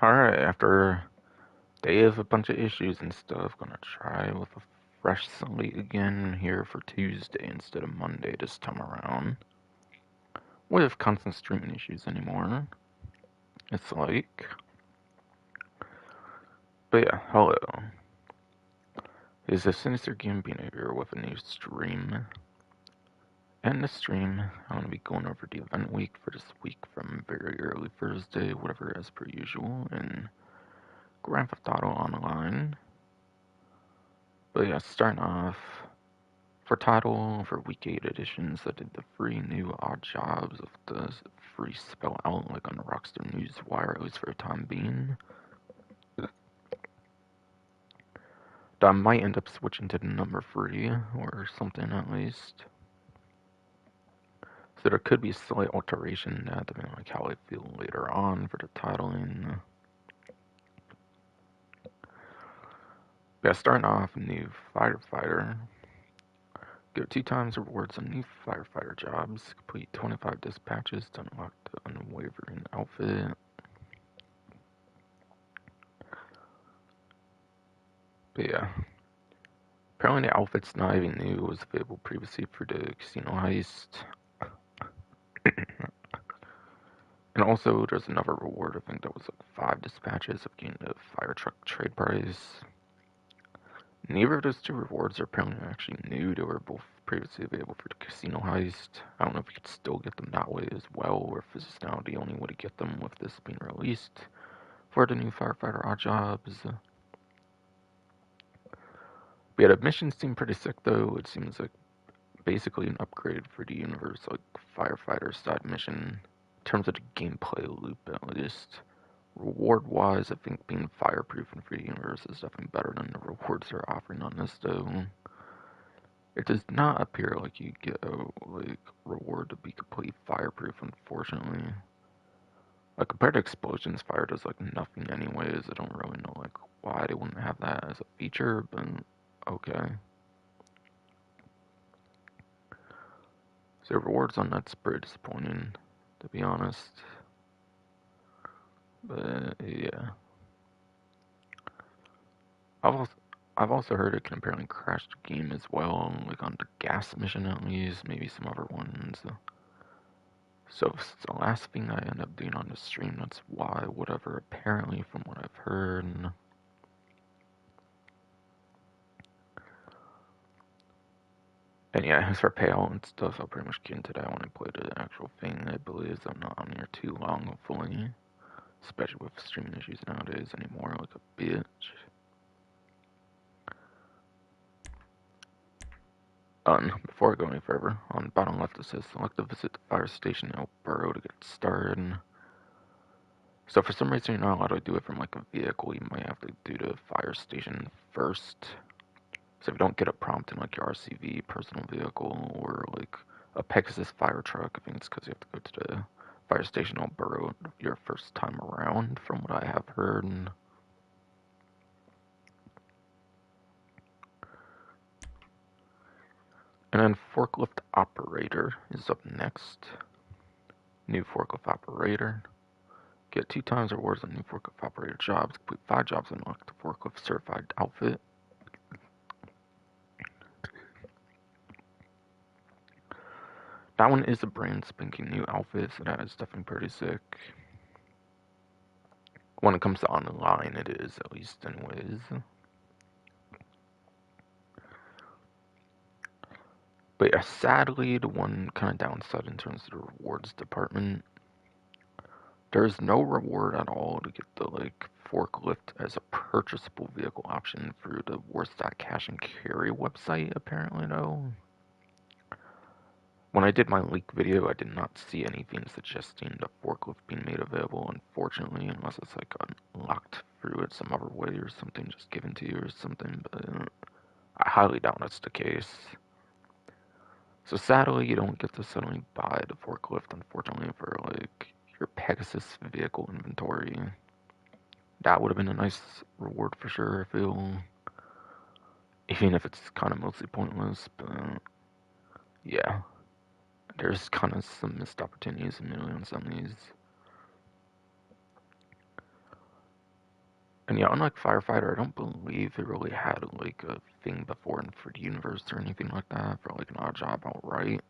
Alright, after a day of a bunch of issues and stuff, gonna try with a fresh slate again here for Tuesday instead of Monday this time around. With constant streaming issues anymore. It's like. But yeah, hello. Is a Sinister Gambino here with a new stream. And this stream, I'm gonna be going over the event week for this week from very early Thursday, whatever as per usual, in Grand Theft Auto Online. But yeah, starting off. For title, for week 8 editions, I did the free new odd jobs of the free spell out, like on the Rockstar News Wire, at least for the time being. I might end up switching to the number 3, or something at least. So there could be a slight alteration depending on like how I feel later on for the titling. Yeah, starting off, new firefighter. Get 2 times rewards on new firefighter jobs. Complete 25 dispatches to unlock the unwavering outfit. But yeah. Apparently the outfit's not even new. It was available previously for the casino heist. And also, there's another reward. I think that was like 5 dispatches of getting the fire truck trade price. Neither of those 2 rewards are apparently actually new. They were both previously available for the casino heist. I don't know if you could still get them that way as well, or if this is now the only way to get them with this being released for the new firefighter odd jobs. But yeah, the missions seem pretty sick though. It seems like basically an upgrade for the universe, like firefighter side mission. In terms of the gameplay loop, at least. Reward wise, I think being fireproof in free universe is definitely better than the rewards they're offering on this, though. It does not appear like you get a reward to be completely fireproof, unfortunately. Like compared to explosions, fire does like nothing anyways. I don't really know like why they wouldn't have that as a feature, but okay. So rewards on that's pretty disappointing, to be honest. But yeah. I've also heard it can apparently crash the game as well, like on the gas mission at least, maybe some other ones. So if it's the last thing I end up doing on the stream, that's why, whatever, apparently from what I've heard. And yeah, as for payout and stuff, I'll pretty much get into that when I play the actual thing. I believe I'm not on here too long, hopefully. Especially with streaming issues nowadays anymore, like a bitch. Before I go any further, on the bottom left it says select to visit the fire station in El Burro to get started. So for some reason you're not allowed to do it from like a vehicle, you might have to do the fire station first. So if you don't get a prompt in like your RCV personal vehicle or like a Pegasus fire truck, I think it's because you have to go to the fire station in El Burro your first time around, from what I have heard. And then forklift operator is up next. New forklift operator. Get 2 times rewards on new forklift operator jobs. Complete 5 jobs and unlock the forklift certified outfit. That one is a brand spanking new outfit, so that is definitely pretty sick. When it comes to online, it is, at least anyways. But yeah, sadly, the one kind of downside in terms of the rewards department, there's no reward at all to get the like forklift as a purchasable vehicle option through the Cash and Carry website, apparently though. When I did my leak video, I did not see anything suggesting the forklift being made available, unfortunately, unless it's like unlocked through it some other way or something, just given to you or something, but I highly doubt that's the case. So sadly, you don't get to suddenly buy the forklift, unfortunately, for like your Pegasus vehicle inventory. That would have been a nice reward for sure, I feel. Even if it's kind of mostly pointless, but yeah. There's kind of some missed opportunities and millions on these. And yeah, unlike Firefighter, I don't believe it really had like a thing before in Fruity Universe or anything like that for like an odd job outright.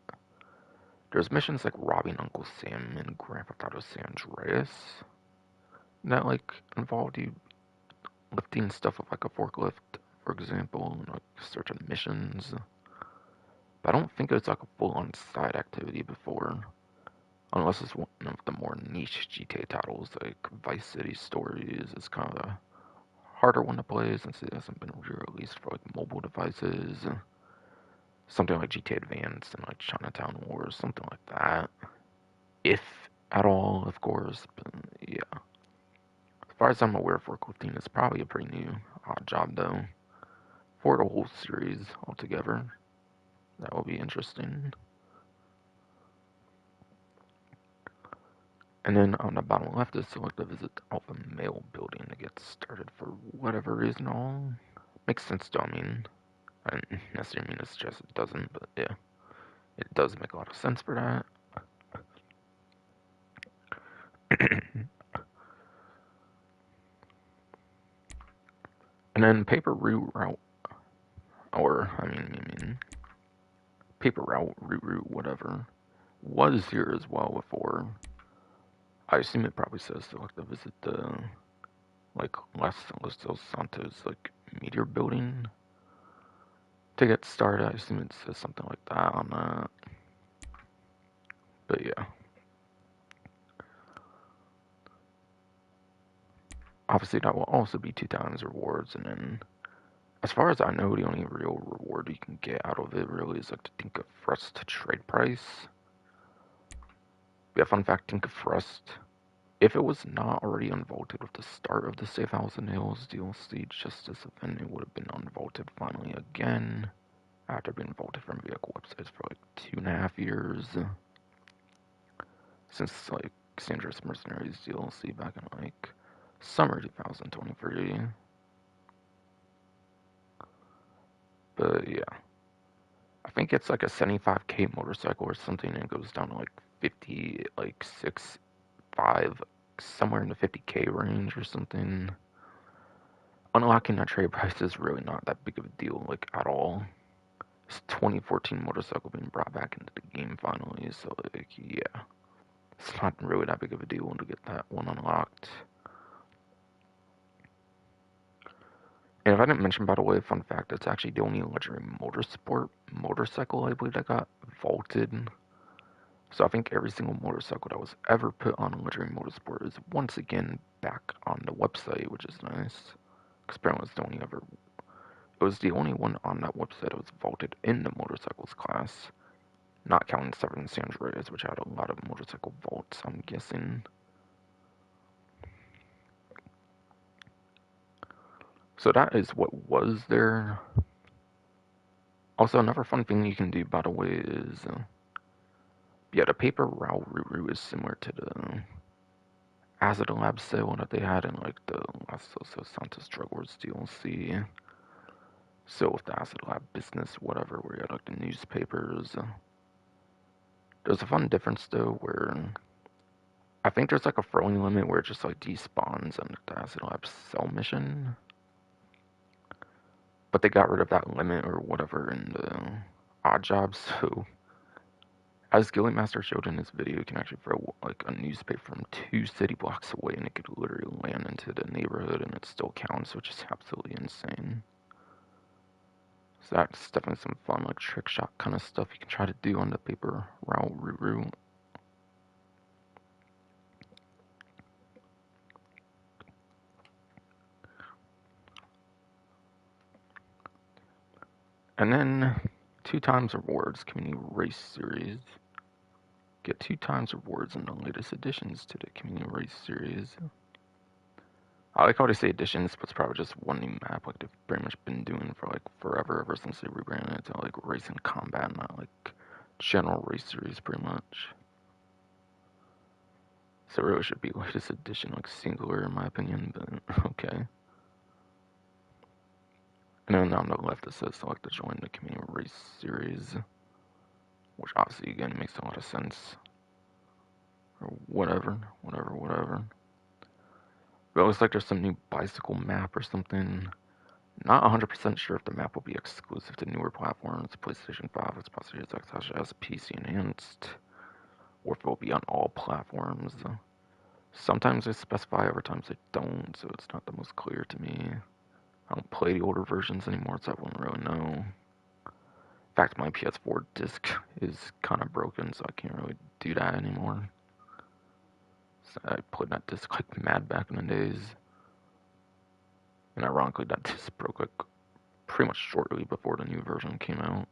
There's missions like robbing Uncle Sam and Grand Theft Auto San Andreas that like involved you lifting stuff with like a forklift, for example, and like certain missions. But I don't think it's like a full-on side activity before, unless it's one of the more niche GTA titles like Vice City Stories. It's kind of a harder one to play since it hasn't been released for like mobile devices. Something like GTA Advance and like Chinatown Wars, something like that. If at all, of course. But yeah, as far as I'm aware, forklifting is probably a pretty new odd job though for the whole series altogether. That will be interesting. And then on the bottom left is select to visit the Alpha Male building to get started for whatever reason. All makes sense though. I mean, I didn't necessarily mean to suggest it doesn't, but yeah, it does make a lot of sense for that. And then paper route, or paper route, whatever, was here as well before. I assume it probably says select to visit the like Los Santos like meteor building to get started. I assume it says something like that on that. But yeah. Obviously that will also be 2 times rewards, and then as far as I know, the only real reward you can get out of it really is like the Think of Frust trade price. Yeah, fun fact, Think of Frust, if it was not already unvaulted with the start of the Safehouse and Hills DLC Justice event, it would have been unvaulted finally again after being vaulted from vehicle websites for like 2.5 years. Since like Sandra's Mercenaries DLC back in like summer 2023. But yeah, I think it's like a 75k motorcycle or something, and it goes down to like 50, like 5, somewhere in the 50k range or something. Unlocking that trade price is really not that big of a deal, like at all. It's 2014 motorcycle being brought back into the game finally, so like yeah, it's not really that big of a deal to get that one unlocked. And if I didn't mention, by the way, fun fact, it's actually the only legendary motorcycle I believe that got vaulted. So I think every single motorcycle that was ever put on a legendary motorsport is once again back on the website, which is nice. Because apparently it was the only one on that website that was vaulted in the motorcycles class, not counting Seven San Andreas, which had a lot of motorcycle vaults, I'm guessing. So that is what was there. Also, another fun thing you can do, by the way, is yeah, the paper route is similar to the Acid Lab sale that they had in like the Los Santos Drug Wars DLC. So with the Acid Lab business, whatever, where you had like the newspapers. There's a fun difference though, where I think there's like a throwing limit where it just like despawns on the Acid Lab cell mission. But they got rid of that limit or whatever in the odd job, so as Gilly Master showed in his video, you can actually throw like a newspaper from 2 city blocks away and it could literally land into the neighborhood and it still counts, which is absolutely insane. So that's definitely some fun like trick shot kind of stuff you can try to do on the paper route. And then 2 times rewards community race series. Get 2 times rewards in the latest additions to the community race series. I like how they say additions, but it's probably just one new map, like they've pretty much been doing for like forever, ever since they rebranded it to like Race and Combat, not like general race series, pretty much. So it really should be latest edition, like singular in my opinion, but okay. And then on the left it says select to join the community race series, which obviously again makes a lot of sense. Or whatever. But it looks like there's some new bicycle map or something. Not 100% sure if the map will be exclusive to newer platforms, PlayStation 5, Xbox Series X, as PC enhanced, or if it will be on all platforms. Sometimes they specify, other times they don't, so it's not the most clear to me. I don't play the older versions anymore, so I wouldn't really know. In fact, my PS4 disc is kind of broken, so I can't really do that anymore. So I played that disc like mad back in the days. And ironically, that disc broke like pretty much shortly before the new version came out.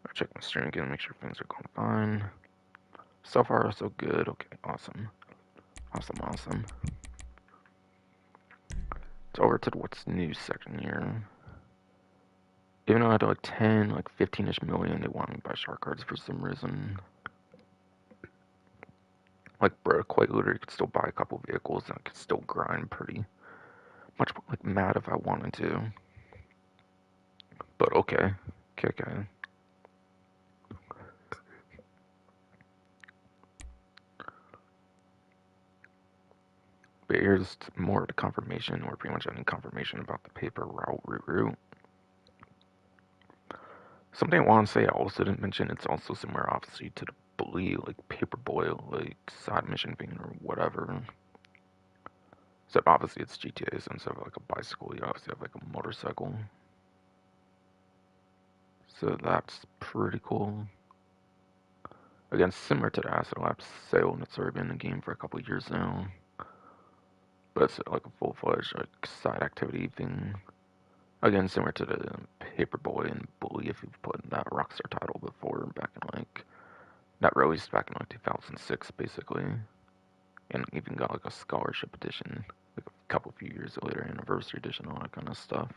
I check my stream again, make sure things are going fine. So far, so good. Okay, awesome. Awesome. So over to the what's new section here. Even though I had like 10, like 15-ish million, they want me to buy shark cards for some reason. Like, bro, quite literally could still buy a couple vehicles and I could still grind pretty much like mad if I wanted to. But okay. But here's more of the confirmation, or pretty much any confirmation about the paper route. Something I want to say I also didn't mention, it's also similar obviously to the bully, like paperboy, like side mission thing or whatever. So obviously it's GTA, so instead of like a bicycle, you obviously have like a motorcycle. So that's pretty cool. Again, similar to the Acid Lab sale, and it's already been in the game for a couple of years now. But it's like a full-fledged like side activity thing. Again, similar to the Paperboy and Bully, if you've played that Rockstar title before, back in like that released back in like 2006, basically, and even got like a scholarship edition, like a couple few years later, anniversary edition, all that kind of stuff.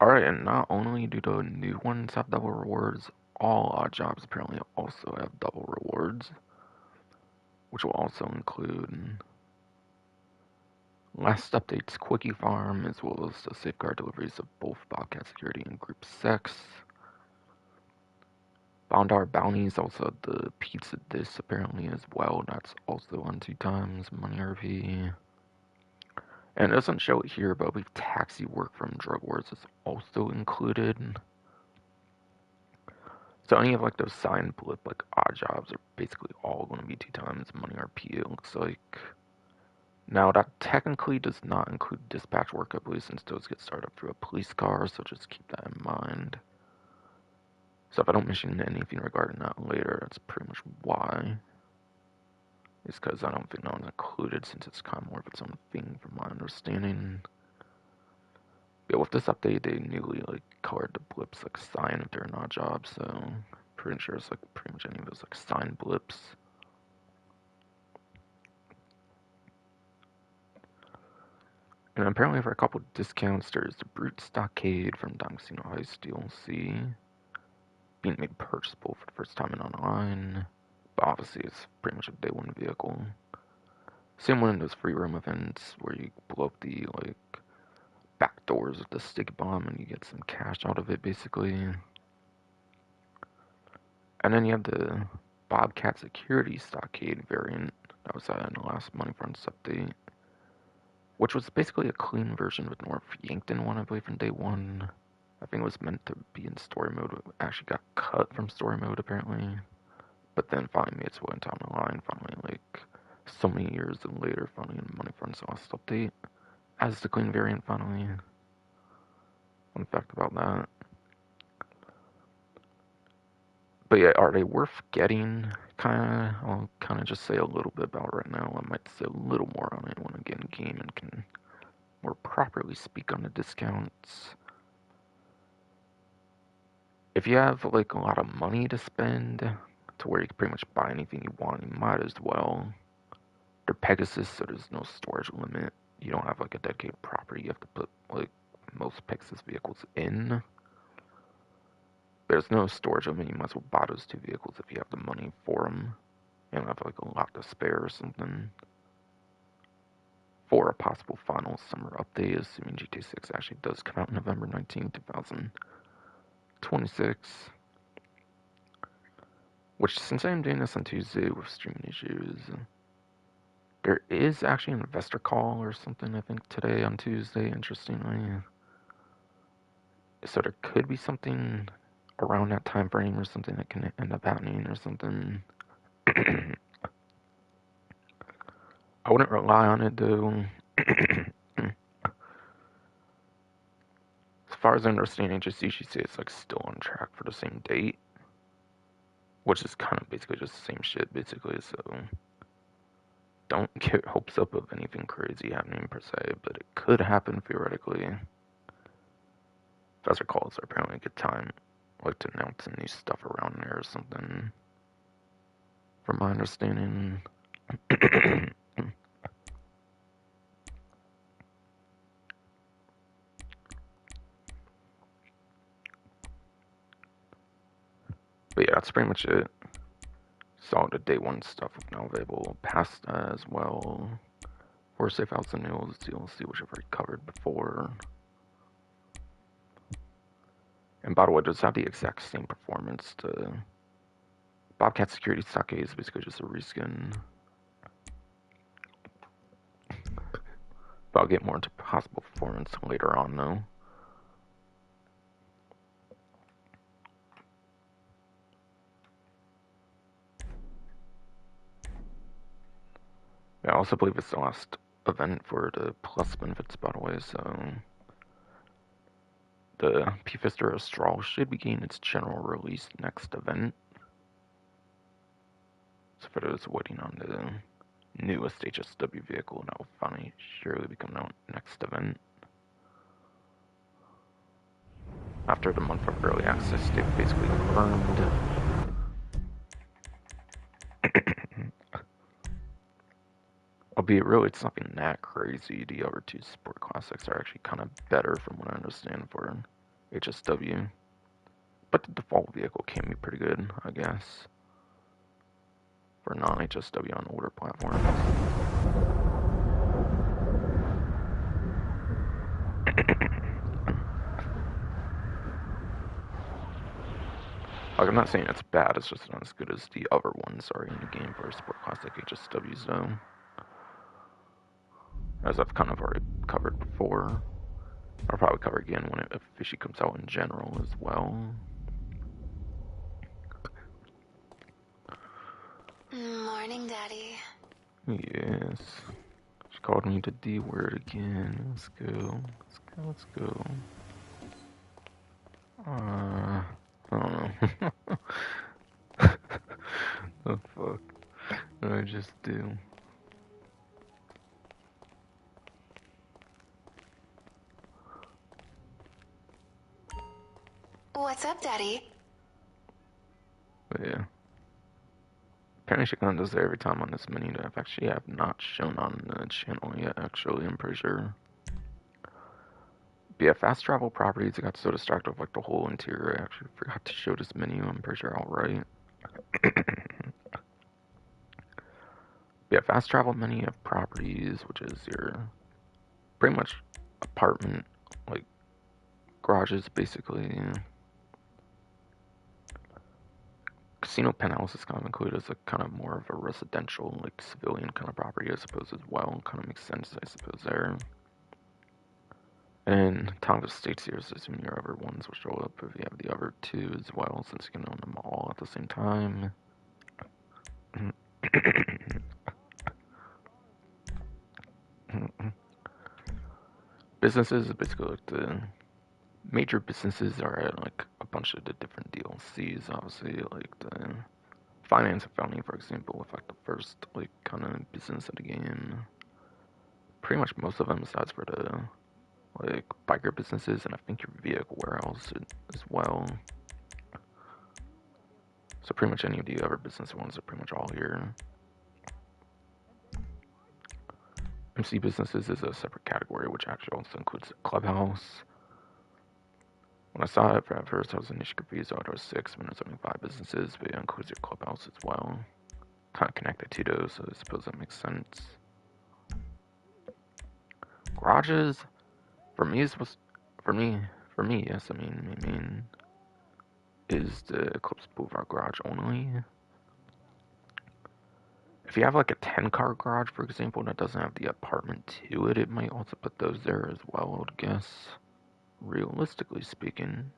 Alright, and not only do the new ones have double rewards, all odd jobs apparently also have double rewards, which will also include last update's Quickie Farm, as well as the safeguard deliveries of both Bobcat Security and Group 6. Bondar Bounties, also the Pizza Disc apparently as well, that's also on 2 times, Money RP. And it doesn't show it here, but I believe taxi work from Drug Wars is also included. So any of like those sign blip like odd jobs are basically all going to be 2 times Money RP, it looks like. Now that technically does not include dispatch work, I believe, since those get started up through a police car, so just keep that in mind. So if I don't mention anything regarding that later, that's pretty much why. It's because I don't think that one's included, since it's kind of more of its own thing from my understanding. Yeah, with this update, they newly like colored the blips like sign if they're not jobs, so pretty sure it's like pretty much any of those like sign blips. And apparently for a couple of discounts, there's the Brute Stockade from Dime Casino Heist DLC being made purchasable for the first time in online. But obviously it's pretty much a day one vehicle. Same one in those free roam events where you blow up the like back doors with the stick bomb and you get some cash out of it basically. And then you have the Bobcat Security Stockade variant that was in the last Money Fronts update, which was basically a clean version with North Yankton one, I believe, from day one. I think it was meant to be in story mode. It actually got cut from story mode, apparently. But then finally made its way into online, finally, like, so many years later, finally in Money Fronts last update, as the clean variant, finally. Fun fact about that. But yeah, are they worth getting? I'll kind of just say a little bit about it right now. I might say a little more on it when I get in game and can more properly speak on the discounts. If you have like a lot of money to spend to where you can pretty much buy anything you want, you might as well. They're Pegasus, so there's no storage limit. You don't have like a dedicated property you have to put like most Pegasus vehicles in. There's no storage limit. You might as well buy those 2 vehicles if you have the money for them. You don't have like a lot to spare or something. for a possible final summer update, assuming GTA 6 actually does come out November 19, 2026. Which, since I'm doing this on Tuesday with streaming issues, there is actually an investor call or something, I think, today on Tuesday, interestingly. So there could be something around that time frame or something that can end up happening or something. I wouldn't rely on it, though. As far as I understand, HSC say it's like still on track for the same date, which is kind of basically just the same shit, basically. So don't get hopes up of anything crazy happening per se, but it could happen theoretically. Investor calls are apparently a good time, like to announce new stuff around there or something. From my understanding. But yeah, that's pretty much it. Saw the day one stuff now available past as well. For Safehouse and News DLC, which I've already covered before. And by the way, does have the exact same performance to Bobcat Security Sake is basically just a reskin. But I'll get more into possible performance later on though. Yeah, I also believe it's the last event for the plus benefits, by the way, so the P-Fister Astral should begin its general release next event. So for those waiting on the newest HSW vehicle, that will finally surely be coming out next event. After the month of early access, they've basically confirmed. Albeit really it's nothing that crazy. The other two Sport Classics are actually kind of better from what I understand for HSW. But the default vehicle can be pretty good, I guess, for non-HSW on older platforms. Like, I'm not saying it's bad, it's just not as good as the other ones are in the game for Sport Classic HSWs, though. As I've kind of already covered before. I'll probably cover again when it officially comes out in general as well. Morning, Daddy. Yes. She called me the D word again. Let's go. Let's go. I don't know. The fuck? What did I just do? What's up, Daddy? But yeah. Apparently she kind of does that every time on this menu that I've actually have not shown on the channel yet, actually, I'm pretty sure. But yeah, fast travel properties, I got so distracted with like the whole interior, I actually forgot to show this menu, I'm pretty sure outright. Yeah, fast travel menu of properties, which is your pretty much apartment, like garages basically. Casino penthouse is kind of included as a kind of more of a residential, like civilian kind of property, I suppose, as well. Kind of makes sense, I suppose, there. And Tonga States here is assuming your other ones will show up if you have the other two as well, since you can own them all at the same time. Businesses is basically like the major businesses are at like a bunch of the different DLCs, obviously, like the Finance Founding, for example, with like the first like kind of business of the game. Pretty much most of them, besides for the like biker businesses, and I think your vehicle warehouse as well. So pretty much any of the other business ones are pretty much all here. MC businesses is a separate category, which actually also includes the clubhouse. When I saw it at first, I was initially confused. I thought it was 6, when there's only 5 businesses, but it includes your clubhouse as well. Kind of connected to those, so I suppose that makes sense. garages, for me, yes. I mean, is the Eclipse Boulevard garage only. If you have like a 10-car garage, for example, that doesn't have the apartment to it, it might also put those there as well, I would guess. Realistically speaking.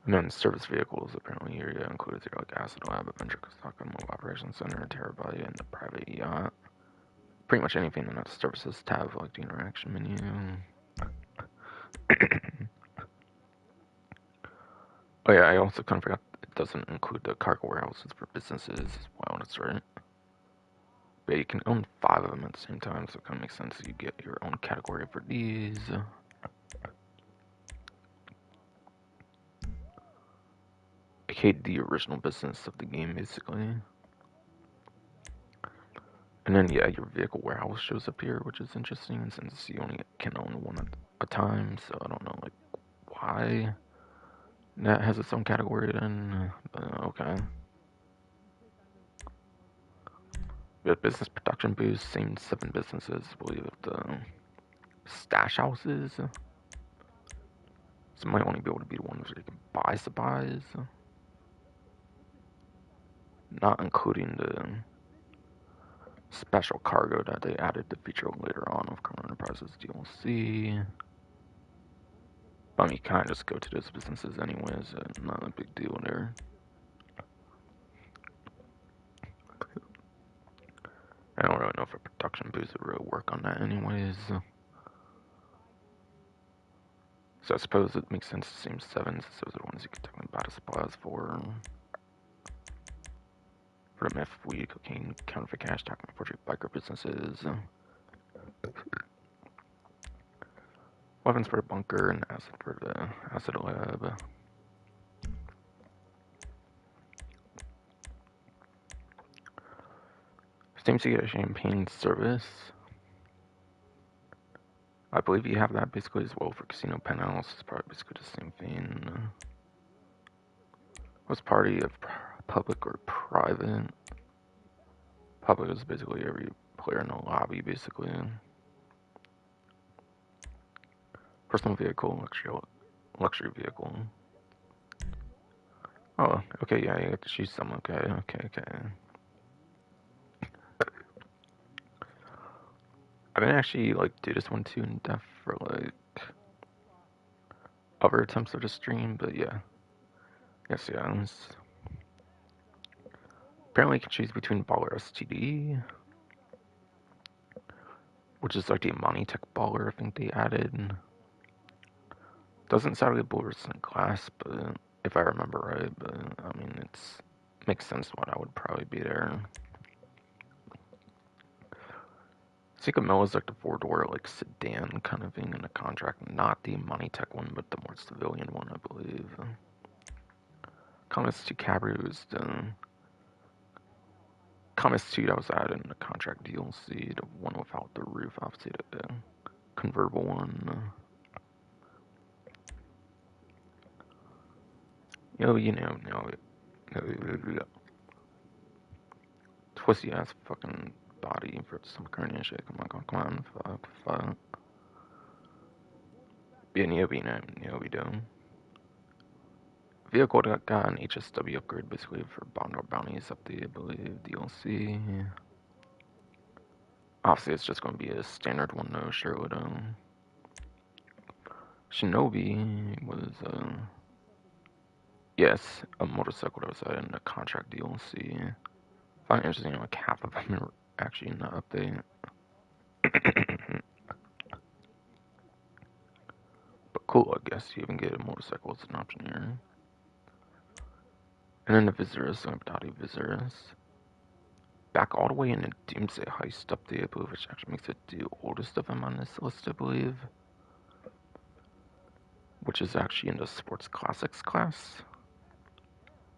And then service vehicles apparently here, yeah, included here like Acid Lab, Adventure Stock, Mobile Operations Center, Terabyte, and the private yacht. Pretty much anything in that services tab, like the interaction menu. Oh yeah, I also kind of forgot it doesn't include the cargo warehouses for businesses as well, that's right. But you can own 5 of them at the same time, so it kind of makes sense you get your own category for these. I hate the original business of the game, basically. And then, yeah, your vehicle warehouse shows up here, which is interesting, since you only can own one at a time, so I don't know, like, why that has its own category then, but okay. We have business production boost, same 7 businesses, I believe, the stash houses. So it might only be able to be the ones where you can buy supplies. Not including the special cargo that they added to feature later on of Current Enterprises DLC. I mean, you kind of just go to those businesses anyways, not a big deal there. I don't really know if a production boost would really work on that anyways. So I suppose it makes sense to seem 7, since those are the ones you can technically buy the supplies for. For the meth, weed, cocaine, counterfeit cash, document forgery, biker businesses. Weapons for the bunker, and acid for the acid lab. Seems to get a champagne service. I believe you have that basically as well for casino penthouse. It's probably basically the same thing. What's party of public or private? Public is basically every player in the lobby, basically. Personal vehicle, luxury vehicle. Oh, okay, yeah, you get to choose some. Okay. I didn't actually like do this one too in depth for like other attempts of the stream, but yeah. Yes, yeah. Apparently, you can choose between Baller STD, which is like the Money Tech Baller. I think they added. Doesn't sound like Bullerson class, but if I remember right, but I mean, it's makes sense why that would probably be there. Seeker Mill is like the 4-door like sedan kind of thing in the contract, not the Money Tech one, but the more civilian one, I believe. Comments to Cabrio is the comments to that was added in the contract DLC, the one without the roof, obviously the convertible one. No, twisty ass fucking body for some Korean shit. Come on, fuck. Yeah, we do. Vehicle that got an HSW upgrade basically for Bondor bounties up the, I believe, DLC. Obviously, it's just going to be a standard one though, sure. Shinobi was, yes, a motorcycle that was in the contract DLC. I find it interesting, like half of them are actually in the update. But cool, I guess you even get a motorcycle as an option here. And then the visitors, so Abdati visitors. Back all the way in the Doomsday Heist update, I believe, which actually makes it the oldest of them on this list, I believe. Which is actually in the Sports Classics class.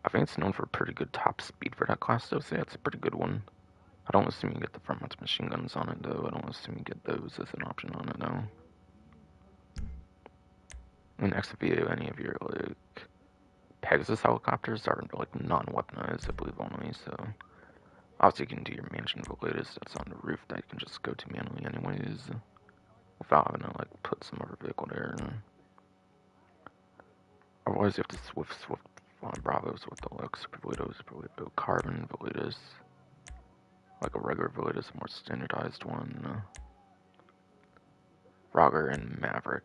I think it's known for pretty good top speed for that class, though, so yeah, it's a pretty good one. I don't assume you get the front mount machine guns on it, though. I don't assume you get those as an option on it, though. And exit via any of your, like, Pegasus helicopters are like non-weaponized, I believe only. So obviously you can do your mansion related that's on the roof that you can just go to manually anyways, without having to like put some other vehicle there. Otherwise you have to swift on Bravos with the like super Velitos, probably build carbon Velitos, like a regular Velitos, a more standardized one. Roger and Maverick.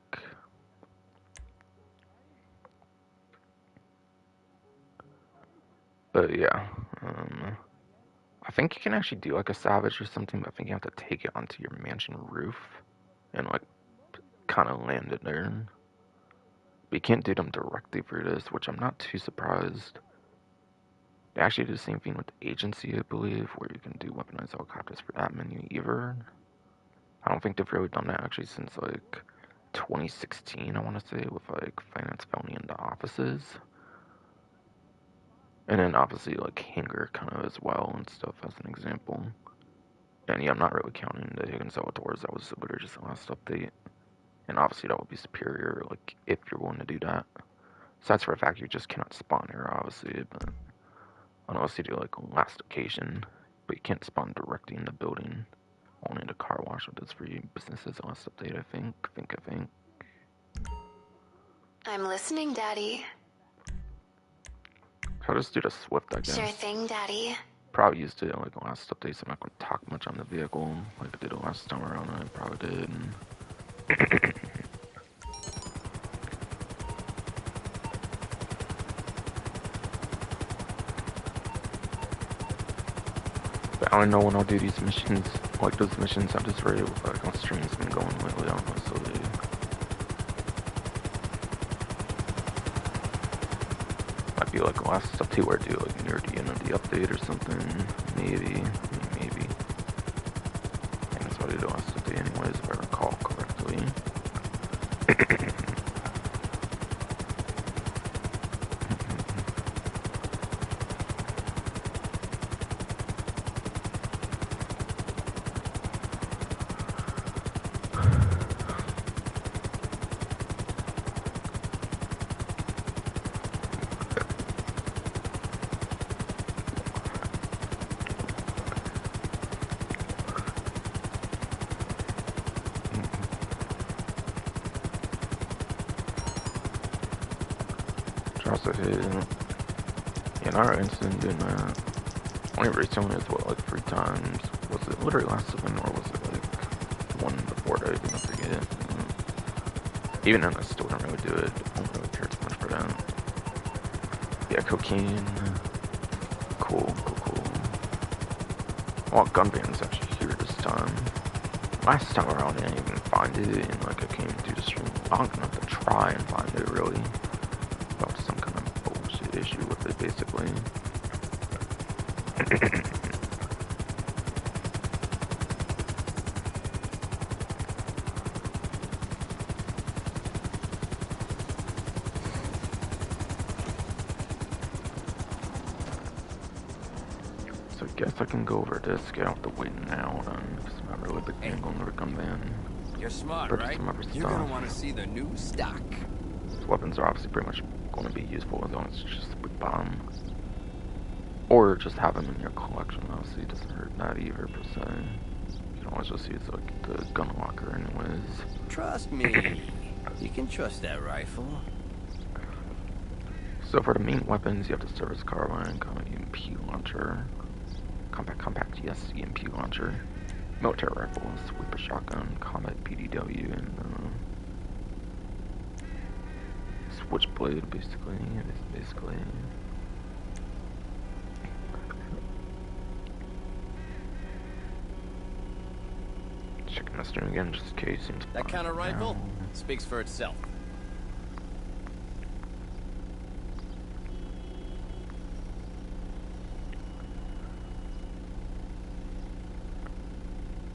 But yeah, I think you can actually do like a Savage or something, but I think you have to take it onto your mansion roof and like kind of land it there. But you can't do them directly through this, which I'm not too surprised. They actually do the same thing with the agency, I believe, where you can do weaponized helicopters for that menu either. I don't think they've really done that actually since like 2016, I want to say, with like Finance Felony into offices. And then obviously like Hangar kind of as well and stuff as an example. And yeah, I'm not really counting the Higgins Salvatores, that was literally just the last update. And obviously that would be superior, like, if you're willing to do that. So that's for a fact you just cannot spawn here, obviously, but unless you do like a last occasion, but you can't spawn directly in the building. Only the car wash with this free businesses last update, I think. I'm listening, Daddy. So I'll just do the Swift, I guess. Sure thing, Daddy. Probably used it like the last update, so I'm not going to talk much on the vehicle like I did the last time around. I probably did. But I don't know when I'll do these missions. Like those missions, I'm just ready with like on stream's been going lately, honestly. Might be like the last update where I do like near the end of the update or something. Maybe. And that's what I did the last update anyways, if I recall correctly. Also hit in our incident doing that. Only recently as well, like 3 times. Was it literally last season or was it like one before that? I didn't forget. Even then I still don't really do it. I don't really care too much for that. Yeah, cocaine. Cool. Well, gun ban's actually here this time. Last time around I didn't even find it, and like I came through the stream long enough to try and find it really. About some kind of bullshit issue with it, basically. So I guess I can go over this, get out the way now, then. It's not really a big thing going to the gun van. You're smart, Purchase right? some other You're gonna stuff. want to see the new stock. These weapons are obviously pretty much going to be useful as long as it's just a big bomb. Or just have them in your collection, obviously. It doesn't hurt that either, per se. You can always just use like the gun locker, anyways. Trust me. You can trust that rifle. So for the main weapons, you have the service carbine, combat EMP launcher, compact yes, EMP launcher, military rifle, sweeper shotgun, combat PDW, and switchblade, basically. Checking my stream again, just in case. Seems That kind of rifle speaks for itself.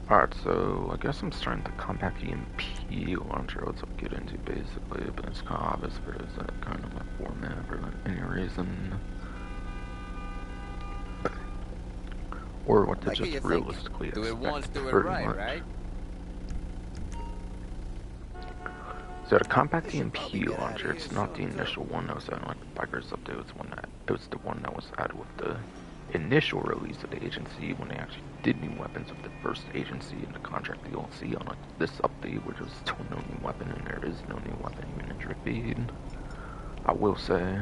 Alright, so I guess I'm starting the compact EMP launcher, let's get into basically, but it's kind of obvious for this kind of my format for any reason. Or what to just realistically expect. Do it once, do it right, right? So the compact EMP launcher, it's not the initial one that was added like the Bikers update. It was the one that was added with the initial release of the agency when they actually did new weapons with the first agency in the contract DLC on like this update, which was still no new weapon, and there is no new weapon even in drip feed. I will say.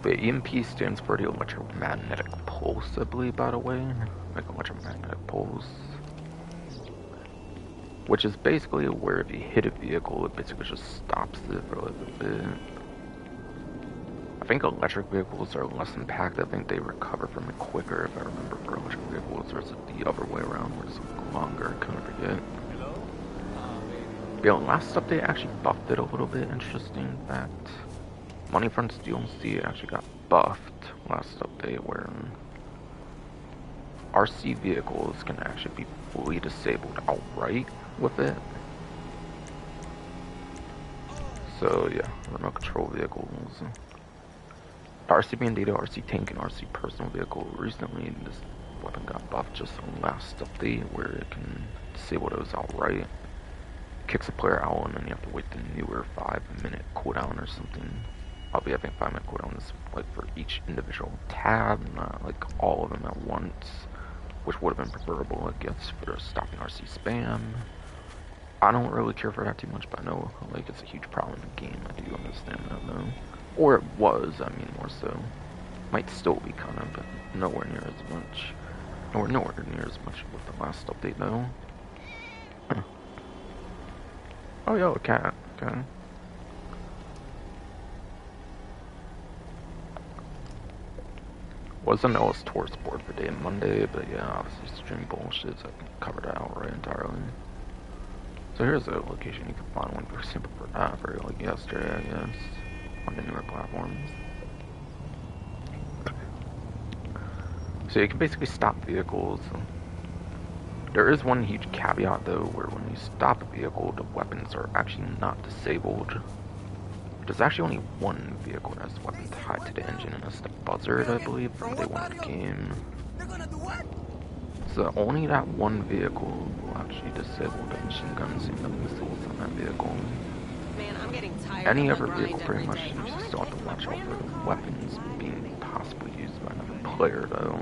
But EMP stands for the electromagnetic pulse, I believe, by the way. Like electromagnetic pulse. Which is basically where if you hit a vehicle, it basically just stops it for a little bit. I think electric vehicles are less impacted. I think they recover from it quicker, if I remember, for electric vehicles, or is it the other way around, where it's longer? I couldn't forget. But yeah, last update actually buffed it a little bit, interesting fact. Money Front's DLC actually got buffed last update, where RC vehicles can actually be fully disabled outright with it. So yeah, remote control vehicles. RC Bandito, RC Tank, and RC Personal Vehicle. Recently, this weapon got buffed just on last update, where it can disable those outright. Kicks a player out, and then you have to wait the newer 5-minute cooldown or something. I'll be having 5-minute cooldowns like for each individual tab, not like all of them at once, which would have been preferable, I guess, for stopping RC spam. I don't really care for that too much, but I know like it's a huge problem in the game. I do understand that though, or it was. I mean, more so. Might still be kind of, but nowhere near as much. Nowhere near as much with the last update though. Huh. Oh, yo, a cat. Okay. Wasn't always towards board for day Monday, but yeah, obviously stream bullshit, so I can cover that outright entirely. So here's a location you can find one for simple for that for like yesterday, I guess, on the newer platforms. So you can basically stop vehicles. There is one huge caveat though, where when you stop a vehicle, the weapons are actually not disabled. There's actually only one vehicle that has a weapon tied to the engine, and that's the Buzzard, I believe, from day one of the game. So only that one vehicle will actually disable the machine guns and the missiles on that vehicle. Man, I'm getting tired. Any other vehicle pretty much, you just still have to watch out for the weapons being possibly used by another player though.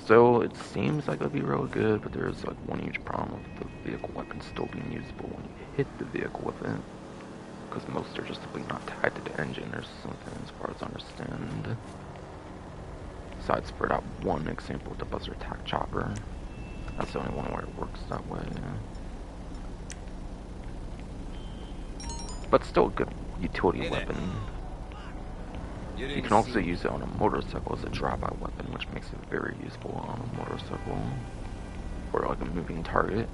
So it seems like it'll be real good, but there's like one huge problem with the vehicle weapon still being usable when you hit the vehicle with it. Because most are just simply not tied to the engine or something, as far as I understand. Besides for that one example with the Buzzer Attack Chopper. That's the only one where it works that way. But still a good utility weapon. You can also use it on a motorcycle as a drive-by weapon, which makes it very useful on a motorcycle. Or like a moving target.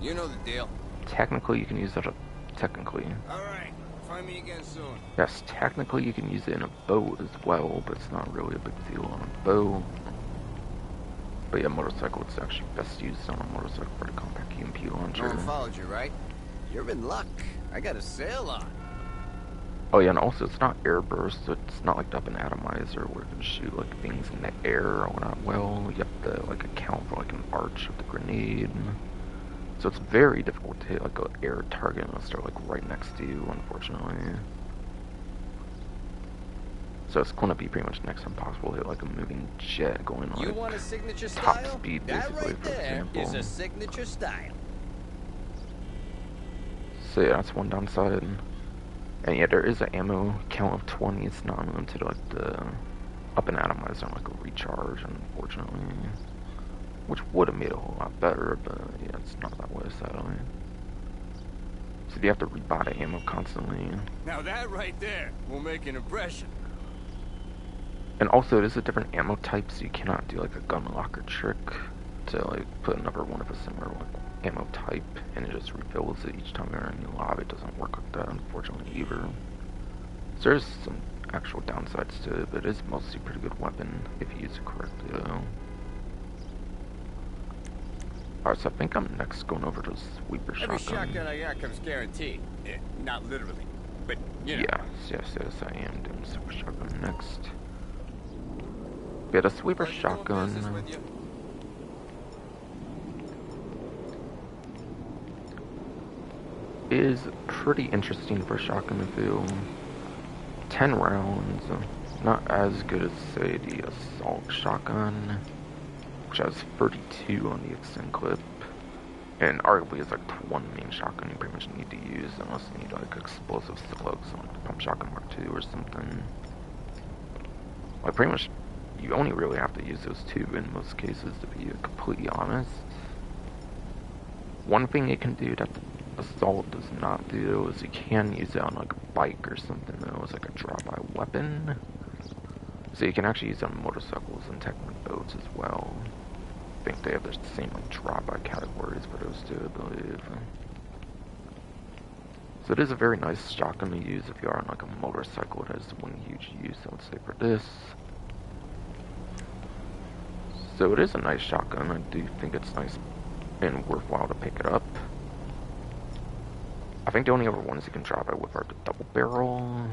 You know the deal. Technically, you can use it. Technically. Alright, find me again soon. Yes, technically you can use it in a boat as well, but it's not really a big deal on a boat. But yeah, motorcycle, it's actually best used on a motorcycle for the compact EMP launcher. No one followed you, right? You're in luck. I got a sail on. Oh yeah, and also it's not airburst, so it's not like the up and atomizer where you can shoot like things in the air or not. Well, you have to like account for like an arch of the grenade. So it's very difficult to hit like an air target unless they're like right next to you, unfortunately. So it's gonna be pretty much next to impossible to hit like a moving jet going like You want a signature top style? speed That basically, right for there example. is a signature style. So yeah, that's one downside. And yeah, there is an ammo count of 20. It's not unlimited like the up and atomizer on like a recharge, unfortunately. Which would have made it a whole lot better, but yeah, it's not that way, sadly. So you have to rebuy the ammo constantly. Now that right there will make an impression. And also, there's a different ammo type, so you cannot do like a gun locker trick to like put another one of a similar like ammo type, and it just refills it each time you're in the lobby. It doesn't work like that, unfortunately, either. So there's some actual downsides to it, but it is mostly a pretty good weapon if you use it correctly, though. Alright, so I think I'm next going over to Sweeper Every Shotgun. shotgun I got comes guaranteed. Not literally, but you know. Yes, I am doing Super Shotgun next. Yeah, the sweeper shotgun is pretty interesting for shotgun to feel. 10 rounds, not as good as, say, the assault shotgun, which has 32 on the extend clip. And arguably is like the one main shotgun you pretty much need to use unless you need like explosive slugs on like pump shotgun Mark II or something. Like pretty much you only really have to use those two in most cases, to be completely honest. One thing it can do that the assault does not do is you can use it on like a bike or something though as like a drop-by weapon. So you can actually use it on motorcycles and technically boats as well. I think they have the same like drop-by categories for those two, I believe. So it is a very nice shotgun to use if you are on like a motorcycle. It has one huge use, I would say, for this. So it is a nice shotgun. I do think it's nice and worthwhile to pick it up. I think the only other ones you can drop it with are the double barrel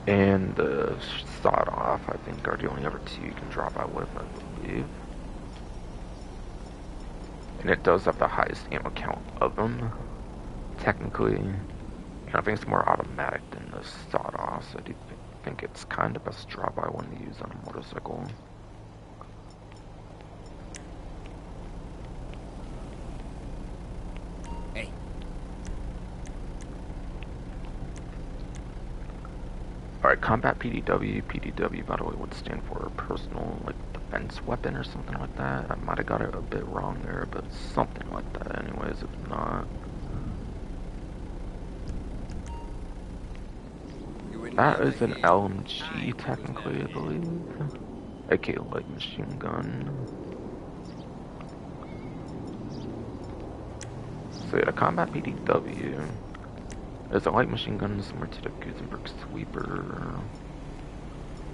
and the sawed off, I think, are the only other two you can drop out with, I believe. And it does have the highest ammo count of them, technically. And I think it's more automatic than the sawed off, so I do think it's kind of best drop by one to use on a motorcycle. Hey. Alright, combat PDW. PDW, by the way, would stand for personal, like, defense weapon or something like that. I might have got it a bit wrong there, but something like that anyways, if not. That is an LMG, technically, I believe. aka light machine gun. So yeah, the combat PDW is a light machine gun similar to the Gutenberg Sweeper,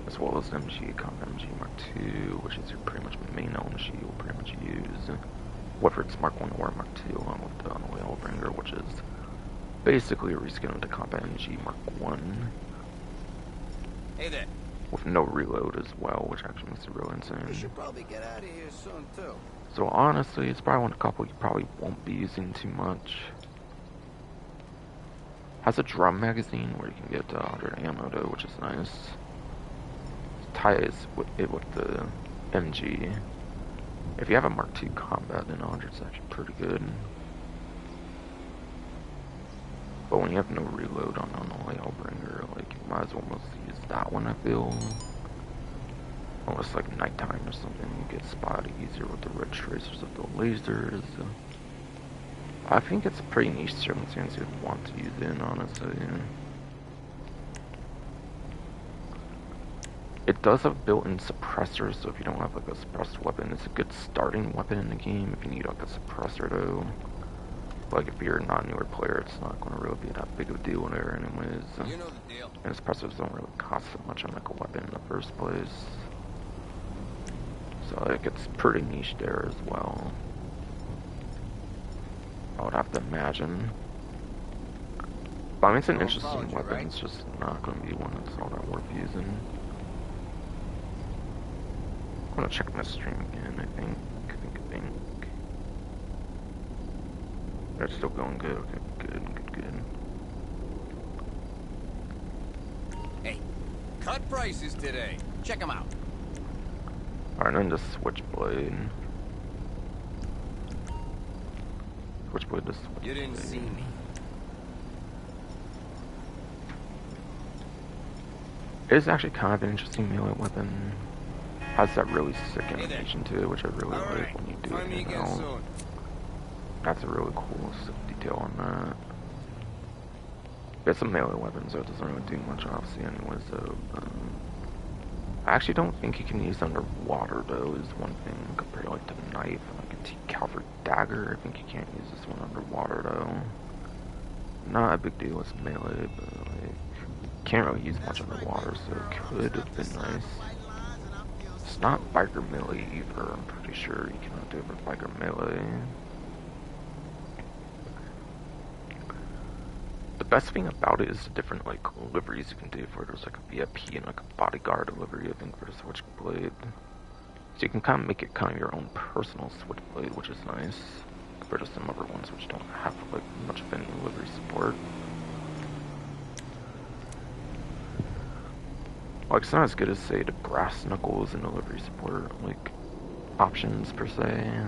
as well as MG, combat MG Mark II, which is your pretty much main LMG you'll pretty much use. Whether it's Mark 1 or Mark II, along with the Oilbringer, which is basically a reskin of the combat MG Mark 1. Hey there. With no reload as well, which actually makes it real insane. We should probably get out of here soon too. So honestly, it's probably one couple you probably won't be using too much. Has a drum magazine where you can get 100 ammo though, which is nice. Ties it with the MG. If you have a Mark II combat, then 100 is actually pretty good. But when you have no reload on an Oilbringer, like, you might as well mostly use that one, I feel. Unless, like, nighttime or something, you get spotted easier with the red tracers of the lasers. I think it's a pretty niche circumstance you'd want to use in, honestly. It does have built-in suppressors, so if you don't have, like, a suppressed weapon, it's a good starting weapon in the game if you need, like, a suppressor, though. Like, if you're not a newer player, it's not going to really be that big of a deal there anyways. You know the deal. And suppressors don't really cost so much on, like, a weapon in the first place. So, like, it's pretty niche there as well. I would have to imagine. But, I mean, it's an interesting weapon, right? It's just not going to be one that's all that worth using. I'm going to check my stream again, I think. That's still going good. Okay, good. Hey, cut prices today. Check them out. Alright, then the switchblade. Switchblade to switchblade. You didn't see me. It is actually kind of an interesting melee weapon. Has that really sick animation to it, which I really like when you do it. You know? That's a really cool detail on that. It's a melee weapon, so it doesn't really do much, obviously, anyways, so... I actually don't think you can use underwater, though, is one thing, compared to, like, the knife, like a T-Calvert dagger. I think you can't use this one underwater, though. Not a big deal, it's melee, but, like... Can't really use much underwater, so it could have been nice. It's not biker melee either, I'm pretty sure you cannot do it with biker melee. But best thing about it is the different like liveries you can do for it. There's like a VIP and like a bodyguard livery, I think, for the Switchblade. So you can kind of make it kind of your own personal Switchblade, which is nice, compared to some other ones which don't have like much of any livery support. Like, it's not as good as, say, the brass knuckles and the livery support, like, options, per se.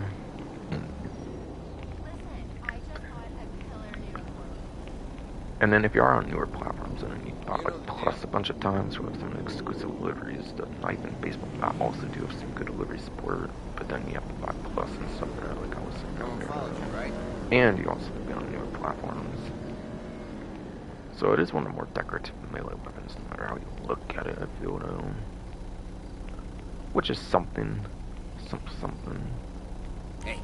And then if you are on newer platforms and you bought, like, Plus a bunch of times with some exclusive liveries, the knife and baseball bat also do have some good livery support, but then you have to buy Plus and stuff there, like I was saying earlier. Right? And you also have to be on newer platforms. So it is one of the more decorative melee weapons, no matter how you look at it, I feel, though. Which is something. Something. Hey,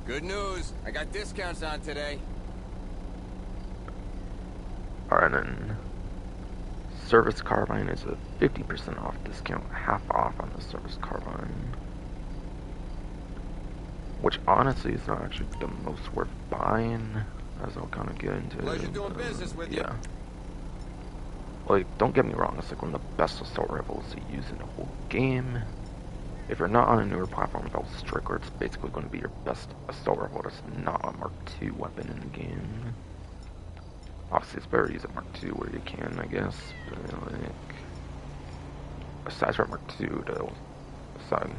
good news. I got discounts on today. Alright, then. Service Carbine is a 50% off discount, half off on the Service Carbine. Which, honestly, is not actually the most worth buying, as I'll kind of get into. Pleasure doing business with you. Yeah. Like, don't get me wrong, it's like one of the best assault rifles to use in the whole game. If you're not on a newer platform without Strickler, it's basically going to be your best assault rifle that's not a Mark II weapon in the game. Obviously, it's better to use a Mark II where you can, I guess. But, like, aside from Mark II, though, aside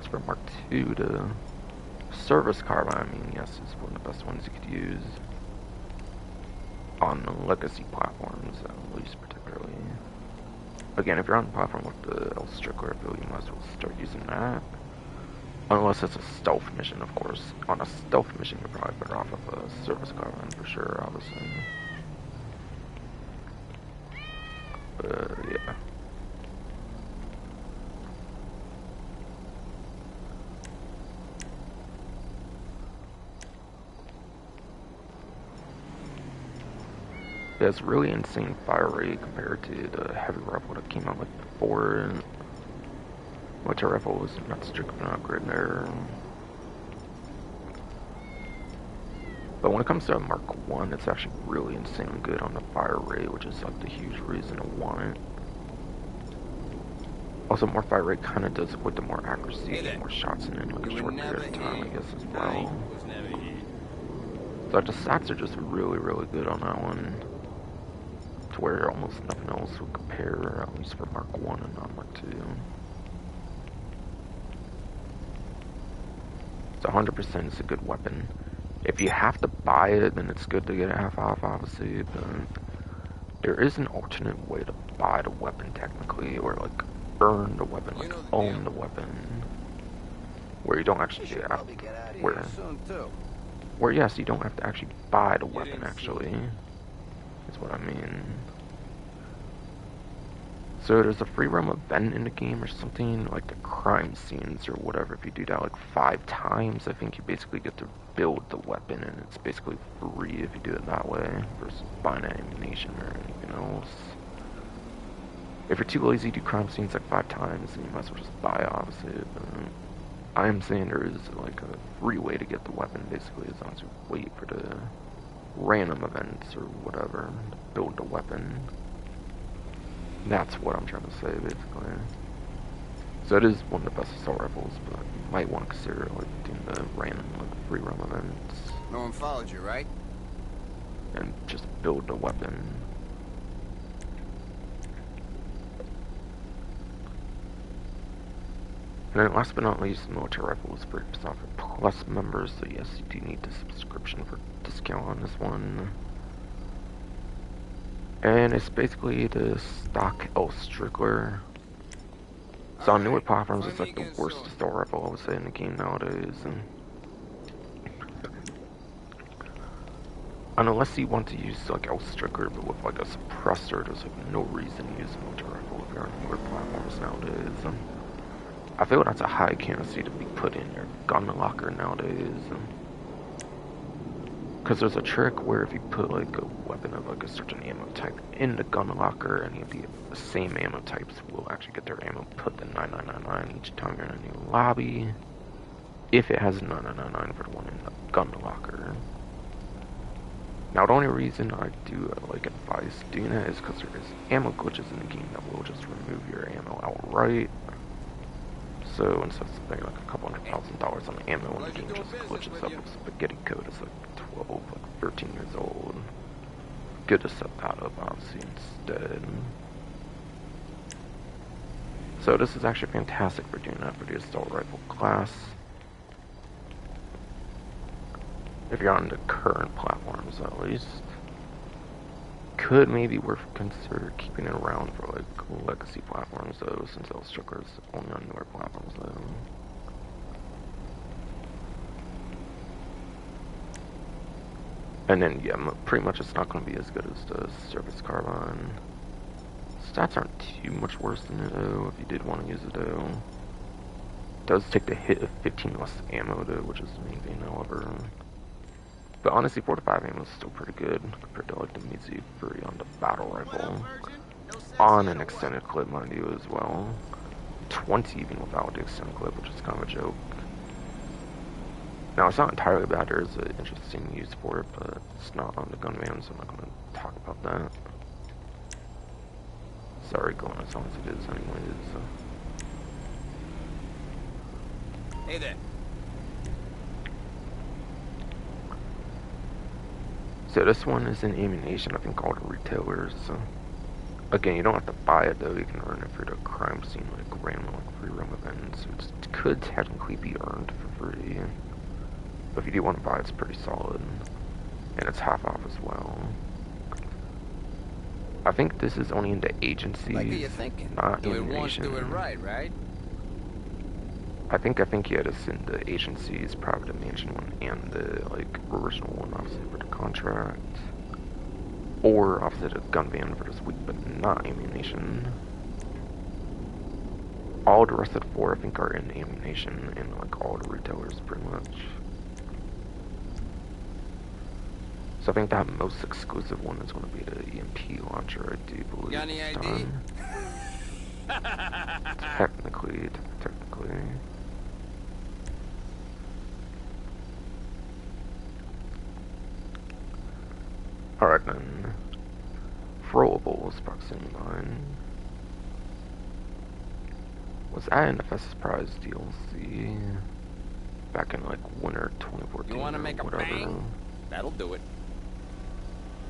from Mark II, the Service Carbine, I mean, yes, it's one of the best ones you could use on the legacy platforms, at least particularly. Again, if you're on the platform with the L Strickler, I feel you might as well start using that. Unless it's a stealth mission, of course. On a stealth mission, you're probably better off of a Service Carbine for sure, obviously. But, yeah. It's really insane fire rate compared to the heavy rifle that came out like before, and which rifle was not strictly an upgrade there. But when it comes to Mark 1, it's actually really insanely good on the fire rate, which is like the huge reason to want it. Also, more fire rate kind of does equate to more accuracy and more shots in like a short period of time, I guess, as well. So the stats are just really, really good on that one. To where almost nothing else would compare, at least for Mark 1 and not Mark 2. So 100% is a good weapon. If you have to buy it, then it's good to get it half off, obviously, but there is an alternate way to buy the weapon, technically, or like earn the weapon, like own the weapon, where you don't actually where yes, you don't have to actually buy the weapon, actually, is what I mean. So there's a free roam event in the game or something, like the crime scenes or whatever. If you do that like 5 times, I think you basically get to build the weapon, and it's basically free if you do it that way, versus buying ammunition or anything else. If you're too lazy to do crime scenes like 5 times, then you might as well just buy it, obviously. But I am saying there is like a free way to get the weapon, basically, as long as you wait for the random events or whatever to build the weapon. That's what I'm trying to say, basically. So it is one of the best assault rifles, but you might want to consider like doing the random like free roam events. No one followed you, right? And just build the weapon. And then last but not least, military rifles for Plus members, so yes, you do need the subscription for discount on this one. And it's basically the stock L Strickler. So on newer platforms, it's like the worst assault rifle I would say in the game nowadays. And unless you want to use like L Strickler, but with like a suppressor, there's like no reason to use a military rifle if you're on newer platforms nowadays. I feel that's a high candidacy to be put in your gun locker nowadays. Because there's a trick where if you put like a weapon of like a certain ammo type in the gun locker, and the same ammo types will actually get their ammo put in 9999 each time you're in a new lobby, if it has a 9999 for the one in the gun locker. Now, the only reason I do like advise doing that is because there is ammo glitches in the game that will just remove your ammo outright. So instead of spending like a couple $100,000 on ammo, and the game just glitches up with spaghetti code. It's like 12, like 13 years old. Good to set that up, obviously, instead. So this is actually fantastic for doing that for the assault rifle class. If you're on the current platforms, at least. Could maybe worth consider keeping it around for like legacy platforms though, since L-Striker is only on newer platforms though. And then yeah, pretty much it's not going to be as good as the Surface Carbine. Stats aren't too much worse than it though, if you did want to use it though. It does take the hit of 15 less ammo though, which is the main thing however. But honestly, 4 to 5 ammo is still pretty good compared to like the Mizu 3 on the battle rifle. On an extended clip, mind you, as well. 20 even without the extended clip, which is kind of a joke. Now, it's not entirely bad. There's an interesting use for it, but it's not on the gun van, so I'm not going to talk about that. Sorry, going as long as it is anyways. Hey there. So this one is an ammunition, I think all the retailers. Again, you don't have to buy it though, you can earn it for the crime scene, like random like free roam events. It could technically be earned for free. But if you do want to buy it, it's pretty solid. And it's half off as well. I think this is only in the agencies, Like you're thinking. not Do it once, ammunition. do it right? I think yeah, it's in the agencies, private mansion one, and the like original one, obviously for the contract, or obviously the gun van for this week, but not ammunition. All the rest of the 4, I think, are in ammunition, and like all the retailers, pretty much. So I think the most exclusive one is going to be the EMP launcher, I do believe. Got any this ID? time. Technically. Alright then. Throwables, proximity mine. Was that an FS Prize DLC? Back in like winter 2014 You wanna or make a whatever. bang? That'll do it.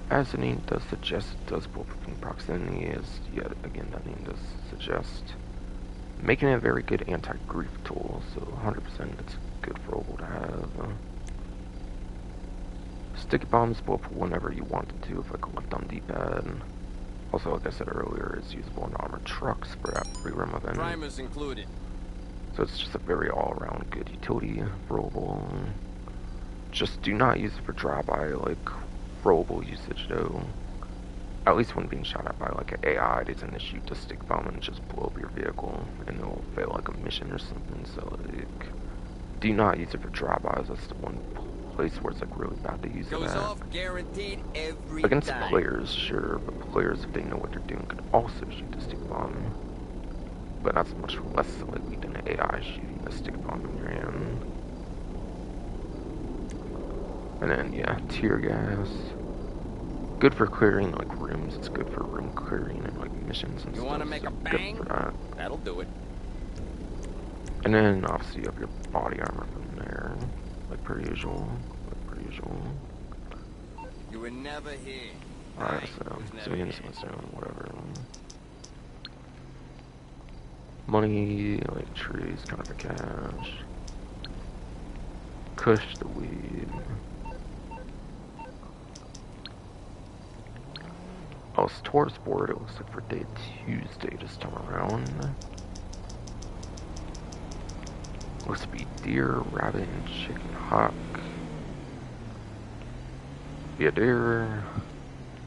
As the name does suggest, it does bulletproof in proximity, as yet again that name does suggest. Making it a very good anti-grief tool, so 100% it's good throwable to have. Sticky bombs blow up whenever you want them to, if like left on D-pad. Also, like I said earlier, it's usable in armored trucks for that free roam event. Primers included. So it's just a very all-around good utility throwable. Just do not use it for drive-by, like, throwable usage though. At least when being shot at by like an AI, they tend to shoot the stick bomb and just blow up your vehicle, and it'll fail like a mission or something, so like, do not use it for drive-bys. That's the one place where it's like really bad to use it Goes at. off guaranteed every Against time. players, sure, but players, if they know what they're doing, can also shoot the stick bomb. But that's much less likely than an AI shooting a stick bomb in your hand. And then, yeah, tear gas. Good for clearing, like, rooms. It's good for room clearing and, like, missions and You stuff. wanna make so a good bang? for that. That'll do it. And then, obviously, you have your body armor from there. Like per usual. You were never here. Alright, Right, so, was never civilians, here. whatever. Money, like trees, kind of for cash. Kush the weed. Oh, it's Taurus board, it looks like for day Tuesday this time around. Looks to be deer, rabbit, and chicken hawk. Yeah, deer.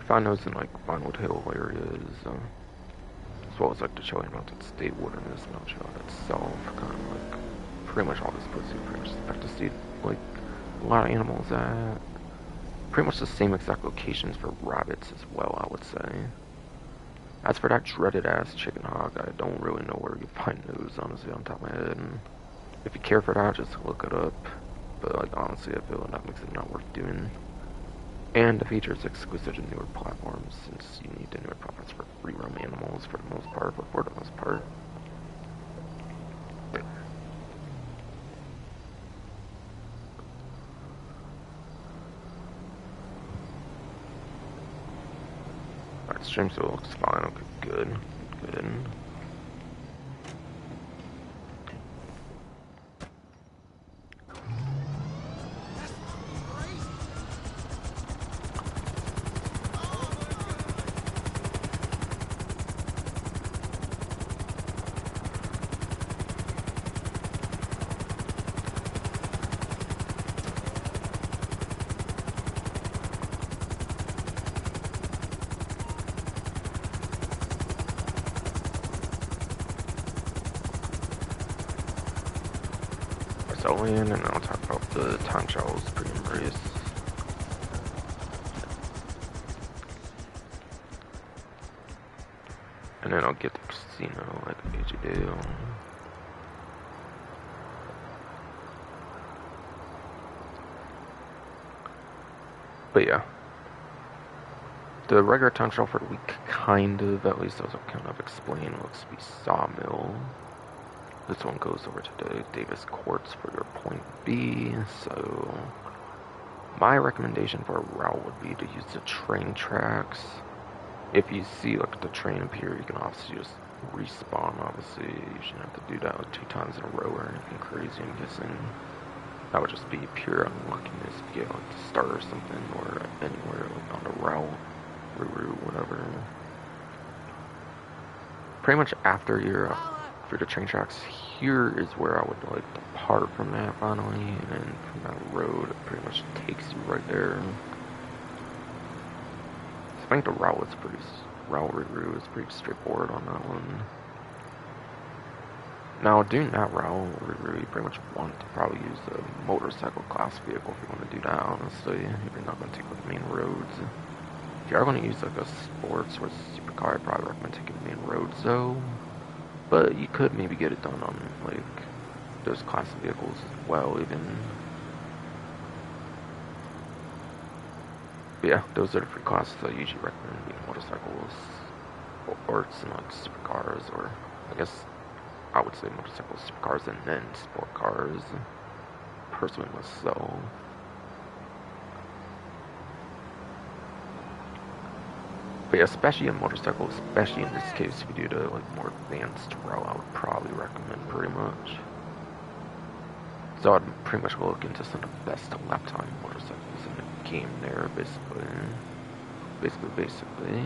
Find those in like Vinewood Hill areas, as well as like the Chilling Mountain State Wilderness, Mount Shot itself. Kind of like pretty much all these places you pretty much expect to see like a lot of animals at. Pretty much the same exact locations for rabbits as well, I would say. As for that dreaded ass chicken hawk, I don't really know where you find those, honestly, on top of my head. If you care for that, just look it up. But like honestly, I feel that makes it not worth doing. And the feature is exclusive to newer platforms, since you need the newer platforms for free roam animals for the most part, but for the most part. Alright, stream still looks fine. Okay, good. Good. So in, and I'll talk about the time travels premium race. And then I'll get the casino like I usually do. But yeah. The regular time travel for the week, kind of, at least as I'll kind of explain, looks to be Sawmill. This one goes over to the Davis Courts for your point B, so my recommendation for a route would be to use the train tracks. If you see like the train appear, you can obviously just respawn, obviously. You shouldn't have to do that like 2 times in a row or anything crazy, I'm guessing. That would just be pure unluckiness if you get like to start or something, or anywhere like on the route, route, whatever. Pretty much after you're through the train tracks, here is where I would like depart from that finally, and then from that road, it pretty much takes you right there. I think the route route is pretty straightforward on that one. Now, doing that route, you pretty much want to probably use a motorcycle class vehicle if you want to do that, honestly, if you're not going to take like main roads. If you are going to use like a sports or supercar, I'd probably recommend taking the main roads though. But you could maybe get it done on like those class of vehicles as well, even. But yeah, those are the 3 classes I usually recommend, being motorcycles, sports, and like supercars, or I guess I would say motorcycles, supercars, and then sport cars. Personally myself. But yeah, especially in motorcycles, especially in this case, if you do the like more advanced route, I would probably recommend pretty much. So I'd pretty much look into some of the best lap time motorcycles in the game there, basically. Basically.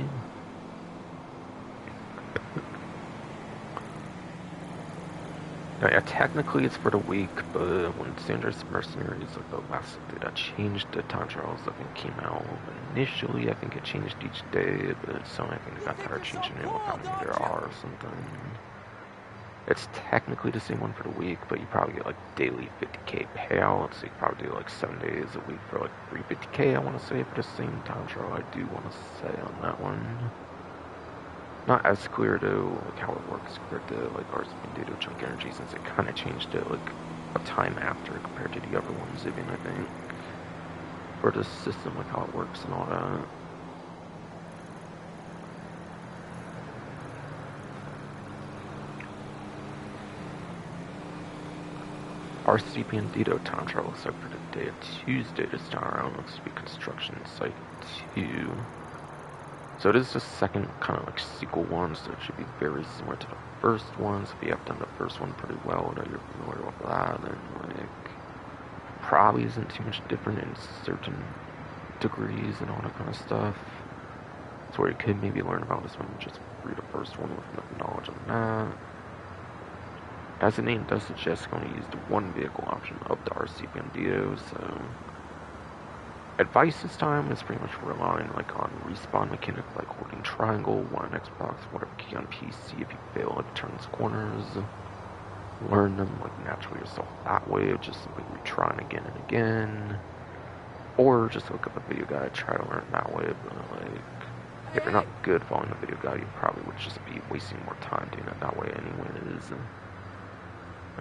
Now, yeah, technically it's for the week, but when Dangerous Mercenaries, like the last update that changed the time trials, I think came out initially, I think it changed each day, but so I think they got tired of changing it with how many there are or something. It's technically the same one for the week, but you probably get like daily 50k payouts, so you probably do like 7 days a week for like 350k, I want to say, for the same time trial, I do want to say on that one. Not as clear to like how it works compared to like ours due to Chunk Energy, since it kind of changed it like a time after compared to the other ones, even I think, for the system, like how it works and all that. Our CP and Dito time trial looks like for the day of Tuesday this time around looks to be Construction Site 2. So it is the second kind of like sequel one, so it should be very similar to the first one. So if you have done the first one pretty well, that you're familiar with that, then like probably isn't too much different in certain degrees and all that kind of stuff. So where you could maybe learn about this one, just read the first one with enough knowledge on that. As the name does suggest, going to use the one vehicle option of the RC Bandito, so advice this time is pretty much relying like on respawn mechanic, like holding triangle, one on Xbox, whatever key on PC if you fail it turns corners. Learn them like naturally yourself that way, of just simply retrying again and again. Or just look up a video guide, try to learn that way, but like if you're not good following the video guide, you probably would just be wasting more time doing it that way anyways.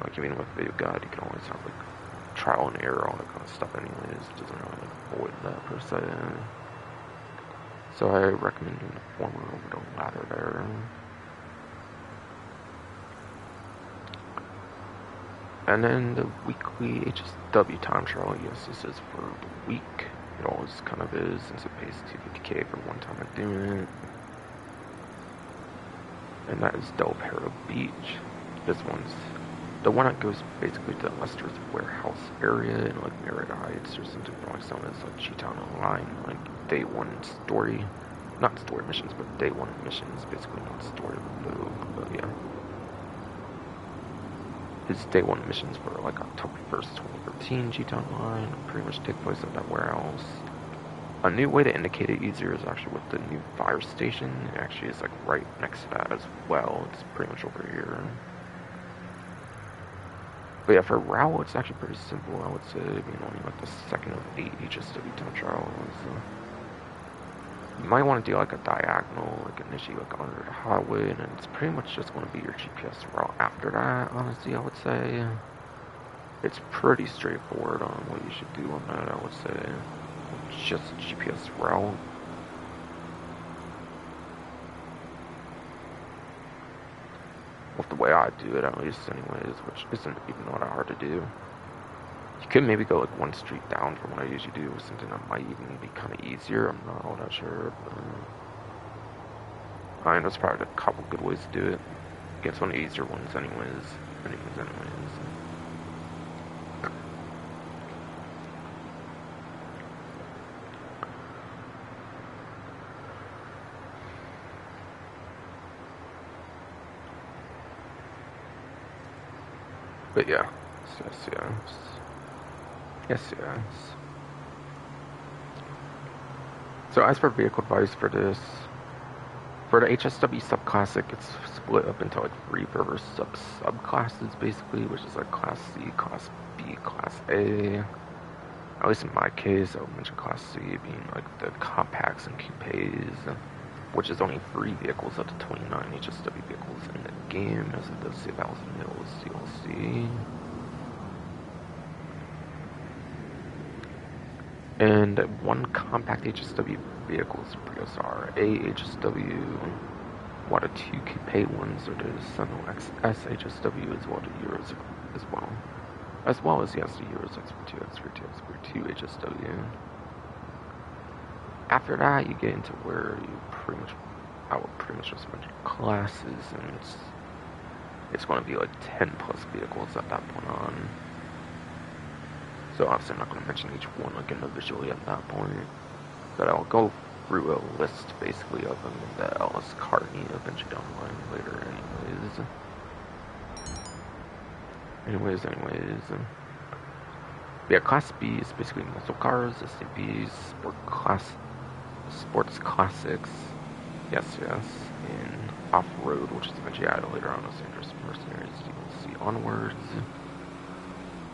Like even with a video guide, you can always have like trial and error, all that kind of stuff anyways. It doesn't really avoid that per se. So I recommend doing the former over the latter there. And then the weekly HSW time trial, yes, this is for the week. It always kind of is, since it pays $250K for one time of doing it. And that is Del Perro Beach. This one's the one that goes basically to Lester's warehouse area in like Merritt Heights or something like some. It's like Cheetown Online, like day one story, not story missions, but day one missions, basically not story mode, but yeah. His day one missions were like October 1st, 2013, Cheetown Online, pretty much take place at that warehouse. A new way to indicate it easier is actually with the new fire station. It actually is like right next to that as well. It's pretty much over here. But yeah, for Rowell, it's actually pretty simple, I would say, being only like the second of 8 HSW time trials. You might want to do like a diagonal, like initially like under the highway, and then it's pretty much just going to be your GPS route after that, honestly, I would say. It's pretty straightforward on what you should do on that, I would say. It's just a GPS route. With the way I do it, at least, anyways, which isn't even that hard to do. You could maybe go like one street down from what I usually do, something that might even be kind of easier. I'm not all that sure, but I know there's probably a couple good ways to do it. It's one of the easier ones, anyways. But yeah, yes. So as for vehicle advice for this, for the HSW subclassic, it's split up into like 3 further subclasses basically, which is like Class C, Class B, Class A. At least in my case, I would mention Class C being like the compacts and coupes, which is only 3 vehicles out of 29 HSW vehicles in the game, as it does Safehouse and Hills DLC. And 1 compact HSW vehicle is Prius R, a HSW, while the 2 coupe ones are the Sentinel XS HSW as well the Euros as well as yes, the Euros X42, X42 HSW. After that, you get into where I would pretty much just mention classes, and it's going to be like 10 plus vehicles at that point on. So obviously I'm not going to mention each one like individually at that point, but I'll go through a list basically of them in the LS Cartney eventually down the line later anyways. Yeah, Class B is basically muscle cars, SUVs, sports classics, yes, and off-road, which is eventually added later on as Dangerous Mercenaries DLC onwards,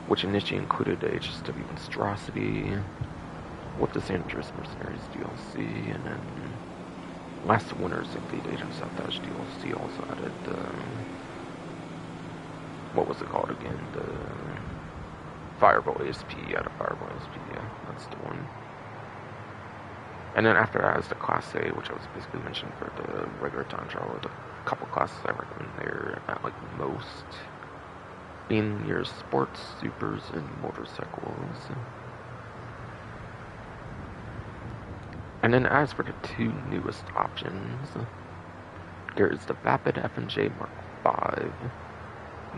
which initially included the HSW Monstrosity with the Dangerous Mercenaries DLC, and then last winter's Elite Agent Sabotage DLC also added what was it called again? The Fireball ASP, yeah, that's the one. And then after that is the Class A, which I was basically mentioning for the regular time trial, the couple classes I recommend there at like most being your sports, supers, and motorcycles. And then as for the 2 newest options, there is the Vapid F&J Mark V,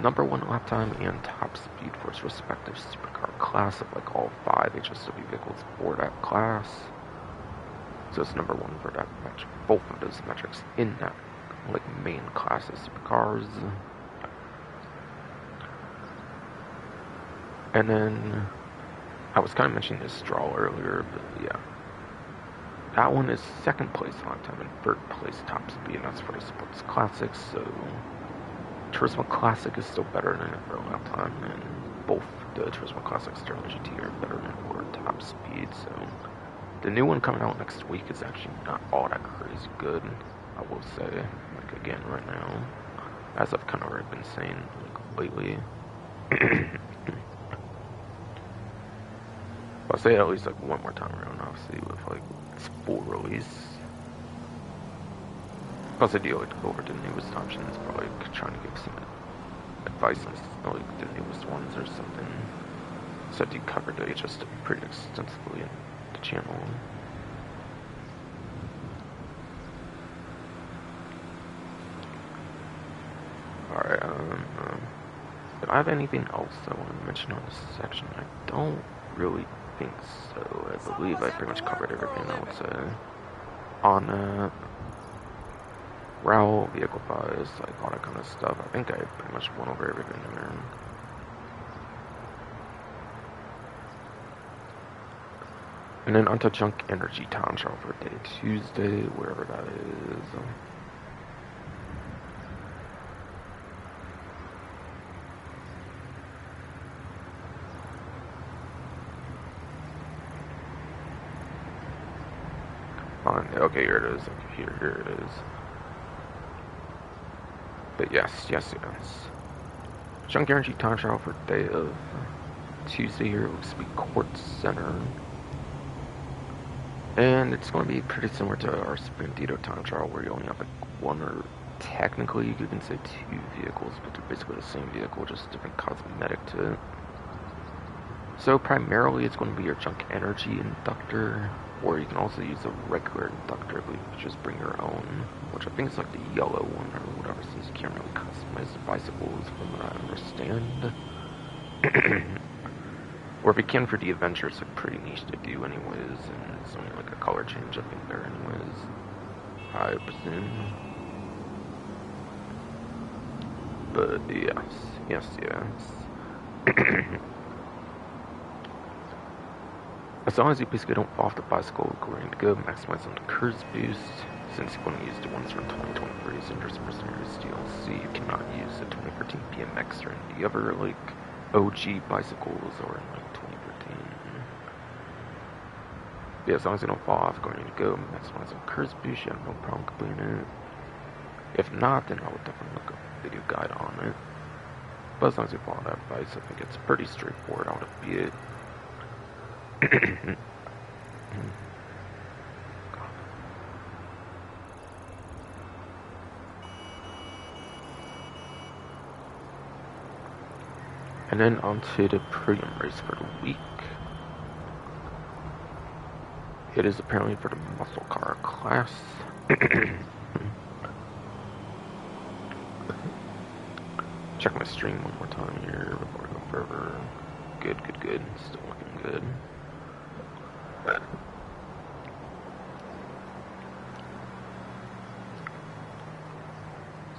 number 1 lap time and top speed for its respective supercar class of like all 5 HSW vehicles for that class. So it's number 1 for that match, both of those metrics in that like main class of supercars. And then I was kind of mentioning this Stroll earlier, but yeah, that one is 2nd place lap time and 3rd place top speed, and that's for the sports classics. So Turismo Classic is still better than it for lap time, and both the Turismo Classic Sterling GT are better than it for top speed. So the new one coming out next week is actually not all that crazy good, I will say, like again right now, as I've kind of already been saying like lately. I'll say it at least like one more time around, obviously, with like its full release. Plus, I do like to go over the newest options, probably like, trying to give some advice on like the newest ones or something. So I do cover the just pretty extensively in the channel. Alright, do I have anything else I want to mention on this section? I don't really think so. I believe I pretty much covered everything else on route, vehicle files, like all that kind of stuff. I think I pretty much went over everything in there. And then onto junk energy time trial for day Tuesday, wherever that is. Okay, here it is. Okay, here it is. But yes. Junk energy time trial for day of Tuesday here looks to be Quartz Center. And it's going to be pretty similar to our Sprintito time trial where you only have like one, or technically you can say two vehicles, but they're basically the same vehicle, just different cosmetic to it. So primarily it's going to be your junk energy inductor, or you can also use a regular inductor, but you can just bring your own, which I think is like the yellow one or whatever, since you can't really customize the bicycles from what I understand. Or if you can for the Avenger, it's like pretty niche to do anyways, and it's only like a color change up in there anyways, I presume. But yes. As long as you basically don't fall off the bicycle, we're going to go maximize on the cruise boost. Since you want to use the ones from 2023 Cinders Mercenaries DLC, you cannot use the 2013 BMX or any other like OG bicycles or in like 2013. Yeah, as long as you don't fall off, going to go maximize on cruise boost, you have no problem completing it. If not, then I would definitely look up a video guide on it. But as long as you follow that advice, I think it's pretty straightforward how to beat it. And then onto the podium race for the week. It is apparently for the muscle car class. Check my stream one more time here before I go further. Good. Still looking good.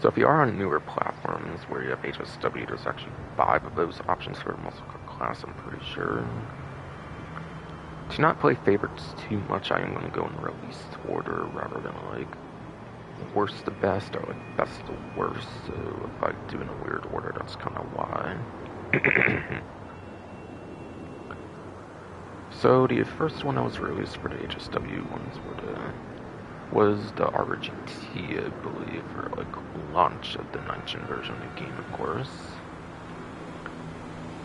So if you are on newer platforms where you have HSW, there's actually 5 of those options for the muscle car class, I'm pretty sure. To not play favorites too much, I am going to go in release order rather than like worst to best or like best to worst. So if I do in a weird order, that's kind of why. So the first one that was released for the HSW ones was the RGT, I believe, or like launch of the 9th-gen version of the game, of course.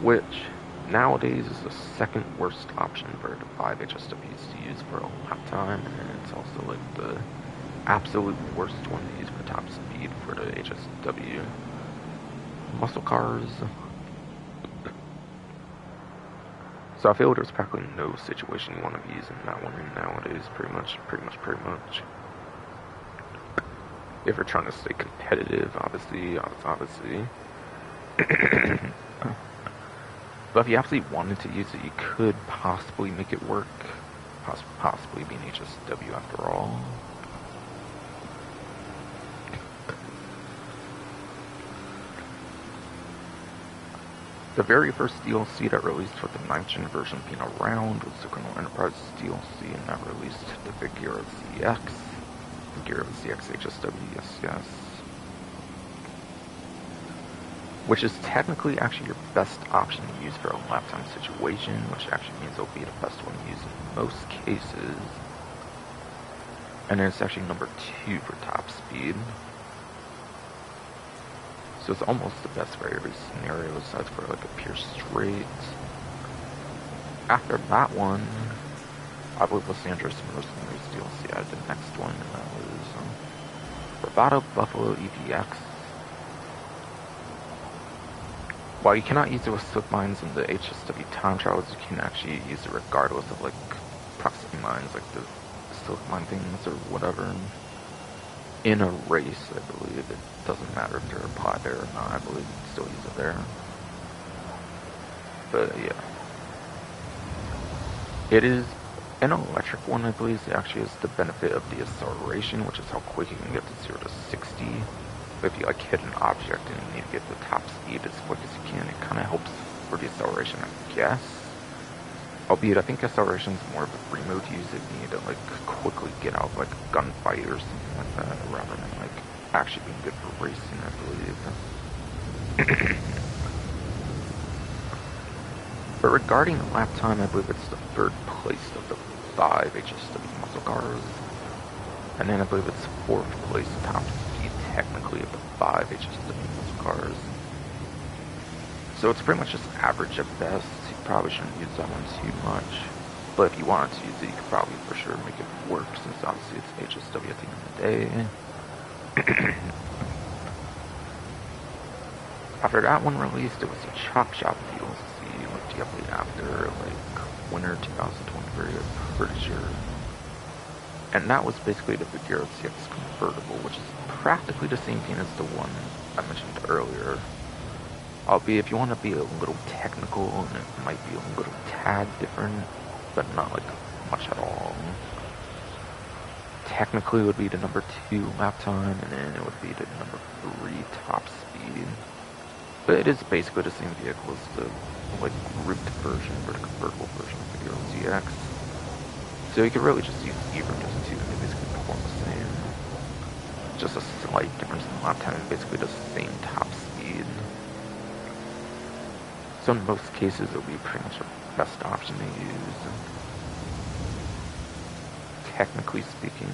Which nowadays is the second worst option for the 5 HSWs to use for a lap time, and it's also like the absolute worst one to use for top speed for the HSW muscle cars. So I feel there's practically no situation you want to be using that one in nowadays, pretty much. If you're trying to stay competitive, obviously. But if you absolutely wanted to use it, you could possibly make it work. Possibly being HSW after all. The very first DLC that released with the 9th-gen version being around was the Criminal Enterprise DLC, and that released the Figura ZX. Figura ZX HSW, yes. Which is technically actually your best option to use for a lap time situation, which actually means it'll be the best one to use in most cases. And then it's actually number 2 for top speed. So it's almost the best for every scenario, aside for like a pure straight. after that one, I believe Los Angeles Mercenaries DLC added the next one, and that was Bravado Buffalo EVX. While you cannot use it with silk mines in the HSW time trials, you can actually use it regardless of like proximity mines, like the silk mine things or whatever. In a race, I believe it doesn't matter if they're applied there or not. I believe you can still use it there. But yeah, it is an electric one. I believe it actually has the benefit of the acceleration, which is how quick you can get to 0 to 60. But if you like hit an object and you need to get the top speed as quick as you can, it kind of helps for the acceleration, I guess. Albeit, I think acceleration is more of a free mode to use if you need to like quickly get out of like a gunfight or something like that, rather than like actually being good for racing, I believe. But regarding the lap time, I believe it's the third place of the 5 HSW muscle cars. And then I believe it's fourth place top speed technically of the 5 HSW muscle cars. So it's pretty much just average at best. You probably shouldn't use that one too much. But if you wanted to use it, you could probably for sure make it work, since obviously it's HSW at the end of the day. After that one released, it was a Chop Shop DLC, like directly after, like, winter 2023, I'm pretty sure. And that was basically the Figaro CX convertible, which is practically the same thing as the one I mentioned earlier. Albeit if you want to be a little technical, and it might be a little tad different, but not like much at all. Technically it would be the number 2 lap time, and then it would be the number 3 top speed. But it is basically the same vehicle as the like grouped version or the convertible version of the Figaro CX. So you could really just use either of those two, and they basically perform the same. Just a slight difference in lap time, and basically the same top speed. So in most cases, it'll be pretty much the best option to use, technically speaking.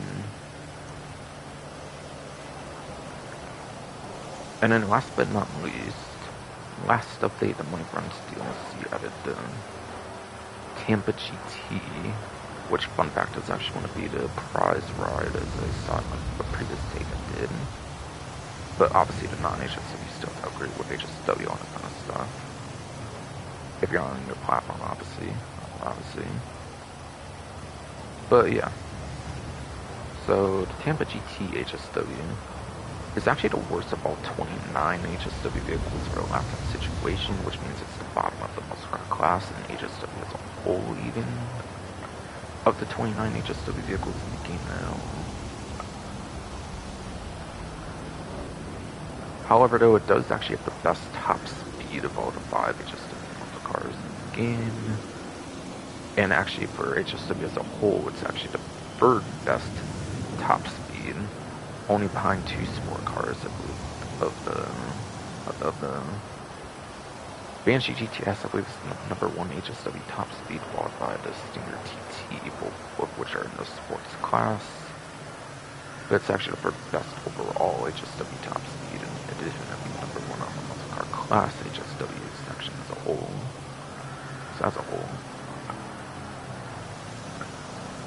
And then last but not least, last update, the Money Runs DLC added the Tampa GT, which, fun fact, is actually going to be the prize ride, as I saw in the previous statement did. But obviously the non-HSW still have to upgrade with HSW on that kind of stuff. If you're on your platform, obviously. But yeah. So the Tampa GT HSW is actually the worst of all 29 HSW vehicles for a lap time situation, which means it's the bottom of the muscle car class in HSW as a whole, even. Of the 29 HSW vehicles in the game now. However, though, it does actually have the best top speed of all the 5 HSW muscle cars in the game. And actually, for HSW as a whole, it's actually the 3rd best top speed, only behind 2 sport cars, I believe, of the Banshee GTS, I believe, is the number 1 HSW top speed, followed by the Stinger TT, both of which are in the sports class. But it's actually the 3rd best overall HSW top speed, in addition to being number 1 on the muscle car class HSW section as a whole. So as a whole.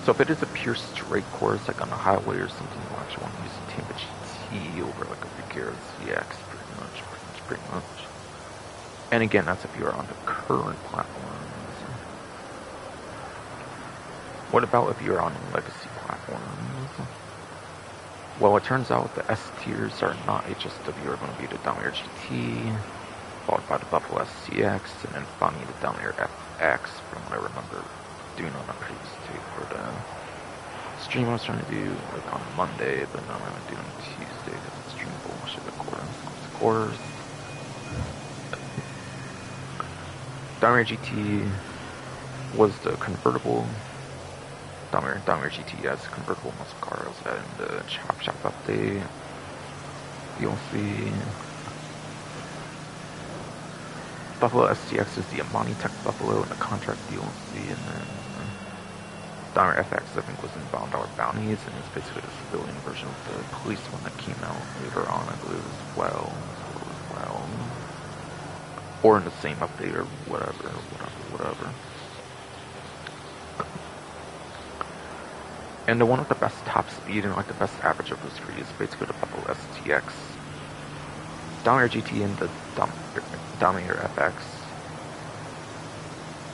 So if it is a pure straight course, like on a highway or something, you'll actually want to use the Tampa GT over like a Figaro CX, pretty much. And again, that's if you're on the current platforms. What about if you're on legacy platforms? Well, it turns out the S tiers are not HSW, are going to be the Dominator GT, followed by the Buffalo SCX, and then finally the Dominator FX, from what I remember doing on a previous tape for the stream I was trying to do like on Monday, but now I'm going to do it on Tuesday because it's stream bullshit, of course. Dominator GT was the convertible. Dominator GT as convertible muscle car. I was in the Chop Shop update. You'll see Buffalo STX is the Amani Tech Buffalo in the contract DLC, and then Dominator FX I think was in $1 Bounties, and it's basically the civilian version of the police one that came out later on, I believe, as well. Or in the same update or whatever. And the one with the best top speed and like the best average of those three is basically the Buffalo STX. Dominator GT and the Dominator FX.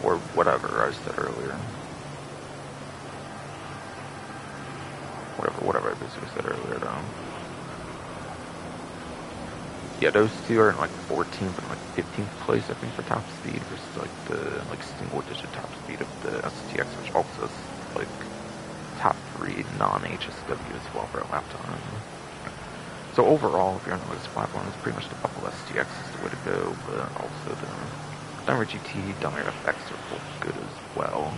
Or whatever I said earlier. Whatever I basically said earlier though. Yeah, those two are in like 14th and like 15th place, I think, for top speed versus like the single-digit top speed of the STX, which also is like top 3 non-HSW as well for a lap time. So overall, if you're on the list platform, it's pretty much the Buffalo STX is the way to go, but also the Dominator GT, Dominator FX are both good as well.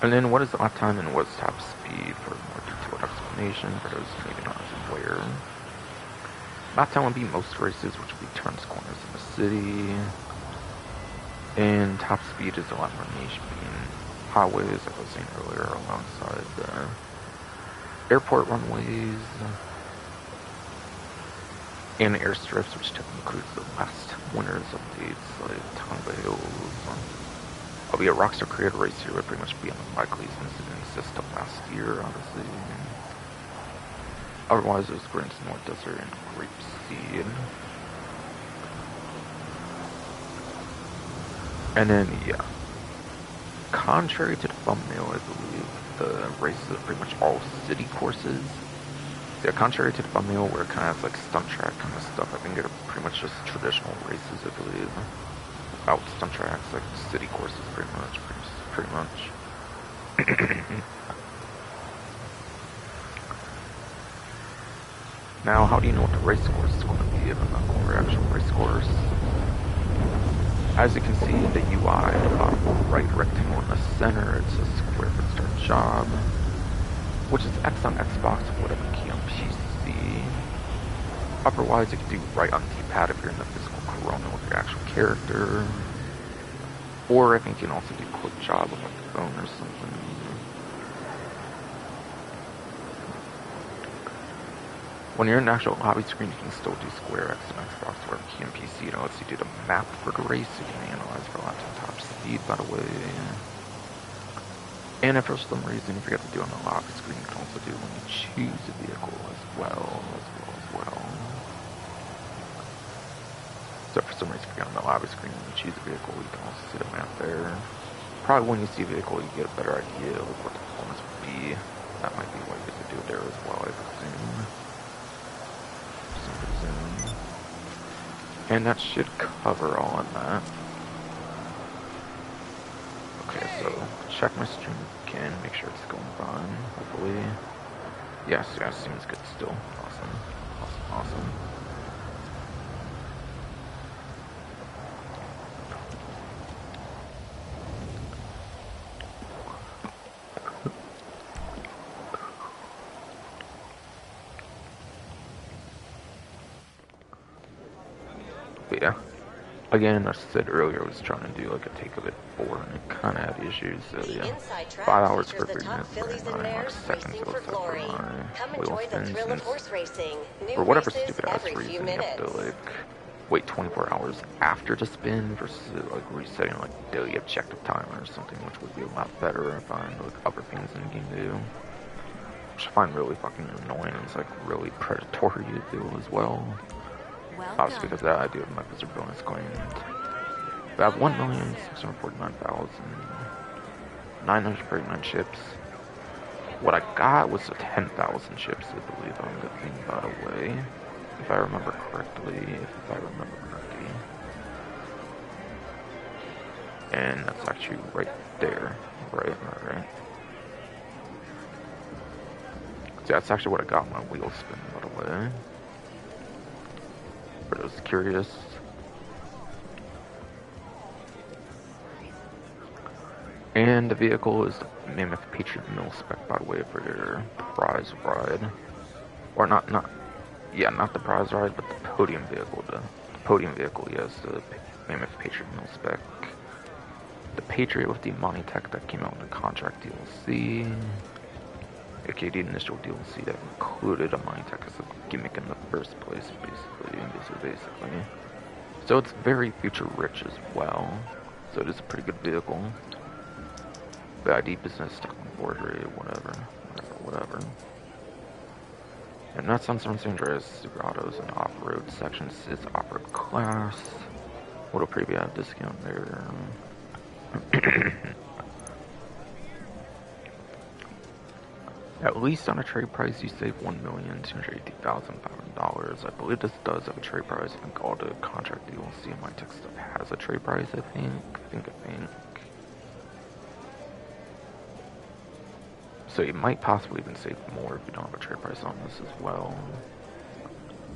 And then what is the lap time and what's top speed for a more detailed explanation for those maybe not as aware. Lap time would be most races, which would be turns, corners in the city. And top speed is a lot more niche, being highways, like I was saying earlier, alongside the airport runways and airstrips, which typically includes the last winter's updates, like Tonga Hills. Albeit Rockstar created a race here would pretty much be unlikely since it didn't exist till last year, obviously. Otherwise, it was Grant's North Desert and Grapeseed. And then, yeah. Contrary to the thumbnail, I believe, the races are pretty much all city courses. Yeah, contrary to the thumbnail where it kind of has like stunt track kind of stuff, I think they're pretty much just traditional races, I believe. Out stunt tracks, like city courses, pretty much. Now, how do you know what the race course is going to be if I'm not going over actual race course? As you can see in the UI, the bottom right rectangle in the center, it says square for start job, which is X on Xbox or whatever key on PC. Otherwise, you can do right on D-pad if you're in the physical corona with your actual character. Or I think you can also do quick job with like the phone or something. When you're in the actual lobby screen, you can still do square X on Xbox or key on PC. It lets you do the map for the race. You can analyze for lots of top speed, by the way. And if for some reason you forget to do it on the lobby screen, you can also do it when you choose a vehicle as well. So for some reason, if you're on the lobby screen when you choose a vehicle, you can also see the map there. Probably when you see a vehicle, you get a better idea of what the performance would be. That might be what you get to do there as well, I presume. For some reason. And that should cover all of that. Okay, so check my stream again, make sure it's going fine, hopefully. Yes, seems good still. Awesome. But yeah, again, I said earlier I was trying to do like a take of it 4 and it kind of had issues, so yeah. 5 hours for 3 minutes, 39 seconds till it's up for my wheel spins, since for whatever stupid ass reason you have to like wait 24 hours after the spin versus like resetting like daily objective timer or something, which would be a lot better if I find like other things in the game to do. Which I find really fucking annoying, it's like really predatory to do as well. Obviously, because of that, I do have my Blizzard bonus claimed. I have 1,649,939 chips. What I got was 10,000 chips, I believe, on the thing, by the way. If I remember correctly. And that's actually right there. Right. So that's actually what I got on my wheel spin, by the way. For those curious. And the vehicle is the Mammoth Patriot Mill spec, by the way, for your prize ride. Or not the prize ride, but the podium vehicle. The podium vehicle, yes, the Mammoth Patriot Mill spec. The Patriot with the Monty Tech that came out in the contract DLC. aka the initial DLC that included a mine tech as a gimmick in the first place, basically. So it's very feature rich as well. So it is a pretty good vehicle. The ID business, stuck on board rate, whatever. And that's on San Andreas, Super Autos, and off-road sections. It's off-road class. What'll preview have discount there? At least on a trade price, you save $1,280,500. I believe this does have a trade price. I think all the contract DLC and my tech stuff has a trade price. I think. So you might possibly even save more if you don't have a trade price on this as well.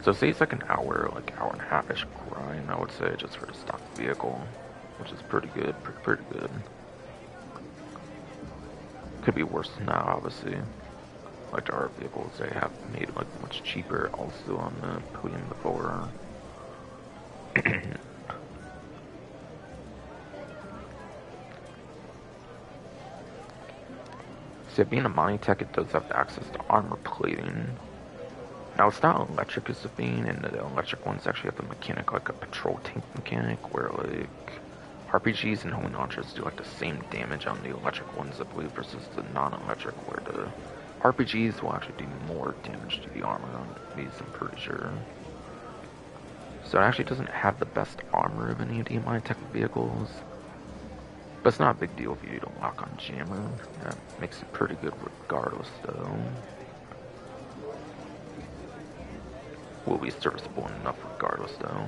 So say it's like an hour, hour and a half-ish grind, I would say, just for the stock vehicle, which is pretty good, pretty good. Could be worse than that, obviously. Like our vehicles, they have made like much cheaper also on the podium before. So being a mining tech, it does have access to armor plating. Now it's not electric as the vein, and the electric ones actually have a mechanic like a patrol tank mechanic, where like RPGs and home launchers do like the same damage on the electric ones, I believe, versus the non-electric, where the RPGs will actually do more damage to the armor on these, I'm pretty sure. So it actually doesn't have the best armor of any of the mine tech vehicles. But it's not a big deal if you don't lock on jammer. That makes it pretty good regardless, though. Will be serviceable enough regardless, though.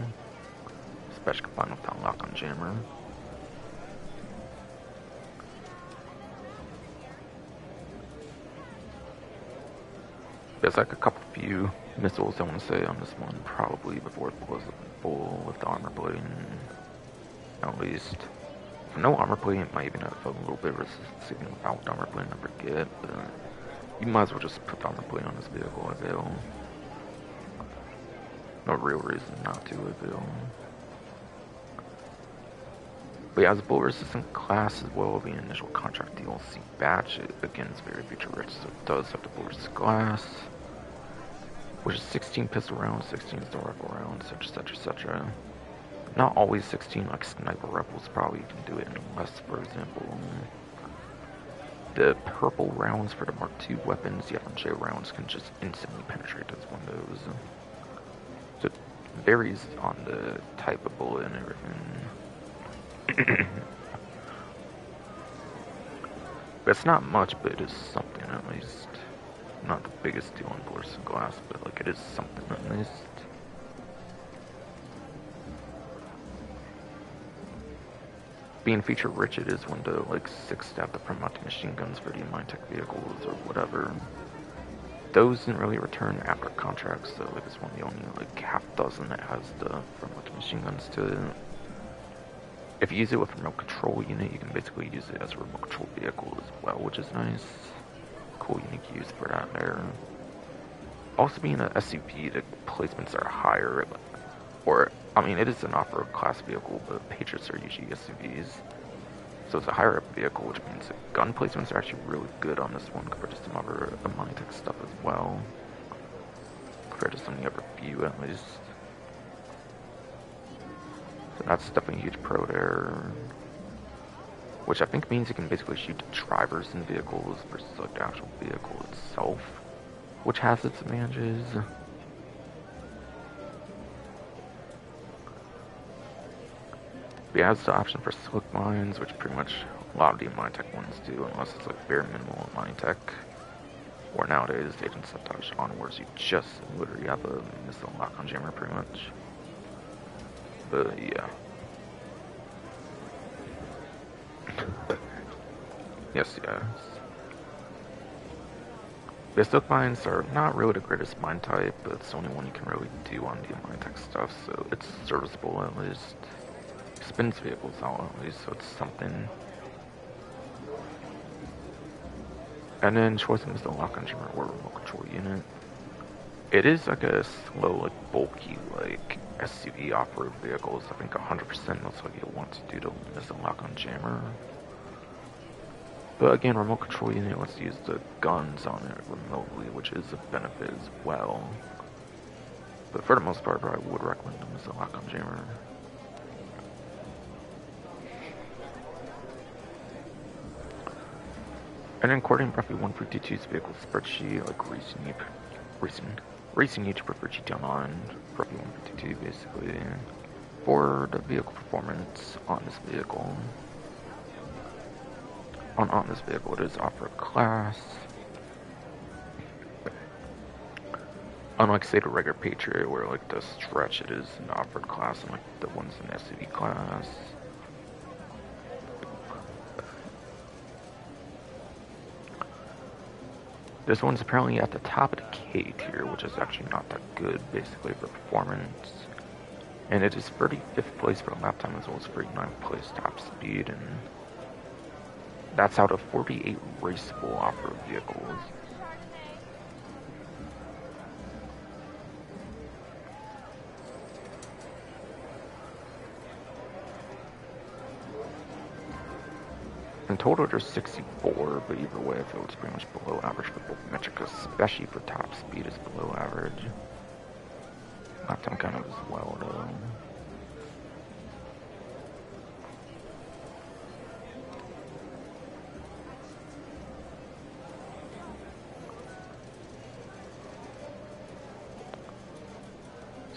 Especially combined with that lock on jammer. There's like a few missiles I want to say on this one, probably before it blows up in full with the armor plating. At least. For no armor plating, it might even have a little bit of resistance even without armor plating, I forget, but you might as well just put the armor plating on this vehicle, I feel. No real reason not to, I feel. But yeah, as a bullet resistant class as well, the initial contract DLC batch, it, again, is very feature rich, so it does have the bullet resistant glass, which is 16 pistol rounds, 16 rifle rounds, etc. Not always 16 like sniper rifles, probably you can do it in less, for example. The purple rounds for the Mark II weapons, the FMJ rounds can just instantly penetrate those windows. So it varies on the type of bullet and everything. But it's not much, but it is something at least. Not the biggest deal on bullets and glass, but like it is something at least. Being feature rich, it is one to like 6-stab the front mounted machine guns for the mine tech vehicles or whatever. Those didn't really return after contracts, so like it's one of the only like half dozen that has the front mounted machine guns to it. If you use it with a remote control unit, you can basically use it as a remote control vehicle as well, which is nice. Cool, unique use for that there. Also being an SUV, the placements are higher, or, I mean, it is an off-road class vehicle, but Patriots are usually SUVs. So it's a higher up vehicle, which means the gun placements are actually really good on this one compared to some other Monitech stuff as well. Compared to some of the other few, at least. So that's definitely a huge pro there. Which I think means you can basically shoot the drivers in vehicles versus like the actual vehicle itself, which has its advantages. But yeah, it has the option for slick mines, which pretty much a lot of the Minetech ones do, unless it's like very minimal Minetech. Or nowadays, the Agent Sabotage onwards, you just literally have a missile lock on jammer pretty much. But yeah. Yes. The slick mines are not really the greatest mine type, but it's the only one you can really do on the Minetech stuff, so it's serviceable at least. Spins vehicles out at least, so it's something. And then choice is the lock on jammer or remote control unit. It is like a slow, like bulky, like SUV off-road vehicles. I think 100% that's what you want to do to miss a lock on jammer. But again, remote control unit lets you use the guns on it remotely, which is a benefit as well. But for the most part, I would recommend them as a lock-on jammer. And then according to roughly 152's vehicle spreadsheet, like racing each preferred GT Online, roughly 152 basically, for the vehicle performance on this vehicle. On this vehicle, it is off-road class. Unlike, say, the regular Patriot, where like the stretch, it is an off-road class, and like the ones in SUV class. This one's apparently at the top of the K tier, which is actually not that good, basically, for performance. And it is 35th place for lap time, as well as 39th place top speed, and that's out of 48 raceable off-road vehicles. In total, there's 64, but either way, I feel it's pretty much below average for both metrics, especially for top speed is below average. Lap time kind of as well, though.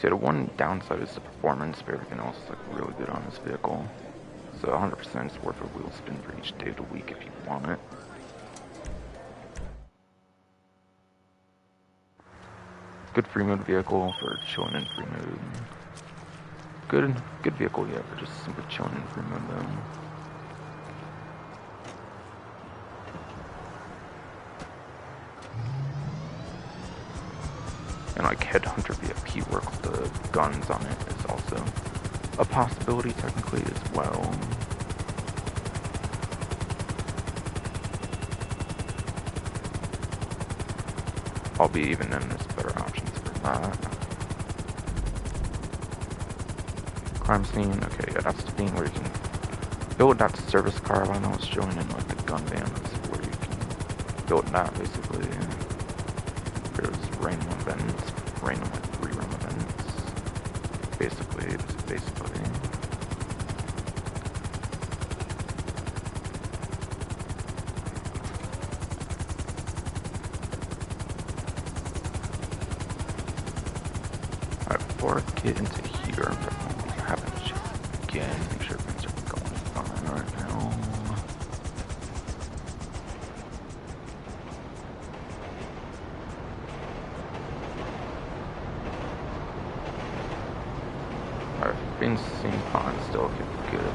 So the one downside is the performance, but everything else is like really good on this vehicle. So 100% is worth a wheel spin for each day of the week if you want it. Good free mode vehicle for chilling in free mode. Good vehicle, yeah, for just simply chilling in free mode though. And like Headhunter VIP work with the guns on it is also a possibility technically as well. Albeit even then there's better options for that. Crime scene, okay, yeah, that's the thing where you can build that service car. I know it's showing in like the gun van, that's where you can build that basically. There's random events, random like rerun events. Basically. Alright, before I get into here, I'm definitely having to check again, make sure things are going fine right now. Alright, things seem fine still, good.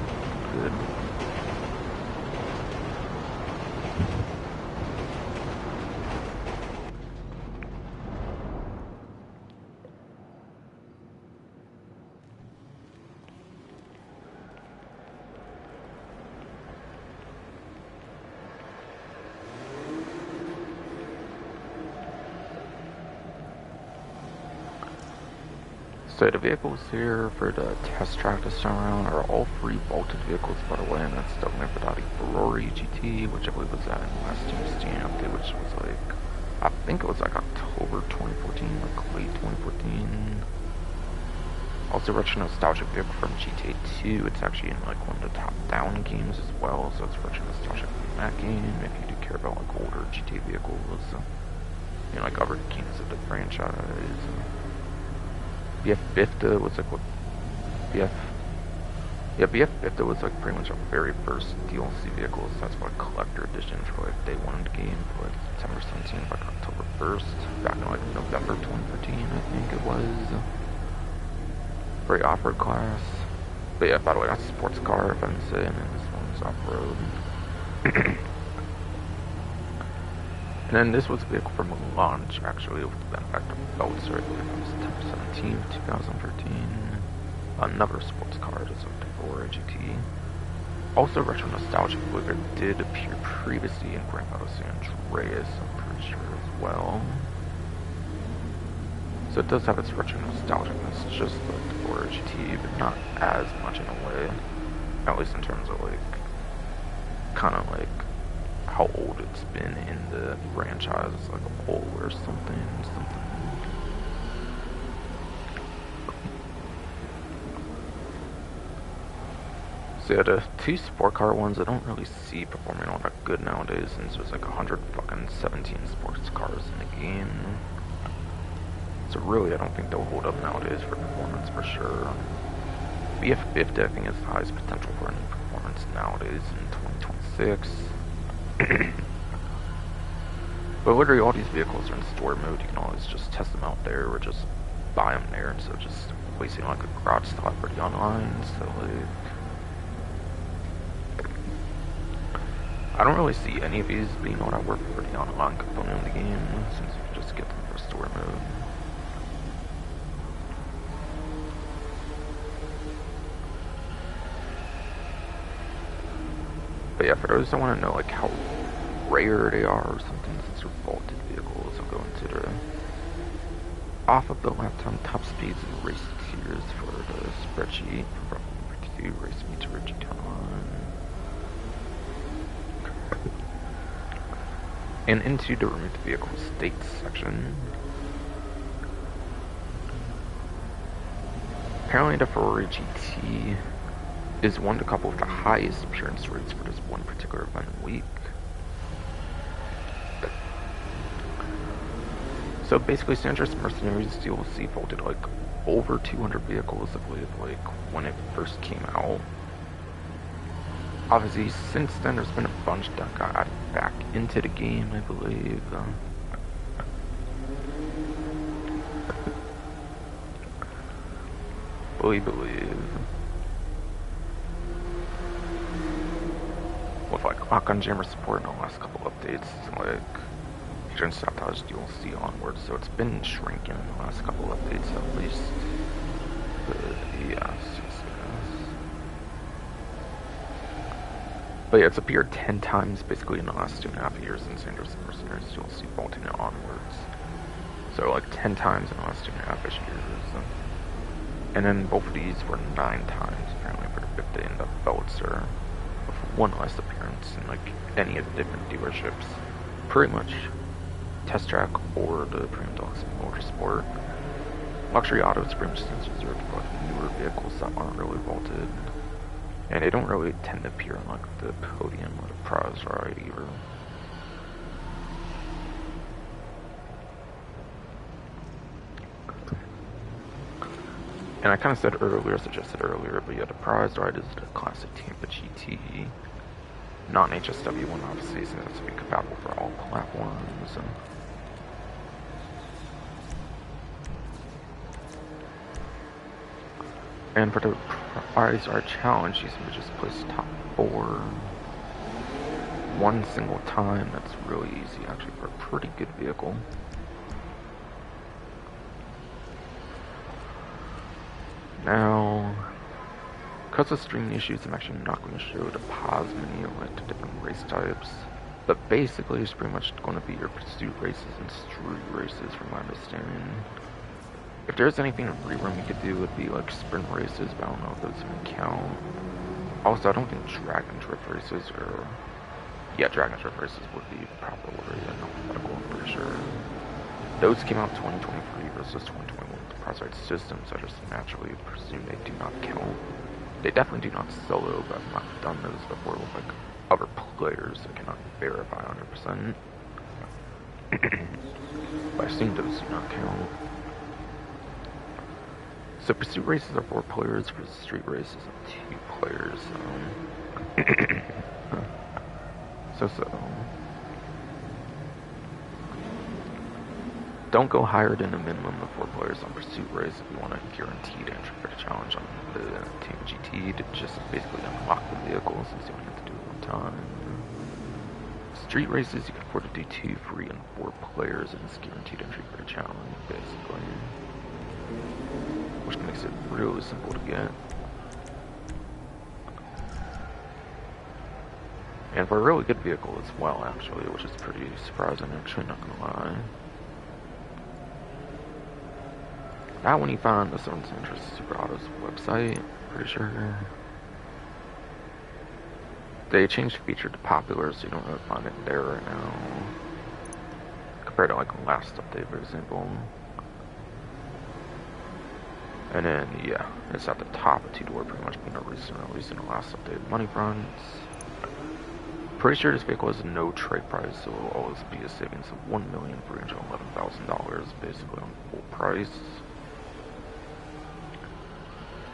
So the vehicles here for the test track this time around are all free vaulted vehicles, by the way, and that's the Lamborghini Ferrari GT, which I believe was at in the last Team Stand update, which was like, I think it was like October 2014, like late 2014. Also retro nostalgic vehicle from GTA 2, it's actually in like one of the top down games as well, so it's retro nostalgic from that game, if you do care about like older GTA vehicles, you know, like other games of the franchise. BF 50 was like what BF 50 was like pretty much our very first DLC vehicles. That's like collector edition for like day one of the game for like September 17th, like October 1st, back in like November 2013, I think it was. Very off-road class. But yeah, by the way, that's a sports car if I'm saying, and this one's off-road. And then this was a vehicle from launch, actually, with the benefactor belts right there from September 17th, 2013. Another sports car, just like the Ferrari GT. Also retro nostalgic, I believe it did appear previously in Grand Theft Auto San Andreas, I'm pretty sure as well. So it does have its retro nostalgicness, just like the Ferrari GT, but not as much in a way. At least in terms of like, kind of like how old it's been in the franchise as like a whole or something. So yeah, the two sport car ones I don't really see performing all that good nowadays, since there's like 117 sports cars in the game. So really, I don't think they'll hold up nowadays for performance for sure. BF50 I think is the highest potential for any performance nowadays in 2026. But literally all these vehicles are in story mode. You can always just test them out there or just buy them there instead of just wasting like a garage style pretty online. So like, I don't really see any of these being all that worth for the online component of the game, since you can just get them for story mode. But yeah, for those that want to know like how rare they are or something, since they're vaulted vehicles, I'll go into the off of the lifetime top speeds and race tiers for the spreadsheet from 52 race meter G-Town. And into the removed vehicle states section. Apparently the Ferrari GT is one to couple with the highest appearance rates for this one particular event week. So basically San Andreas Mercenaries you'll see vaulted like over 200 vehicles I believe like when it first came out. Obviously, since then, there's been a bunch that got added back into the game, I believe. Believe. With like lock-on jammer support in the last couple updates, like Agent Sabotage DLC onwards, so it's been shrinking in the last couple updates at least. But yes. But yeah, it's appeared 10 times basically in the last 2.5 years in San Andreas Mercenaries DLC vaulting it onwards. So like 10 times in the last 2.5-ish years. And then both of these were 9 times apparently for the 50 and the belts are with one less appearance in like any of the different dealerships. Pretty much Test Track or the Premium Dogs Motorsport. Luxury Auto is pretty much reserved for like newer vehicles that aren't really vaulted. And they don't really tend to appear on like the podium or the prize ride either. And I kind of said earlier, suggested earlier, but yeah, the prize ride is the classic Tampa GT, not an HSW one obviously, so it has to be compatible for all platforms. And for the prize ride challenge, you can just place top 4 one single time. That's really easy actually for a pretty good vehicle. Now, because of streaming issues, I'm actually not going to show the pause menu like the different race types. But basically, it's pretty much going to be your pursuit races and street races, from my understanding. If there's anything in rerun you could do, it would be like sprint races, but I don't know if those even count. Also, I don't think drag and drift races are... Yeah, drag and drift races would be the proper order, yeah, not alphabetical, I'm pretty sure. Those came out 2023 versus 2021 with the prize ride system, so I just naturally presume they do not count. They definitely do not solo, but I've not done those before with like other players, so I cannot verify 100%. But I assume those do not count. So pursuit races are 4 players, for street races are 2 players. So. Don't go higher than a minimum of 4 players on pursuit race if you want a guaranteed entry for the challenge on the Team GT to just basically unlock the vehicle since you only have to do it one time. Street races you can afford to do 2, 3, and 4 players and it's guaranteed entry for the challenge basically. Which makes it really simple to get. And for a really good vehicle as well, actually, which is pretty surprising, actually, not gonna lie. That one you found the San Andreas Super Autos website, pretty sure. They changed feature to popular, so you don't really find it there right now. Compared to like last update, for example. And then, yeah, it's at the top of two-door, pretty much being a recent release in the last update. Money fronts. Pretty sure this vehicle has no trade price, so it will always be a savings of $1,311,000, basically on full price.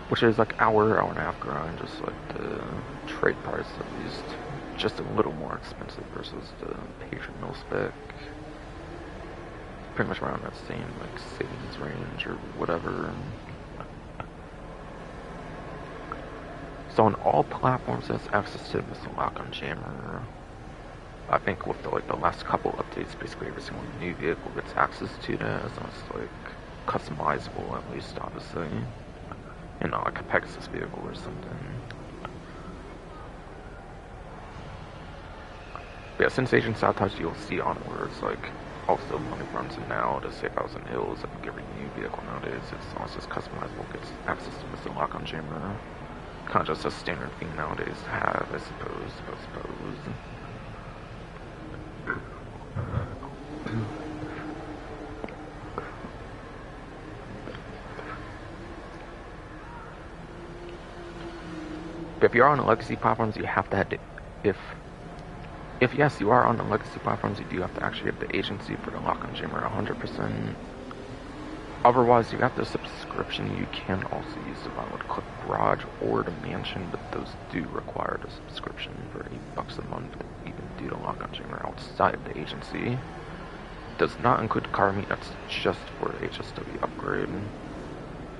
Which is like hour and a half grind, just like the trade price at least. Just a little more expensive versus the Patriot Mill spec. Pretty much around that same like savings range or whatever. So on all platforms it has access to missile lock-on jammer. I think with the last couple updates, basically every single new vehicle gets access to that, as long as it's like customizable at least, obviously. You know, like a Pegasus vehicle or something. But yeah, since Agent Sabotage you'll see onwards, like also money runs and now to Safehouse and Hills, I think every new vehicle nowadays, it's also just customizable, gets access to missile lock-on jammer. Kind of just a standard thing nowadays to have, I suppose. But if you are on the legacy platforms, you have to have if yes, you are on the legacy platforms, you do have to actually have the agency for the lock-on jammer 100%. Otherwise, you have the subscription. You can also use the one with Click Garage or the Mansion, but those do require the subscription for $8 a month, even do the lock-on jammer outside of the agency. Does not include the car meet, that's just for HSW upgrade.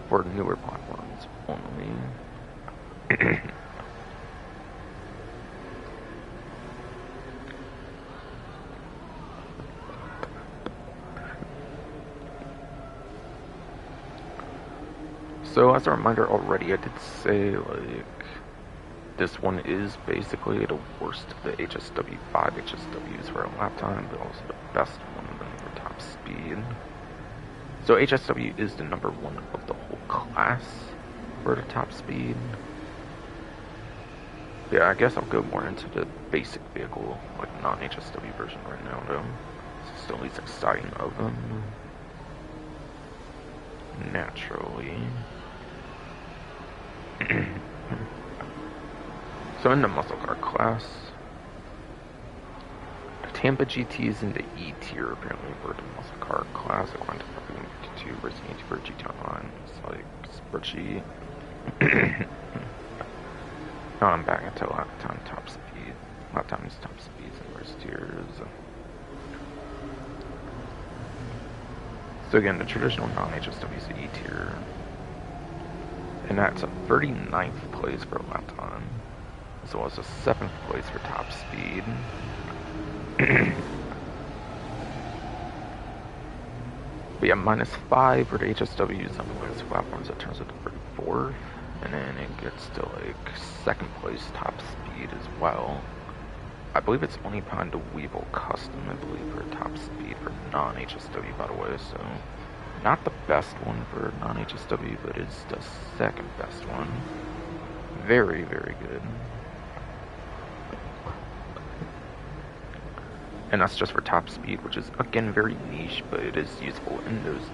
For newer platforms only. So as a reminder already, I did say, like, this one is basically the worst of the HSW 5 HSWs for a lap time, but also the best one of them for top speed. So HSW is the number one of the whole class for the top speed. Yeah, I guess I'll go more into the basic vehicle, like non-HSW version right now, though. It's still the least exciting of them. Naturally. So in the muscle car class, the Tampa GT is in the E tier apparently for the muscle car class, according to Popular 52 Racing 82 for GT Online. It's like spreadsheet. Now I'm back into lap time top speed. Lap times top speeds and race tiers. So again, the traditional non-HSW is the E tier. And that's a 39th place for lap time, as well as a 7th place for top speed. But yeah, -5 for the HSWs on the latest platforms, that turns out to 34th. And then it gets to like 2nd place top speed as well. I believe it's only behind the Weevil Custom, I believe, for top speed for non-HSW, by the way, so not the best one for non-HSW, but it's the 2nd best one. Very, very good. And that's just for top speed, which is, again, very niche, but it is useful in those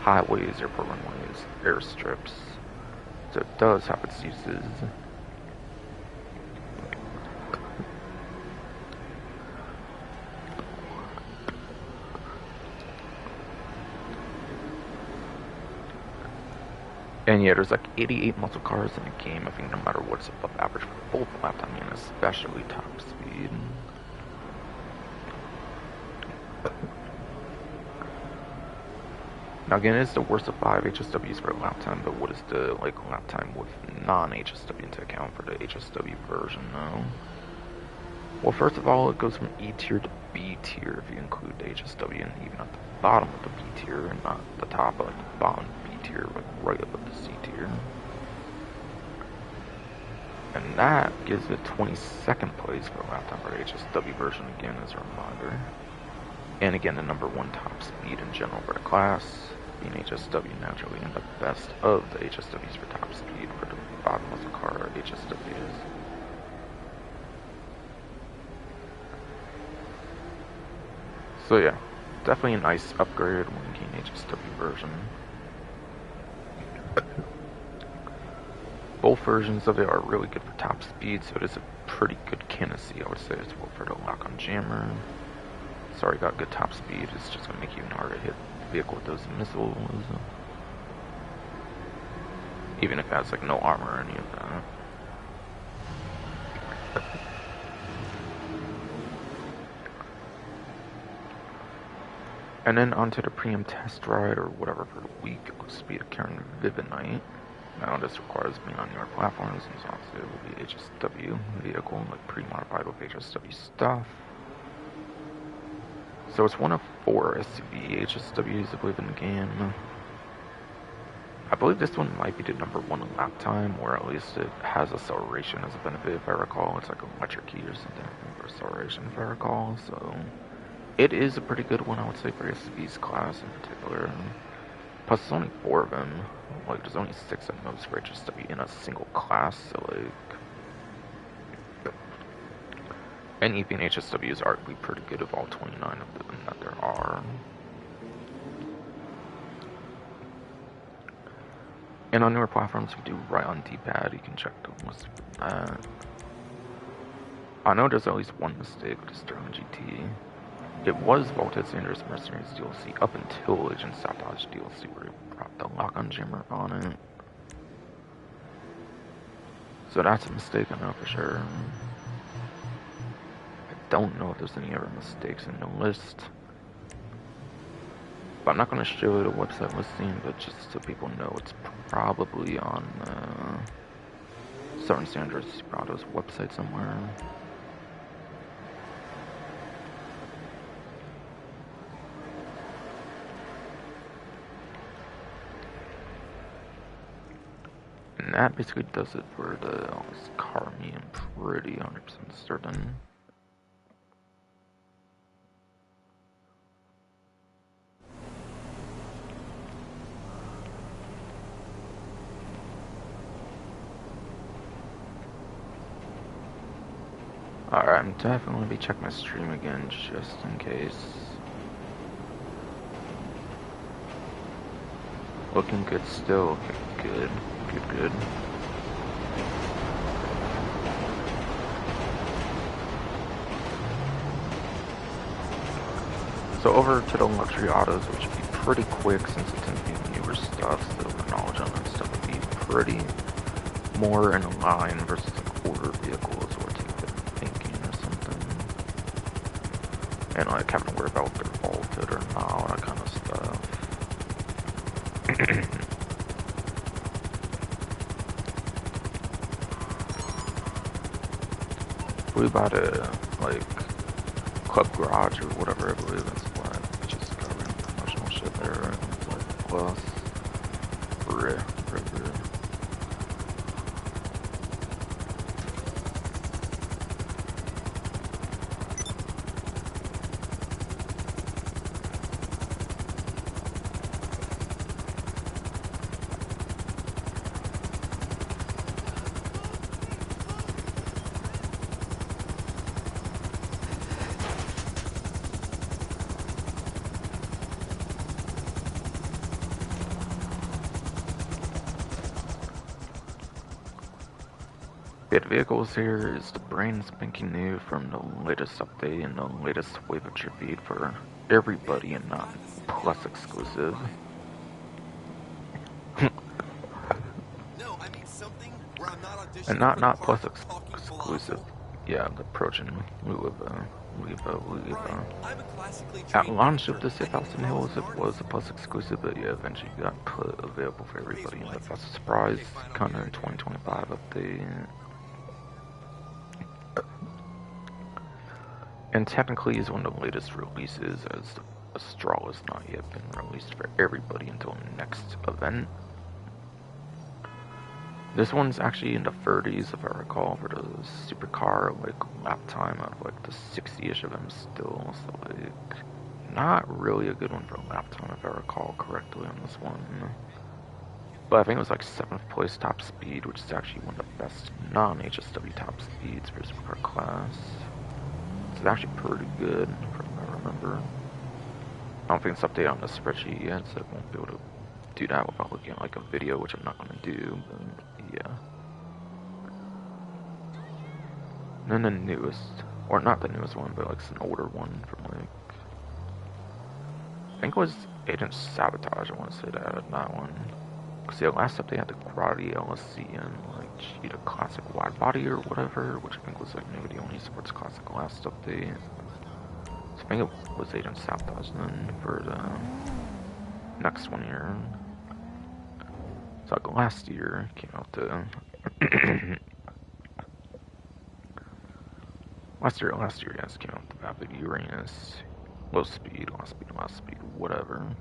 highways, airport runways, airstrips. So it does have its uses. And yeah, there's like 88 muscle cars in the game, I think, no matter what's above average for both lap time and especially top speed. Now again, it's the worst of 5 HSWs for lap time, but what is the like lap time with non-HSW into account for the HSW version now? Well, first of all, it goes from E tier to B tier if you include the HSW, and even at the bottom of the B tier, and not the top, but like the bottom B tier, like right above the C tier. And that gives it 22nd place for lap time for the HSW version, again, as a reminder. And again, the number 1 top speed in general for the class, being HSW naturally, and the best of the HSWs for top speed for the 5 muscle car HSWs. So yeah, definitely a nice upgrade when getting HSW version. Both versions of it are really good for top speed, so it is a pretty good canopy, I would say, as well for the lock-on jammer. Sorry, got good top speed, it's just gonna make you even harder to hit the vehicle with those missiles. Even if it has like no armor or any of that. And then onto the premium test ride or whatever for the week. It looks to be a Karen Vivinite. Now this requires being on your platforms, and so obviously it will be HSW vehicle, like pre-modified with HSW stuff. So it's one of 4 SUV HSWs, I believe, in the game. I believe this one might be the #1 lap time, or at least it has acceleration as a benefit, if I recall. It's like an electric key or something for acceleration, if I recall. So it is a pretty good one, I would say, for SUV's class in particular. Plus, there's only 4 of them. Like, there's only 6 at most for HSW in a single class, so like... And even HSW is arguably pretty good of all 29 of them that there are. And on newer platforms, we do right on D-pad. You can check the list for that. I know there's at least one mistake with the Sterling GT. It was Voltage Sanders Mercenaries DLC up until Agent Sabotage DLC where it brought the lock-on jammer on it. So that's a mistake, I know for sure. I don't know if there's any other mistakes in the list. But I'm not going to show the website listing, but just so people know, it's probably on Southern Sanders Prado's website somewhere. And that basically does it for the car. Me, I'm pretty 100% certain. Alright, I'm definitely going to be checking my stream again just in case. Looking good still. Okay, good. Good. So over to the luxury autos, which would be pretty quick since it tends to be newer stuff, so the knowledge on that stuff would be pretty more in line versus like older vehicles or taking thinking or something. And like having to worry about if they're vaulted or not, all that kind of stuff. We bought a like club garage or whatever, I believe that's what just covering promotional shit there. It's like plus Bit vehicles here is the brand spanking new from the latest update and the latest wave of tribute for everybody and not plus exclusive. No, I mean something where I'm not auditioning And not for plus the part of talking exclusive. colossal. Yeah, the approach in lieu of Right, I'm a classically At trained launch of dancer. the Safehouse in Hills, it was a plus exclusive, but yeah, eventually got put available for everybody, and that's a surprise kind of 2025 update. And technically is one of the latest releases, as the straw has not yet been released for everybody until next event. This one's actually in the 30s, if I recall, for the supercar, like, lap time out of, like, the 60-ish of them still, so, like, not really a good one for lap time, if I recall correctly on this one. But I think it was, like, 7th place top speed, which is actually one of the best non-HSW top speeds for supercar class. It's actually pretty good, from what I remember. I don't think it's updated on the spreadsheet yet, so I won't be able to do that without looking at like a video, which I'm not gonna do, but yeah. And then the newest, or not the newest one, but like it's an older one from like, I think it was Agent Sabotage, I want to say that one. Because the last update had the Karate LSC and like Cheetah Classic Wide Body or whatever, which I think was like maybe the only sports classic last update. So I think it was Agent Sabotage then for the next one year. So like last year came out the last year yes came out the Vapid Uranus, low speed, whatever.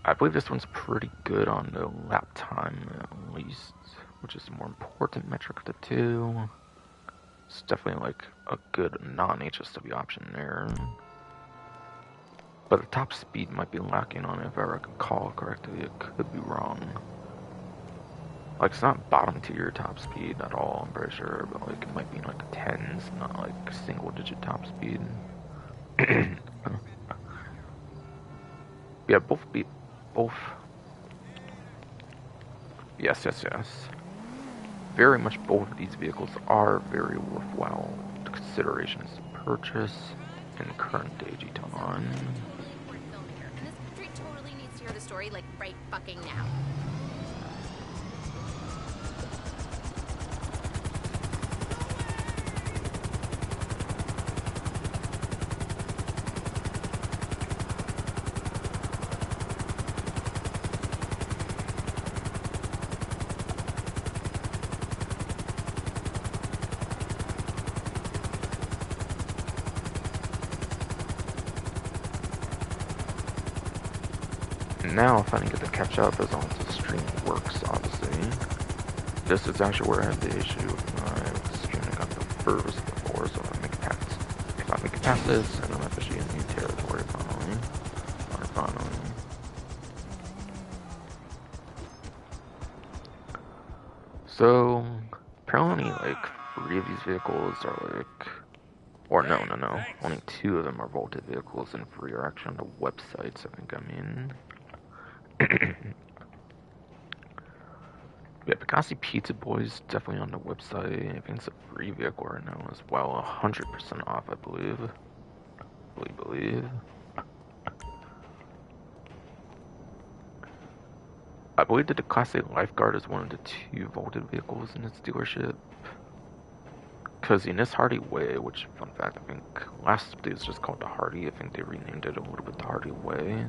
I believe this one's pretty good on the lap time at least, which is the more important metric of the two. It's definitely like a good non-HSW option there. But the top speed might be lacking on it if I recall correctly. It could be wrong. Like, it's not bottom tier top speed at all, I'm pretty sure, but like, it might be in like the 10s, not like single digit top speed. Yeah, both. Yes. Very much both of these vehicles are very worthwhile considerations to purchase in the current day G-Ton. This country totally needs to hear the story, like, right fucking now. Now, if I didn't get to catch up as long as the stream works, obviously. This is actually where I had the issue with my stream that got the furthest before, so if I make it past this, I don't have to shoot in new territory finally. So, apparently, like, 3 of these vehicles are like, or no, only 2 of them are vaulted vehicles and 3 are actually on the websites, I think, Yeah, Picassi Pizza Boy's definitely on the website. I think it's a free vehicle right now as well. 100% off, I believe. I believe that the Class A Lifeguard is one of the 2 vaulted vehicles in its dealership. Because in this Hardy Way, which, fun fact, I think last update was just called the Hardy. I think they renamed it a little bit the Hardy Way.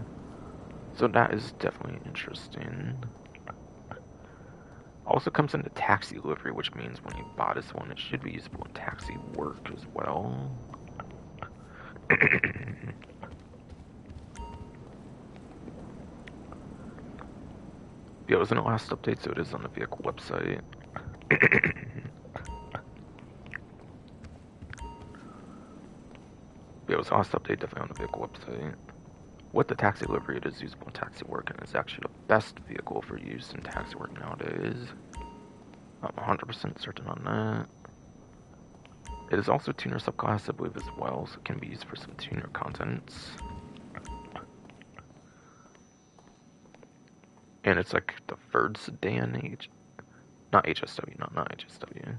So that is definitely interesting. Also comes into taxi livery, which means when you buy this one, it should be usable in taxi work as well. Yeah, it was in the last update, so it is on the vehicle website. Yeah, it was the last update, definitely on the vehicle website. With the taxi livery, it is usable in taxi work, and it's actually the best vehicle for use in taxi work nowadays. I'm 100% certain on that. It is also tuner subclass, I believe, as well, so it can be used for some tuner contents. And it's like the third sedan age. Not HSW, not HSW.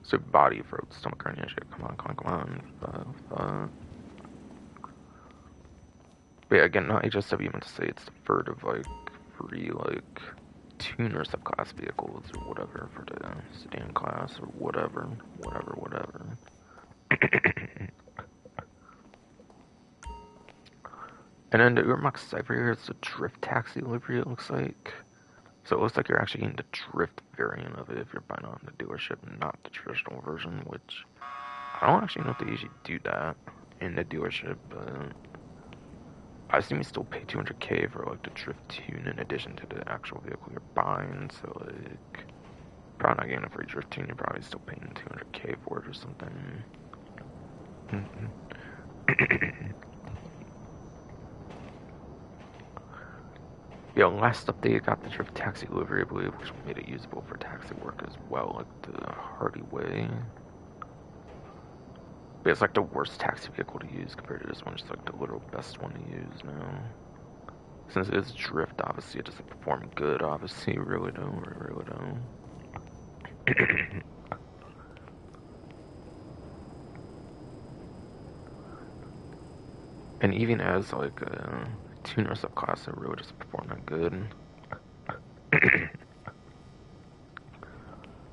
So body for stomach hernia shit. Come on. But yeah, again, not HSW, I meant to say it's the third of like 3 like tuner subclass vehicles or whatever for the sedan class or whatever. And then the Urmax Cypher here is the drift taxi livery, it looks like. So it looks like you're actually getting the drift variant of it if you're buying on the dealership, not the traditional version, which I don't actually know if they usually do that in the dealership, but I assume you still pay 200k for like the drift tune in addition to the actual vehicle you're buying, so like, probably not getting a free drift tune, you're probably still paying 200k for it or something. Yeah, last update got the drift taxi livery, I believe, which made it usable for taxi work as well, like the Hardy Way. But it's like the worst taxi vehicle to use compared to this one, just like the literal best one to use now. Since it is drift, obviously, it doesn't perform good, obviously, really don't. And even as like a tuner subclass, it really doesn't perform that good.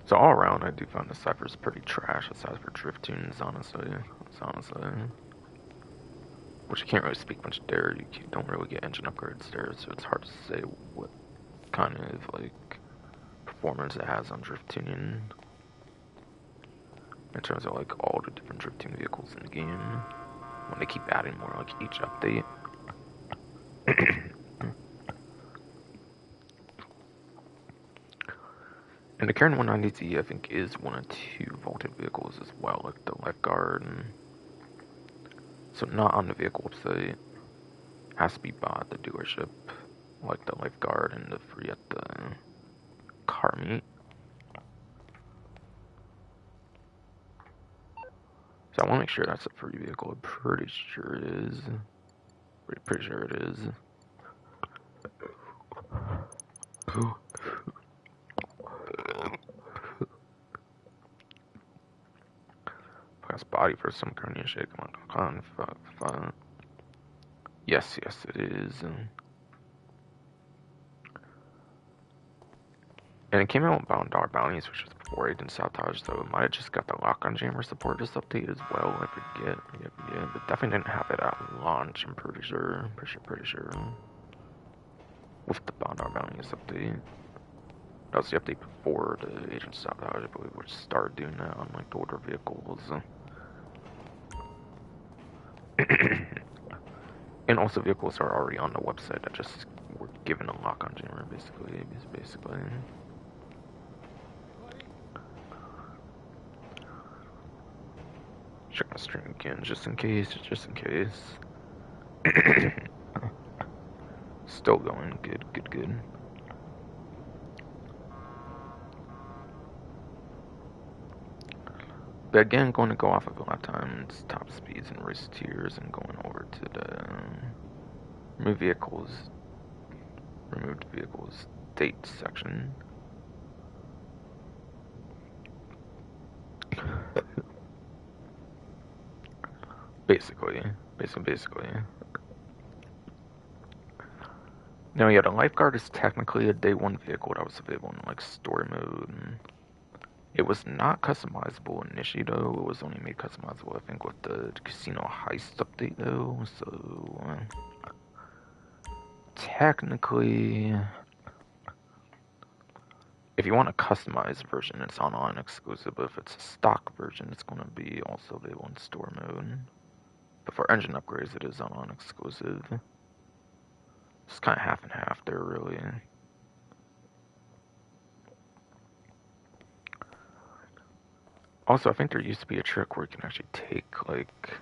So all around, I do find the Cypher's pretty trash, aside for drift tunes, honestly. Which you can't really speak much there. You don't really get engine upgrades there, so it's hard to say what kind of like performance it has on drift tuning. In terms of like all the different drifting vehicles in the game, when they keep adding more like each update. And the current 190Z, I think, is one of two vaulted vehicles as well, like the lifeguard. So not on the vehicle website. Has to be bought at the dealership, like the lifeguard and the free at the car meet. So I want to make sure that's a free vehicle. I'm pretty sure it is. Pretty sure it is. Press body for some carnage shake. Come on, yes, it is. And it came out with $1 bounties, which was before I did sabotage, so it might have just got the lock-on jammer support this update as well. I forget. Yeah, but definitely didn't have it at launch. I'm pretty sure. With the $1 bounties update. That was the update before the agent sabotage, I believe, which started doing that on like the older vehicles. And also vehicles are already on the website that just were given a lock-on jammer, basically. Check my stream again, just in case. Still going, good. But again, going to go off of lap times, top speeds, and race tiers, and going over to the removed vehicles date section. Basically. Now, yeah, the lifeguard is technically a day one vehicle that was available in like story mode. It was not customizable initially, though. It was only made customizable, I think, with the casino heist update, though. So, technically, if you want a customized version, it's on exclusive. But if it's a stock version, it's going to be also available in store mode. But for engine upgrades, it is on exclusive. It's kind of half and half there, really. Also, I think there used to be a trick where you can actually take, like...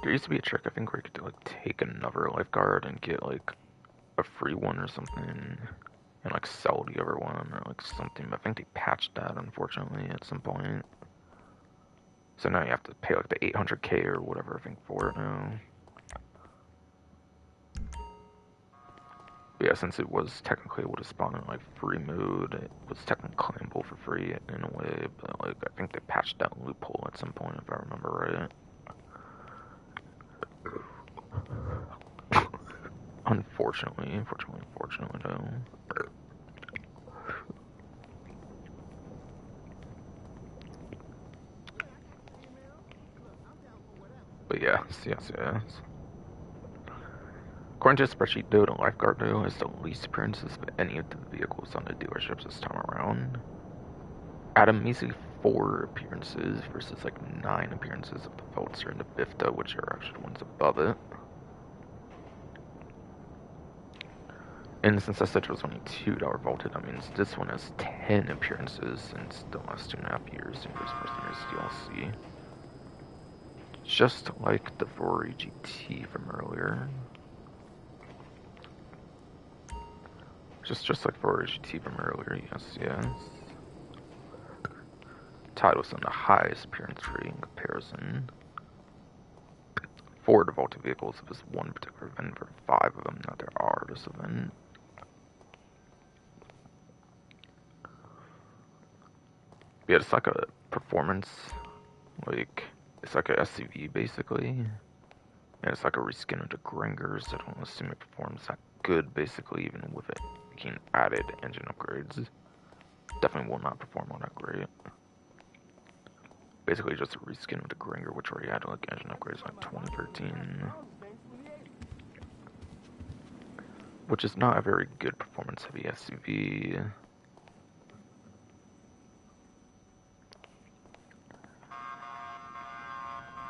There used to be a trick, I think, where you could, like, take another lifeguard and get, like, a free one or something. And, like, sell the other one or, like, something. But I think they patched that, unfortunately, at some point. So now you have to pay, like, the 800k or whatever, I think, for it now. But yeah, since it was technically able to spawn in like free mode, it was technically claimable for free in a way, but like I think they patched that loophole at some point if I remember right. Unfortunately though. But yes. According to the spreadsheet, though, the lifeguard though has the least appearances of any of the vehicles on the dealerships this time around. At a measly 4 appearances versus like 9 appearances of the Vulture and the Bifta, which are actually the ones above it. And since I said it was only $2 vaulted, that means this one has 10 appearances since the last 2.5 years in this first year's DLC. Just like the Ferrari GT from earlier. Just like for GT from earlier, yes. Titles on the highest appearance rating comparison. 4 defaulted vehicles of this one particular event for 5 of them that there are this event. Yeah, it's like a performance, like, it's like a SUV basically. And it's like a reskin of the Gringers. I don't assume it performs that good basically, even with it being added engine upgrades. Definitely will not perform all that great. Basically just a reskin of the Gringer, which already had like engine upgrades like 2013. Which is not a very good performance heavy SUV.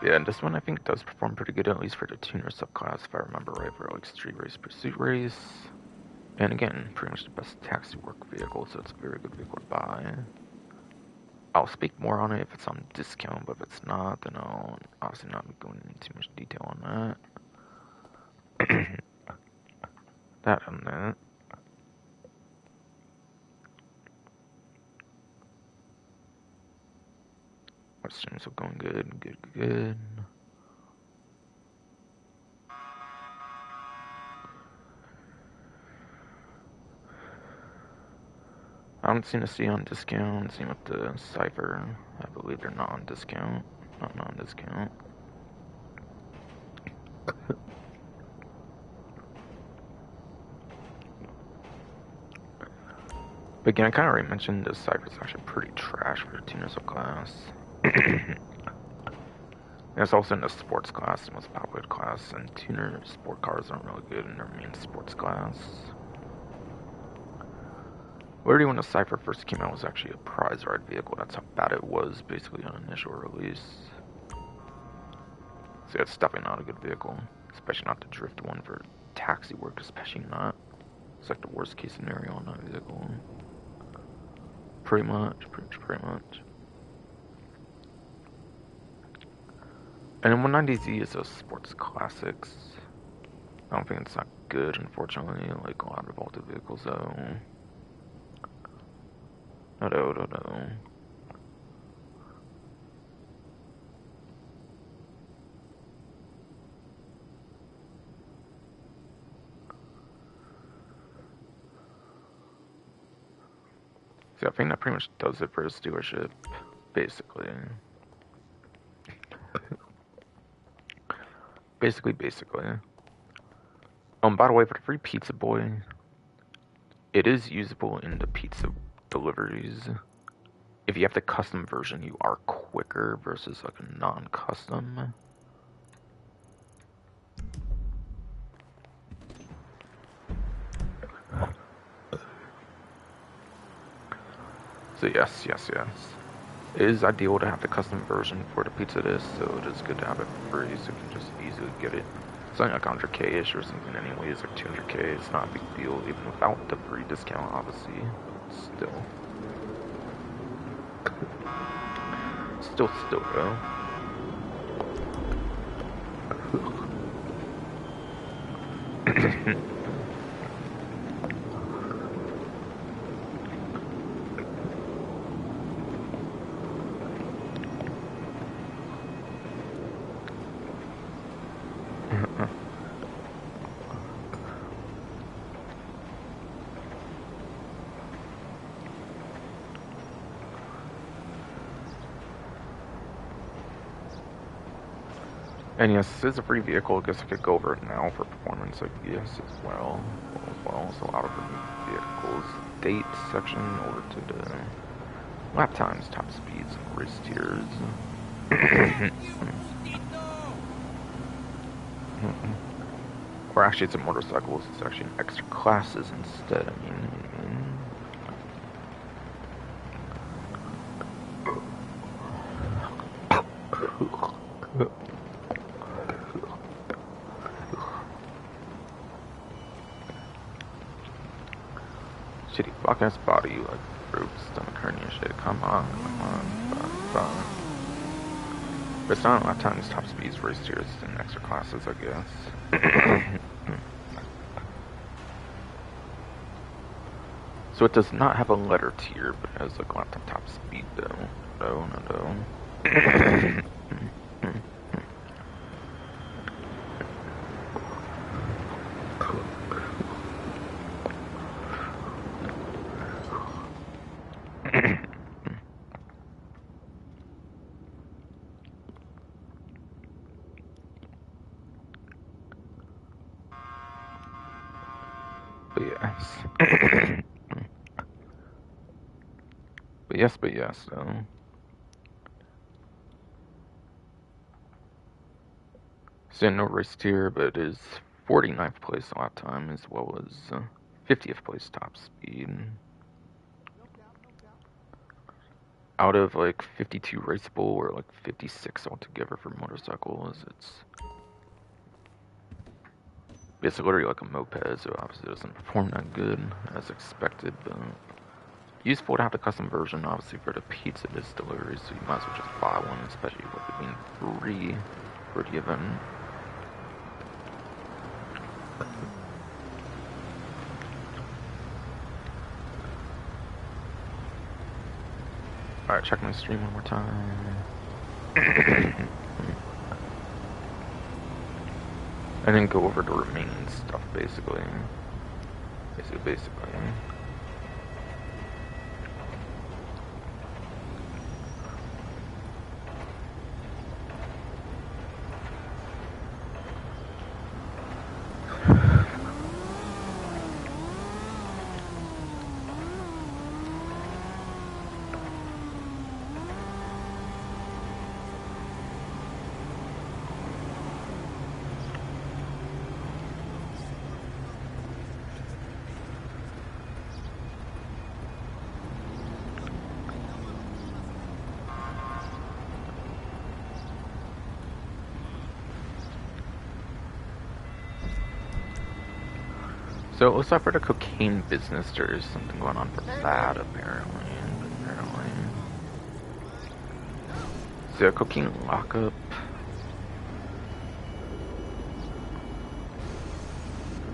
Yeah, and this one I think does perform pretty good, at least for the tuner subclass, if I remember right, for like Street Race, Pursuit Race. And again, pretty much the best taxi work vehicle, so it's a very good vehicle to buy. I'll speak more on it if it's on discount, but if it's not, then I'll obviously not be going into too much detail on that. That and that. Our streams are going good. I haven't seen a C on discount. Same with the Cypher. I believe they're not on discount. Not on discount. But again, I kind of already mentioned the Cypher's actually pretty trash for the tuner subclass. It's also in the sports class, the most popular class, and tuner sport cars aren't really good in their main sports class. Literally when the Cypher first came out, it was actually a prize ride vehicle. That's how bad it was, basically, on initial release. So yeah, it's definitely not a good vehicle. Especially not the drift one for taxi work, especially not. It's like the worst case scenario on that vehicle. Pretty much. And then 190Z is those sports classics. I don't think it's that good, unfortunately, like a lot of vaulted vehicles, though. No. See, I think that pretty much does it for his dealership, basically. Basically. By the way, for the free pizza boy, it is usable in the pizza deliveries. If you have the custom version, you are quicker versus like a non-custom. So yes. It is ideal to have the custom version for the pizza disc, so it is good to have it for free, so you can just easily get it. It's only like 100k-ish or something anyways, like 200k, it's not a big deal, even without the free discount, obviously, but still though. And yes, this is a free vehicle. I guess I could go over it now for performance, I guess, as well. So out of the vehicles, date section, over to the lap times, top speeds, and race tiers. Or actually, it's a motorcycles. It's actually an extra classes instead. I mean. Shitty fuck ass body, like fruit, stomach hernia shit. Come on. But it's not a lot of times top speeds, race tiers, and extra classes, I guess. So it does not have a letter tier, but it has like laptop top speed though. No. But yes. but yes, though. So no race tier, but it is 49th place lap time as well as 50th place top speed. Out of like 52 raceable or like 56 altogether for motorcycles, it's basically literally like a moped, so obviously it doesn't perform that good as expected, but useful to have the custom version obviously for the pizza distillery, so you might as well just buy one, especially with it being free for the event. Alright, check my stream one more time. And then go over the remaining stuff, basically. Basically. So it looks like for the cocaine business, there is something going on for that, apparently. So cocaine lockup.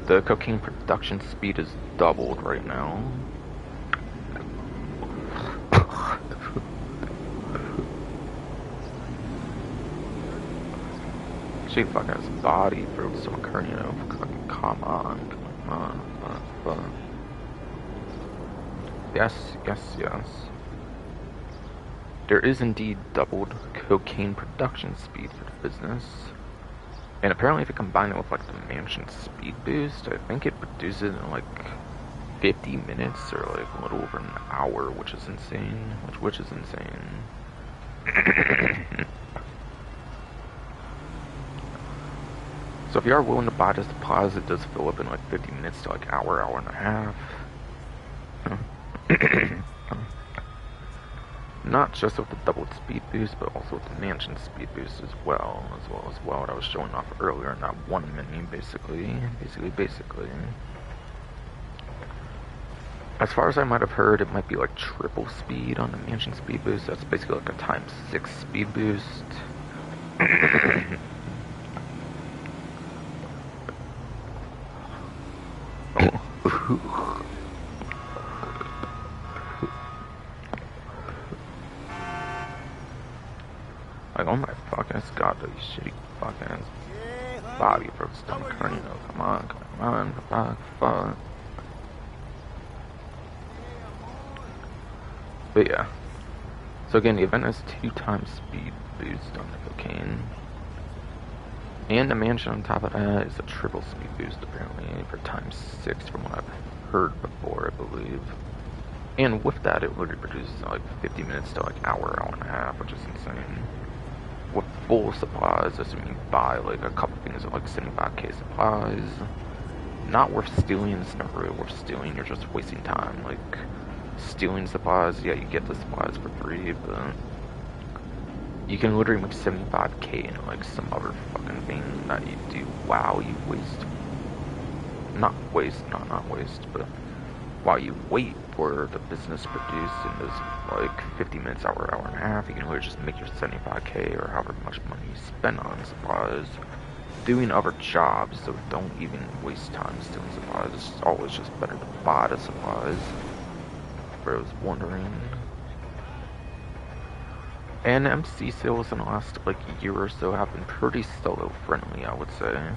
The cocaine production speed is doubled right now. She fucking has body for some occurring, you know, fucking come on. Yes. There is indeed doubled cocaine production speed for the business. And apparently if you combine it with like the mansion speed boost, I think it produces it in like 50 minutes or like a little over an hour, which is insane. Which is insane. So if you are willing to buy the supplies, it does fill up in like 50 minutes to like hour and a half. Not just with the doubled speed boost, but also with the mansion speed boost as well as what I was showing off earlier in that one menu, basically. As far as I might have heard, it might be like triple speed on the mansion speed boost. That's basically like a ×6 speed boost. Like, oh my fucking god, these shitty fucking body for the stomach hernia. Come on, fuck. But yeah. So again, the event has 2x speed boost on the cocaine. And the mansion on top of that is a triple speed boost apparently for ×6 from what I've heard before, I believe. And with that, it literally produces like 50 minutes to like hour and a half, which is insane. With full supplies, assuming you buy like a couple things at like 75k supplies. Not worth stealing, it's never really worth stealing, you're just wasting time. Like, stealing supplies, yeah, you get the supplies for free, but you can literally make 75k in like some other fucking thing that you do. Wow, you waste. Not waste, but while you wait for the business to produce in those like 50 minutes, hour and a half, you can literally just make your 75k or however much money you spend on supplies doing other jobs. So don't even waste time stealing supplies. It's always just better to buy the supplies I was wondering. And MC sales in the last like year or so have been pretty solo friendly, I would say.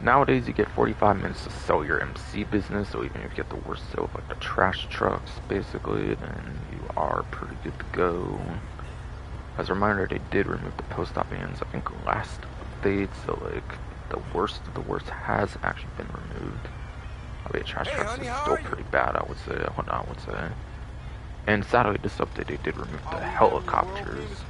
Nowadays, you get 45 minutes to sell your MC business, so even if you get the worst sale of like the trash trucks, basically, then you are pretty good to go. As a reminder, they did remove the post-op bans, I think, last update, so like the worst of the worst has actually been removed. I mean, trash trucks honey, is how still are you? pretty bad, I would say. And sadly, this update they did remove the helicopters.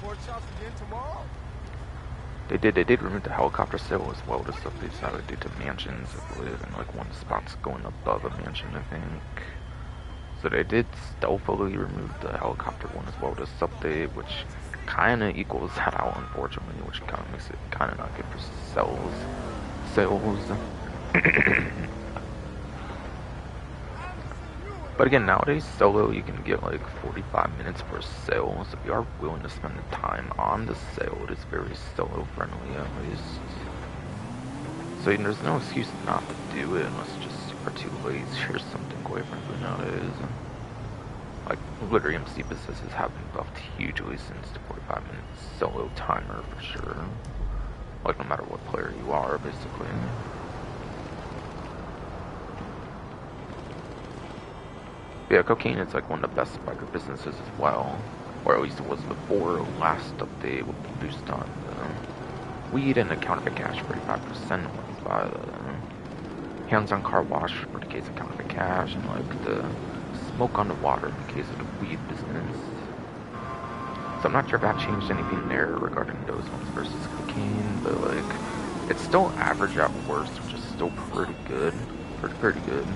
They did remove the helicopter sale as well. This update sadly due to mansions, I believe, and like one spot's going above a mansion, I think. So they did stealthily remove the helicopter one as well. This update, which kind of equals that out, unfortunately, which kind of makes it kind of not good for sales. But again, nowadays, solo, you can get like 45 minutes per sale, so if you are willing to spend the time on the sale, it is very solo friendly at least. So there's no excuse not to do it unless you just are too lazy or something, quite frankly, nowadays. Like, literally MC businesses have been buffed hugely since the 45 minute solo timer for sure. Like, no matter what player you are, basically. Yeah, cocaine is like one of the best biker businesses as well, or at least it was before last update with the boost on the weed and the counterfeit cash 45% when you buy the hands-on car wash for the case of counterfeit cash, and like the smoke on the water in the case of the weed business. So I'm not sure if that changed anything there regarding those ones versus cocaine, but like it's still average at worst, which is still pretty good, pretty good.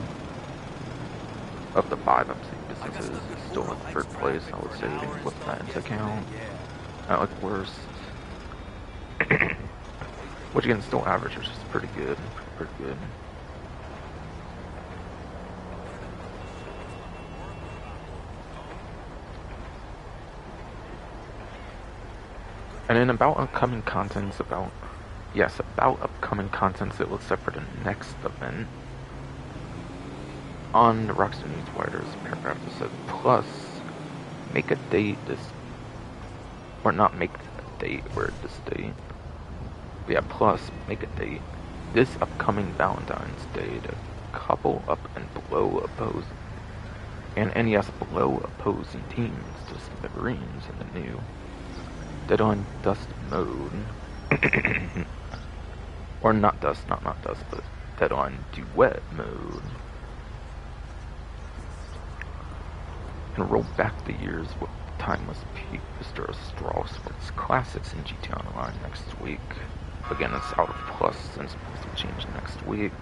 Of the 5 MC businesses, it's still in 3rd place, I would say, even with that into account. At like worst. Which again, still average, which is pretty good. Pretty good. And then about upcoming contents, about upcoming contents, it looks like for the next event. On the Rockstar Newswire, there's a paragraph that says, plus, make a date this, or not make a date, or this date. But yeah, plus, make a date this upcoming Valentine's Day to couple up and blow opposing, and NES blow opposing teams to smithereens in the new Dead on Dust mode. Or not Dust, not Dust, but Dead on Duet mode. And roll back the years with timeless peak Mr. Strauss with its classics in GTA Online next week. Again, it's out of plus and it's supposed to change next week.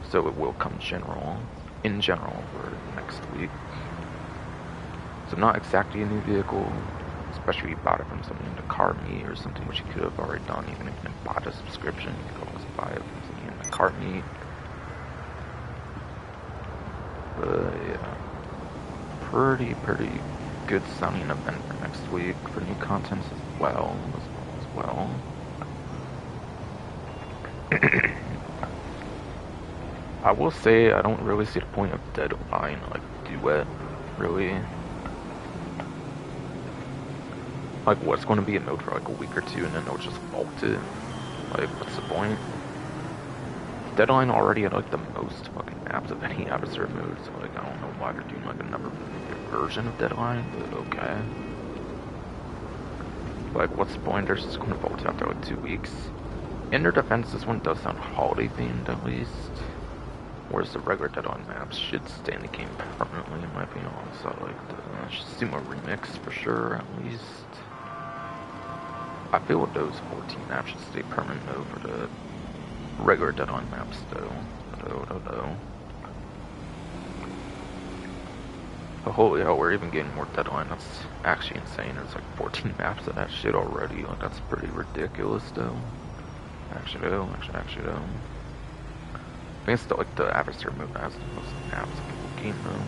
So it will come in general for next week. So not exactly a new vehicle, especially if you bought it from somebody in the car meet or something, which you could have already done even if you didn't buy a subscription. You could always buy it from somebody in the car meet. But yeah. Pretty good sounding event for next week for new content as well. I will say I don't really see the point of Deadline like Duet, really. Like what's going to be a mode for like a week or two and then they'll just vault it. Like what's the point? Deadline already had like the most fucking maps of any adversary mode, so like I don't know why they're doing like another version of Deadline, but okay. Like what's the point? They're just gonna vault after like 2 weeks. In their defense, this one does sound holiday themed at least. Whereas the regular Deadline maps should stay in the game permanently in my opinion. So like the Sumo remix for sure at least. I feel with those 14 maps should stay permanent though for the regular Deadline maps though. But holy hell, we're even getting more Deadline. That's actually insane. There's like 14 maps of that shit already. Like that's pretty ridiculous though. Actually though. I think it's still like the adversary mode has the most maps in the game though.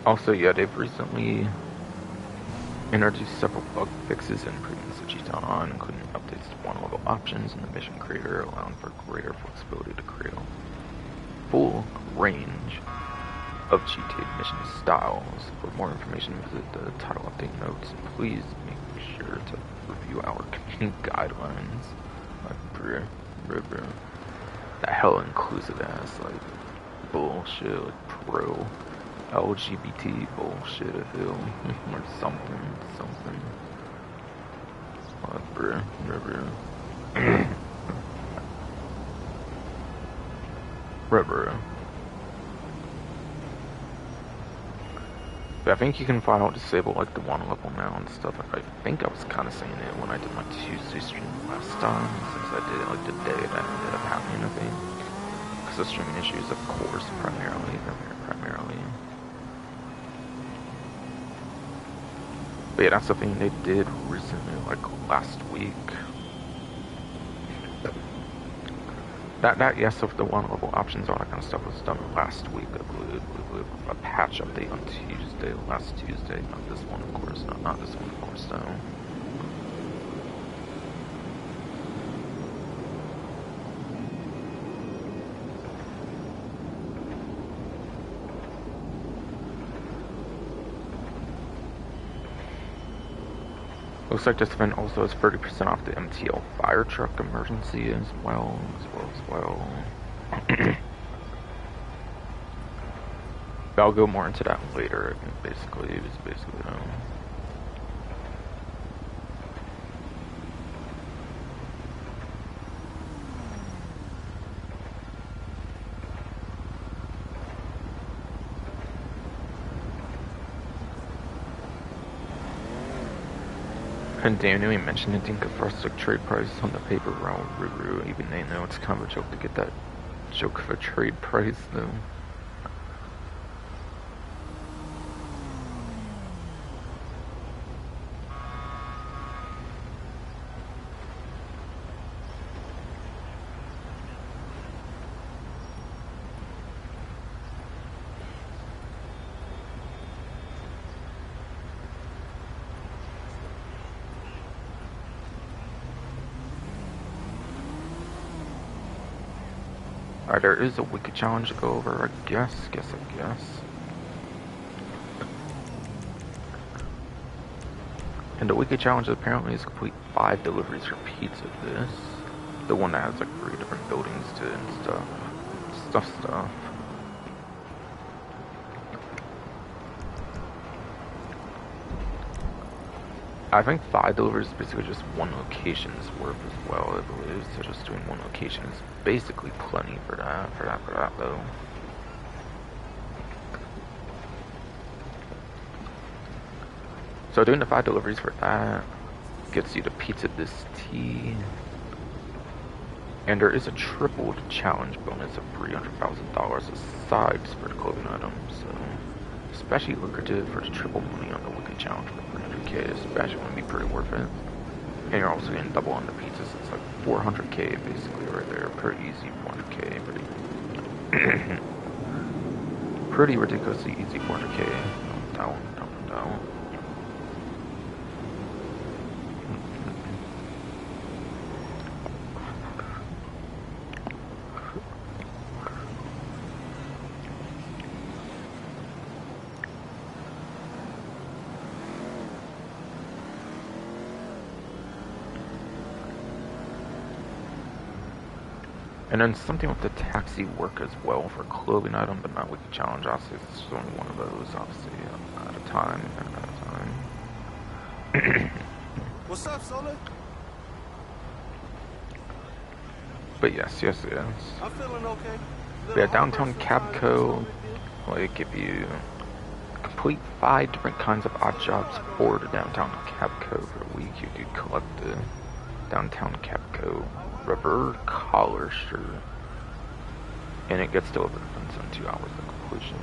Also, yeah, they've recently introduced several bug fixes and improvements to G-Town on, including updates to one-level options in the mission creator, allowing for greater flexibility to create a full range of GTA mission styles. For more information, visit the title update notes. Please make sure to review our community guidelines. Like, bruh. That hell inclusive ass, like, bullshit, like, pro LGBT bullshit, I feel. Or something. Like, bruh. Bruh. But I think you can finally disable like the one level now and stuff. I think I was kind of saying it when I did my Tuesday stream last time, since I did it like the day that ended up happening, I think. Because the streaming issues, of course, primarily. But yeah, that's the thing they did recently, like last week. That yes, of the one level options, all that kind of stuff was done last week, I believe. A patch update on Tuesday, last Tuesday, not this one, of course, not this one, of course, though. Looks like this event also has 30% off the MTL fire truck emergency as well. But I'll go more into that later. I think basically, it was basically And damn, didn't even mention anything for us to trade price on the paper route. Even they know it's kind of a joke to get that joke of a trade price though. Alright, there is a wiki challenge to go over, I guess. And the wiki challenge apparently is complete 5 deliveries for pizza this. The one that has like 3 different buildings to it and stuff. I think 5 deliveries is basically just 1 location's worth as well, I believe. So just doing 1 location is basically plenty for that though. So doing the 5 deliveries for that gets you the pizza this tea. And there is a tripled challenge bonus of $300,000 aside for the clothing items, so especially lucrative for the triple money on the weekly challenge for 300k, especially going to be pretty worth it. And you're also getting double on the pizza, so it's like 400k basically right there, pretty easy 400k, pretty ridiculously easy 400k, down. And then something with the taxi work as well for clothing item, but not with the challenge. Obviously, it's just only one of those, obviously, at a time. What's up, Sola? But yes. I'm feeling okay. Yeah, downtown Cabco, like if you complete 5 different kinds of odd jobs for the downtown Cabco for a week, you could collect the downtown Cabco rubber collar shirt, and it gets delivered within 2 hours of completion.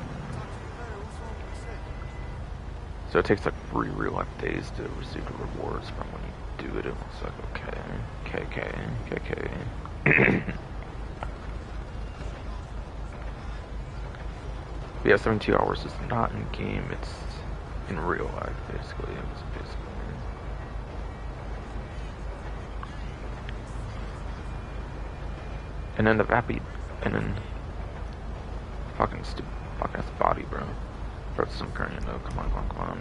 So it takes like 3 real life days to receive the rewards from when you do it. It looks like KK. But yeah, 72 hours is not in game, it's in real life, basically. And then the Vappy, and then fucking stupid fucking ass body, bro. Bro, some current, though. Come on.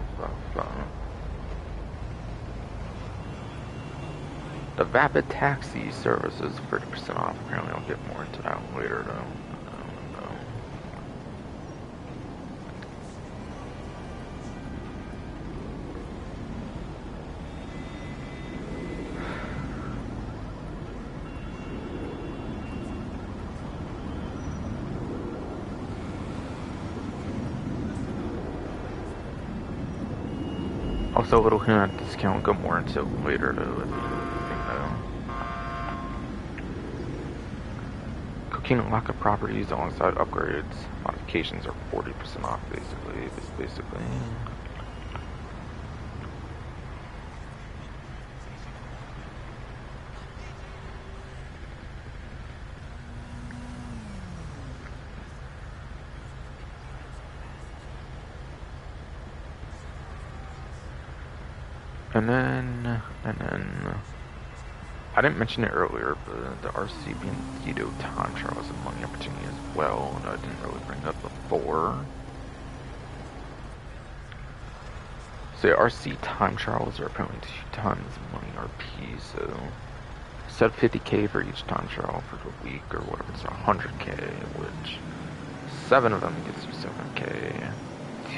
The Vapid Taxi service is 30% off. Apparently, I'll get more into that later, though. Also, a little hint at discount. Go more into it later, though. Cocaine and lock-up properties alongside upgrades. Modifications are 40% off, basically. And then, I didn't mention it earlier, but the RC Bandito time trial is a money opportunity as well, and I didn't really bring up before. So yeah, RC time trials are apparently 2 times money RP, so set 50k for each time trial for the week or whatever, it's 100k, which 7 of them gets you 7k.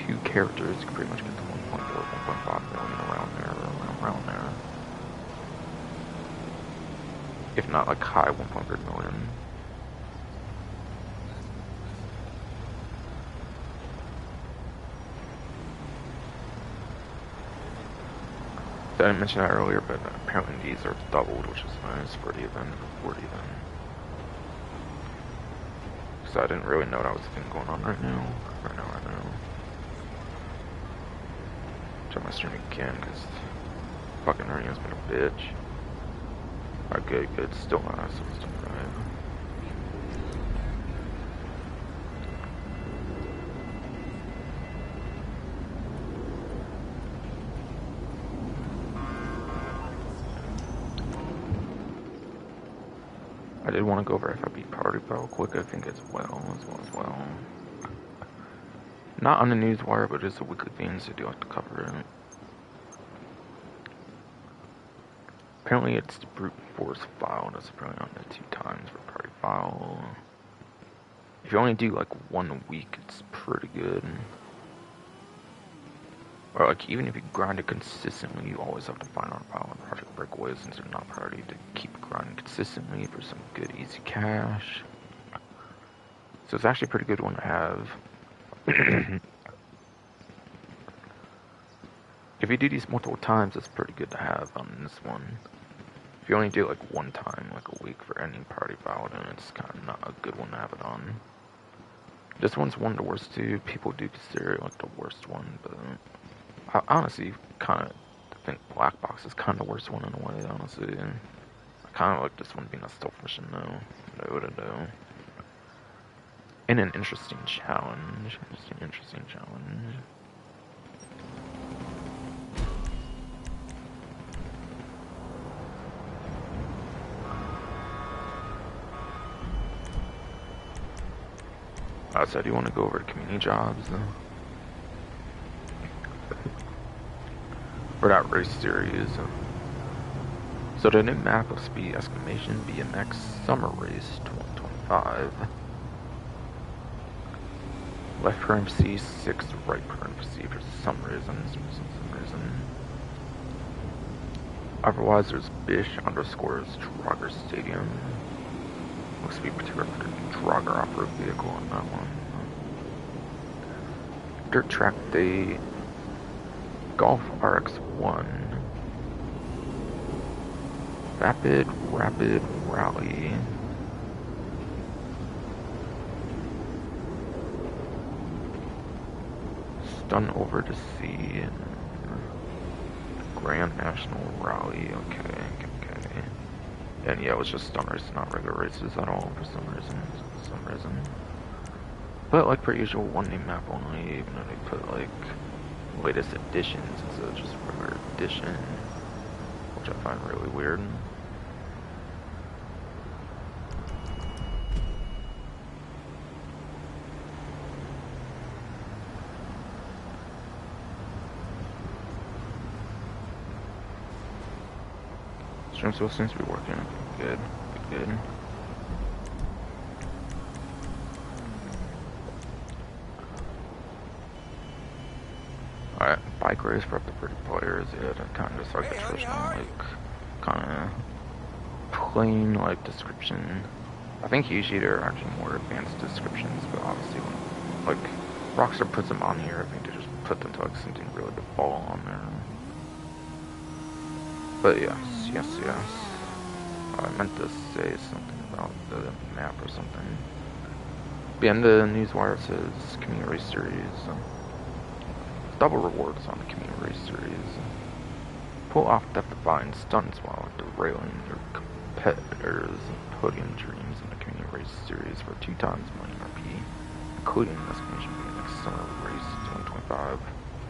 2 characters can pretty much get to 1.4, 1.5 million around there. If not like high 100 million. So I didn't mention that earlier, but apparently these are doubled, which is nice for the event, before the event. So I didn't really know that was a thing going on right now. Right now. Try my stream again, because fucking Ernie has been a bitch. Okay, good. Still not us. Still right. I did want to go over FIB Party Battle quick, I think as well. Not on the news wire, but it's a weekly thing, so I do like to cover it. Apparently it's the brute force file, that's apparently on the 2 times for party file. If you only do like 1 a week, it's pretty good. Or like even if you grind it consistently, you always have to find out about Project Breakaway since they're not priority to keep grinding consistently for some good easy cash. So it's actually a pretty good one to have. If you do these multiple times, it's pretty good to have on this one. If you only do it like 1 time, like a week for any party file, then it's kind of not a good one to have it on. This one's one of the worst too. People do consider it like the worst one, but I honestly kind of think Black Box is kind of the worst one in a way, honestly. I kind of like this one being a stealth mission though. No. And an interesting challenge. Interesting challenge. So do you want to go over to community jobs for that race series? So the new map of Speed Exclamation BMX Summer Race 2025. Left parenthesis 6, right parenthesis for some reason. Otherwise, there's Bish _ Trogger Stadium. Looks to be particular for the Trogger off-road vehicle on that one. Dirt Track Day. Golf RX1. Rapid Rally. Stun Over the Sea. Grand National Rally. Okay. And yeah, it was just stun races, not regular races at all for some reason. But like per usual, one name map only, even though they put like latest editions instead of just regular edition, which I find really weird. Stream still seems to be working. Good, good. Alright, bike race for up to 30 players. Yeah, that kind of just like the traditional, like, kind of plain, like, description. I think usually there are actually more advanced descriptions, but obviously when, like, Rockstar puts them on here, I think they just put them to, like, something really to fall on there. But yes. I meant to say something about the map or something. Behind the newswire says community race series. Double rewards on the community race series. Pull off death-defying stunts while derailing your competitors' podium dreams in the community race series for 2 times money RP, including an exclamation point next summer race 2025.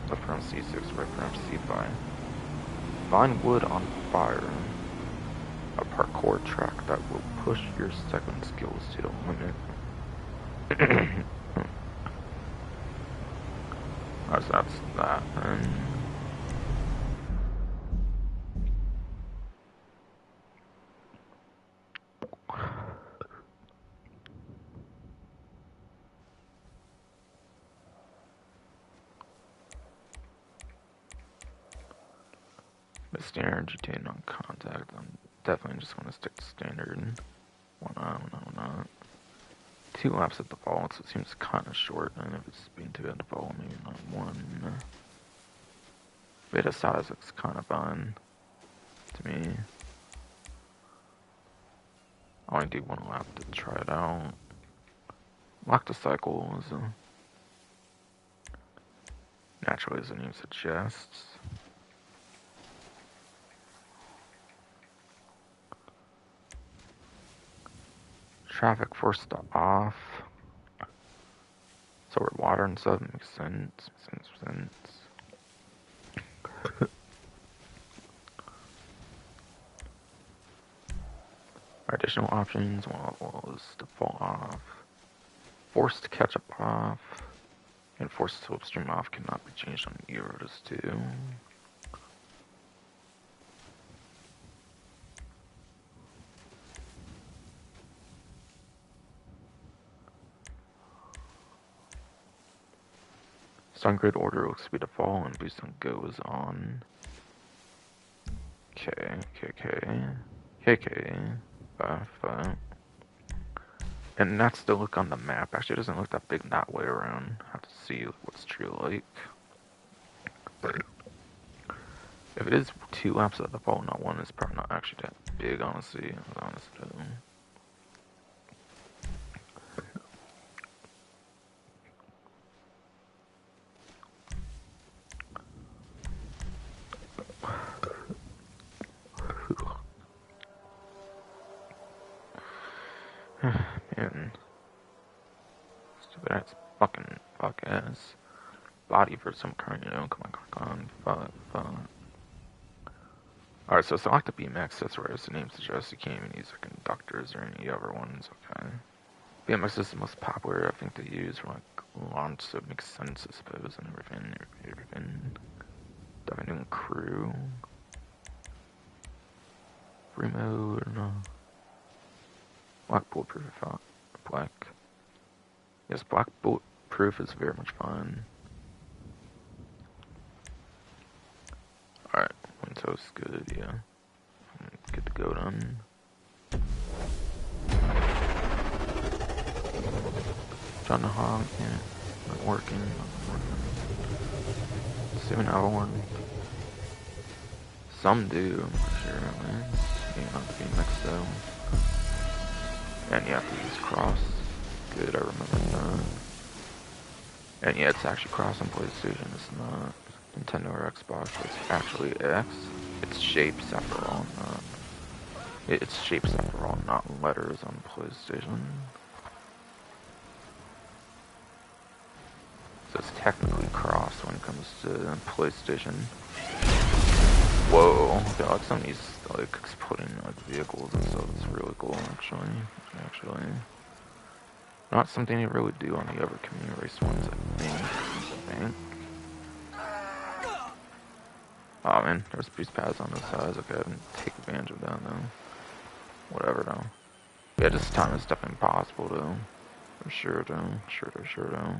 Left around C6, right around C5. Find wood on fire. A parkour track that will push your cycling skills to the limit. That's that. And the standard GTA non-contact. I'm definitely just going to stick to standard. Why not? 2 laps at default, so it seems kind of short, and if it's being 2 at default, maybe not 1. Beta size looks kind of fun to me. I only do 1 lap to try it out. Lock the cycles. Naturally, as the name suggests. Traffic forced to off. So we're water and stuff. Makes sense. Our additional options was default off. Forced to catch up off. And forced to slipstream off cannot be changed on Euros too. Sun grid order looks to be default and boost on goes on. Five. And that's the look on the map. Actually, it doesn't look that big that way around. I have to see what's true like. If it is 2 laps at the default, not 1, it's probably not actually that big, honestly. Man. Stupid ass fuck ass body for some kind, you know? Come on. Fuck. Alright, so select the BMX, that's where as the name suggests you can't even use the conductors or any other ones, okay. BMX is the most popular, I think, to use for like launch, so it makes sense, I suppose, and everything. Definitely doing crew. Free mode, Black bulletproof, black. Yes, black bulletproof is very much fun. Alright, Windows good, yeah. Good to go done. John the Hog, yeah. Not working. Soon another one. Some do, I'm pretty sure, man. Maybe not BMX though. And you have to use cross. Good, I remember that. And yeah, it's actually cross on PlayStation, it's not Nintendo or Xbox, it's actually X. It's shapes after all, not... It's shapes after all, not letters on PlayStation. technically crossed when it comes to PlayStation. Whoa, I feel like some of these like exploding like vehicles and stuff is really cool actually. Not something you really do on the other community race ones, I think. Oh man, there's boost pads on the sides. Okay, I didn't take advantage of that though. Whatever though. Yeah, this time is definitely possible though. For sure though. Sure though.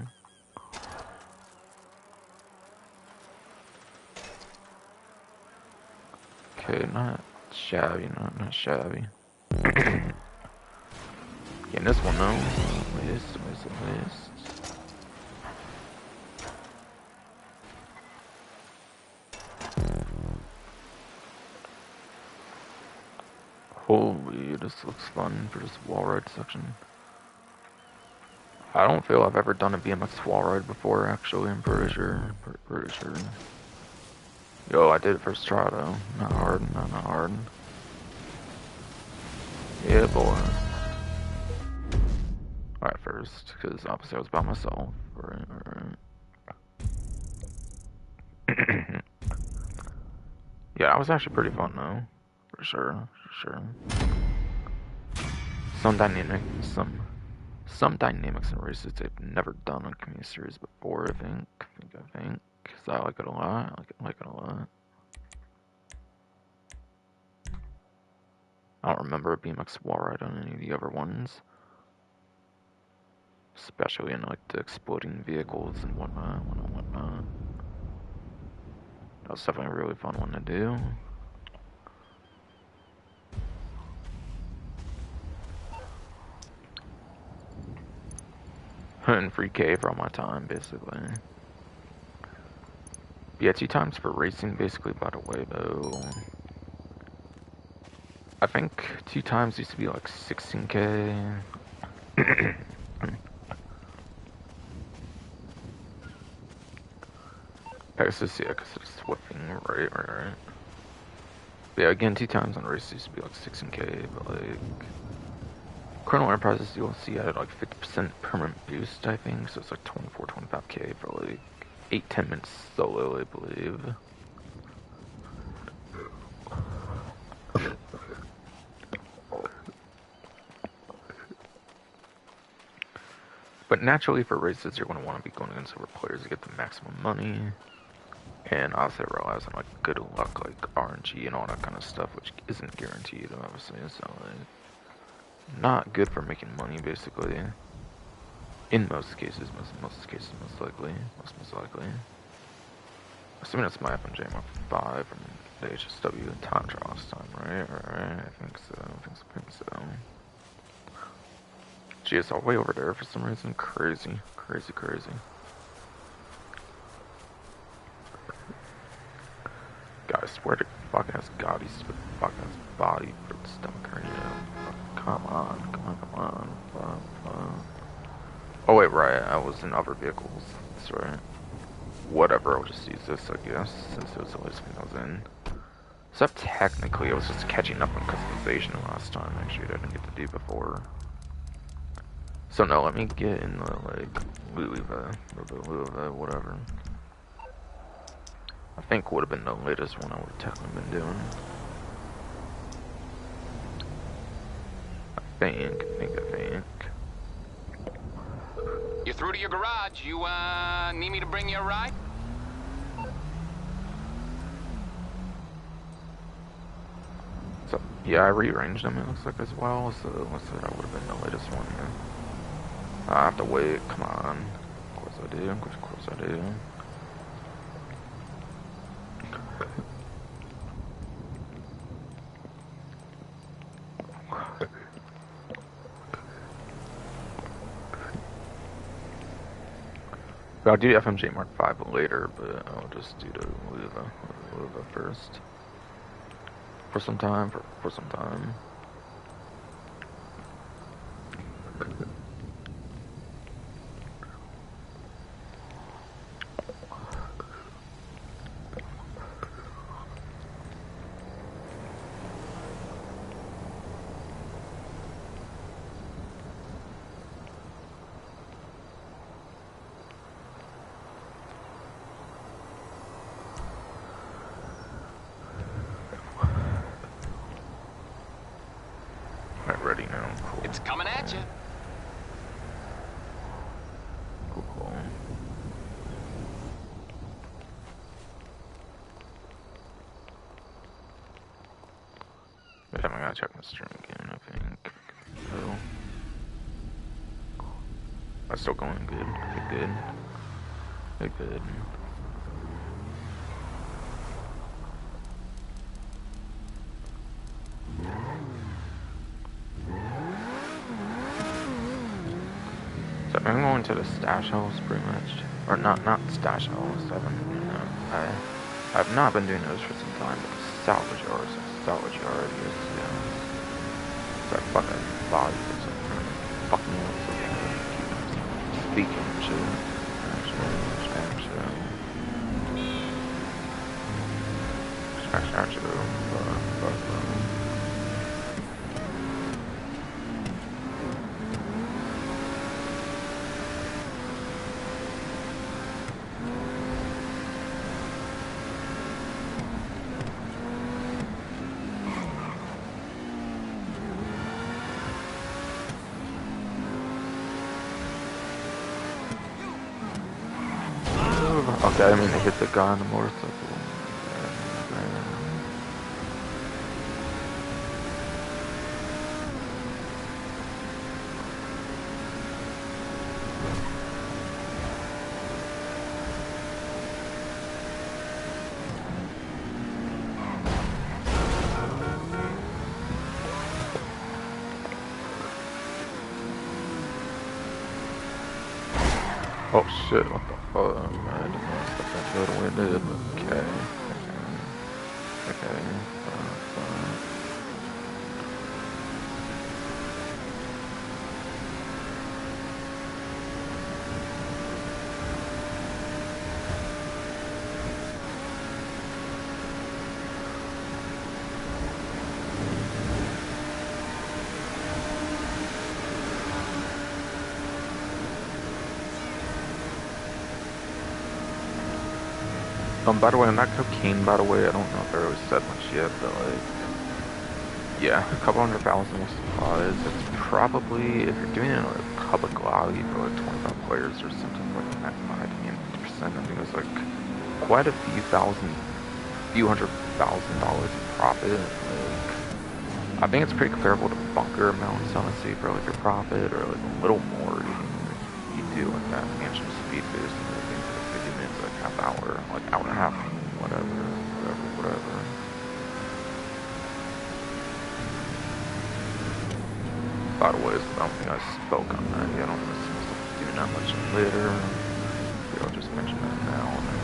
Okay, not shabby, not shabby. Getting this one though. List. Holy, this looks fun for this wall ride section. I don't feel I've ever done a BMX wall ride before, actually. I'm pretty sure. Yo, I did it first try though. Not hard, not hard. Yeah, boy. Alright, first, because obviously I was by myself. Alright. Yeah, that was actually pretty fun though. For sure. Some dynamics in races they've never done on community series before, I think. Because I like it a lot. I don't remember a BMX wall ride on any of the other ones. Especially in like the exploding vehicles and whatnot. That was definitely a really fun one to do. And free K for all my time, basically. Yeah, 2 times for racing, basically, by the way, though. I think 2 times used to be like 16K. I guess it's, yeah, because it's whipping, right. But yeah, again, 2 times on races used to be like 16K, but like... Chrono Enterprises DLC added like 50% permanent boost, I think, so it's like 24-25K for like 8-10 minutes solo, I believe. But naturally for races, you're going to want to be going against other players to get the maximum money. And obviously it relies on like good luck, like RNG and all that kind of stuff, which isn't guaranteed, obviously, so like... Not good for making money, basically. In most cases, most likely. Assuming it's my FMJ Mark 5 from the HSW time trial last time, right? I think so. Gee, it's all way over there for some reason. Crazy. God, I swear to fucking ass God, he's stupid fucking ass body for the stomach hernia. Come on. Fuck. Oh wait, right, I was in other vehicles. That's right. Whatever, I'll just use this, I guess, since it was the last thing I was in. So technically, I was just catching up on customization last time, actually, I didn't get to do before. So no, let me get in the, like, Luva, whatever. I think would have been the latest one I would have technically been doing. I think. You're through to your garage. You, need me to bring you a ride? So, yeah, I rearranged them, it looks like, as well, so that would have been the latest one, yeah. I have to wait, come on. Of course I do. I'll do FMJ Mark 5 later, but I'll just do the Luva first. For some time. It's coming at you. Cool. Wait, I gotta check my stream again, I think. Oh. That's still going good. Good. So I'm going to the stash house pretty much. Or not stash house. I've not been doing those for some time, but the salvage yard is sorry, fucking body is fucking me up so bad. Speaking of shit. Okay, I mean they hit the guy on the motorcycle. Oh shit, what the fuck? I didn't know stuff that good winded, but okay. By the way, on that cocaine, by the way, I don't know if I really said much yet, but like, yeah, a couple 100,000 supplies. It's probably, if you're doing it in a public lobby for like 25 players or something like that, in my opinion, 50%, I think it's like quite a few $100,000 in profit. Like, I think it's pretty comparable to bunker amounts, honestly, for like your profit, or like a little more you do like that mansion speed boost and everything for 50 minutes, like half hour, like hour and a half, whatever. By the way, I don't think I spoke on that yet. I don't think I'm supposed to be doing that much later. Maybe I'll just mention that now. And then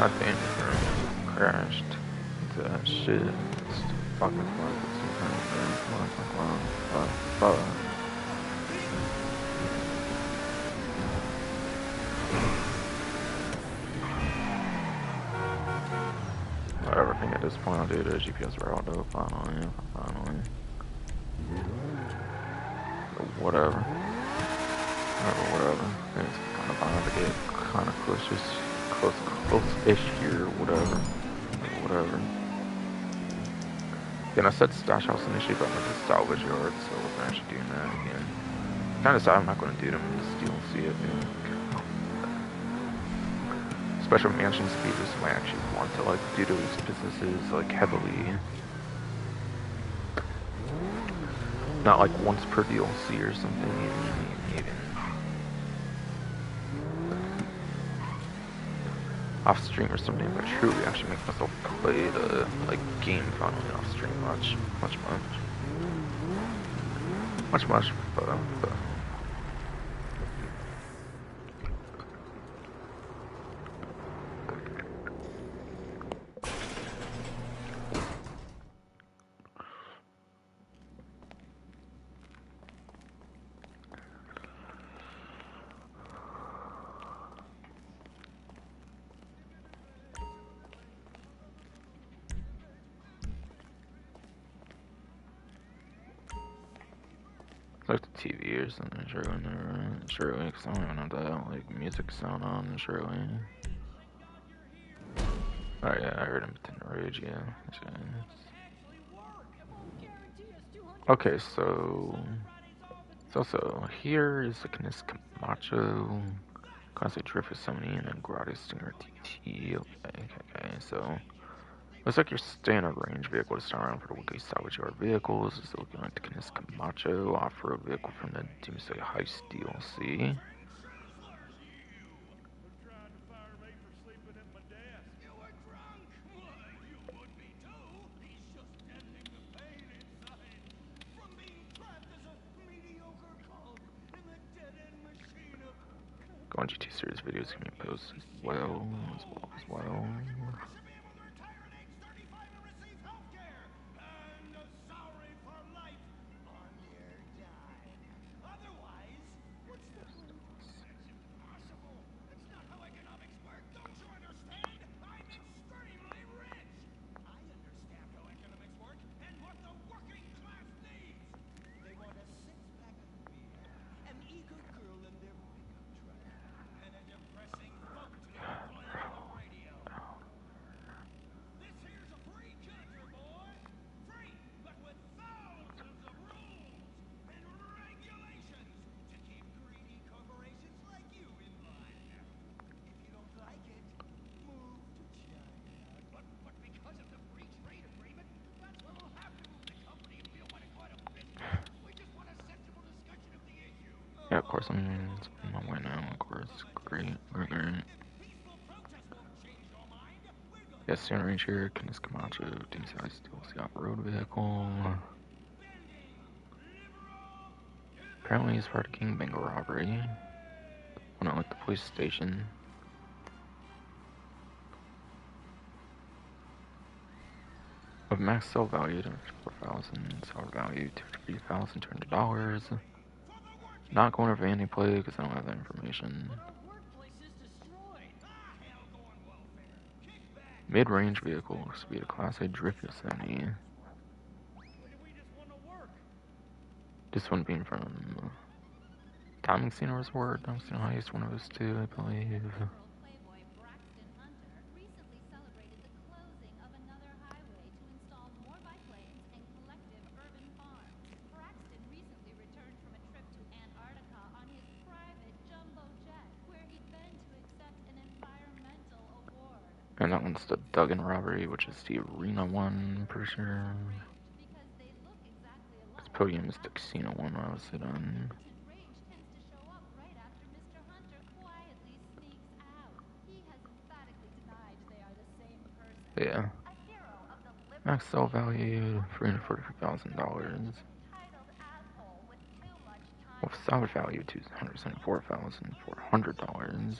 I think crashed into that shit. It's fucking fun. Whatever, I think at this point I'll do the GPS route though, finally. Whatever. It's kind of bound to get kind of close-ish here, whatever. Again, I said stash house initially, but I meant to salvage yard, so we're actually doing that again. Kind of sad I'm not going to do them in the steel and see it. Special mansion speed is when I actually want to like do those businesses like heavily. Not like once per DLC or something. even off stream or something, but truly actually make myself play the like game finally off stream much. But like the TV or something, surely, because I don't even know that, like, music sound on, surely. Oh yeah, I heard him in the rage, yeah. Okay, so here is the Canis Camacho, Classic Drift with Sony, and then Gratis Stinger TT, okay, so looks like your standard range vehicle to start around for the weekly salvage yard vehicles is looking like the Canis Camacho off-road vehicle from the Doomsday Heist DLC. Go on GT series videos can be posted as well. Yeah, of course, it's on my way now, of course. Great. Yeah, Sierra Range here, Canis Camacho, Doomsday Heist DLC off-road vehicle. Apparently he's part of King Bingo robbery. Oh no, at the police station. With max sell value to $4,000, seller value to $3,200. Not going over any play because I don't have that information. Mid-range vehicle looks to be a Class A Drift Yosemite. This one being from Timing Scene Resort. I'm still highest one of those two, I believe. And that one's the Duggan robbery, which is the arena one, for sure. This podium is the casino one, obviously done. Yeah. Max sell value $343,000. With salvage value $274,400.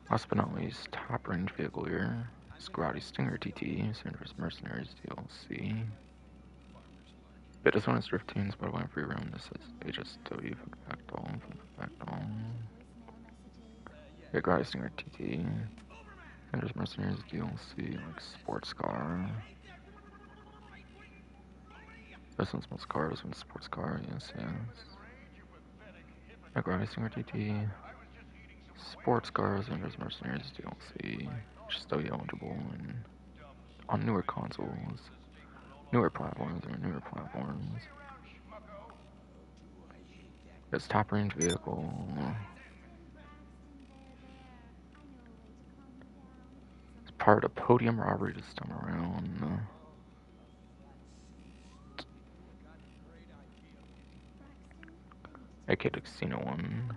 Last but not least, top range vehicle here. Scrotty Stinger TT, Sanders Mercenaries DLC. Bit this one is Drift Tunes, but I went free round. This is HSW for Factol. Yeah, Scrotty Stinger TT. Sanders Mercenaries DLC, like sports car. This one's most car, this one's sports car, yes. Yeah, Scrotty Stinger TT. Sports cars, Sanders Mercenaries DLC. Still eligible and on newer consoles. Newer platforms. It's top range vehicle. It's part of the podium robbery this time around. AK the casino one.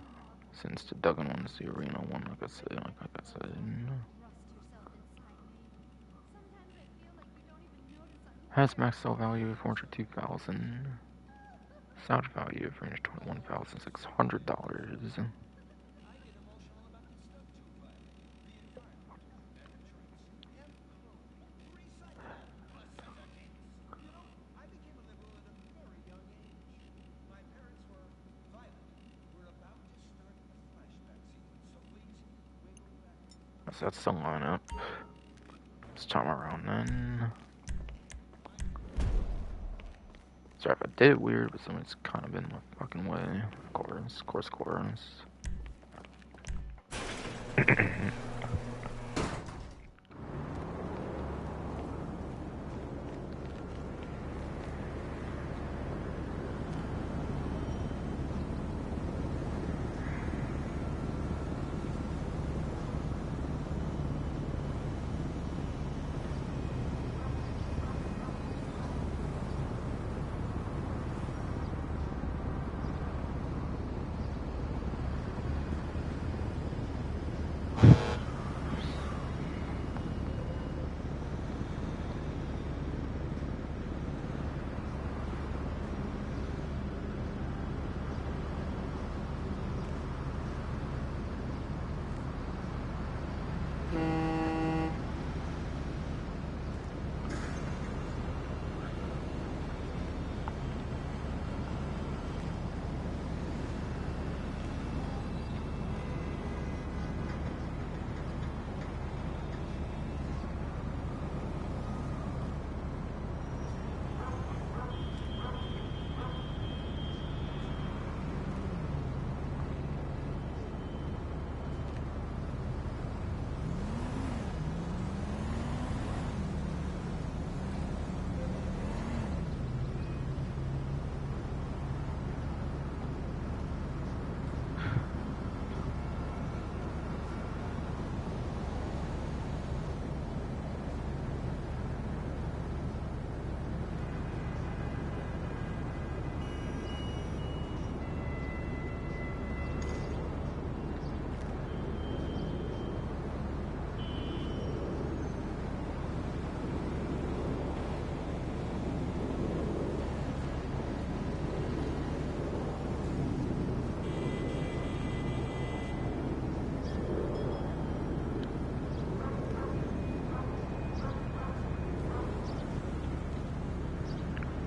Since the Duggan one's the arena one, like I said. Has max sell value of 402,000. Salvage value of $321,600. So that's the lineup. This time around then. Sorry if I did it weird, but somebody's kind of in my fucking way. Of course.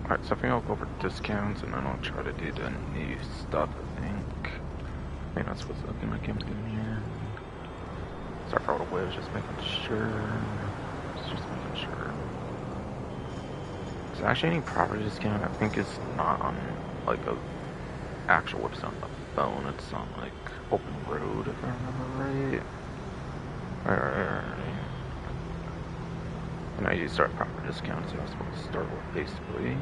Alright, so I think I'll go for discounts and then I'll try to do the new stuff, I think. I think that's what's looking like I'm doing here. Sorry for all the waves, just making sure. So actually any property discount I think is not on like a actual website on the phone, it's on like Open Road if I remember right. Right. And I use start property discounts, so I was supposed to start with basically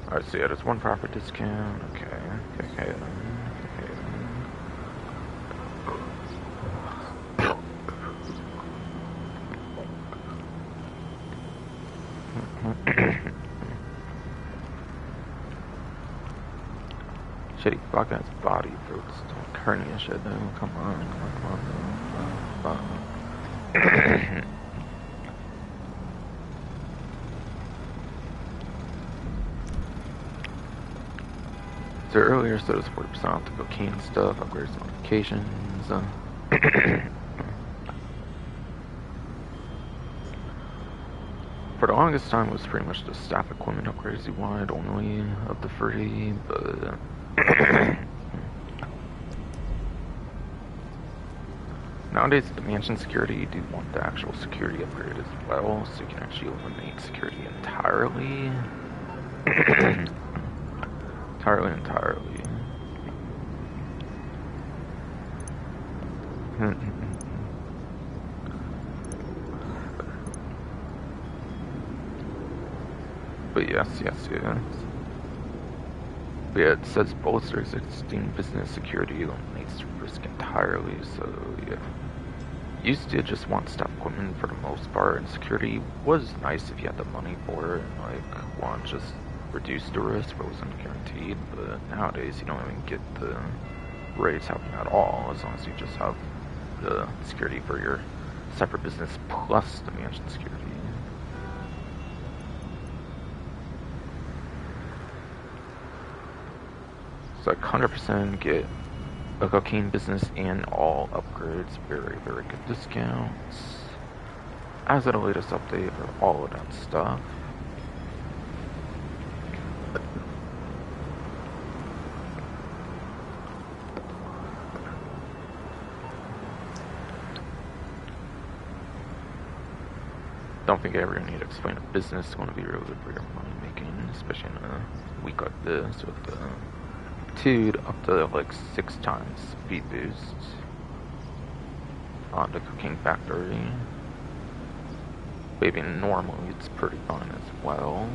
Alright, so yeah, there's one property discount, okay. Shitty fuck ass body fruits. Don't hernia shit though. Come on. So earlier said it was 40% off the cocaine stuff, upgrades notifications. For the longest time, it was pretty much the staff equipment upgrades you wanted only of the free, but nowadays, the mansion security, you do want the actual security upgrade as well, so you can actually eliminate security entirely. entirely. But yes. But yeah, it says bolsters existing business security, eliminates risk entirely, so yeah. Used to just want staff equipment for the most part, and security was nice if you had the money for it, like, one, just reduce the risk, but it wasn't guaranteed, but nowadays you don't even get the rates happening at all, as long as you just have the security for your separate business plus the managed security. So like 100% get a cocaine business and all upgrades, very good discounts. As of the latest update for all of that stuff. Don't think I ever need to explain a business. It's going to be really good for your money making, especially in a week like this with the 2 up to like 6 times speed boost on the cocaine factory. Maybe normally it's pretty fun as well.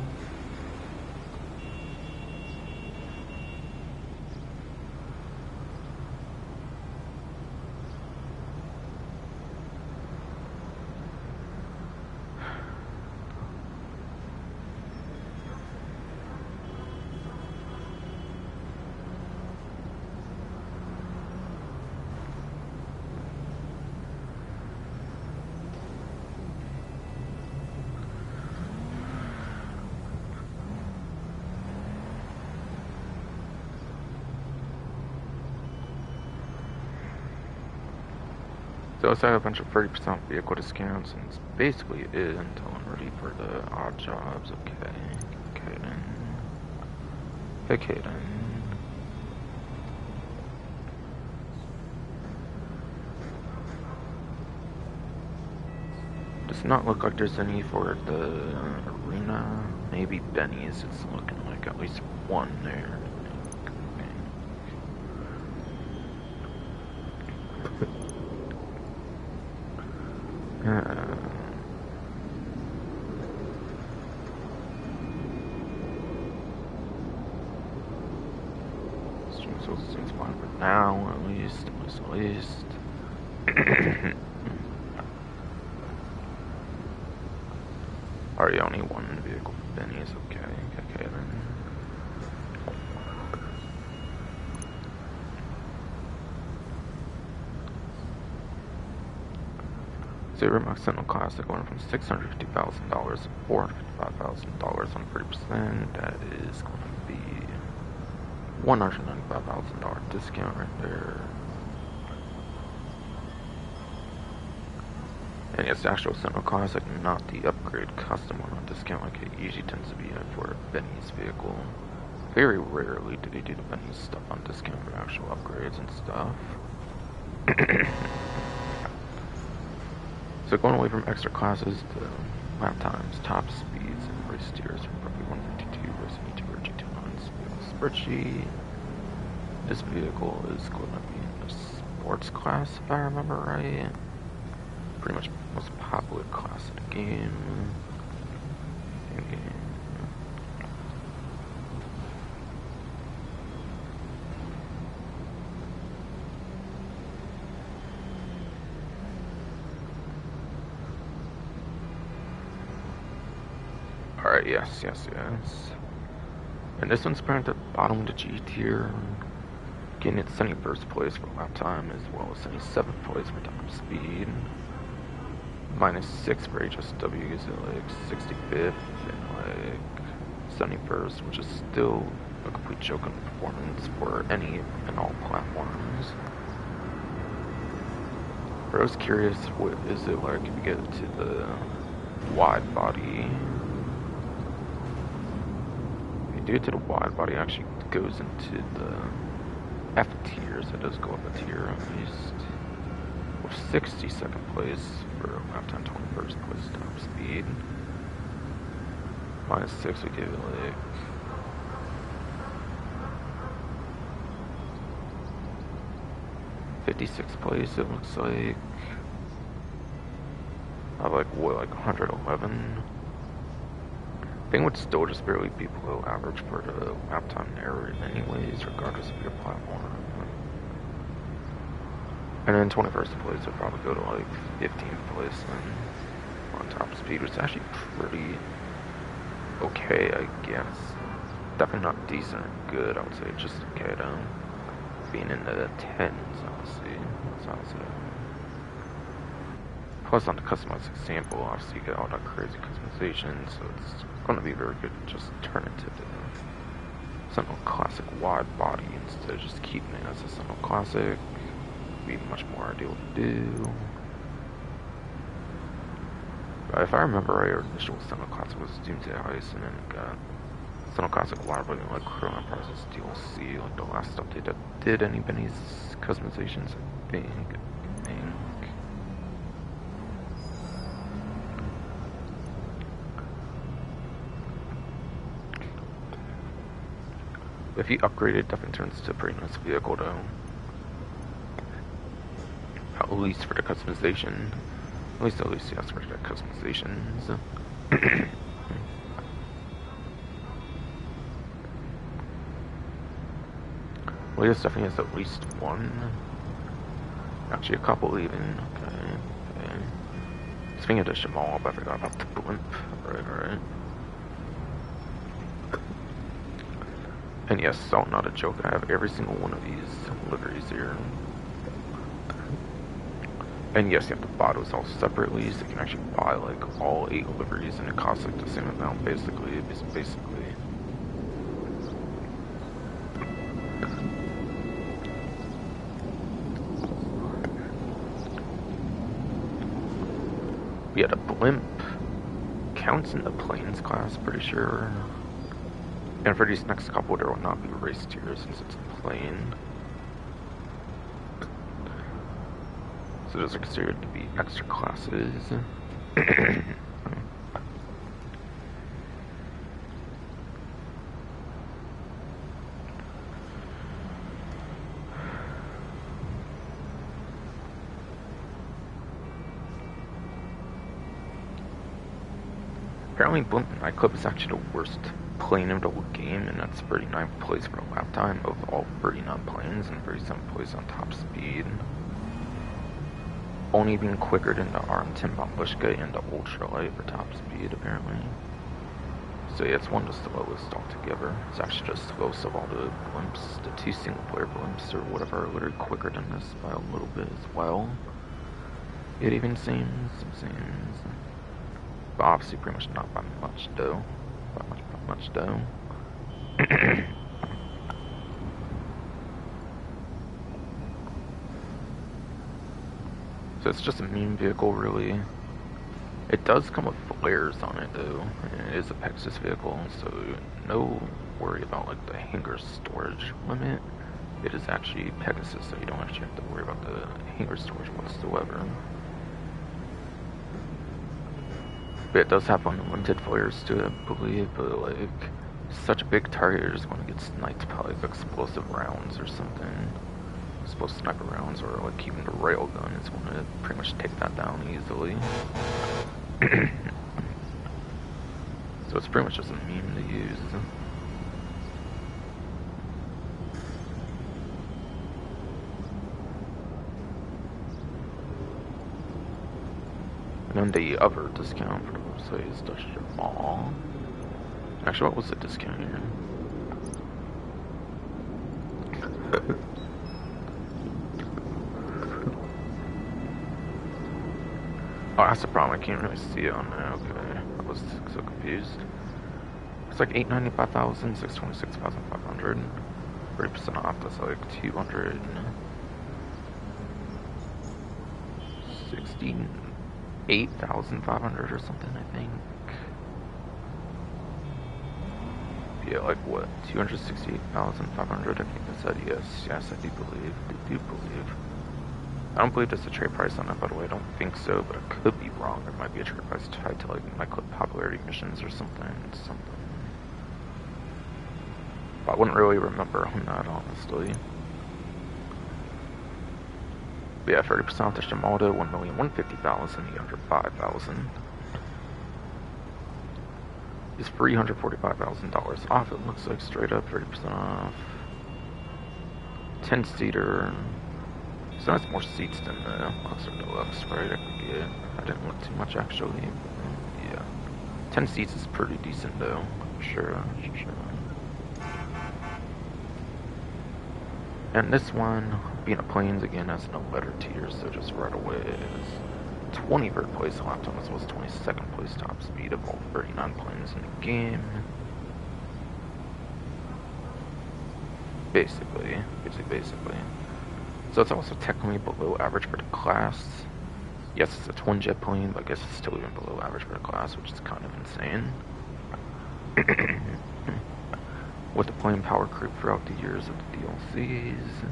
So I have a bunch of 30% vehicle discounts, and it's basically it until I'm ready for the odd jobs. Okay then. Does not look like there's any for the arena. Maybe Benny's. It's looking like at least one there. So seems fine for now, at least. Already only one vehicle for Benny's. Okay then. Zero Max Sentinel Classic went from $650,000 to $455,000 on 30%. That is going to be $195,000 discount right there. And yes, the actual Sentinel Classic, not the upgrade custom one on discount like it usually tends to be for a Benny's vehicle. Very rarely do they do the Benny's stuff on discount for actual upgrades and stuff. So going away from extra classes to lap times, top speeds, and race steers from probably 152 racing to GT9 spreadsheet. This vehicle is going to be in the sports class, if I remember right. Pretty much the most popular class in the game. Alright, yes. And this one's printed at the bottom of the G tier. Getting its 71st place for lap time, as well as 77th place for top speed. -6 for HSW gives it like 65th and like 71st, which is still a complete joke on performance for any and all platforms. But I was curious, what is it like if you get to the wide body? If you do it to the wide body, it actually goes into the F tiers. It does go up a tier at least. With 62nd place for lap time, 21st place top speed. -6 we give it like 56th place, it looks like. I like what, like 111? think would still just barely be below average for the lap time error anyways, regardless of your platform. And then 21st place would probably go to like 15th place and on top speed, which is actually pretty okay, I guess. Definitely not decent or good, I would say just okay though. Being in the 10s, honestly. That's honestly. Plus on the customized example, obviously you get all that crazy customization, so it's going to be very good to just turn it to the Sentinel Classic wide body instead of just keeping it as a Sentinel Classic. Be much more ideal to do. But if I remember right, our initial Sentinel Classic was Doomsday Heist, and then it got Sentinel Classic wide body like Chrono Process DLC, like the last update that did any Benny's customizations, I think. If you upgrade it, definitely turns to a pretty nice vehicle though. At least for the customization. At least yes, for the customizations. Well, yes, definitely has at least one. Actually, a couple even. Okay. Speaking of the Jamal, I forgot about the blimp. Right. And yes, so not a joke, I have every single one of these liveries here. And yes, you have to buy those all separately, so you can actually buy like all 8 liveries and it costs like the same amount basically. Yeah, the blimp counts in the planes class, pretty sure. And for these next couple, there will not be race tiers since it's a plane. So those are considered to be extra classes. Apparently, Blimp Nightclub is actually the worst plane in the whole game, and that's 39th place for a lap time of all 39 planes, and 37th place on top speed. Only being quicker than the RM10 Bambushka and the Ultralight for top speed, apparently. So yeah, it's one of the slowest altogether. It's actually just slowest of all the blimps. The 2 single-player blimps or whatever are literally quicker than this by a little bit as well. It even seems. But obviously pretty much not by much though. So it's just a meme vehicle really. It does come with flares on it though, and it is a Pegasus vehicle, so no worry about like the hangar storage limit. It is actually Pegasus, so you don't actually have to worry about the hangar storage whatsoever. But it does have unlimited flares to it, I believe, but like, such a big target, you're just going to get sniped probably with explosive rounds or something. Explosive sniper rounds, or like even the railgun is going to pretty much take that down easily. So it's pretty much just a meme to use. And then the other discount for the website is the Jamal. Actually, what was the discount here? Oh, that's the problem. I can't really see it on there. Okay, I was so confused. It's like 895,000, 626,500. 30% off. That's like 268,500 or something, I think. Yeah, like what? 268,500. I think I said yes. Yes, I do believe. I don't believe there's a trade price on it, by the way. I don't think so, but I could be wrong. There might be a trade price tied to like nightclub popularity missions or something. But I wouldn't really remember on that, honestly. But yeah, 30% off the Shimada, 1,150,000, the under 5,000. is $345,000 off. It looks like straight up 30% off. 10-seater. So that's more seats than the Lux or Deluxe, right? I didn't look too much actually. Yeah. 10 seats is pretty decent though. Sure. And this one, being a planes again, has no letter tier, so just right away is 23rd place laptop as well as 22nd place top speed of all 39 planes in the game. Basically. So it's also technically below average for the class. Yes, it's a twin jet plane, but I guess it's still even below average for the class, which is kind of insane. With the plane power creep throughout the years of the DLCs.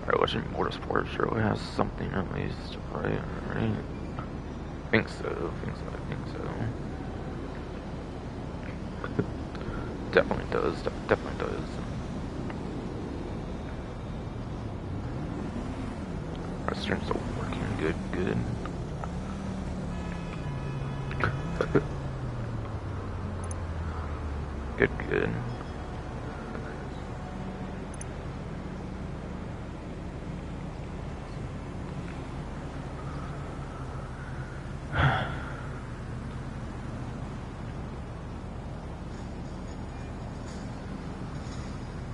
Alright, Legend Motorsports surely has something at least, right? I think so. Definitely does. Our stream's still working good. Good.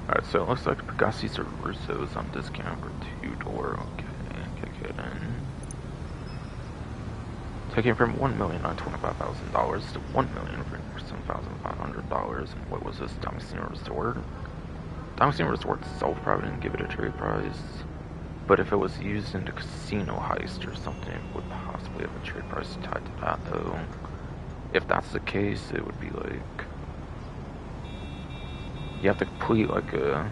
Alright, so it looks like Pegassi Russo is on discount for 2-door. Okay, then. Taking from $1,925,000 to $1,047,500. And what was this? Dongsina Resort? Dongsina Resort itself probably didn't give it a trade price. But if it was used in a casino heist or something, it would possibly have a trade price tied to that, though. If that's the case, it would be like... You have to complete like a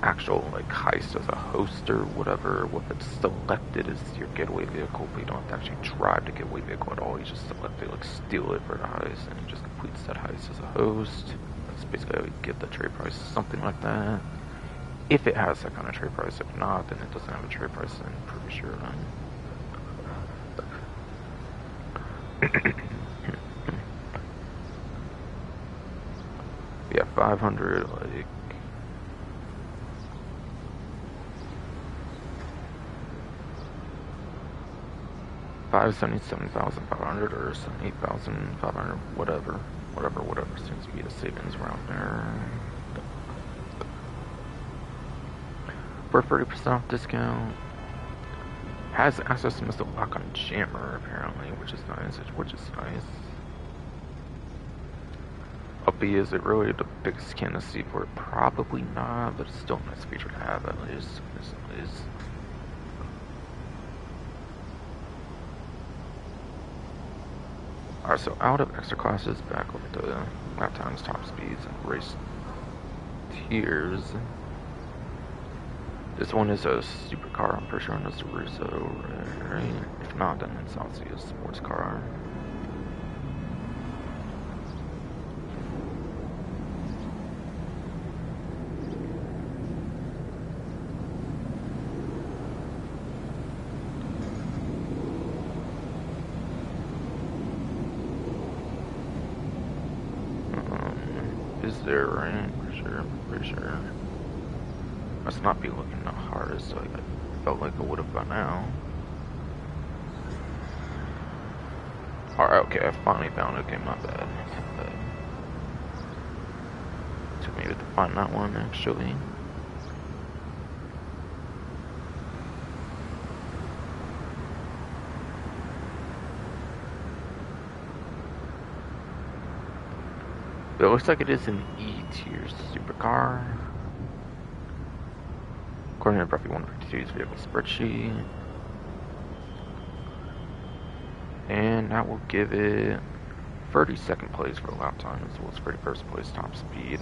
actual heist as a host or whatever. What it's selected as your getaway vehicle, but you don't have to actually drive the getaway vehicle at all. You just select it, steal it for the heist, and you just complete that heist as a host. That's basically how you get the trade price, something like that. If it has that kind of trade price. If not, then it doesn't have a trade price. I'm pretty sure. Yeah, 500, $577,500 or $78,500, whatever seems to be the savings around there. For 30% off discount, has access to Mr. Lock on Jammer apparently, which is nice. Is it really the biggest can to see for it? Probably not, but it's still a nice feature to have at least. Alright, so out of extra classes, back over to lap times, top speeds, and race tiers. This one is a supercar, I'm pretty sure, and it's a Russo, right? If not, then it's obviously a sports car. Is there, right? Pretty sure. Must not be looking the hardest, so I felt like I would have by now. Alright, okay, I finally found it. Okay, my bad. Took me a bit to find that one, actually. But it looks like it is an E-tier supercar. According to Breathy 152's vehicle spreadsheet. And that will give it 32nd place for lap time as well as 31st place top speed.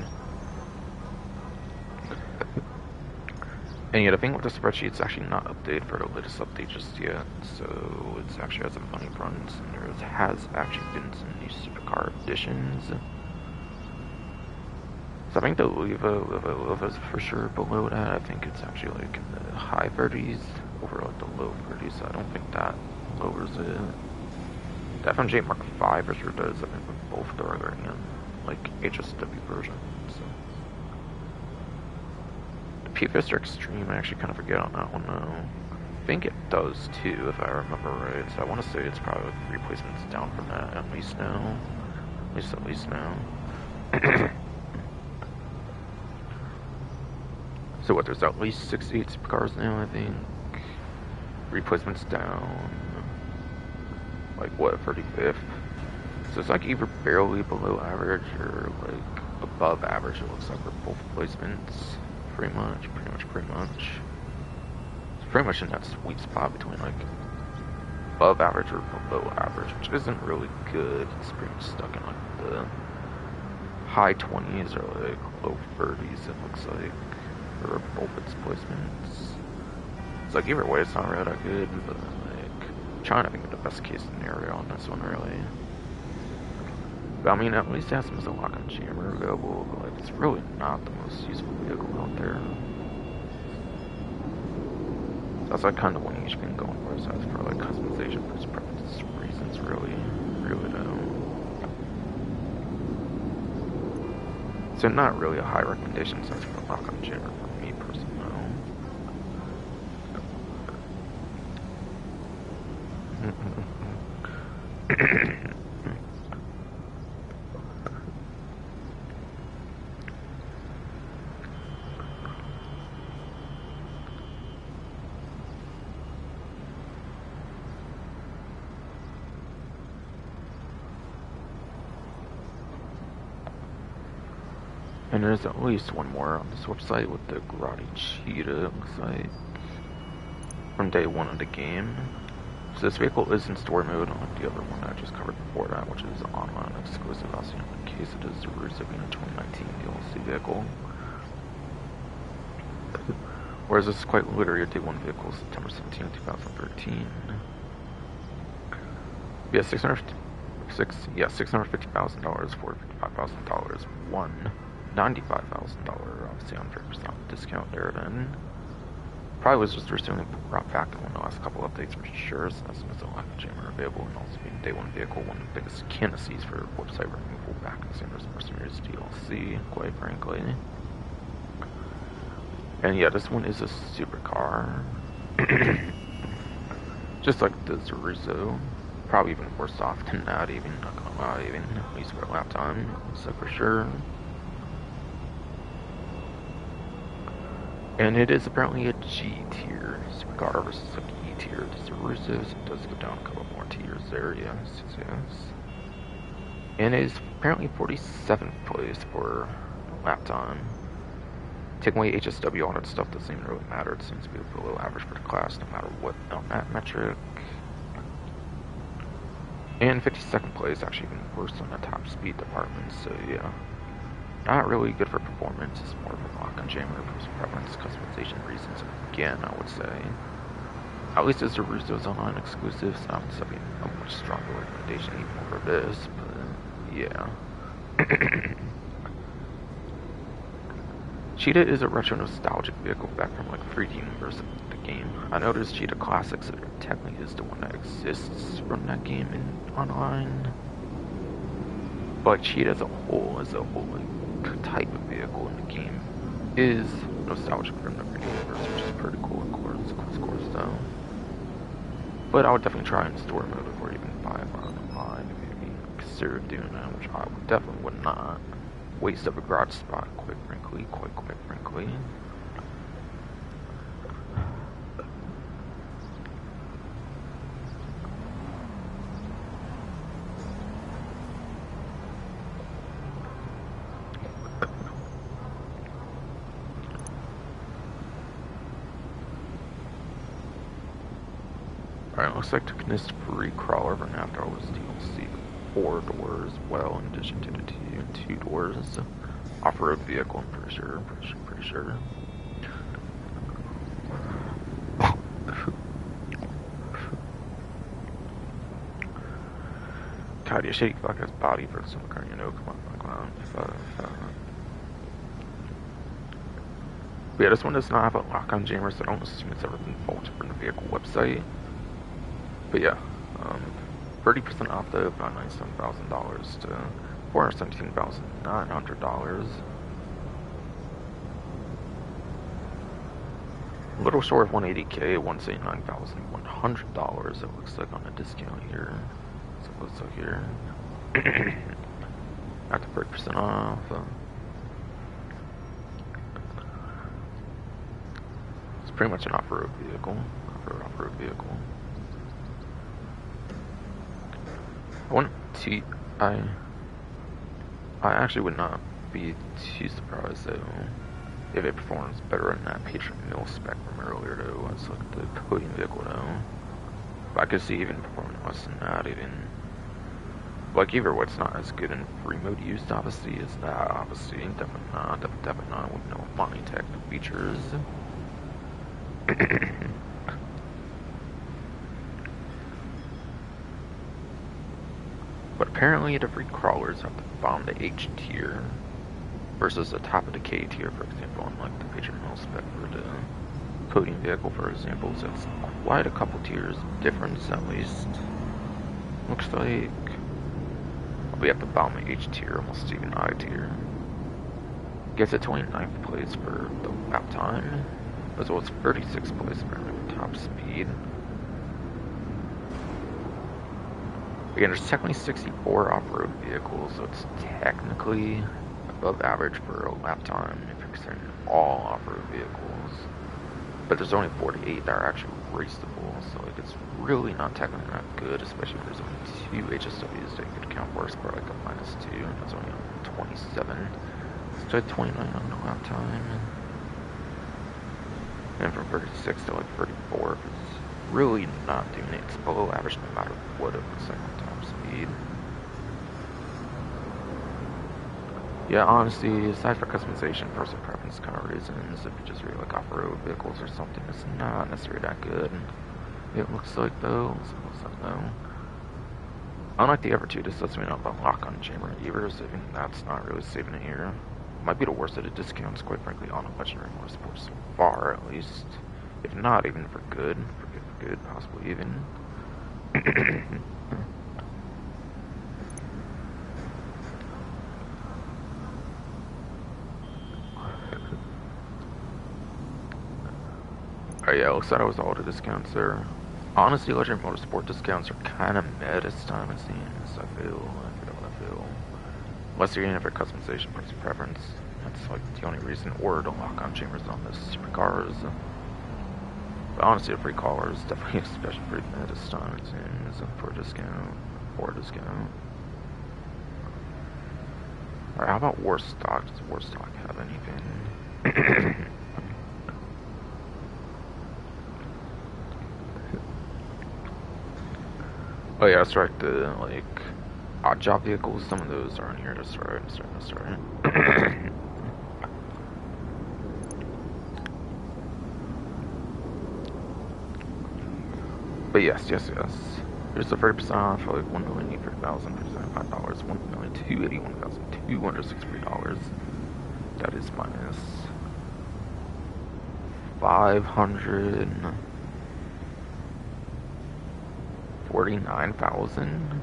And yet I think with the spreadsheet it's actually not updated for the latest update just yet. So it actually has some funny runs and there has actually been some new supercar additions. So I think the Leva is for sure below that. I think it's actually like in the high 30s over like the low 30s. So I don't think that lowers it. The FMJ Mark V for sure does. I think with both the regular and like HSW version. So the P-Fister Extreme, I actually kind of forget on that one though. I think it does too, if I remember right. So I want to say it's probably like replacements down from that at least now. At least now. So what, there's at least 68 supercars now, I think. Replacements down. Like what, 35th? So it's like either barely below average or like above average, it looks like, for both placements. Pretty much. It's pretty much in that sweet spot between like above average or below average, which isn't really good. It's pretty much stuck in like the high 20s or like low 30s, it looks like, for both its placements. It's like either way, it's not really that good, but like I'm trying to think of the best case scenario on this one, really. But I mean, at least it has some lock-on jammer available, but like it's really not the most useful vehicle out there. So that's like kind of one you should be going for, so that's for like customization for preference reasons, really though. So not really a high recommendation since for lock-on jammer for me personally. And there's at least one more on this website with the Grotti Cheetah, it looks like, from day one of the game. So this vehicle is in story mode, unlike the other one I just covered before that, which is online exclusive, also in case it is receiving a 2019 DLC vehicle. Whereas this is quite literally a day one vehicle, September 17, 2013. Yeah, $650,000 for $55,000 won. $95,000, obviously on 30% discount there then. Probably was just recently brought back in the last couple updates for sure, so that's a lock jammer available, and also being day one vehicle, one of the biggest candidacies for website removal back in the same Mercenaries DLC, quite frankly. And yeah, this one is a supercar. Just like the Zeruso. Probably even worse off than that, even, not gonna lie, even, at least for lap time, so for sure. And it is apparently a G tier supercar versus a E tier. The Zerusos, it does go down a couple more tiers there, yes. And it is apparently 47th place for lap time. Taking away HSW, all that stuff doesn't even really matter. It seems to be below average for the class, no matter what on that metric. And 52nd place, actually even worse on the top speed department, so yeah. Not really good for performance, it's more of a lock-on jammer for preference customization reasons, again, I would say. At least as Zeruso's online exclusive, so I would say a much stronger recommendation even over this, but yeah. Cheetah is a retro nostalgic vehicle back from like 3D universe of the game. I know there's Cheetah Classics that technically is the one that exists from that game in online. But Cheetah as a whole like, type of vehicle in the game is nostalgic from the 3D universe, which is pretty cool of course though. But I would definitely try and store mode before you even buy it online if you consider doing that, which I definitely would not. Waste of a garage spot, quite frankly. Alright, looks like the Knist free crawler for after all was DLC 4 doors, well, in addition to the two doors. Off-road vehicle, I'm pretty sure. God, you shitty fuck ass body for some car, you know, come on. But yeah, this one does not have a lock-on jammer, so I don't assume it's ever been faulted from the vehicle website. But yeah, 30% off though, about $97,000 to $417,900. A little short of 180K, $179,100. It looks like on a discount here. So it looks like here. At the 30% off. It's pretty much an off-road vehicle. Off-road vehicle. I actually would not be too surprised though if it performs better than that Patriot Mill spec from earlier though. It's like the coding vehicle though. But I could see even performing less than that even. Like either way, it's not as good in free mode use obviously as that obviously. Definitely not with no Monty Tech features. But apparently the free crawlers have to bomb the H tier versus the top of the K tier, for example, on like the Patriot Mill spec for the coding vehicle, for example. So it's quite a couple tiers difference at least. Looks like we have to bomb the H tier, almost even I tier. Gets a 29th place for the lap time, as well as 36th place for top speed. Again, there's technically 64 off-road vehicles, so it's technically above average for a lap time if you're considering all off-road vehicles. But there's only 48 that are actually raceable, so like it's really not technically that good, especially if there's only 2 HSWs that you could account for, score like a -2, and that's only on 27. So 29 on the lap time. And from 36 to like 34, it's really not doing it. It's below average no matter what it looks like on top speed. Yeah, honestly, aside for customization, personal preference kind of reasons, if you just really like off-road vehicles or something, it's not necessarily that good. It looks like though, unlike the other two, this doesn't mean the lock-on jammer either, so even that's not really saving it here. Might be the worst of the discounts, quite frankly, on a Legendary Motorsport so far, at least. If not even for good, possibly even. Oh yeah, looks like that was all the discounts there. Honestly, Legendary Motorsport discounts are kind of meh this time, it seems. I feel. Unless you're getting it for customization versus preference. That's like the only reason, or the lock-on chambers on this supercars. But honestly, the free caller is definitely especially pretty meh this time, it seems, for a discount. Alright, how about Warstock? Does Warstock have anything? Oh yeah, that's right, the, like, odd job vehicles, some of those are in here, that's right. But yes. Here's the 30% off for like $1,083,075, $1,281,263. That is minus 549,000.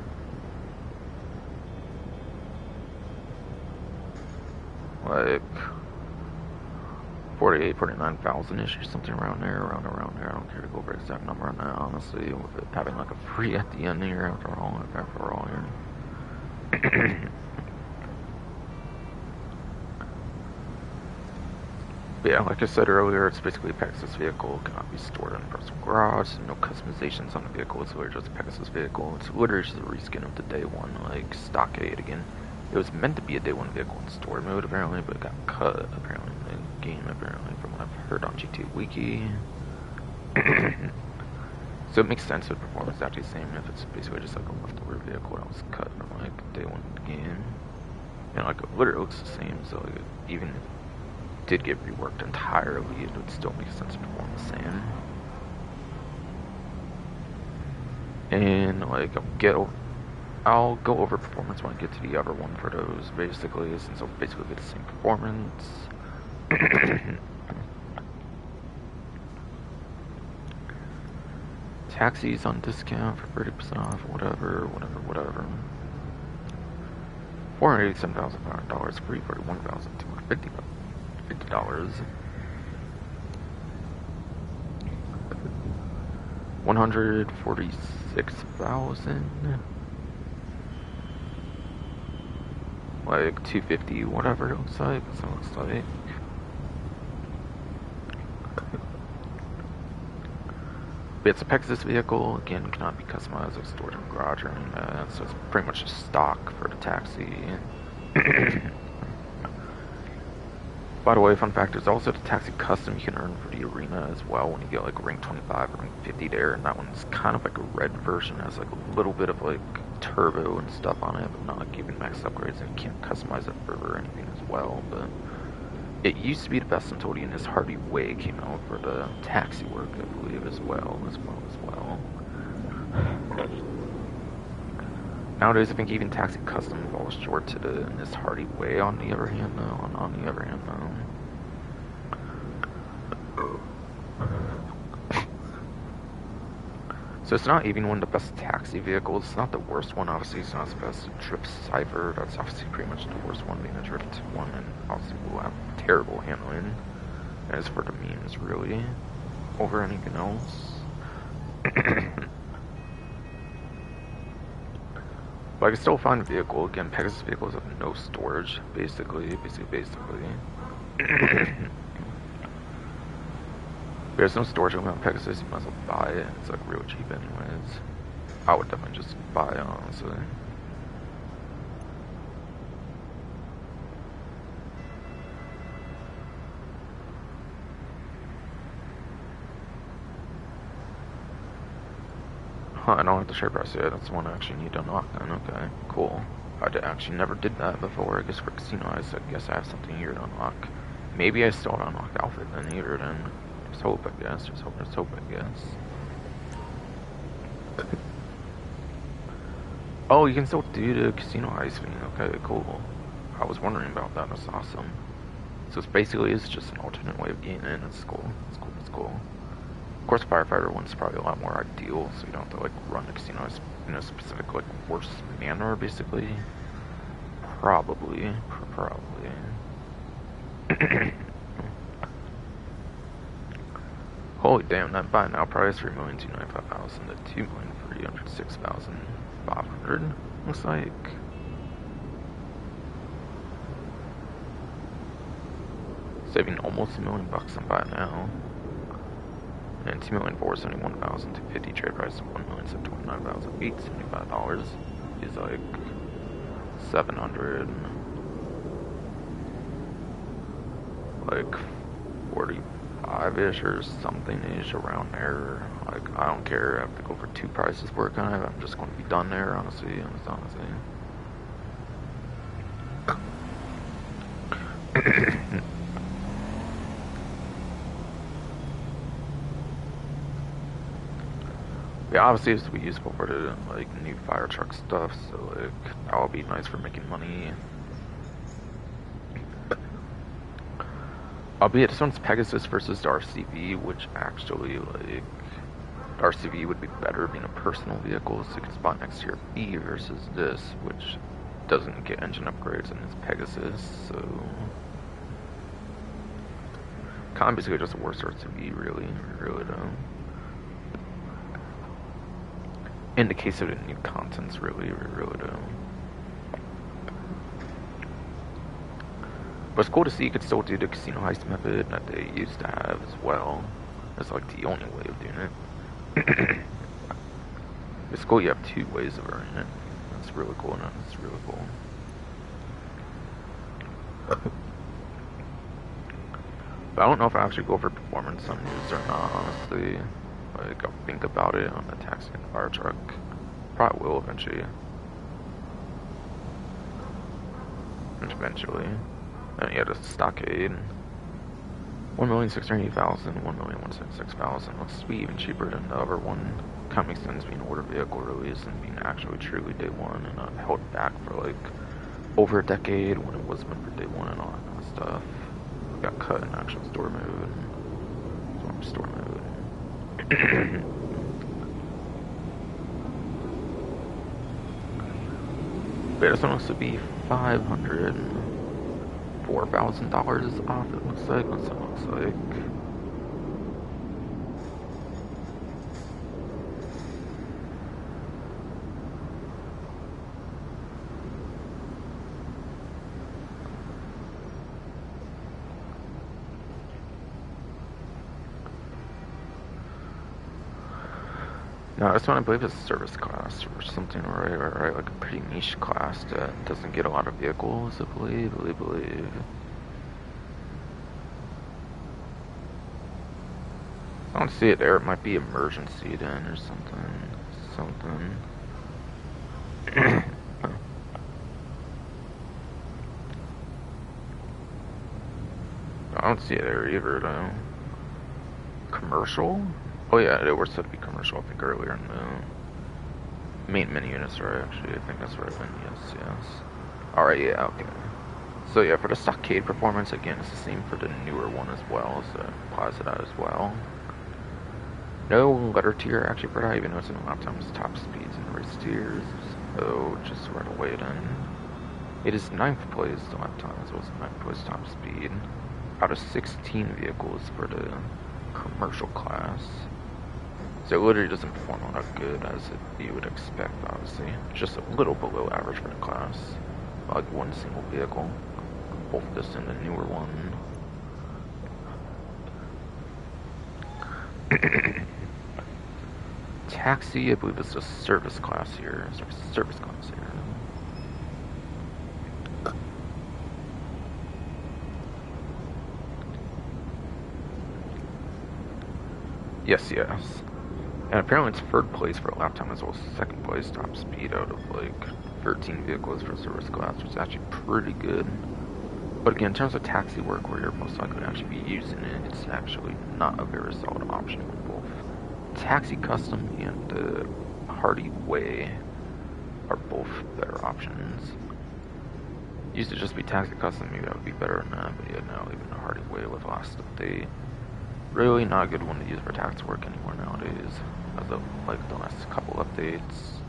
Like 49,000-ish or something around there. I don't care to go over the exact number on that, honestly, with it having like a free at the end here after all here. But yeah, like I said earlier, it's basically a Pegasus vehicle, cannot be stored in a personal garage, no customizations on the vehicle, it's literally just a Pegasus vehicle. It's literally just a reskin of the day one, like stockade again. It was meant to be a day one vehicle in story mode apparently, but it got cut apparently in the game apparently from what I've heard on GTA Wiki. So it makes sense that performance is actually the same if it's basically just like a leftover vehicle that was cut from like day one game. And like it literally looks the same, so like, even if it did get reworked entirely, it would still make sense to perform the same. And like I'll go over performance when I get to the other one for those, basically, since I'll basically get the same performance. taxis on discount for 30% off, whatever. $487,500 free, $41,250. 146,000. Like 250, whatever it looks like. So it looks like. It's a Pegasus vehicle, again, cannot be customized or stored in a garage or anything like that, so it's pretty much just stock for the taxi. By the way, fun fact, there's also the taxi custom you can earn for the arena as well when you get like rank 25 or rank 50 there, and that one's kind of like a red version, has like a little bit of like turbo and stuff on it, but not like even max upgrades, and you can't customize it further or anything as well, but it used to be the best until the This Hardy Way came out for the taxi work, I believe, as well. Nowadays, I think even taxi custom falls short to the This Hardy Way. On the other hand, though. So it's not even one of the best taxi vehicles. It's not the worst one, obviously. It's not the best Drift Cypher. That's obviously pretty much the worst one, being a Drift one, and obviously will have terrible handling. As for the memes, really, over anything else. But I can still find a vehicle. Again, Pegasus vehicles have no storage, basically. There's no storage on Pegasus, you might as well buy it. It's like real cheap anyways. I would definitely just buy it, honestly. Huh, I don't have the share price yet. That's the one I actually need to unlock then. Okay, cool. I actually never did that before. I guess for Casino Eyes, I guess I have something here to unlock. Maybe I still haven't unlocked Outfit then either then. Just hope, I guess. Just hope, I guess. Oh, you can still do the Casino Eyes thing. Okay, cool. I was wondering about that. That's awesome. So it's basically just an alternate way of getting in. It's cool. Of course, Firefighter one's probably a lot more ideal, so you don't have to like run the casinos in a specific like worse manner, basically. Probably. Holy damn! That buy now price $3,295,000 to $2,306,500. Looks like. Saving almost $1 million on buy now. And $2,471,250 trade price of $1,729,875 is like 700, like 45-ish or something-ish around there. Like, I don't care. I have to go for two prices per kind of. I'm just going to be done there, honestly. Yeah, obviously this will be useful for the like new fire truck stuff, so like that'll be nice for making money. Albeit this one's Pegasus versus the RCV, which actually like the RCV would be better being a personal vehicle, so you can spot next to your B versus this, which doesn't get engine upgrades and it's Pegasus, so kind of basically just a worse RCV, really though. In the case of the new contents, really do. But it's cool to see you could still do the casino heist method that they used to have as well. It's like the only way of doing it. It's cool you have two ways of earning it. That's really cool, But I don't know if I actually go for performance on news or not, honestly. Like, I'll think about it on the taxi and the fire truck. Probably will eventually. And yeah, the stockade. 1,680,000, 1,176,000. Looks to be even cheaper than the other one. Kind of makes sense being an order vehicle release and being actually truly day one and not held back for like over a decade when it was meant for day one and all that kind of stuff. Got cut in actual store mode. Store mode. But this one looks to be $504,000 off, it looks like. What's it looks like? No, this one I believe is service class or something, right? Like a pretty niche class that doesn't get a lot of vehicles, I believe. I don't see it there. It might be emergency then or something. I don't see it there either, though. Commercial? Oh yeah, it was supposed to be commercial, I think, earlier in the main menu units, right? Actually, I think that's right. Yes. Alright, yeah, okay. So yeah, for the stockade performance, again, it's the same for the newer one as well, so it applies to that as well. No letter tier actually for that, even though it's in lap times, top speeds, and race tiers. So just right away then. It is 9th place lap times, so it's 9th place top speed. Out of 16 vehicles for the commercial class. So it literally doesn't perform all that good as you would expect, obviously. Just a little below average for the class. Like one single vehicle. Both this and the newer one. Taxi, I believe, is a service class here. Service class here. Yes. And apparently it's 3rd place for lap time as well as 2nd place top speed out of like 13 vehicles for service class, which is actually pretty good. But again, in terms of taxi work where you're most likely to actually be using it, it's actually not a very solid option for both Taxi Custom and Hardy Way are both better options. Used to just be Taxi Custom, maybe that would be better than that, but yeah, now even the Hardy Way with last update. Really not a good one to use for tax work anymore nowadays, as of like the last couple updates.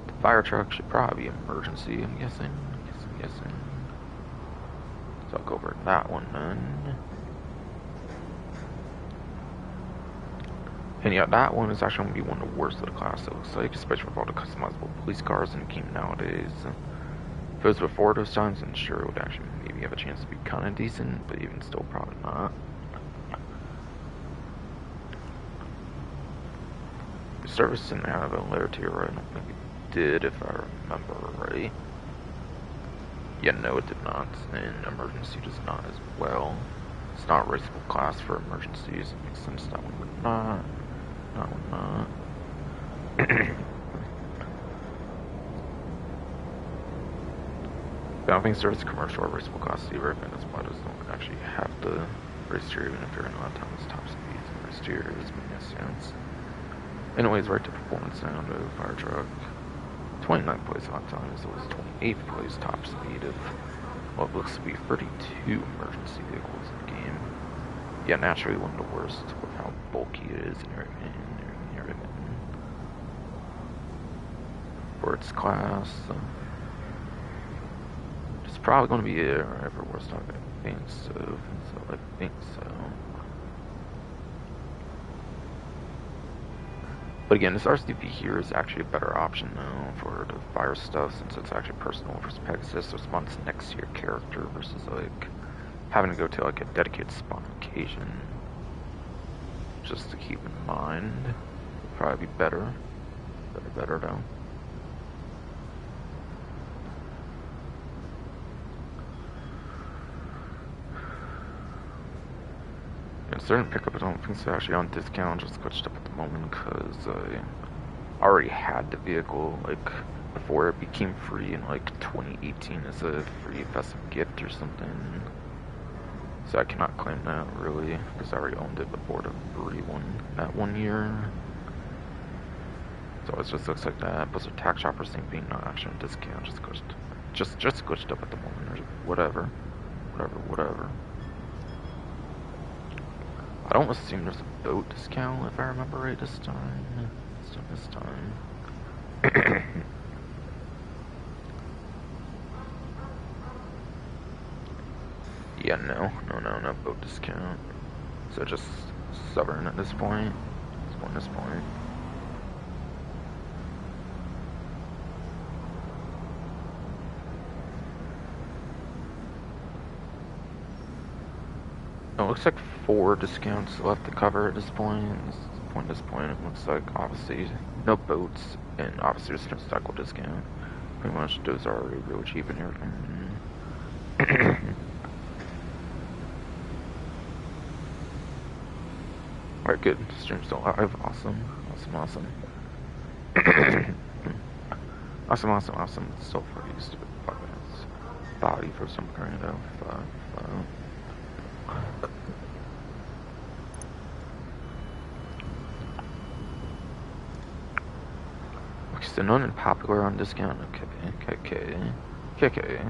The fire truck should probably be emergency, I'm guessing. So I'll go over that one then. And yeah, that one is actually going to be one of the worst of the class, it looks like, especially with all the customizable police cars in the game nowadays. If it was before those times, then sure it would actually maybe have a chance to be kind of decent, but even still, probably not. The service didn't have a layer tier, right? I don't think it did, if I remember right. Yeah, no, it did not, and emergency does not as well. It's not a raceable class for emergencies. It makes sense that one would not. That one not. I don't think service commercial or raceable class either. I think that's why those don't actually have the race tier, even if you're in a lot of times top speeds and race tiers, but yes, sense. Anyways, right to performance now to fire truck. 29th place hot time, so it's 28th place top speed of what looks to be 32 emergency vehicles in the game. Yeah, naturally one of the worst with how bulky it is and everything. For its class. It's probably going to be it, or ever worst I think so. I think so. But again, this RCV here is actually a better option though for the fire stuff, since it's actually personal versus Pegasus, so spawns next to your character versus like having to go to like a dedicated spawn location. Just to keep in mind. Would probably be better. Better though. And certain pickup, I don't think it's actually on discount, just glitched up at the moment because I already had the vehicle like before it became free in like 2018 as a free festive gift or something. So I cannot claim that really because I already owned it before the free one that 1 year. So it just looks like that. Blizzard Tax Shopper thing being not actually on discount, just glitched up at the moment or whatever. I don't assume there's a boat discount if I remember right this time. So this time. Yeah, no boat discount. So just Southern at this point. This point. It looks like 4 discounts left to cover at this point. This point, it looks like obviously no boats, and obviously there's no cycle discount. Pretty much those are already real cheap in here. Alright, good. Stream's still live. Awesome. Awesome. It's still pretty stupid fucking body for some kind of Okay, so known and popular on discount. Okay.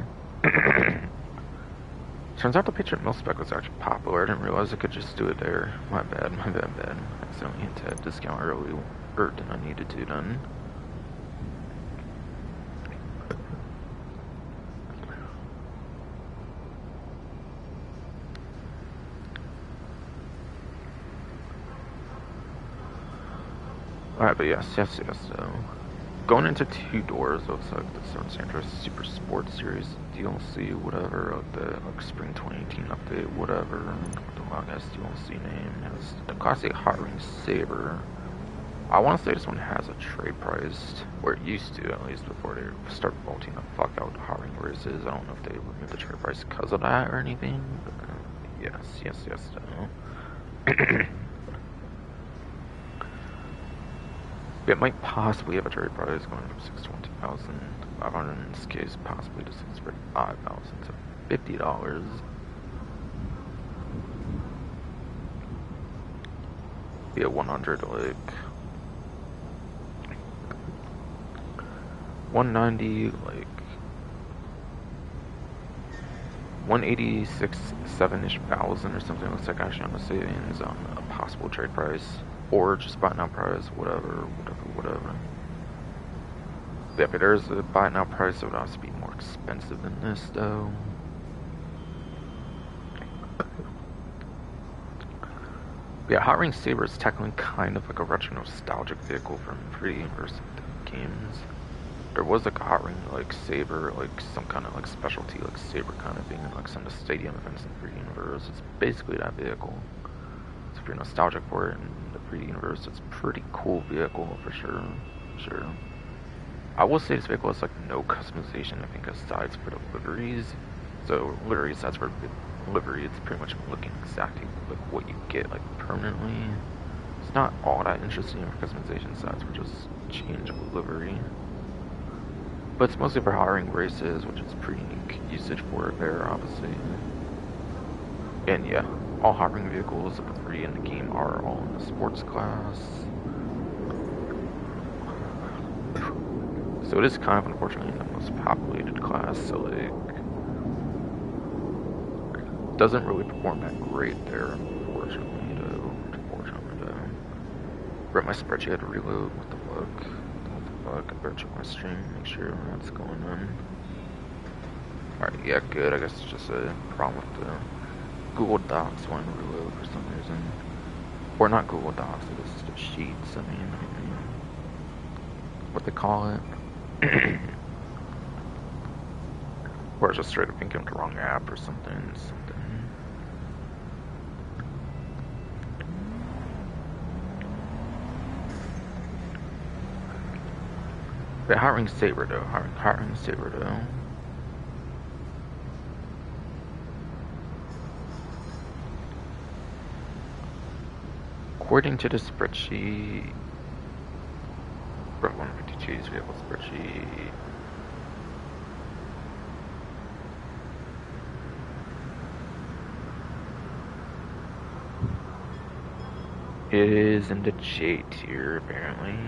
Turns out the picture at Milspec was actually popular. I didn't realize I could just do it there. My bad. I accidentally hit that discount earlier than I needed to then. Alright, but yes, so going into 2 doors, looks like the San Andreas Super Sports Series DLC, whatever, like the Spring 2018 update, whatever, the longest DLC name has the classic Hot Ring Saber. I want to say this one has a trade price, or it used to at least before they start bolting the fuck out Hot Ring races. I don't know if they removed the trade price because of that or anything, but yes, though. It might possibly have a trade price going from 620,500 in this case, possibly to 65,000 to $50. Be at 100, like 190, like 186.7-ish thousand or something. Looks like actually on the savings on a possible trade price. Or just buy now price, whatever. Yeah, but there's a buy now price that would also be more expensive than this, though. Yeah, Hot Ring Saber is technically kind of like a retro nostalgic vehicle from pre-universe games. There was like a Hot Ring like Saber, like some kind of like specialty like Saber kind of thing in like some of the stadium events in pre-universe. It's basically that vehicle. So if you're nostalgic for it in the pre-universe, it's a pretty cool vehicle for sure. I will say this vehicle has like no customization, I think, aside for the liveries. So liveries, that's for livery, it's pretty much looking exactly like what you get like permanently. It's not all that interesting for customization sides for just changeable livery. But it's mostly for hiring races, which is pretty unique usage for it there, obviously. And yeah, all Hot Ring vehicles of the 3 in the game are all in the sports class. So it is kind of unfortunately the most populated class, so like doesn't really perform that great there, unfortunately though. Read my spreadsheet, had to reload. What the fuck? I better check my stream, make sure that's going on. Alright, yeah, good. I guess it's just a problem with the Google Docs wanting to reload for some reason. Or not Google Docs, it's the Sheets, I mean, what they call it. Or it's just straight up thinking the wrong app or something. But Hot Ring Saber though, Hot Ring Saber though. According to the spreadsheet, 152's vehicle spreadsheet. It is in the J tier, apparently.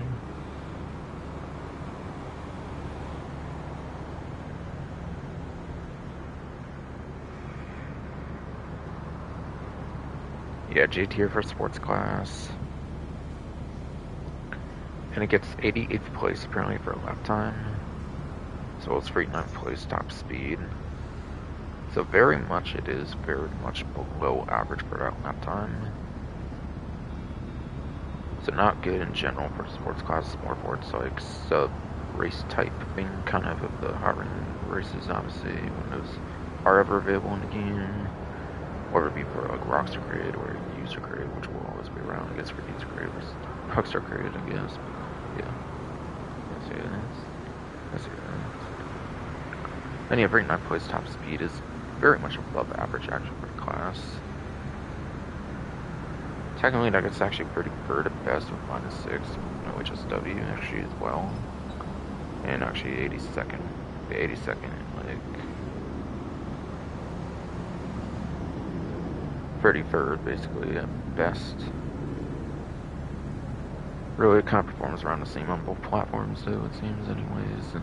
Yeah, J tier for sports class. And it gets 88th place apparently for lap time. So it's 49th place top speed. So very much it is very much below average for that lap time. So not good in general for sports class, more for its like sub race type thing, kind of the hard races obviously when those are ever available in the game. Or it'd be for like Rockstar Grid or User Grid, which will always be around, I guess, for User Grid or Rockstar Grid, I guess. But yeah. That's it. That's it. And yeah, 39th place top speed is very much above average actually for the class. Technically, that gets actually pretty good at best with -6, no HSW actually as well. And actually 82nd, the 82nd, like 33rd basically at best. Really, it kind of performs around the same on both platforms though, it seems anyways.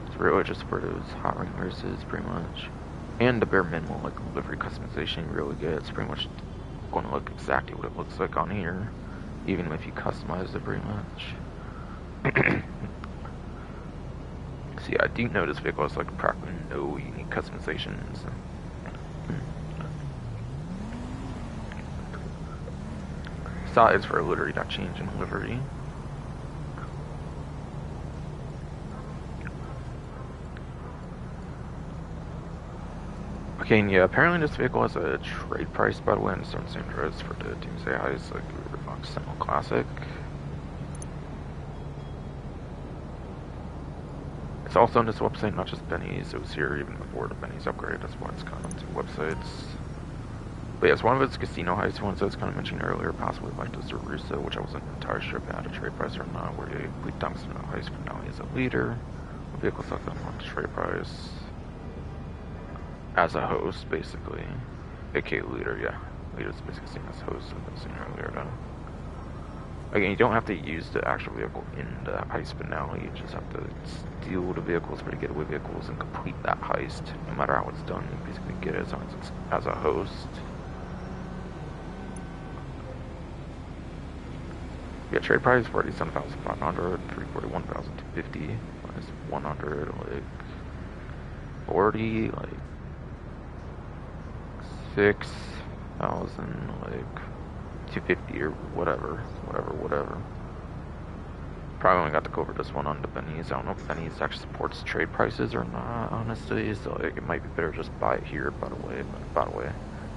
It's really just for those hot ring races pretty much. And the bare minimum like livery customization you really get, it's pretty much going to look exactly what it looks like on here, even if you customize it pretty much. See, I do know this vehicle has like practically no unique customizations. Size for a livery, not change in livery. Okay, and yeah, apparently this vehicle has a trade price, by the way, and it's on the same price for the Doomsday Heist, like the Fox Sentinel Classic. It's also on this website, not just Benny's. It was here even before the Benny's upgrade. That's why it's gone on two websites. But yeah, it's one of its casino heist ones that I was kind of mentioning earlier, possibly like the Zerusa, which I wasn't entirely sure if it had a trade price or not, where you complete dumps in a heist finale as a leader. The vehicle sucks on the trade price as a host, basically. AKA leader, yeah. Leader's basically seen as host, as I was saying earlier, though. Again, you don't have to use the actual vehicle in the heist finale, you just have to steal the vehicles for the getaway vehicles and complete that heist. No matter how it's done, you basically get it as long as it's as a host. Yeah, trade price 47,500, 341,250, minus 100, like 40, like 6,000, like 250 or whatever. Probably only got to go over this one on the Benny's. I don't know if Benny's actually supports trade prices or not, honestly. So like, it might be better just buy it here, by the way,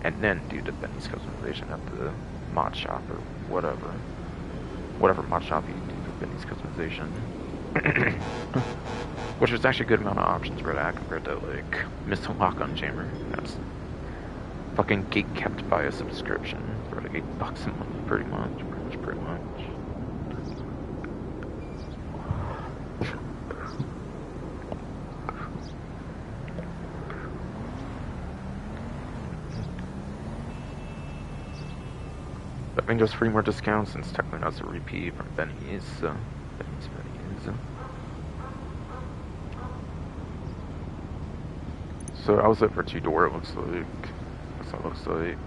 and then do the Benny's customization at the mod shop or whatever mod shop you can do for Benny's customization. Which is actually a good amount of options for that compared to like Mr. Lock on Jammer. That's fucking gate kept by a subscription for like $8 a month, pretty much. I think there's 3 more discounts since technically that's a repeat from Benny's. Benny's. So I was it for 2-door, it looks like. That's what it looks like.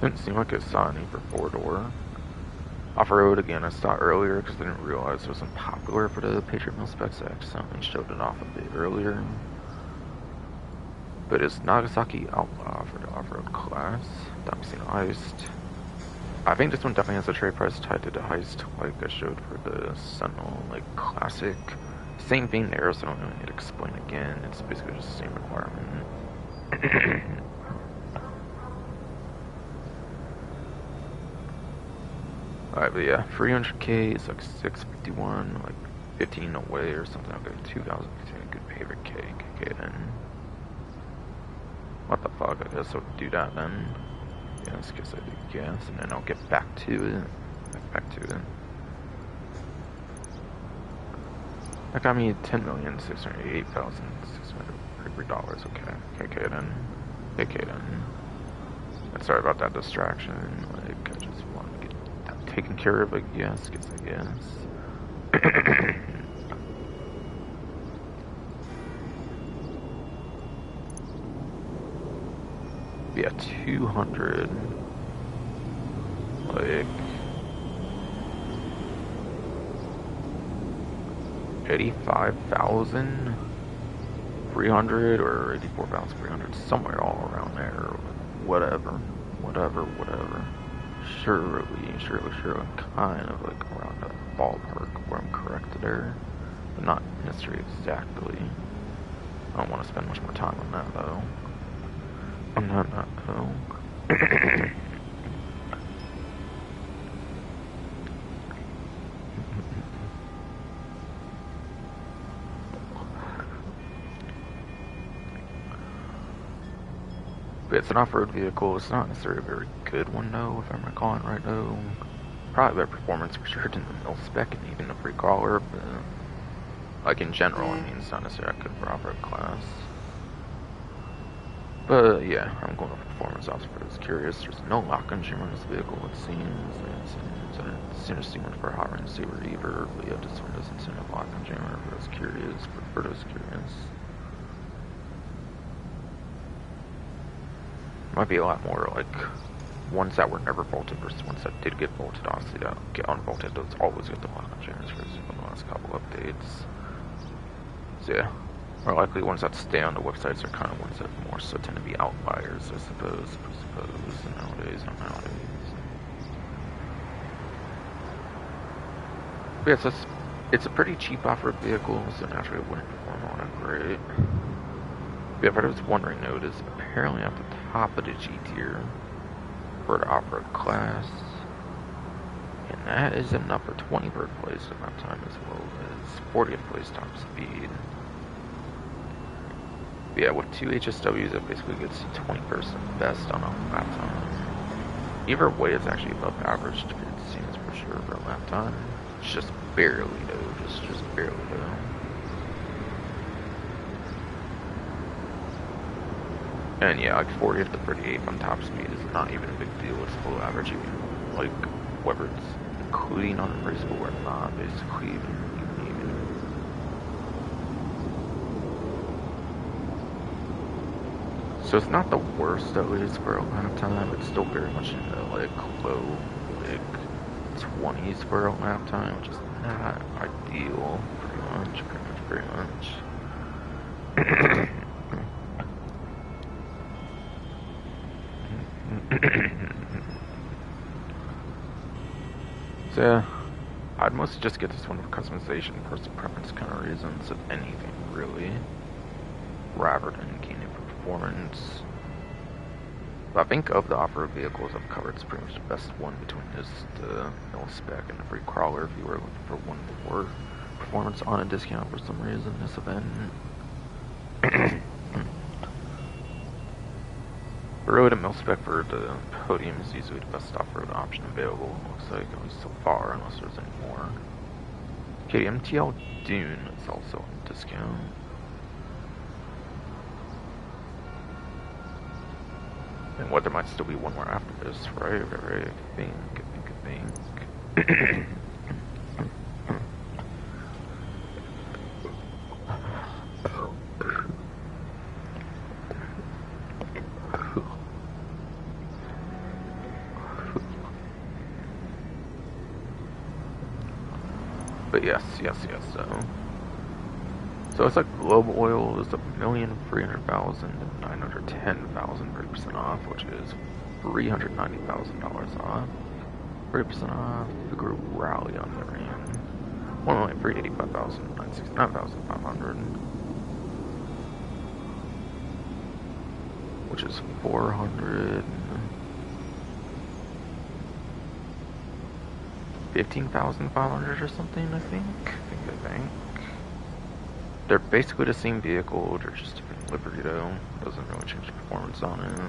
Didn't seem like I saw any for 4-door. Off-road, again, I saw earlier because I didn't realize it wasn't popular for the Patriot Mill specs. I accidentally showed it off a bit earlier. But it's Nagasaki Outlaw for the off-road class. Casino Heist. I think this one definitely has a trade price tied to the heist, like I showed for the Sentinel, like classic. Same thing there, so I don't really need to explain again. It's basically just the same requirement. Alright, but yeah, 300k is like 651, like 15 away or something. I'll go 2015, good pay rate K then. What the fuck, I guess I'll do that then. Yes, guess I do guess, and then I'll get back to it. That got me $10,688,600 okay. Okay then. And sorry about that distraction. Like, I just want to get that taken care of, I guess. Yeah, 200. Like 85,300 or 84,300, somewhere all around there. Whatever, whatever. Surely, kind of like around the ballpark where I'm correct there, but not necessarily exactly. I don't want to spend much more time on that though. I'm not though. But it's an off-road vehicle. It's not necessarily a very good one though, if I'm recalling right though. Probably better performance for sure than the mil spec and even the free crawler, but like in general, I mean, it's not necessarily good for off-road class. But yeah, I'm going with performance ops for those curious. There's no lock engine on this vehicle, it seems. It's seen a one for a hot ring saver either, but yeah, this one doesn't seem a lock engine for those curious. For those curious, might be a lot more like ones that were never bolted versus ones that did get bolted. Honestly, that get unbolted, those always get the lock engines for the last couple updates. So yeah. More likely ones that stay on the websites are kind of ones that more so tend to be outliers, I suppose, nowadays. But yeah, it's a pretty cheap off-road vehicle, so naturally it wouldn't perform all that great. But yeah, if I was wondering though, it is apparently at the top of the G tier for the off-road class. And that is enough for 20th place at that time as well as 40th place top speed. But yeah, with 2 HSWs, it basically gets you 21st best on a lap time. Either way, it's actually above average, it seems for sure, for a lap time. It's just barely, though. Just barely, though. And yeah, like 40th to 38th on top speed is not even a big deal. It's below average, even, like, whether it's including unraceable or not, basically, even. So it's not the worst, at least, for a lap time. It's still very much in the, like, low, like, 20s for a lap time, which is not ideal, pretty much. So, yeah, I'd mostly just get this one for customization, personal preference kind of reasons, if anything, really, rather than gaining performance. But I think of the off-road vehicles I've covered, it's pretty much the best one between this, the mil spec, and the free crawler if you were looking for one more performance on a discount for some reason this event. But really, the mil spec for the podium is easily the best off-road option available, looks like, at least so far, unless there's any more. Okay, the MTL Dune is also on discount. And what, there might still be one more after this, right? I think. But yes, so it's like Globe Oil is 1,300,000 to 910,000, 30% off, which is $390,000 off. 30% off. Figure Rally on the other hand, 1,385,000, 969,500, which is 415,500 or something. I think. They're basically the same vehicle, they're just different livery though. Doesn't really change the performance on it.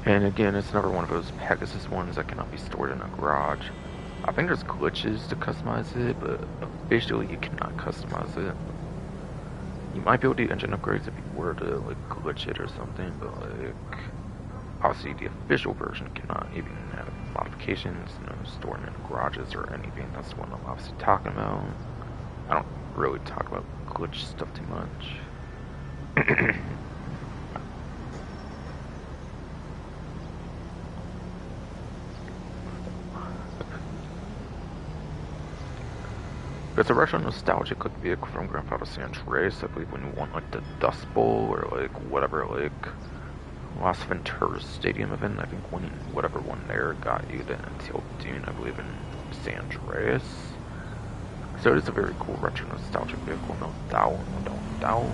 And again, it's another one of those Pegasus ones that cannot be stored in a garage. I think there's glitches to customize it, but officially you cannot customize it. You might be able to do engine upgrades if you were to like glitch it or something, but like obviously the official version cannot even have modifications, storing in garages or anything. That's the one I'm obviously talking about. I don't really talk about glitch stuff too much. It's a retro nostalgic like vehicle from Grand Theft Auto San Andreas. I believe when you won like the Dust Bowl or like whatever like Las Venturas Stadium event, I think winning whatever one there got you to Until Dune, I believe in San Andreas. So it is a very cool retro nostalgic vehicle, no doubt, no doubt, no doubt.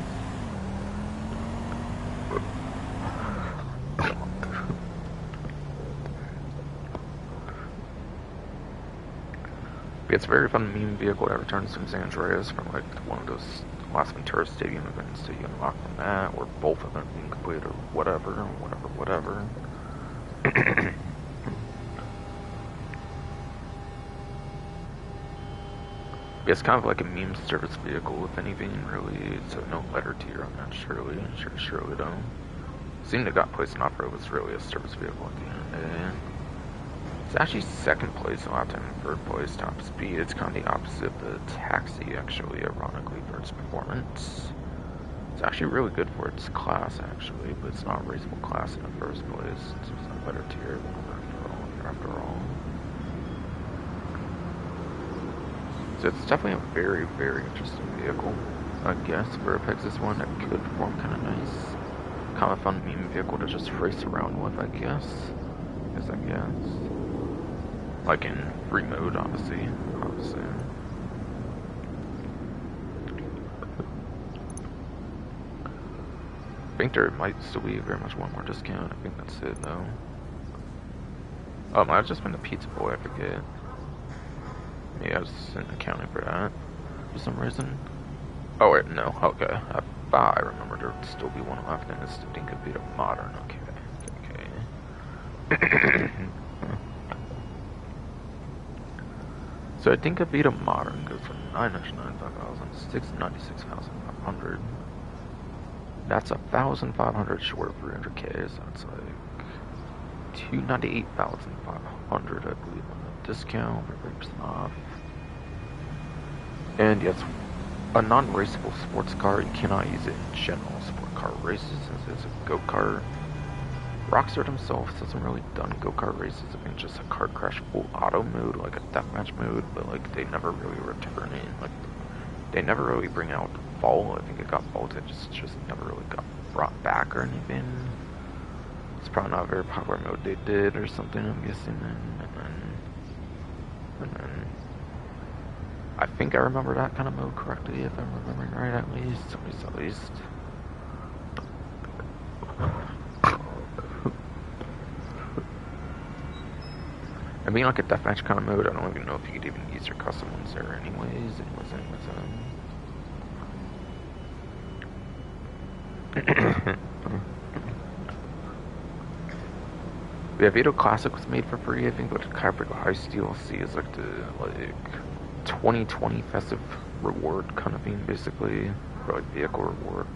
It's a very fun meme vehicle that returns from San Andreas from like one of those Las Venturas Stadium events that you unlock from that, or both of them being complete, or whatever. It's kind of like a meme service vehicle, if anything, really. So no letter tier on that, surely though. Seemed to got placed in off-road was really a service vehicle at the end of the day. It's actually second place a lot of time, third place top speed. It's kind of the opposite of the Taxi, actually, ironically, for its performance. It's actually really good for its class, actually, but it's not a raceable class in the first place. It's a better tier after all. So it's definitely a very, very interesting vehicle. I guess Vertex is one that could perform kind of nice. Kind of a fun meme vehicle to just race around with, I guess. Like in free mode, obviously. I think there might still be very much one more discount. I think that's it, though. Oh, it might have just been the Pizza Boy, I forget. Maybe I was accounting for that for some reason. Oh, wait, no, okay. I thought I remembered there would still be one left, and it's the Dinka Vita Modern, okay. So I think a Vita Modern goes for 995,000, 696,500. That's 1,500 short of 300k, so that's like 298,500, I believe, on the discount for 30% off. And yes, a non-raceable sports car, you cannot use it in general sport car races since it's a go-kart. Rockstar themselves hasn't really done go-kart races. I think just a kart crash full auto mode, like a deathmatch mode, but like they never really return it. Like they never really bring out fall. I think it got faulted, just never really got brought back or anything. It's probably not a very popular mode they did or something, I'm guessing. And then I think I remember that kind of mode correctly, if I'm remembering right at least. I mean, like a deathmatch kind of mode, I don't even know if you could even use your custom ones there anyways. Yeah, Vito Classic was made for free, I think, but Kyber Heist DLC is like the 2020 festive reward kind of thing, basically, for like vehicle reward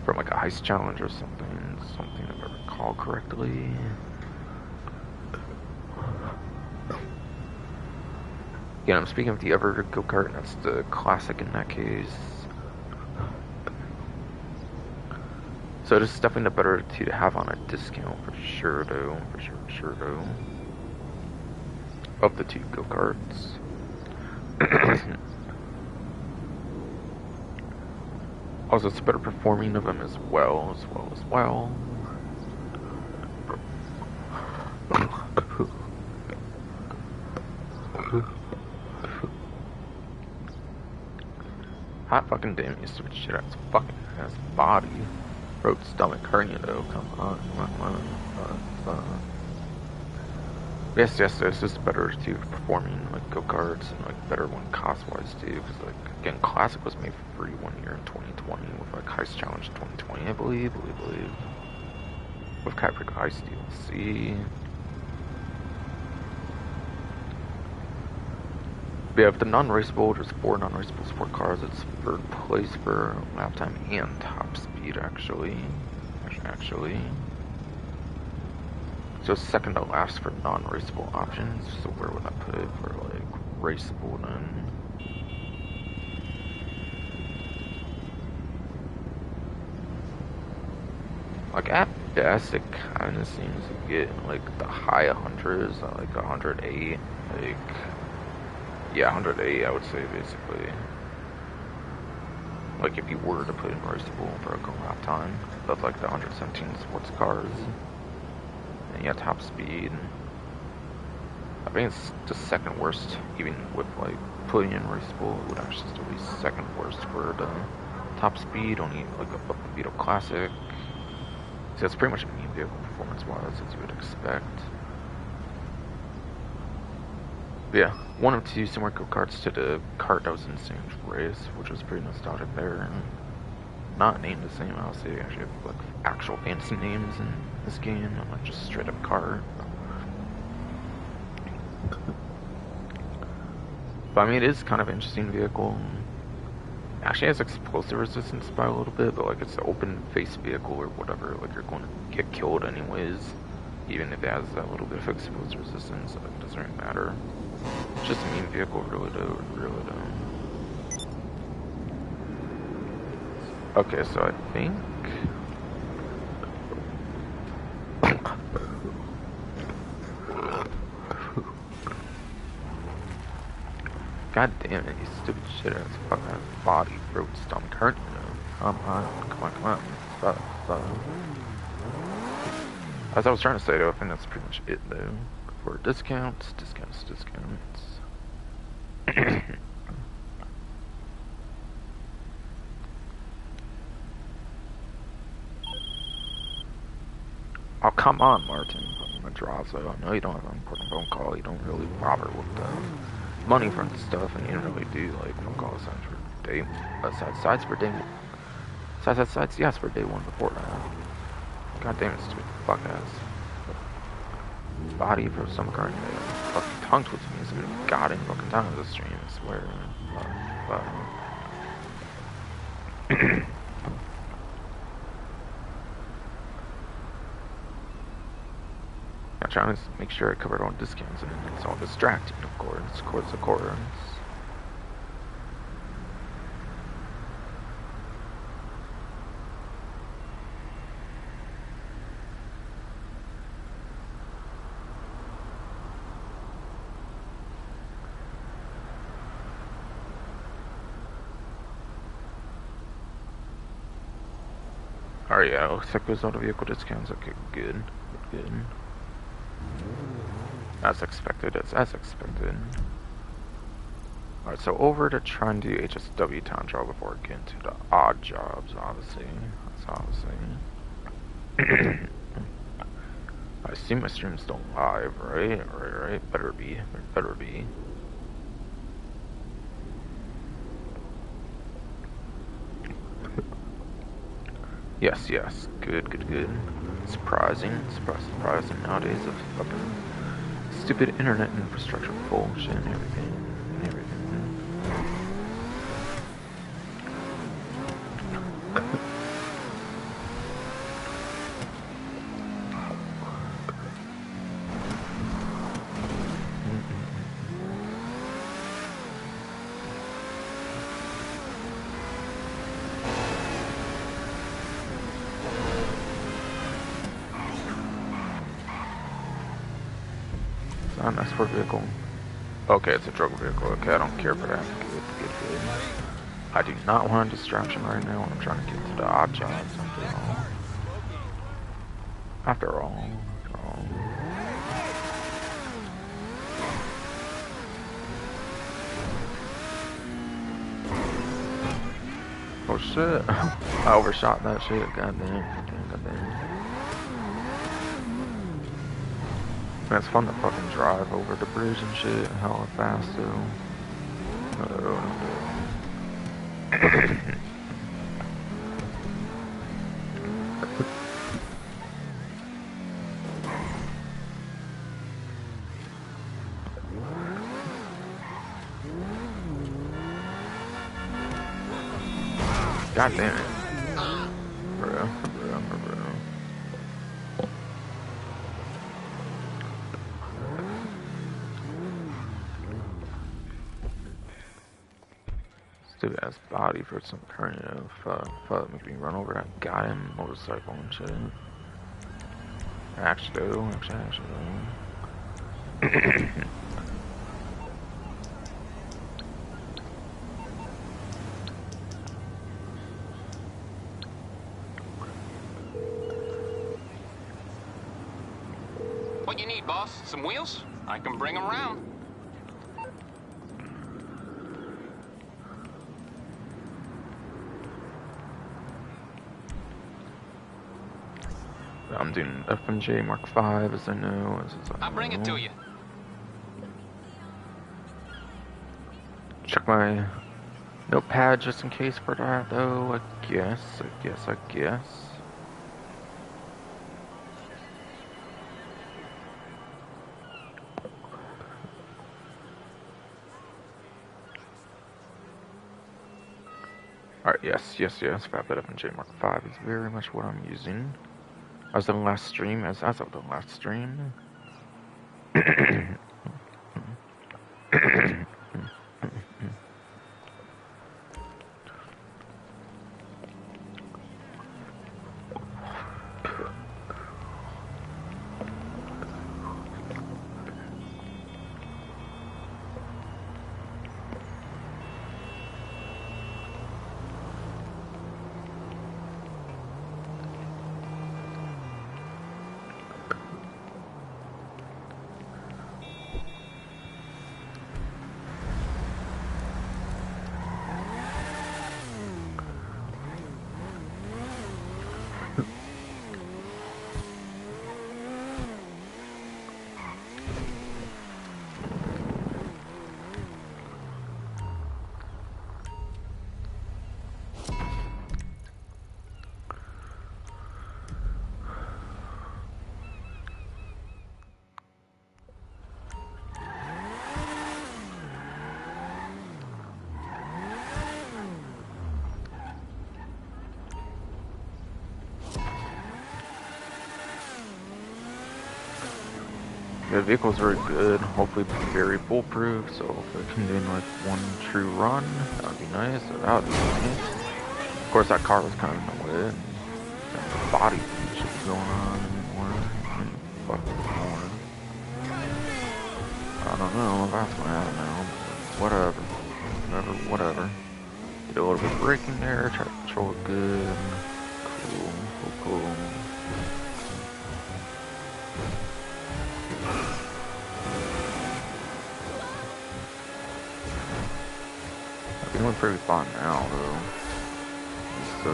from like a heist challenge or something if I recall correctly. Yeah, I'm speaking of the other go-kart, and that's the Classic in that case. So this is definitely the better two to have on a discount for sure though. Of the two go-karts. Also, it's better performing of them as well. Hot fucking damn, you stupid shit ass fucking ass body. Throat, stomach, hernia though, come on. Yes, this is better too for performing like go-karts and like better one cost-wise too, because like again, Classic was made for free 1 year in 2020 with like Heist Challenge 2020, I believe. With Kyber Heist DLC. Yeah, with the non-raceable, there's 4 non-raceable sport cars. It's third place for lap time and top speed, actually. So second to last for non-raceable options. So where would I put it for like raceable then? Like at best, it kind of seems to get like the high 100s, like 108, like. Yeah, 108, I would say, basically. Like, if you were to put in raceable for a lap time, but like the 117 sports cars, and yeah, top speed. I think it's the second worst, even with like putting in raceable, it would actually still be second worst for the top speed, only like above the Beetle Classic. So it's pretty much a mean vehicle performance-wise, as you would expect. But yeah, one of two similar go-karts to the kart that was in the same race, which was pretty nostalgic there. And not named the same, obviously. They actually have like actual fancy names in this game, not like just straight up kart. But I mean, it is kind of an interesting vehicle. It actually has explosive resistance by a little bit, but like it's an open face vehicle or whatever, like you're going to get killed anyways. Even if it has that little bit of explosive resistance, it doesn't really matter. It's just a mean vehicle, really though, really though. Okay, so I think... God damn it, you stupid shit ass fucking body throat stomach hurt, you know. Come on. Stop. As I was trying to say though, I think that's pretty much it though. For discounts. Oh, come on, Martin. Madrazo. I know you don't have an important phone call. You don't really bother with the money front stuff, and you don't really do like phone call signs for day, sides for day, sides, yes, for day one before that. God damn it, stupid fuck ass. Body for some car fucking tongue twisted me so many goddamn fucking times this stream, I swear. I'm trying to make sure I covered all discounts, and it's all distracting, of course. Alright, yeah, looks like there's all the vehicle discounts. Okay, good. As expected, as expected. Alright, so over to try and do HSW time trial before I get into the odd jobs, obviously. I assume my stream's still live, right? Right. Better be. Yes. Good. Surprising nowadays of fucking stupid internet infrastructure bullshit and everything. An export vehicle. Okay, it's a drug vehicle. Okay, I don't care for that. Good. I do not want a distraction right now when I'm trying to get to the odd jobs. After all. Oh shit. I overshot that shit. Goddamn. It's fun to fucking drive over the bridge and shit, hella fast though. No. God damn it. Bro. Stupid ass body for some alternative. Fuck, make me run over that goddamn motorcycle and shit. Actually. some wheels? I can bring them round. I'm doing F&J Mark 5 as I know. I'll bring it to you. Check my notepad just in case for that though. I guess. Alright, yes. Fablet F&J Mark 5 is very much what I'm using. As of the last stream, as of the last stream. The vehicle's very good, hopefully very foolproof, so if I can do like one true run, that would be nice, that would be nice. Of course that car was kind of in the way, and the body shit was going on anymore, and fucking more. I don't know, that's what I don't know, whatever. Did a little bit of braking there, try to control it good, cool. Feeling pretty fine now, though. So.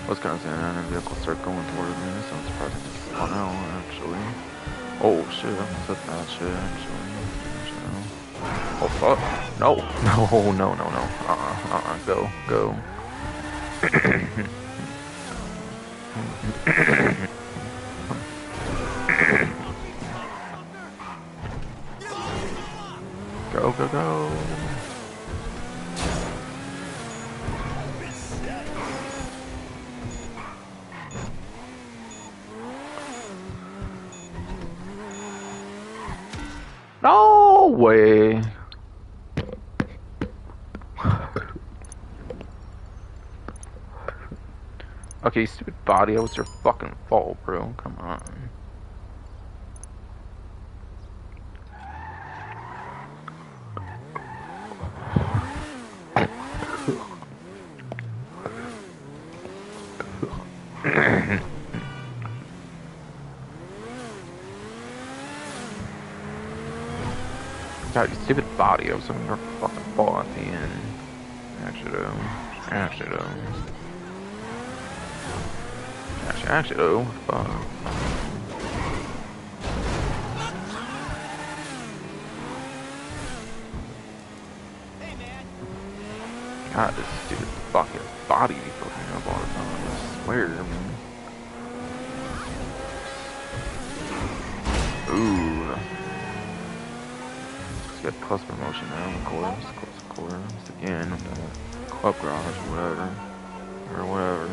I was kind of saying that a vehicle started going toward me, so I'm surprised it just spun out, actually. Oh, shit, I almost hit that shit, actually. Oh, fuck. No. Go. Go. No way. Okay, stupid body, that was your fucking fault, bro. Come on. God, you stupid body, I was looking for a fucking ball at the end. Actually, fuck. God, this stupid fucking body be fucking up all the time, I swear, man. Ooh. Let's get plus promotion now, of course. Again, club garage, whatever. Whatever.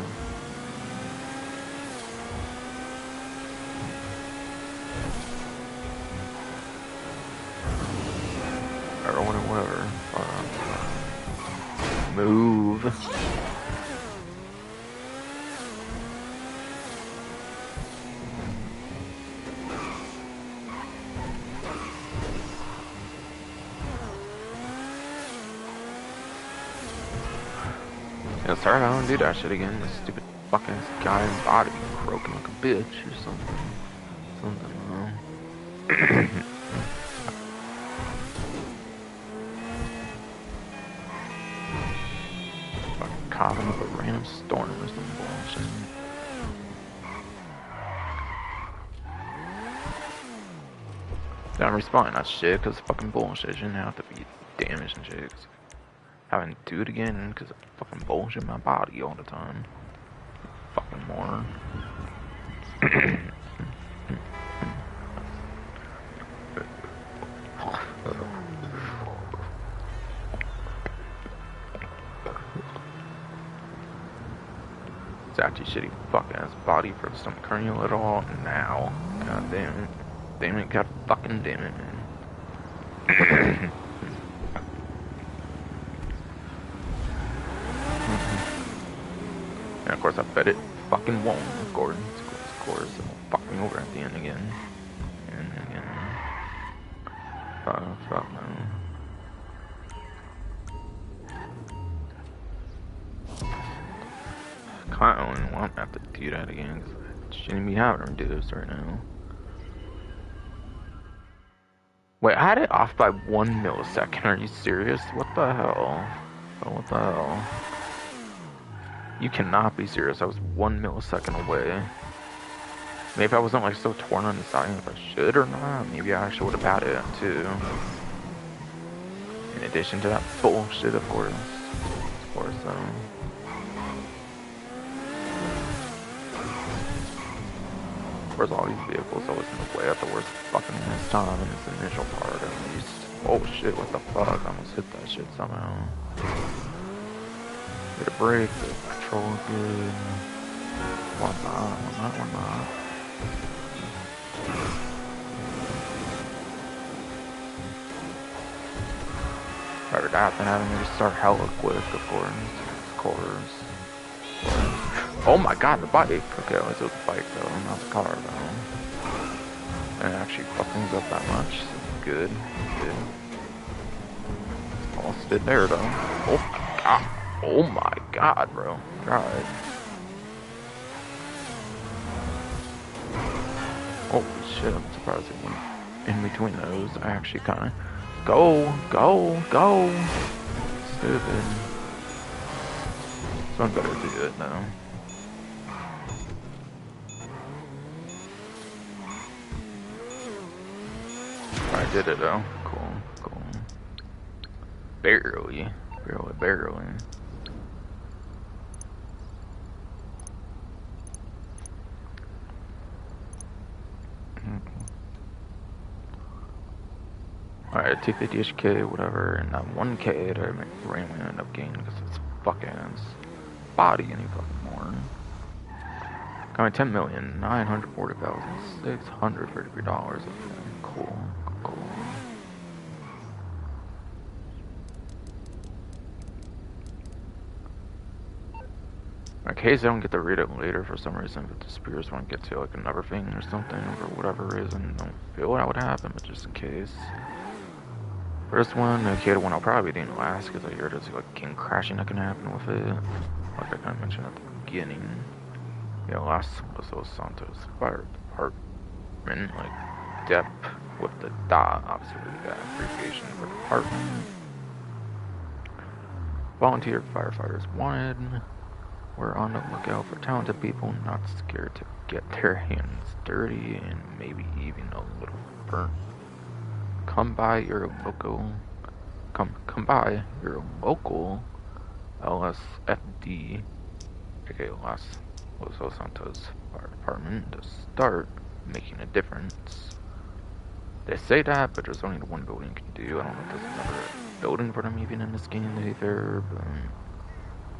Move. Yeah, sorry I don't do that shit again. This stupid fucking guy's body broken like a bitch or something. Fucking caught him with a random storm or some bullshit. Don't respawn that shit because fucking bullshit. You didn't have to be damaged and shit. Having to do it again because of fucking bullshit in my body all the time. Fucking more. It's actually shitty fucking ass body for the stomach hernia at all now. God damn it. Damn it, god fucking damn it, man. And of course I bet it fucking won't, of course. Of course, it will fuck me over at the end again. And again. Fuck no. I don't want to have to do that again, because I shouldn't be having to do this right now. Wait, I had it off by 1 millisecond, are you serious? What the hell? Oh, what the hell? You cannot be serious, I was 1 millisecond away. Maybe I wasn't like so torn on deciding if I should or not, maybe I actually would have had it too. In addition to that bullshit, of course. Of course, Where's all these vehicles always in the way at the worst fucking time in this initial part at least. Oh shit, what the fuck? I almost hit that shit somehow. Get a break, the control good. Why not? Why not? Better that than having me start hella quick, of course. Oh my god, the bike! Okay, at least it was the bike though, not the car though. And it actually fucked things up that much, so good. Almost did there though. Oh my god, bro. God. Holy shit, I'm surprised it went in between those. I actually kinda... Go! Stupid. Someone better do it now. I did it though. Cool. Barely. Alright, 250-ish-K, whatever, and that 1K that I randomly ended up getting because it's fucking ass body any fucking more. Got me $10,940,633. Okay, cool. In case I don't get to read it later for some reason, if it disappears when I get to like another thing or something, for whatever reason, don't feel that would happen, but just in case. First one, the kid one I'll probably be doing last, because I heard there's like game crashing that can happen with it. Like I kind of mentioned at the beginning. Yeah, last was Los Santos Fire Department, like DEP with the dot, obviously the abbreviation for department. Volunteer firefighters wanted. We're on the lookout for talented people not scared to get their hands dirty and maybe even a little burnt. Come by your local LSFD, aka Los Santos Fire Department, to start making a difference. They say that, but there's only the one building you can do. I don't know if there's another building for them even in this game either, but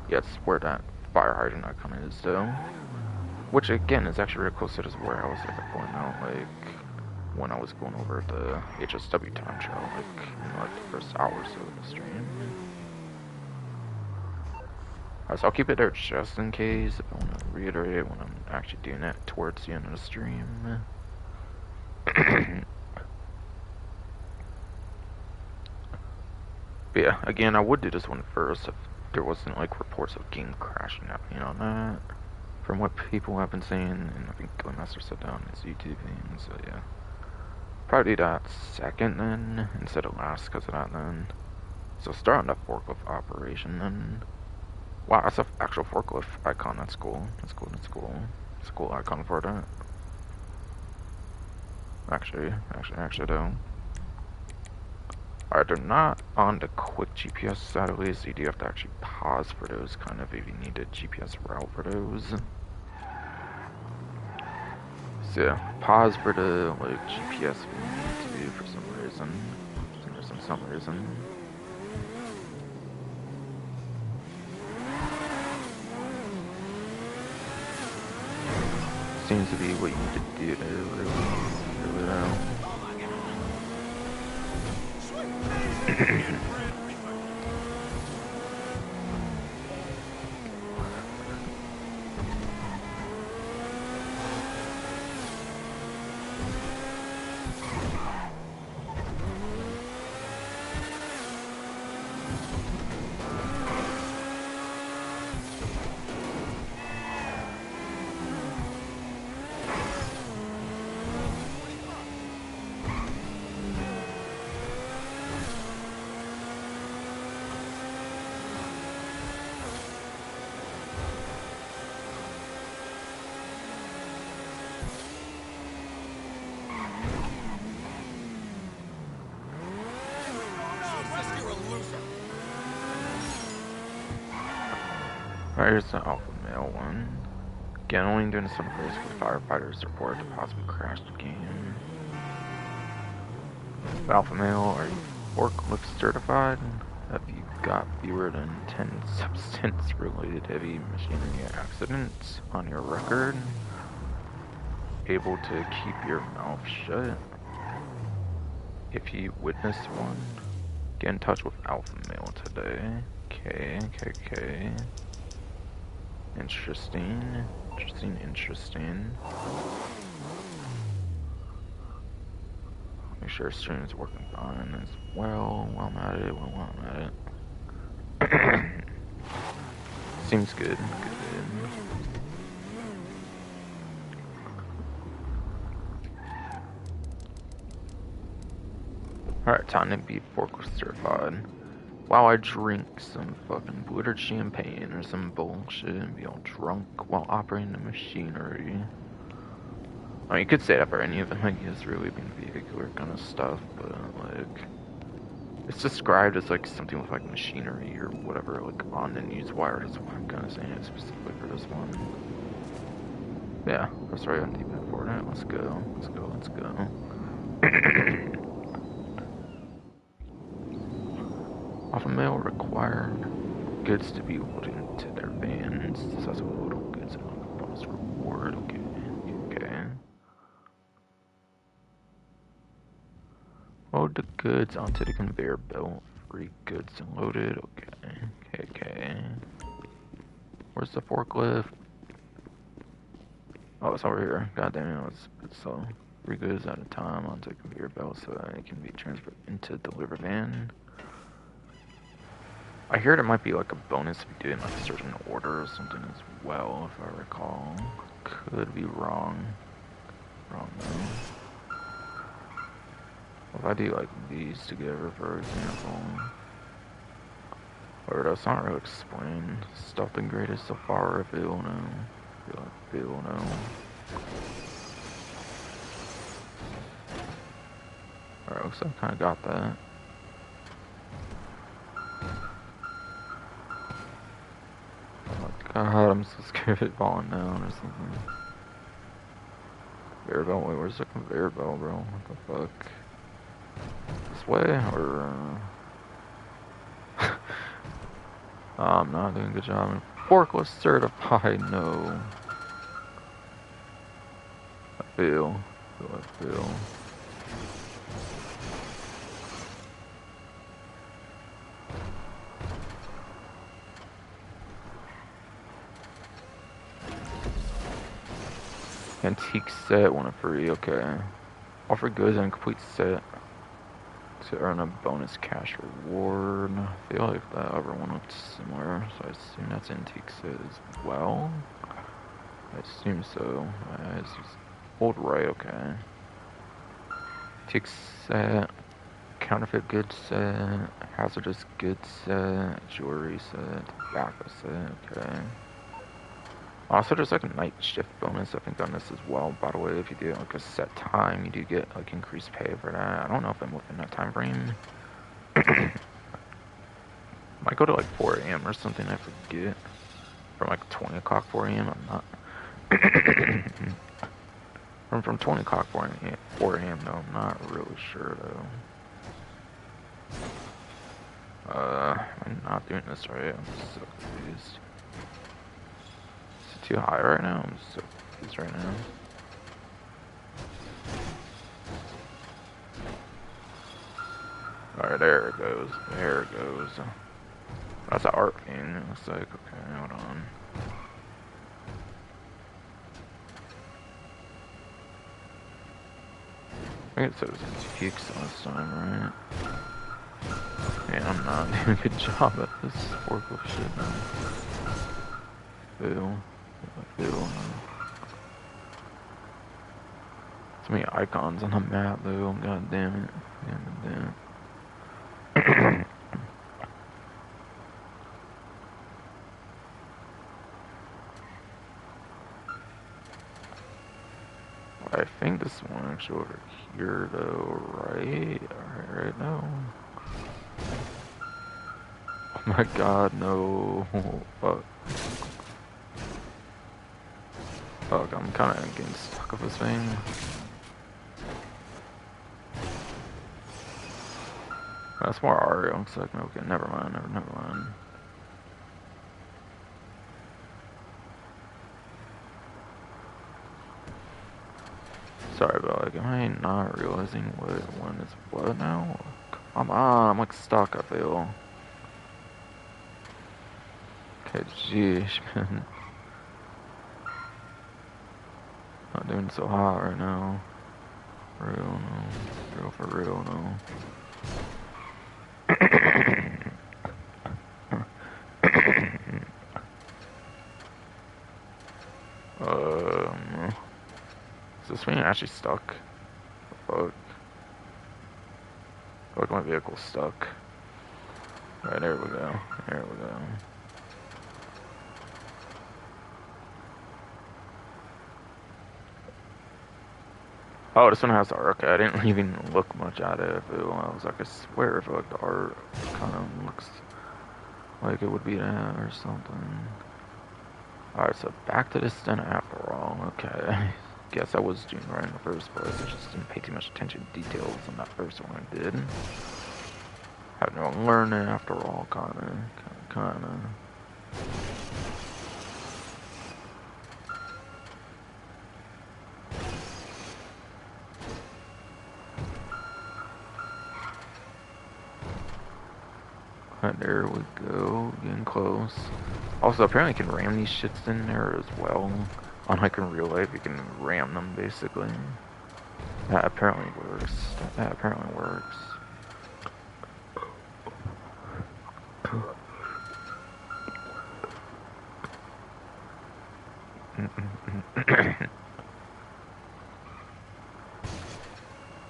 yeah, it's where that fire hydrant icon is though. Which again is actually really close to this warehouse like I pointed out, like when I was going over the HSW time trial, like the first hour or so of the stream. Alright, so I'll keep it there just in case if I want to reiterate when I'm actually doing it towards the end of the stream. But yeah, again, I would do this one first if there wasn't like reports of game crashing happening on that. From what people have been saying, and I think Master said down his YouTube thing, so yeah. Probably do that second then, instead of last because of that then. So start on the forklift operation then. Wow, that's an actual forklift icon. That's cool. That's cool. That's cool. It's a cool icon for that. Actually though. Alright, they're not on the quick GPS satellites, so you do have to actually pause for those kind of if you need a GPS route for those. So yeah, pause for the like GPS if you need to for some reason. Some reason. Seems to be what you need to do to really know. Alright, here's the alpha male one. Again, only doing some race with firefighters reported to possibly crash the game. Alpha male, are you forklift certified? Have you got fewer than 10 substance-related heavy machinery accidents on your record? Able to keep your mouth shut? If you witness one, get in touch with alpha male today. Okay. Interesting. Make sure stream is working fine as well. While I'm at it. Seems good. Alright, time to be forklift certified. While I drink some fucking buttered champagne or some bullshit and be all drunk while operating the machinery. I mean, you could say that for any of them, I guess, really being vehicular kind of stuff, but, like, it's described as, like, something with, like, machinery or whatever, like, on the news wire, that's why I'm kind of saying it specifically for this one. Yeah, that's right on deep for it. Let's go. Alpha male required goods to be loaded into their vans. Successful load of goods and bonus reward. Okay. Load the goods onto the conveyor belt. Free goods loaded. Okay. Where's the forklift? Oh, it's over here. God damn it, it's so. Free goods at a time onto the conveyor belt so that it can be transferred into the deliver van. I hear there might be like a bonus if you do it in like a certain order or something as well, if I recall. Could be wrong. Though. If I do like these together, for example. Or that's not really explained. Stuff the greatest so far, if you'll know. Alright, looks like I kinda got that. God, I'm so scared of it falling down or something. Conveyor belt, wait, where's the conveyor belt, bro? What the fuck? This way, or, I'm not doing a good job. Forklift certified, no. I feel. Antique set, one of free, okay. Offer goods and complete set to earn a bonus cash reward. I feel like that other one looked similar, so I assume that's antique set as well. I assume so. Hold right, okay. Antique set, counterfeit goods set, hazardous goods set, jewelry set, tobacco set, okay. Also, there's like a night shift bonus, I think, on this as well. By the way, if you do like a set time, you do get like increased pay for that. I don't know if I'm within that time frame. Might go to like 4 a.m. or something, I forget. From like 20 o'clock 4 a.m. I'm not. from 20 o'clock 4 a.m. though, I'm not really sure though. I'm not doing this right. I'm so confused. Is it too high right now? I'm so confused right now. Alright, there it goes. There it goes. That's an art thing. It's like, okay, hold on. I think it says antiques last time, right? Man, I'm not doing a good job at this forklift shit now. Ew. Ew. Too many icons on the map, though. God damn it. Damn it. I think this one actually over here, though, right? Right now. Oh my god, no. Fuck. Fuck, I'm kinda getting stuck with this thing. That's more Ario. Looks like, okay, never mind, never mind. Sorry, but like, am I not realizing what one is what now? Come on, I'm like stuck, I feel. Okay, jeez, man. Not doing so hot right now. Real, no. Real for real, no. Is this thing actually stuck? Fuck. Fuck, my vehicle's stuck. Right, there we go. There we go. Oh, this one has art. Okay, I didn't even look much at it. I was like, I swear, if like the art kind of looks like it would be that or something. Alright, so back to this then after all. Okay. Guess I was doing right in the first place. I just didn't pay too much attention to details on that first one I did. Had no learning after all, kinda. There we go, getting close. Also, apparently you can ram these shits in there as well. Unlike in real life, you can ram them, basically. That apparently works. That apparently works.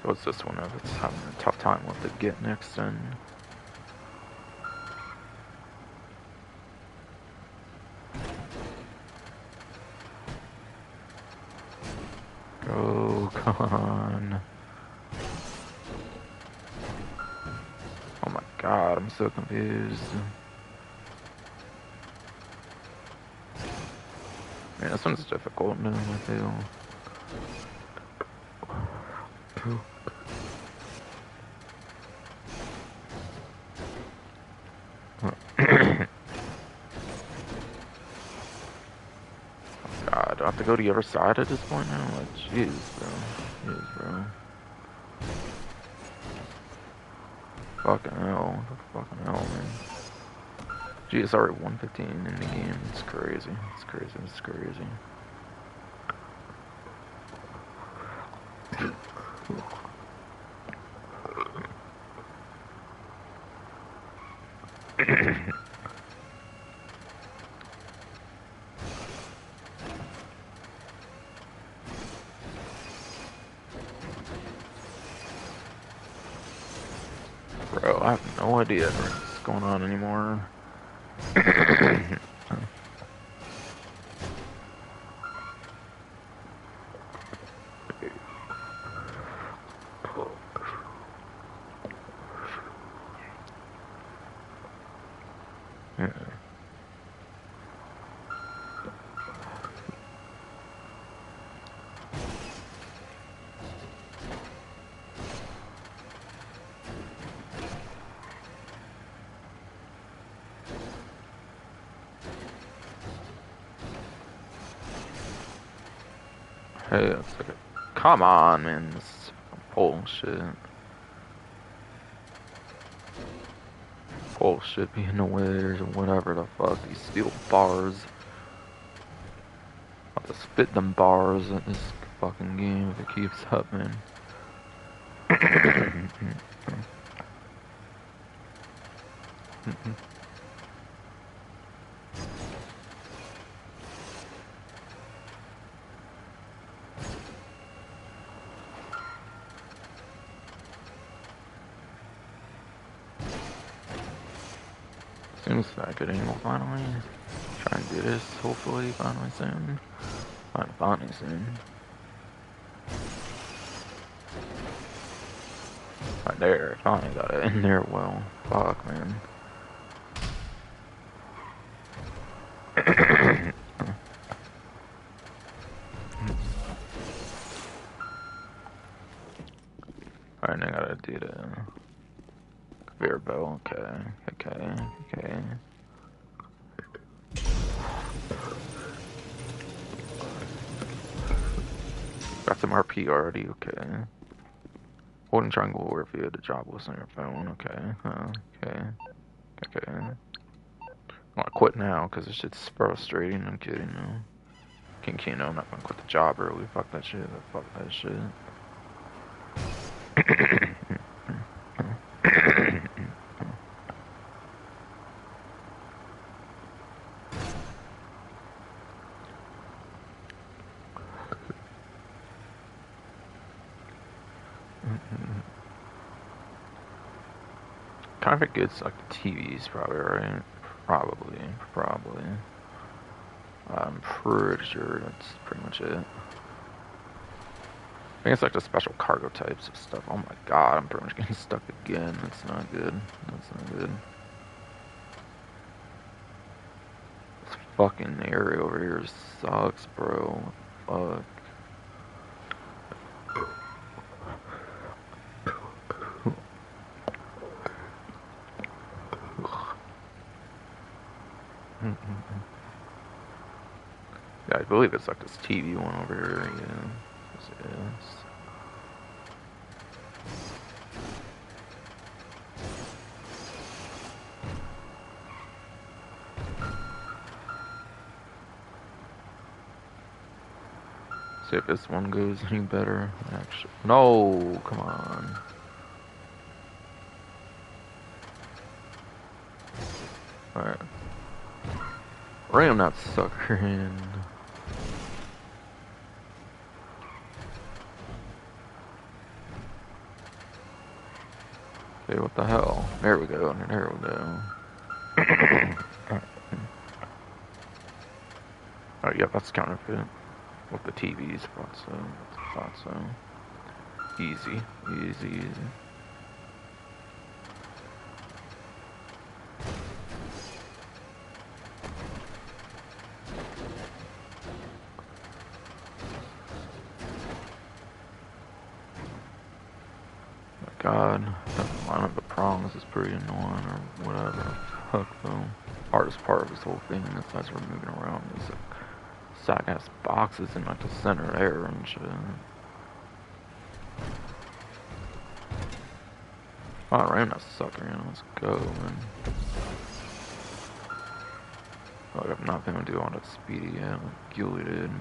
What's this one of? It's having a tough time with the get next then. Oh, come on. Oh my god, I'm so confused. Man, this one's difficult now, I feel. God, do I have to go to the other side at this point now? Like, jeez, bro. Jeez, bro. Fucking hell. Fucking hell, man. Gee, it's already 1:15 in the game. It's crazy. It's crazy. It's crazy. Bro, I have no idea what's going on anymore. Yeah. Hey, that's like a... Come on, man. This is bullshit. Bullshit being the way or whatever the fuck. These steel bars. I'll have to spit them bars in this fucking game if it keeps up, man. Seems like it angle finally. Try and do this, hopefully, finally soon. Finally soon. Right there, finally got it in there well. Fuck, man. Alright, I gotta do the conveyor belt. Okay. Got some RP already, okay. Holding triangle or if you had the job list on your phone, okay. I'm gonna quit now, cause this shit's frustrating, I'm kidding, no. Can't, no, I'm not gonna quit the job early, fuck that shit. Kind of forgets like the TVs, probably, right? Probably. I'm pretty sure that's pretty much it. I think it's like the special cargo types of stuff. Oh my god, I'm pretty much getting stuck again. That's not good. This fucking area over here sucks, bro. Fuck. Yeah, I believe it's like this TV one over here, yeah. Yes, it is. See if this one goes any better. Actually, no, come on. Alright. Ram that sucker in. Okay, what the hell? There we go. Oh, yeah, that's counterfeit. With the TVs, thought so. Easy. God, that line of the prongs is pretty annoying, or whatever. Fuck though. Hardest part of this whole thing, besides we're moving around, is like sack ass boxes in like the center there and shit. Oh, I ran that sucker in. Let's go, man. Like I've not been able to do all that speedy yet. Like Gilly did.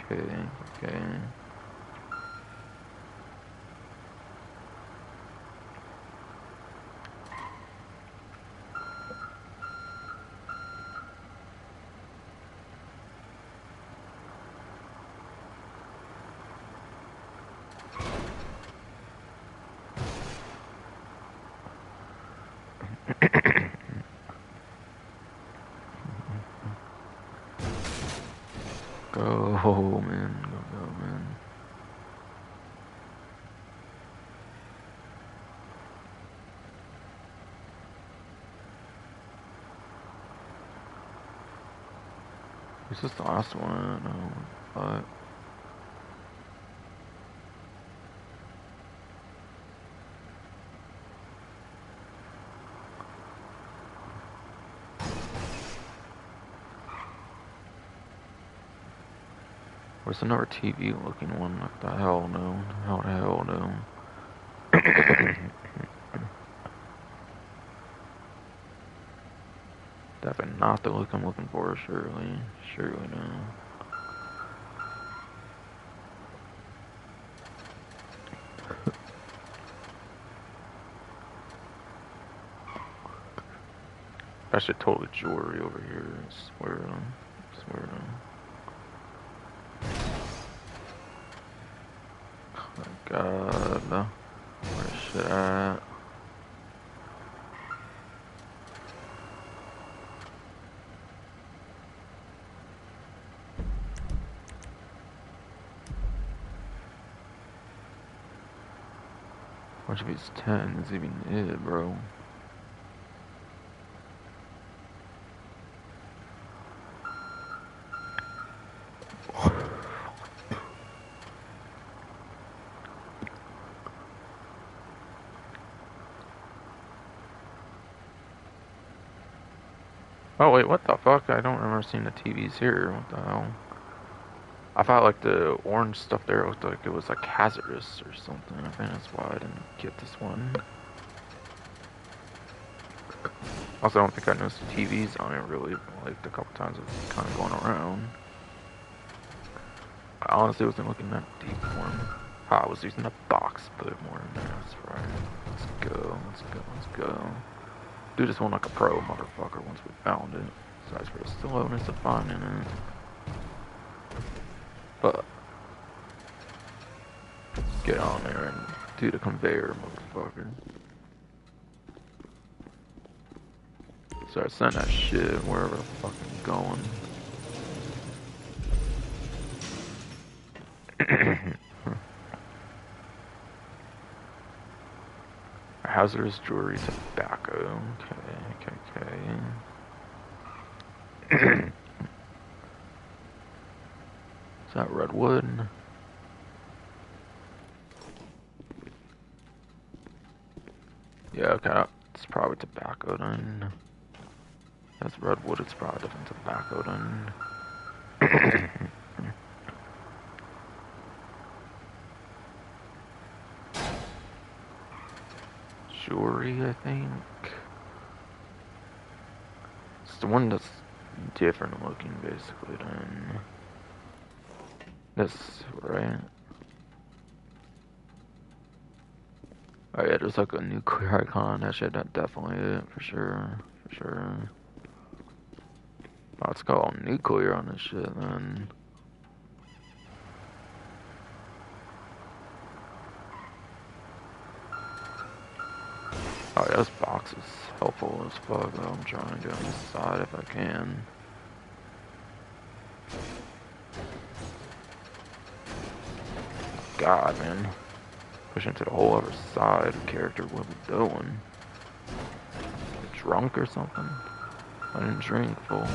Okay. Go, man. Go, man. Is this the last one? No, but... Where's another TV looking one? Like the hell no. How the hell no. Definitely not the look I'm looking for, surely. Surely no. That shit totally jewelry over here, I swear. I swear. Oh my god. Where's shit at? Which of these 10 is even it, bro? Oh wait, what the fuck? I don't remember seeing the TVs here. What the hell? I thought like the orange stuff there looked like it was like hazardous or something. I think that's why I didn't get this one. Also, I don't think I noticed the TVs on it really, like the couple times I was kind of going around. I honestly wasn't looking that deep for him. I was using the box to put it more in there, that's right. Let's go, let's go, let's go. Do this one like a pro, motherfucker, once we found it. Besides for the slowness of finding it. But, get on there and do the conveyor, motherfucker. Start sending that shit wherever the fuck I'm going. Hazardous jewelry, tobacco. Okay. Is that redwood? Yeah, okay. It's probably tobacco then. That's redwood, it's probably different tobacco then. Jewelry, I think. It's the one that's different looking, basically, than this, right? Oh yeah, there's like a nuclear icon. That shit, that definitely it, for sure. Oh, it's got all nuclear on this shit, then. Oh yeah, this box is helpful as fuck, though. I'm trying to get on this side if I can. God, man. Pushing to the whole other side. Character, what we doing? Drunk or something? I didn't drink, fool.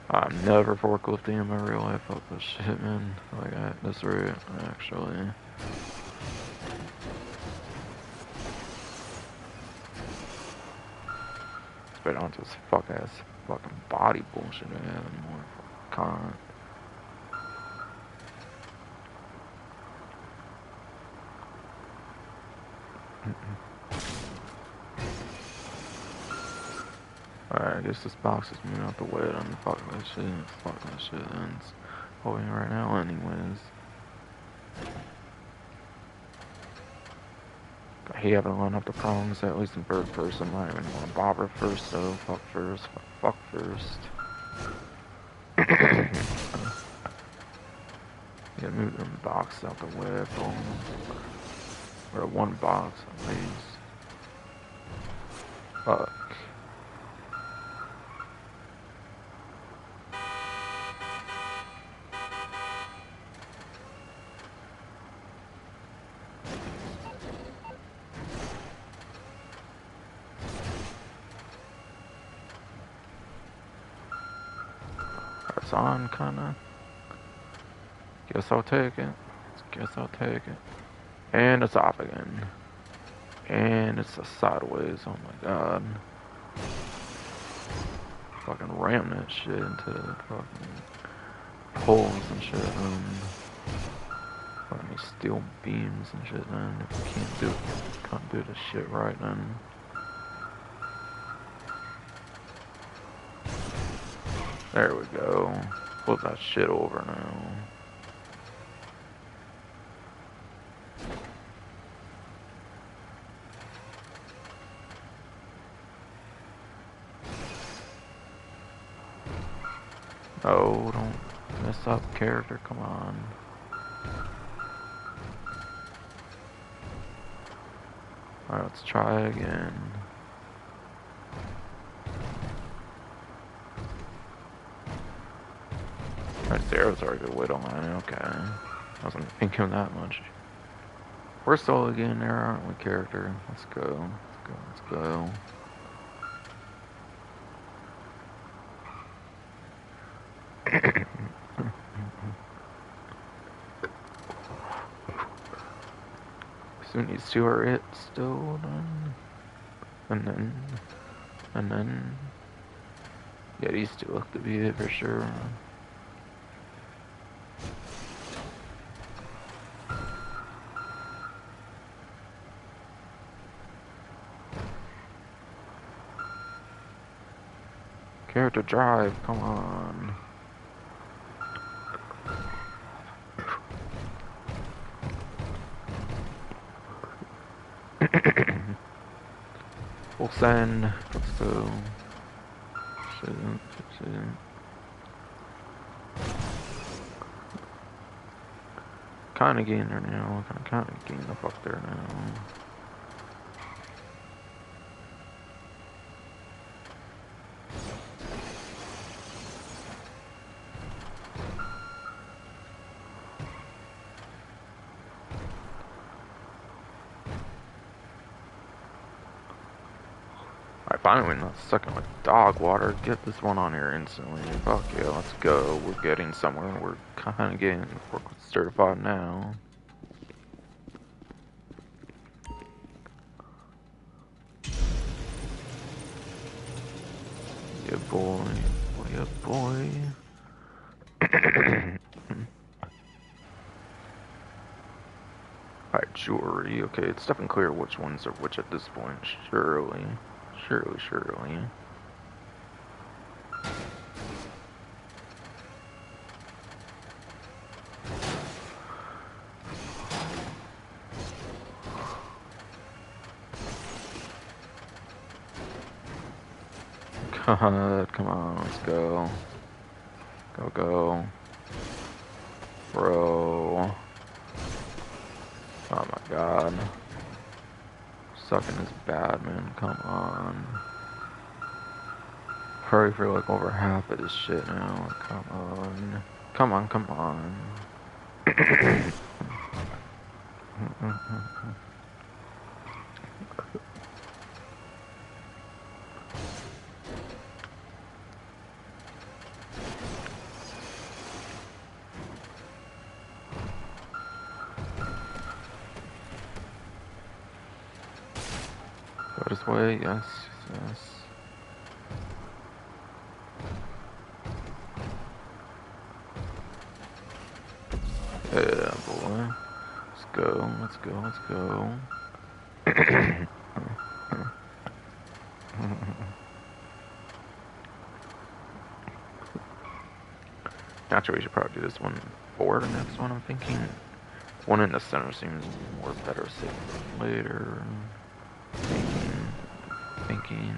I'm never forklifting in my real life. Fuck this shit, man. Like, this route, actually. But on this fucking body bullshit I have anymore. Can't. Alright, I guess this box is moving out the way. I'm fucking that shit. Fuck that shit. And it's holding right now, anyways. I hate having to line up the problems, at least in third person. I don't even want to bother first, though. Fuck first. Fuck first. Yeah, move them box out the way, boom. Or one box at least. Fuck. It's on, kinda. Guess I'll take it. Guess I'll take it. And it's off again. And it's a sideways. Oh my god. Fucking ram that shit into the fucking poles and shit. Fucking steel beams and shit, man. If you can't do this shit right, then. There we go. Flip that shit over now. Oh, don't mess up, character, come on. Alright, let's try again. Alright, the arrows are a good whittle line, okay. I wasn't thinking that much. We're solo again there, aren't we, character? Let's go, let's go. Soon these two are it still done. And then, yeah, these two look to be it for sure. Character drive, come on. Full send, let's go. Shit. Kinda getting there now, kinda getting the fuck there now. Finally, not stuck in like dog water. Get this one on here instantly. Fuck yeah, let's go. We're getting somewhere. We're kind of getting certified now. Yeah, boy. Yeah, boy. Alright, jewelry. Okay, it's definitely clear which ones are which at this point. Surely. Surely. God, come on, let's go. Go. Bro. Oh my god. Sucking is bad, man. Come on. Hurry for like over half of this shit now. Come on. Come on. Go this way, yes. Yeah, boy. Let's go. Naturally, we should probably do this one for the next one, I'm thinking. One in the center seems more better safe later. Thinking.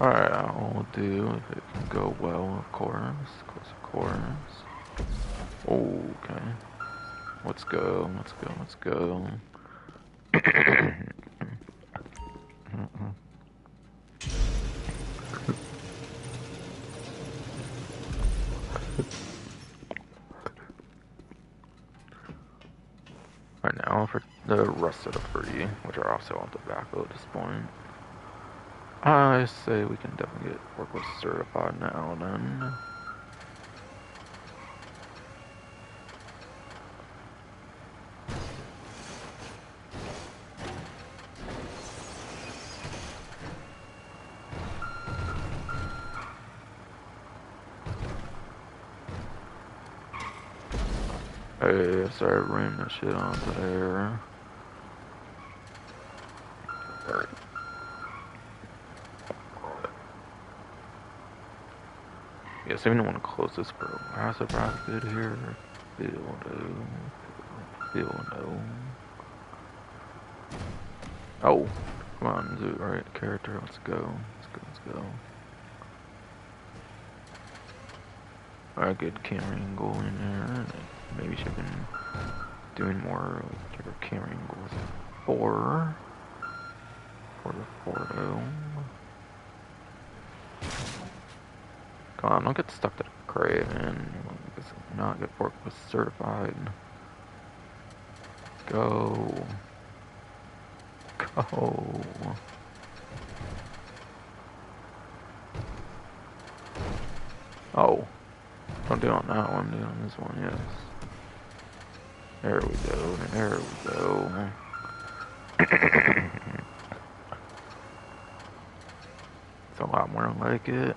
Alright, I'll do if it can go well, of course. Of course. Okay. Let's go, let's go, let's go. Right now, for the rest of the free, which are also on tobacco at this point, I say we can definitely get forklift certified now then. Hey, sorry, I ran that shit onto there. Yes, I even want to close this for a massive rapid here. Feel no. Oh, come on, do it right, character. Let's go. Let's go. Alright, good camera angle in there. Maybe she's been doing more like her camera angles for the photo. Come on, don't get stuck to the crate, man. This is not get forklift certified. Go. Oh, don't do it on that one, do it on this one, yes. There we go. It's a lot more like it.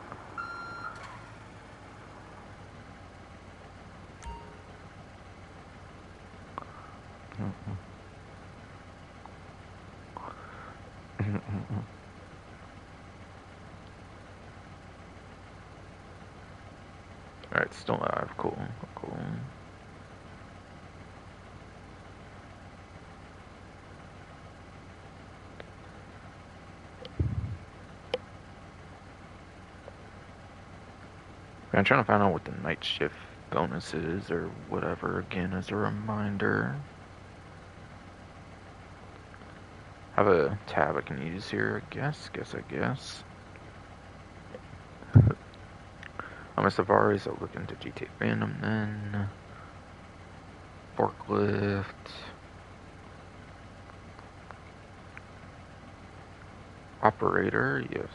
Alright, still alive, cool. I'm trying to find out what the night shift bonus is or whatever, again, as a reminder. Have a tab I can use here, I guess. On my Safaris, I'll look into GTA Phantom then. Forklift. Operator, yes.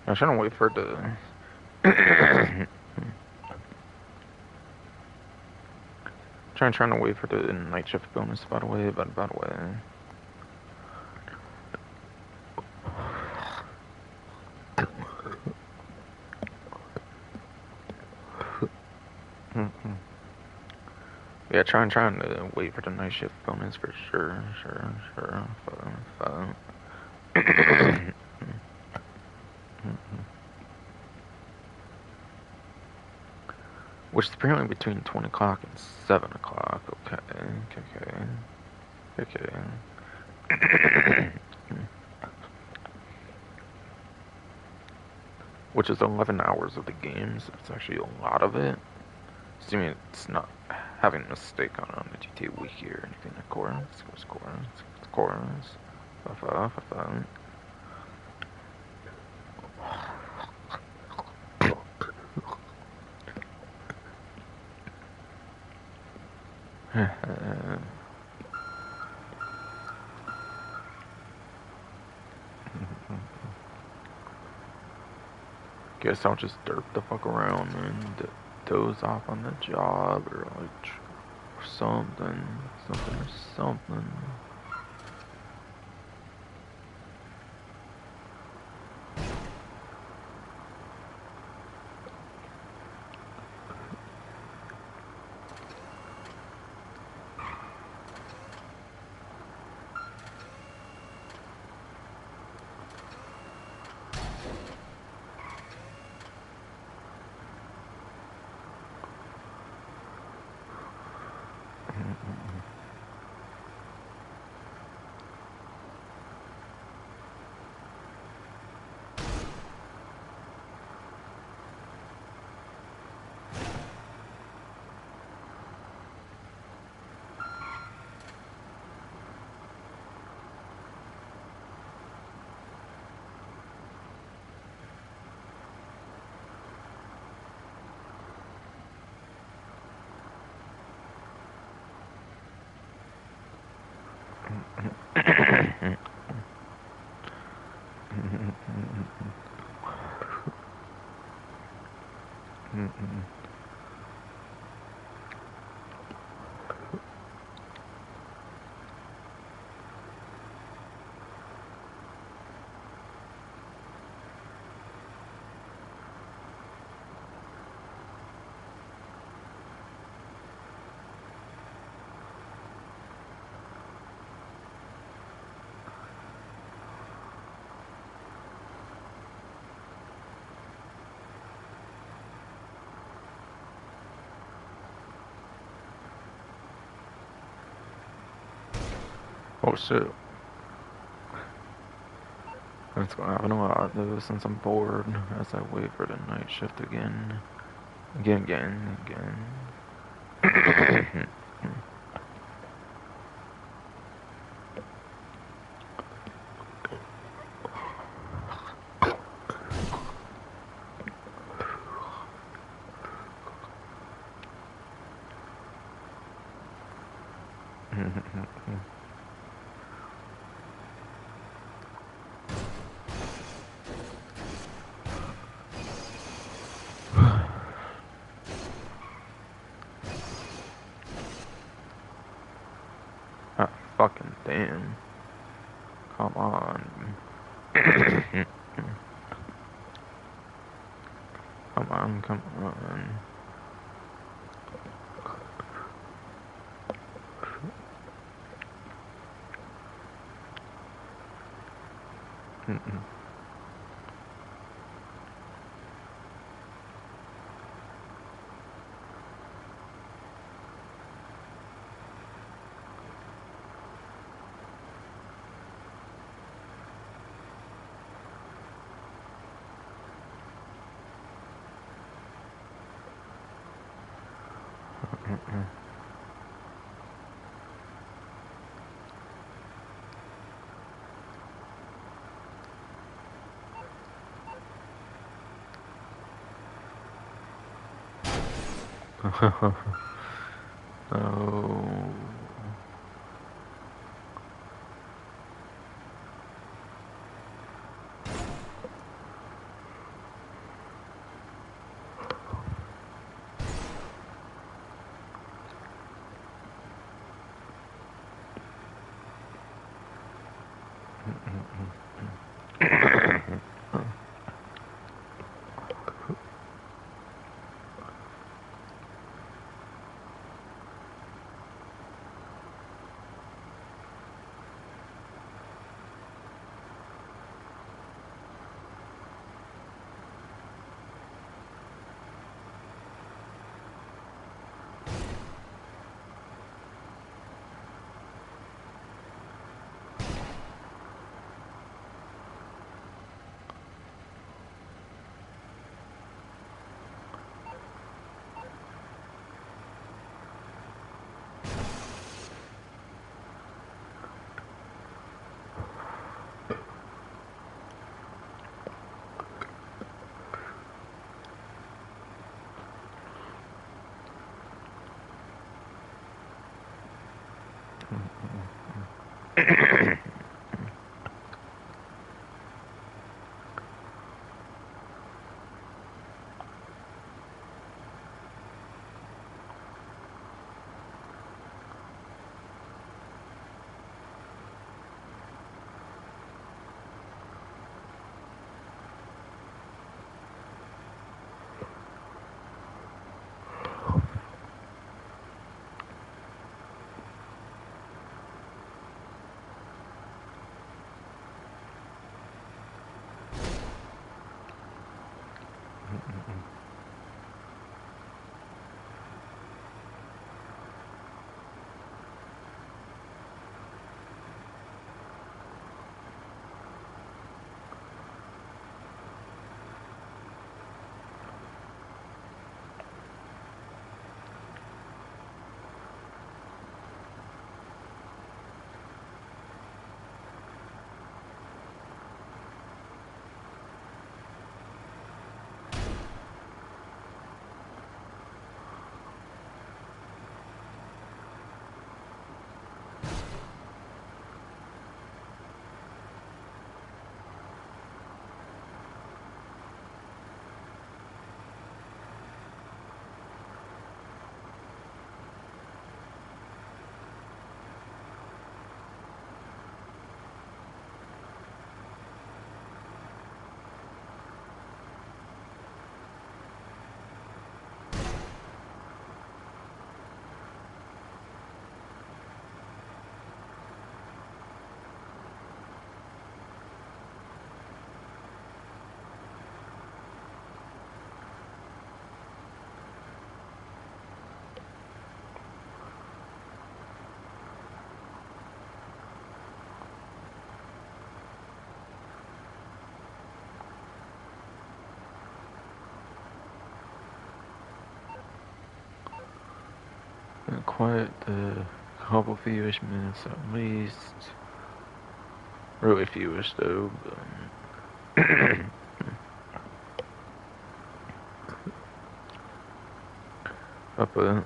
I'm trying to wait for it to. trying to wait for the night shift bonus, by the way. Yeah, trying to wait for the night shift bonus for sure. Which is apparently between 20 o'clock and 7 o'clock. Okay. Which is 11 hours of the game, so it's actually a lot of it. Assuming it's not having a mistake on the GTA wiki or anything. Of course. Guess I'll just derp the fuck around and doze off on the job or like something. Oh shit. That's gonna happen a lot though since I'm bored as I wait for the night shift again. Again. Ah, fucking damn. Come on. Come on. Oh. Quite a couple fewish minutes at least. Really fewish though, but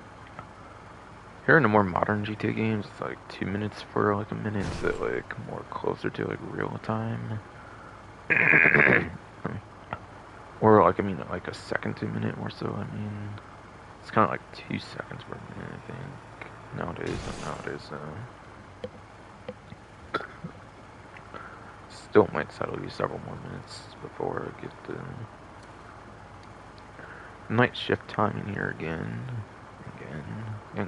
here in the more modern GTA games, it's like 2 minutes for like a minute, so like more closer to like real time. Or like, I mean, like a second to minute or so. I mean, it's kind of like 2 seconds per minute, I think. Nowadays, still might settle you several more minutes before I get the night shift time in here again. Again.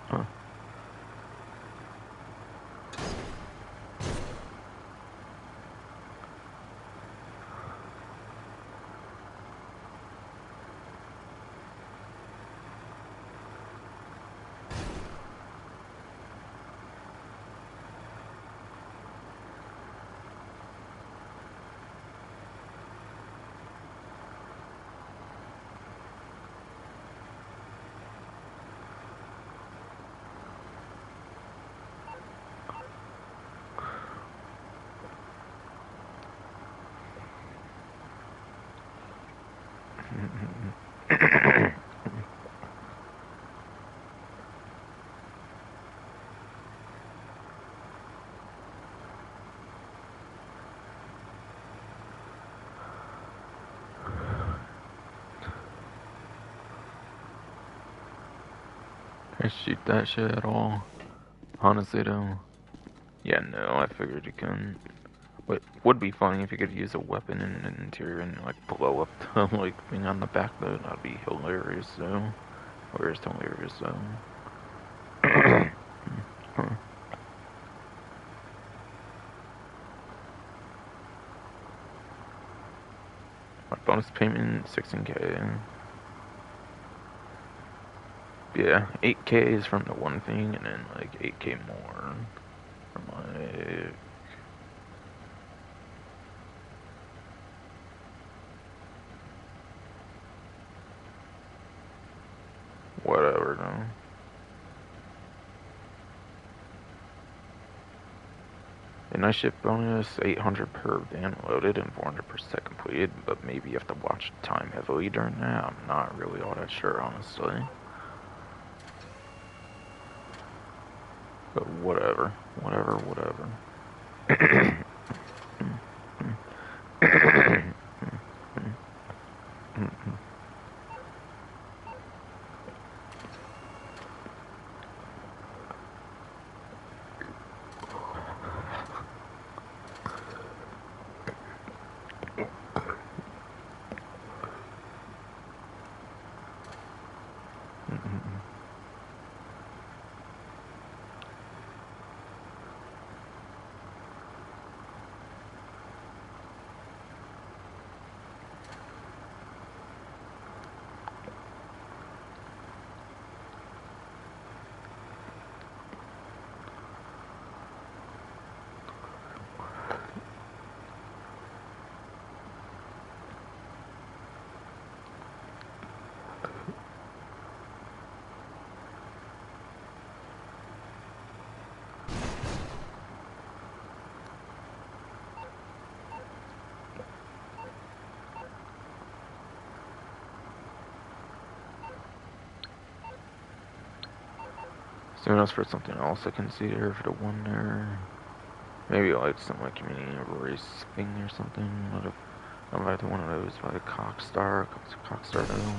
Huh. I shoot that shit at all. Honestly though. Yeah, no, I figured you couldn't. But would be funny if you could use a weapon in an interior and like blow up the like thing on the back though. That'd be hilarious though. Hilarious, hilarious though. Huh. My bonus payment 16K. Yeah, 8K is from the one thing, and then like 8K more from like whatever though. A night shift bonus 800 per downloaded and 400 per set completed, but maybe you have to watch time heavily during that. I'm not really all that sure, honestly. But whatever, whatever. Soon else for something else I can see there for the one there. Maybe like some like community race thing or something. What if I'm about to one of those by the Cockstar though. Cockstar though.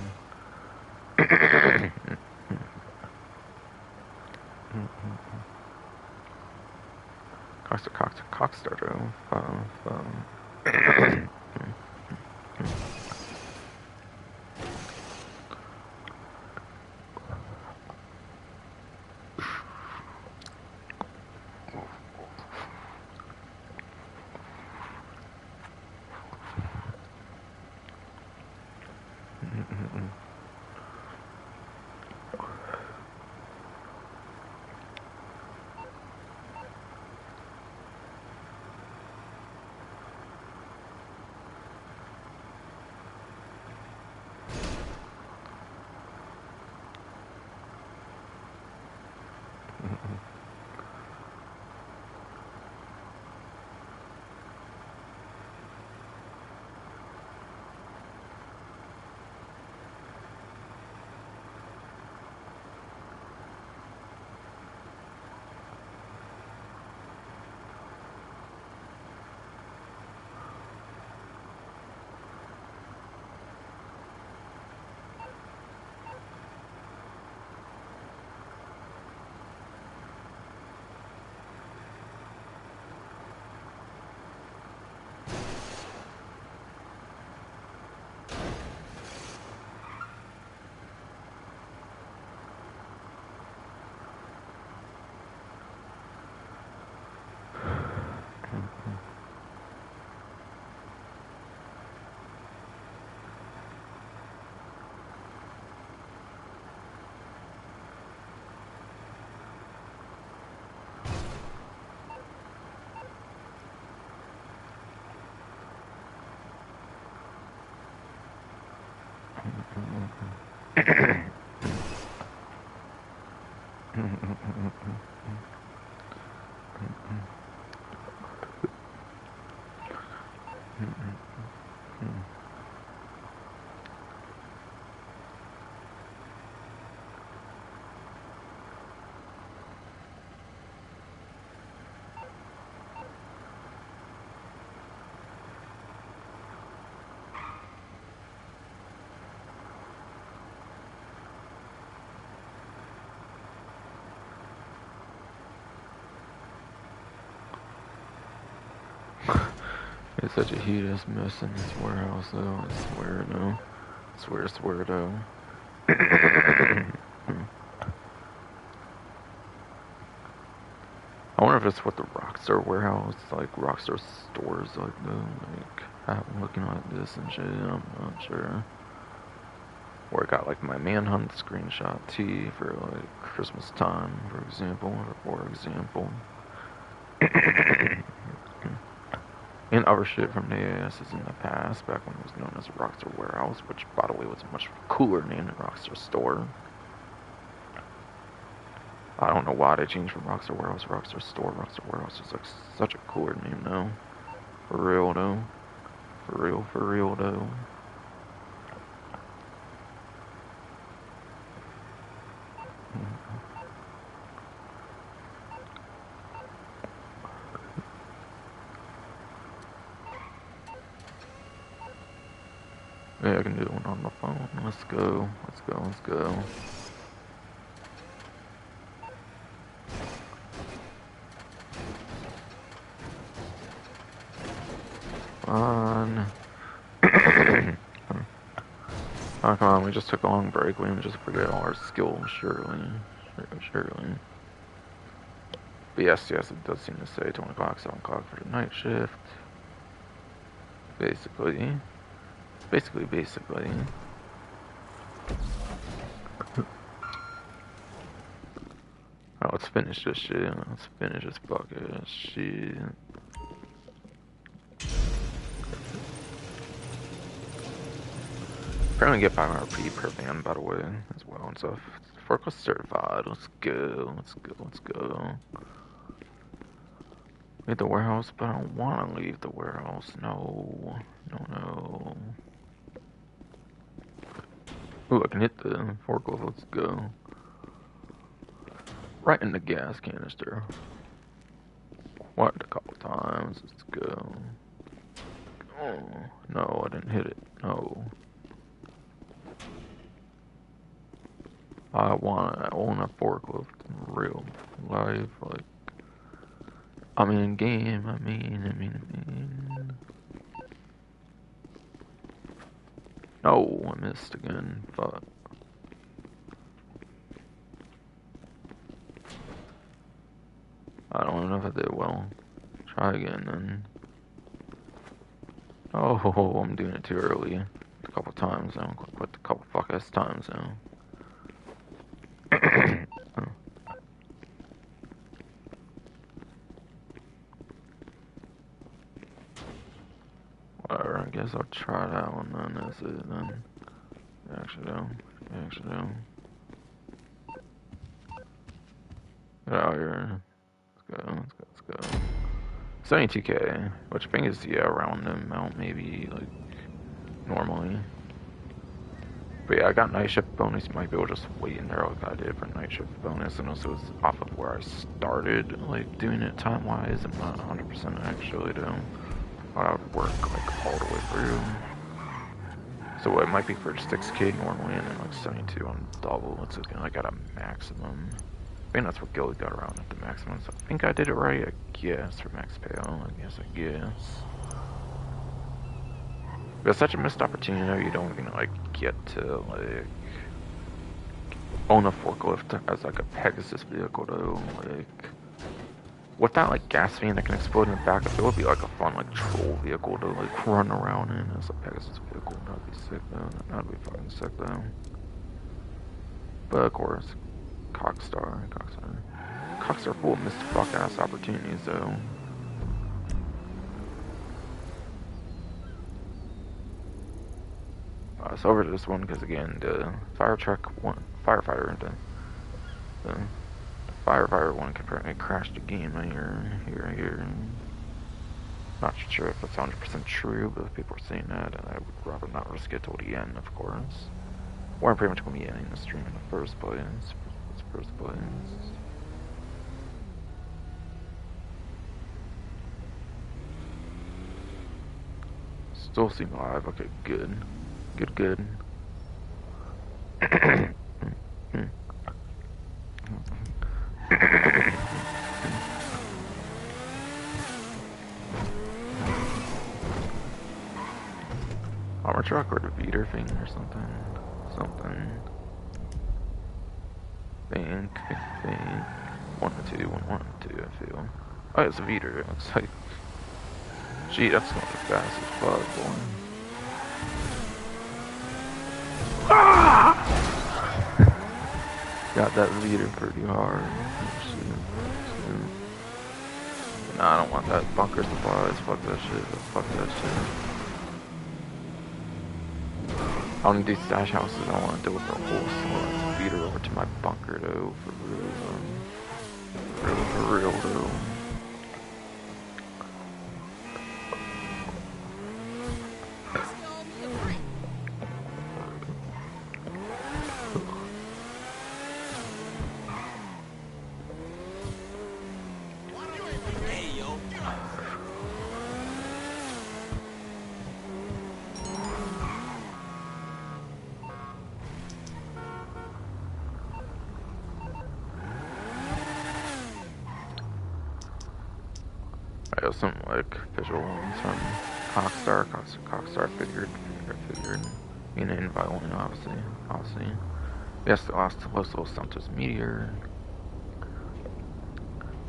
It's such a heat-ass mess in this warehouse, though. I swear, no. Swear, though. I wonder if it's what the Rockstar warehouse, like Rockstar stores, like though. Like, I'm looking at this and shit. I'm not sure. Or I got like my Manhunt screenshot tee for like Christmas time, for example. And other shit from the ASs in the past, back when it was known as Rockstar Warehouse, which, by the way, was a much cooler name than Rockstar Store. I don't know why they changed from Rockstar Warehouse to Rockstar Store. Rockstar Warehouse is like such a cooler name, though. For real, though. For real, though. Yeah, I can do one on the phone. Let's go. On. Oh, come on, we just took a long break. We didn't just forget all our skills, surely. But yes, it does seem to say 20 o'clock, 7 o'clock for the night shift. Basically. Oh, let's finish this shit. Let's finish this bucket shit. Apparently get 500 RP per van, by the way, as well and stuff. Forklift certified. Let's go. Leave the warehouse, but I don't want to leave the warehouse. No. Ooh, I can hit the forklift. Let's go. Right in the gas canister. What? A couple times. Let's go. Oh, no, I didn't hit it. No. I own a forklift in real life, like, I mean in game, I mean. No, I missed again, fuck. I don't know if I did well. Try again then. Oh, I'm doing it too early. A couple times now, quit a couple fuck ass times now. Whatever, I guess I'll try that one then. That's it then. Actually do. Get out here. Let's go. 72k, which I think is, yeah, around the amount, maybe, like, normally. But yeah, I got night shift bonus. You might be able to just wait in there like I did for night shift bonus. And also it's off of where I started, like, doing it time-wise. I'm not 100% actually, though. I would work, like, all the way through. So it might be for 6k normally, and then, like, 72 on double. It's, like, at a maximum. I think that's what Gilly got around at the maximum. So I think I did it right, I guess, for max payout. I guess. But it's such a missed opportunity, though. You don't even, like, get to, like, own a forklift as, like, a Pegasus vehicle, though. Like, with that, like, gas fan that can explode in the back, it would be, like, a fun, like, troll vehicle to, like, run around in as a Pegasus vehicle. That'd be sick, though. That'd be fucking sick, though. But, of course, Cockstar full of missed fuck-ass opportunities, though. So over to this one, because again, the firefighter one can apparently crash the game here. Not sure if that's 100% true, but people are saying that, and I would rather not risk it till the end, of course. Or I'm pretty much going to be ending the stream in the first place. Still seem live. Okay, good. truck or the Veeder thing or something. Something. Think. 1-2, 1-1-2, I feel. Oh, it's a Veeder. It looks like. Gee, that's going fast as fuck, boy. Ah! Got that Veeder pretty hard. Nah, I don't want that bunker supplies. Fuck that shit. Fuck that shit. I don't need these stash houses. I want to deliver a whole slot Veeder over to my bunker though. For real though. I have some like visual ones from Cockstar figured. Being an invite only, obviously. Yes, the last Los Santos Meteor.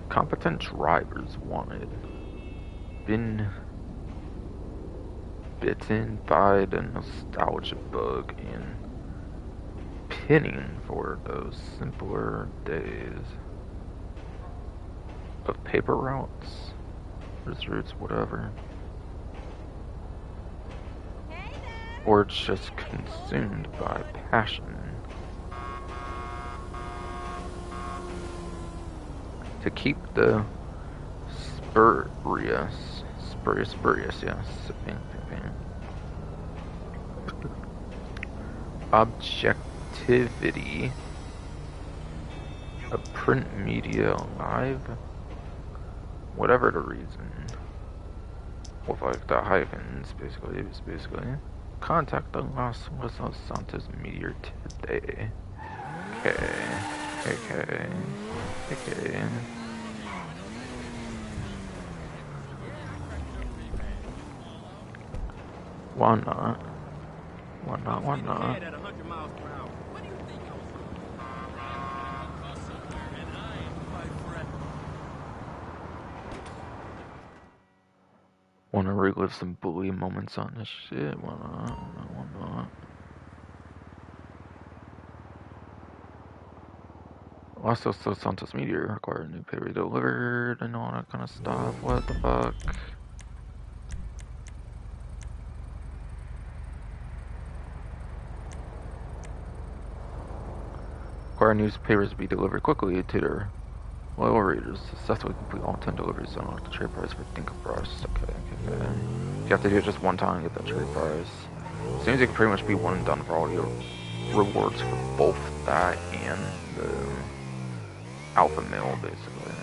Competent drivers wanted. Been bitten by the nostalgia bug and pinning for those simpler days of paper routes. Routes, whatever. Or just consumed by passion. To keep the spurious, yes. Objectivity of print media alive. Whatever the reason. With like the hyphens, basically. Contact the Los Santos Meteor today. Okay. Why not? Wanna relive some bully moments on this shit? Why not? Also, Santos Meteor required a new paper delivered and all that kind of stuff. What the fuck? Require newspapers to be delivered quickly to their loyal readers. Successfully complete all 10 deliveries and unlock the trade price for Think of Price. Okay. You have to do it just one time to get that trade price. Seems it can pretty much be one and done for all your rewards for both that and the alpha mail, basically.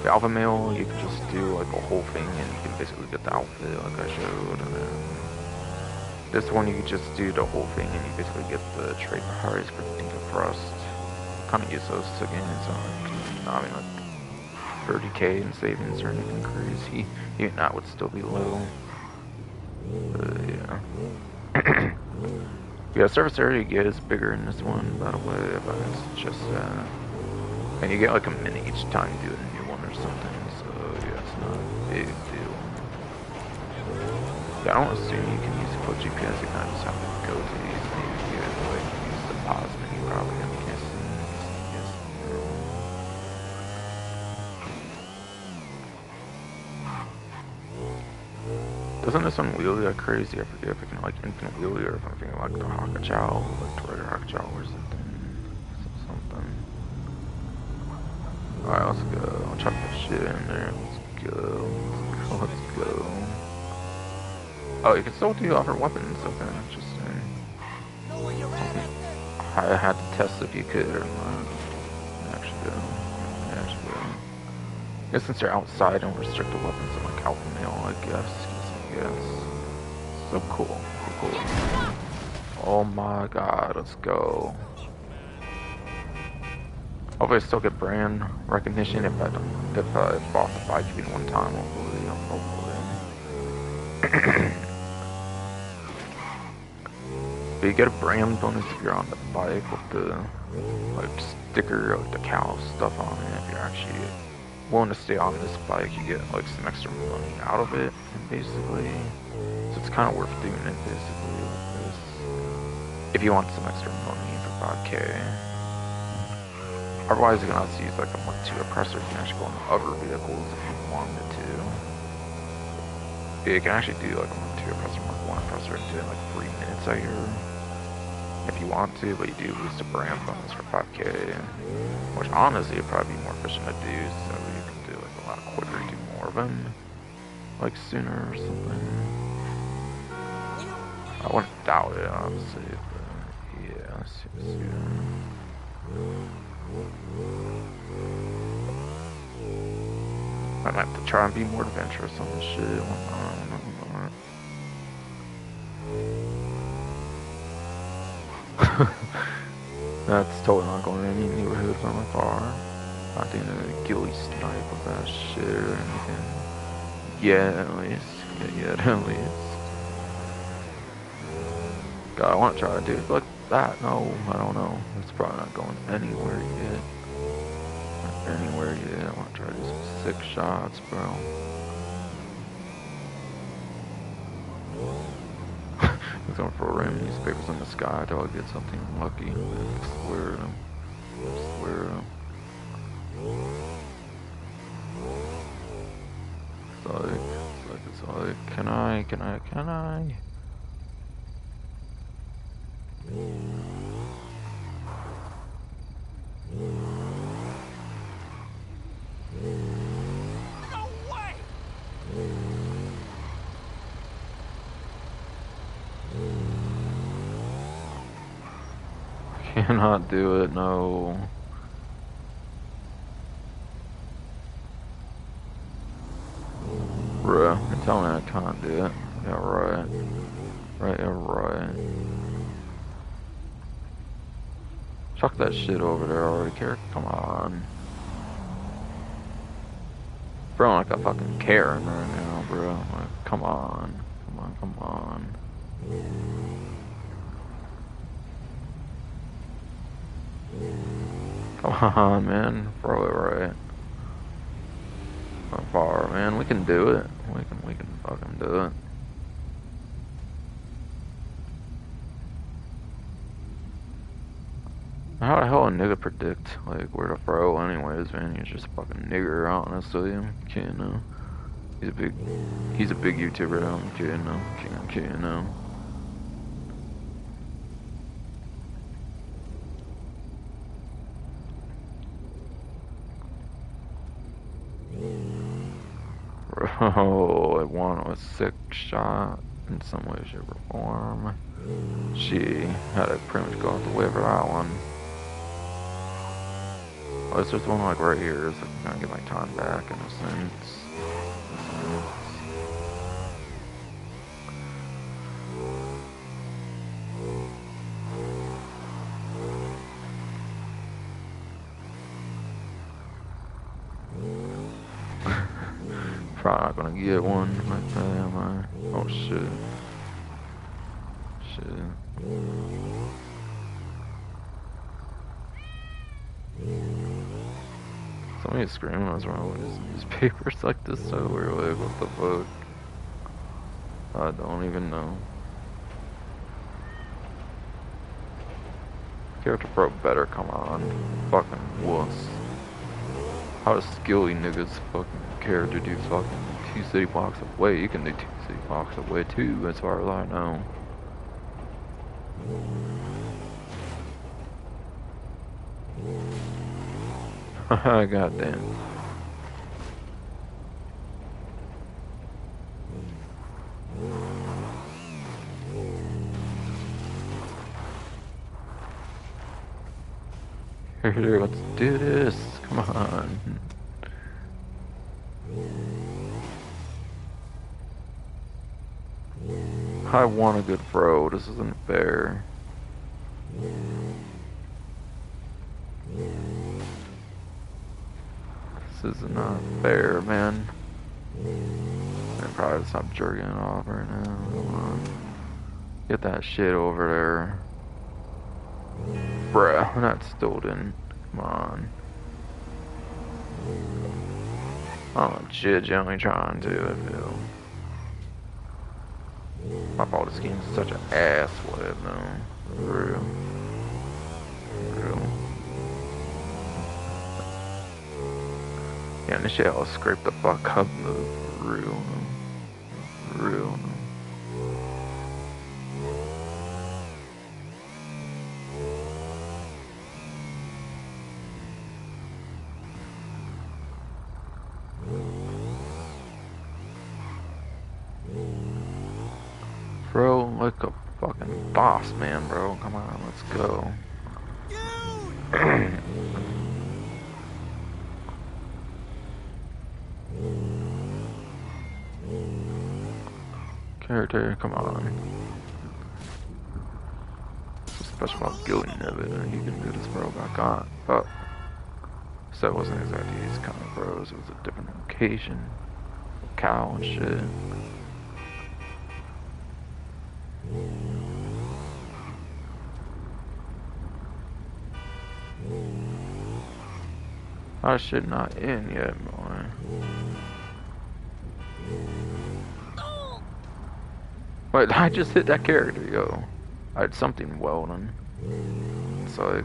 The alpha mail, you can just do like a whole thing and you can basically get the outfit like I showed. And then this one, you can just do the whole thing and you basically get the trade price for Think of Frost. Kind of useless again. It's not, I mean, like 30k in savings or anything crazy. Even that would still be low. But yeah. Yeah, surface area you get is bigger in this one, by the way, but it's just, and you get like a minute each time you do a new one or something, so yeah, it's not a big deal. Yeah, I don't assume you can use full GPS, you kind of just have to go to these, maybe you like use the pause menu probably, I'm guessing. Doesn't this one wheelie like crazy? I forget if it can like infinite wheelie or if I'm thinking like the Hakachow, like the regular Hakachow or something. Alright, let's go. I'll chuck that shit in there. Let's go. Oh, you can still do offer weapons. Okay, interesting. I had to test if you could or not. Actually, I guess since you're outside and restricted weapons and like alpha mail, I guess. Yes. So cool. Oh my god, let's go. Hopefully I still get brand recognition if I bought the 5 in one time, hopefully. But you get a brand bonus if you're on the bike with the like sticker, like the cow stuff on it. If you're actually willing to stay on this bike, you get like some extra money out of it, and basically, so it's kind of worth doing it basically with this. If you want some extra money for 5K. Otherwise, you can also use like a Mark II oppressor. You can actually go on other vehicles if you wanted to. Yeah, you can actually do like a Mark II oppressor, Mark I oppressor, and do it in like 3 minutes, I hear. If you want to, but you do lose the brand bonus for 5K, which honestly would probably be more efficient to do, so you can do like a lot quicker, do more of them, like sooner or something. I wouldn't doubt it, honestly, but yeah, sooner. I'd have to try and be more adventurous on this shit. Whatnot. That's totally not going to any neighborhoods on my car. Not doing a ghillie snipe of that shit or anything. Yeah, at least. Yeah, at least. God, I want to try to do it like that. No, I don't know. It's probably not going anywhere yet. Anywhere yet. I want to try to do some sick shots, bro. I'm going for random newspapers in the sky till I get something lucky. I swear to them. I swear to them. It's like, can I? No way! Cannot do it, no. Bruh, you're telling me I can't do it. Yeah, right. Right, yeah, right. Chuck that shit over there already, care. Come on. Bro, like a fucking Karen right now, bro. Like, come on. Come on. Come on, man. Throw it right. Not far, man. We can do it. We can fucking do it. How the hell a nigga predict like where to throw anyways, man? He's just a fucking nigger, honestly. I'm kidding now. He's a big YouTuber though. I'm kidding now. I'm kidding now. Bro, I want a sick shot in some way, shape, or form. She had to pretty much go out the way for that one. Oh, it's just one like right here, so I'm gonna get my time back in a sense. Probably not gonna get one like that, am I? Oh shit. Somebody's screaming what's wrong with his newspapers like this, so we're like, what the fuck? I don't even know. Character pro better come on. Fucking wuss. How does skilly niggas fucking character do fucking 2 city blocks away? You can do 2 city blocks away too, as far as I know. Goddamn. Here, let's do this. Come on. I want a good throw. This isn't fair. This is not fair, man. I probably stop jerking off right now. Come on. Get that shit over there. Bruh, that still didn't. Come on. Oh, shit, you're only trying to, I feel. My fault, this game's such an ass, whatever, though. For real. For real. Yeah, and this shit all scraped the fuck up, though. For real. For real. Bro, like a fucking boss, man, bro. Come on, let's go. Character, come on. Special about guilding of it. You can do this, bro. Back on. Oh. So it wasn't exactly these kind of bros. It was a different location. Cow and shit. Oh shit, not in yet, boy. Wait, I just hit that character, yo. I had something well done. So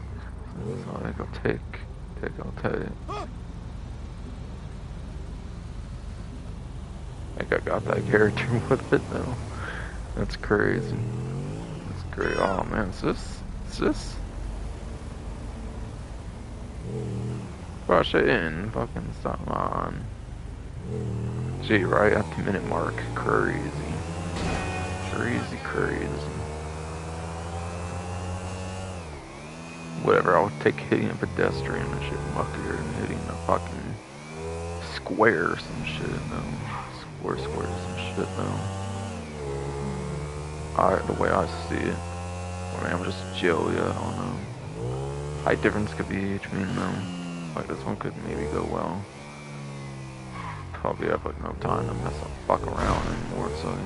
I'll take. I think I got that character with it though. That's crazy. That's great. Oh man, it's this? Brush it in. Fucking stop on. Gee, right at the minute mark. Crazy. Whatever, I'll take hitting a pedestrian and shit muckier than hitting a fucking square or some shit, though. Square some shit, though. The way I see it. I mean, I'm just chill, yeah, I don't know. Height difference could be between them. Like, this one could maybe go well. Probably have, like, no time to mess the fuck around anymore, so...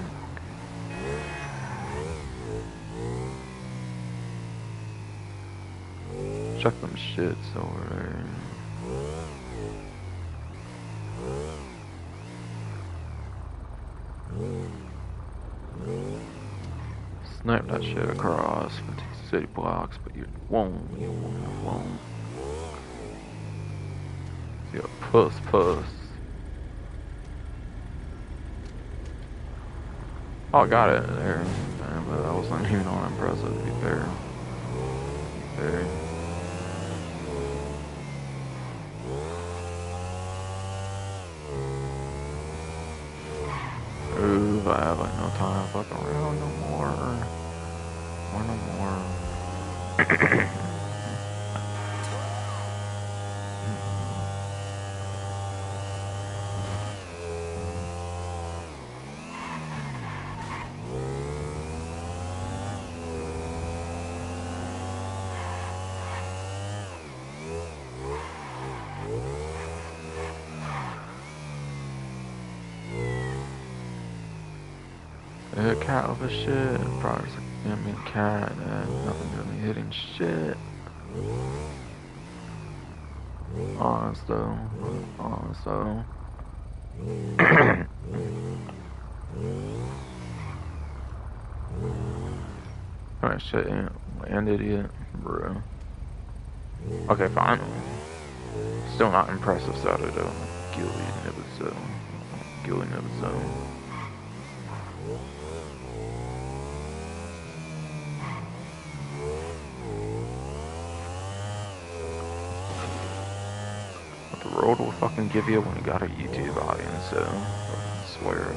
Check them shits over there. Snipe that shit across 50 city blocks, but you won't. Yeah, puss. Oh, I got it there. But that wasn't even all impressive, to be fair. Ooh, I have like no time to fuck around no more. A cat of a shit. Probably just like, I mean, cat and nothing really hitting shit. Honest though. Alright, shit ain't landed yet, bro. Okay, fine. Still not impressive side of though. Gilly never so. What the world will fucking give you when you got a YouTube audience, so I swear to them.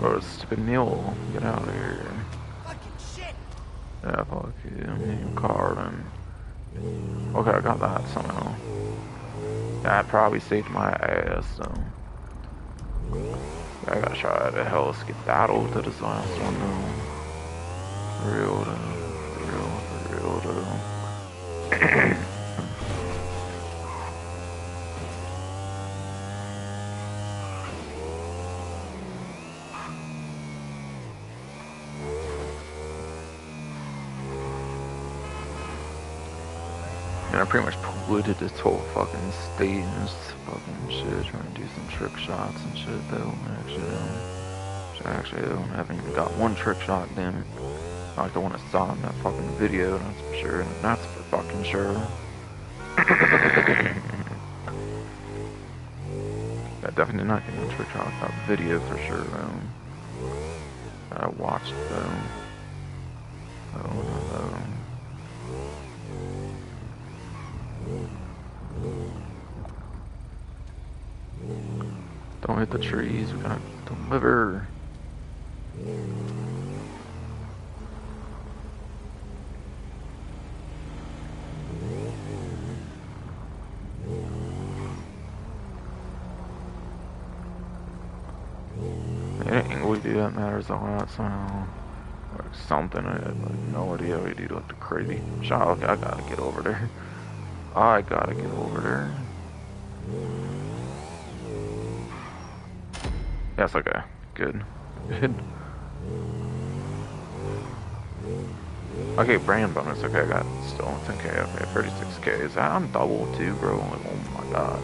Or stupid mule, get out of here. Fucking shit! Yeah, fuck you, I'm in your car then. Okay, I got that somehow. That probably saved my ass, so. I gotta try to hell skedaddle to this last one, though. For real, though. For real, though. And I pretty much polluted this whole fucking state and this fucking shit, trying to do some trick shots and shit, though. Actually, I haven't even got one trick shot, damn it. Not like the one I saw in that fucking video, that's for sure. And that's for fucking sure. Yeah, definitely not getting a trick shot with that video for sure, though. That I watched, though. Oh. Don't hit the trees, we gotta deliver. Any angle we do that matters a lot somehow. Like something, I have like no idea how we do like the crazy shot. Okay, I gotta get over there. I gotta get over there. Yes, okay. Good. Good. Okay, brand bonus. Okay, I got still 10k. Okay, 36k. Is that on double too, bro? Like, oh my god.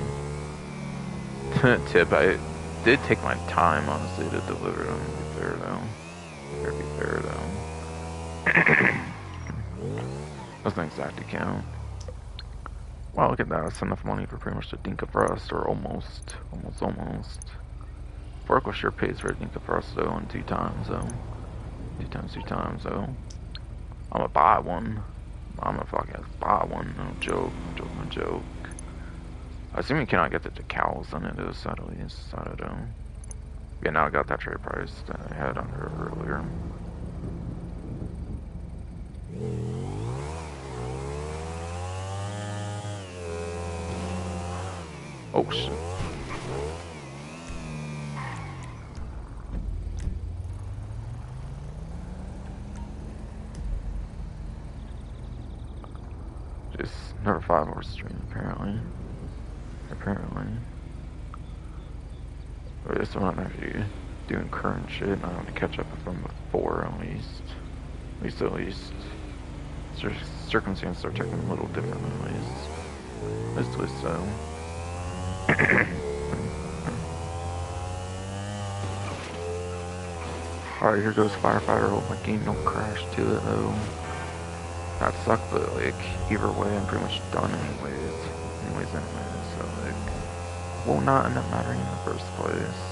Tip, I did take my time, honestly, to deliver them. To be fair, though. Better be fair, though. Doesn't exactly count. Wow, look at that. That's enough money for pretty much the Dinka for us, or almost. Almost. Forklift sure pays for a Dinka for us, though, in 2 times, though. 2 times, though. I'm gonna buy one. I'm gonna fucking buy one. No joke. No joke. I assume you cannot get the decals on it, though, sadly. I don't know. Yeah, now I got that trade price that I had on her earlier. Oh, shit. Just another 5-hour stream, apparently. Or this one I'm actually doing current shit, and I want to catch up from before, at least. Circumstances are taking a little different, at least so. Alright, here goes firefighter. Hope my game don't crash to it, though. That sucked, but like, either way, I'm pretty much done anyways, so like, will not end up mattering in the first place.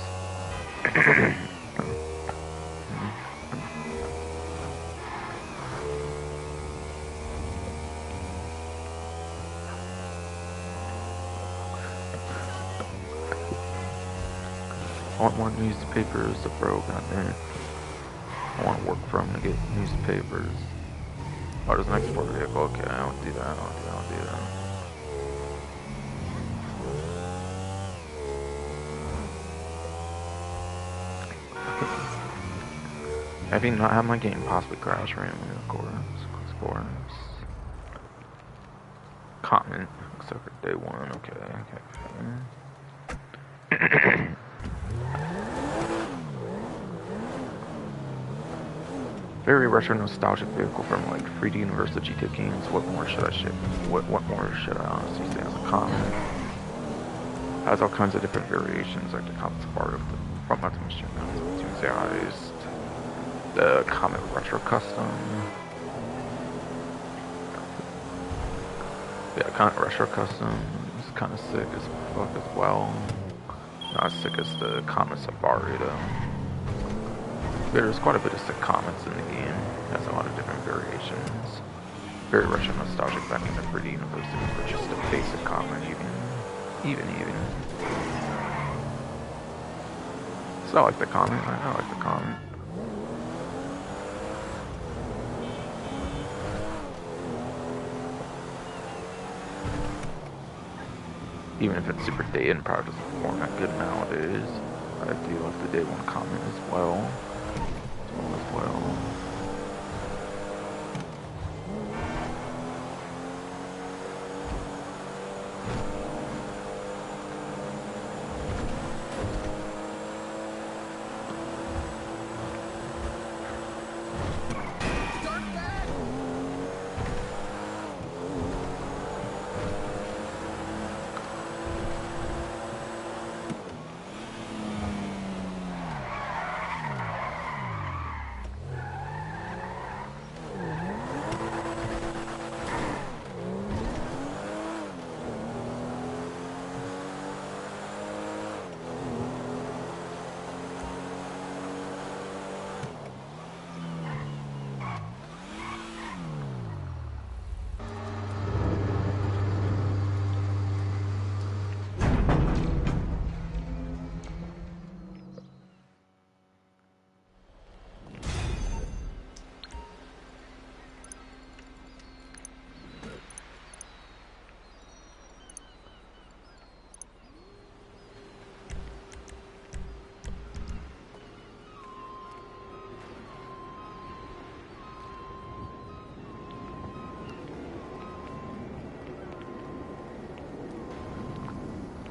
I want more newspapers, bro, goddamn. I want to work for him to get newspapers. Oh, there's an export vehicle. Okay, I don't do that. I don't do that. Maybe not have my game possibly crash randomly, of course. Comment. Except for day 1. Okay. Very retro nostalgic vehicle from like 3D University GTA games. What more should I honestly say as a comment? Has all kinds of different variations, like the Comet's part of the front mounted machine guns enthusiast, the Comet Retro Custom. Yeah, Comet Retro Custom is kind of sick as fuck as well. Not as sick as the Comet Safari though. There's quite a bit of sick comments in the game. It has a lot of different variations. Very retro nostalgic back in the 3D University for just a basic comment even. So I like the comment. I like the comment. Even if it's super dated and probably doesn't perform that good nowadays. I do like the day one comment as well. As well.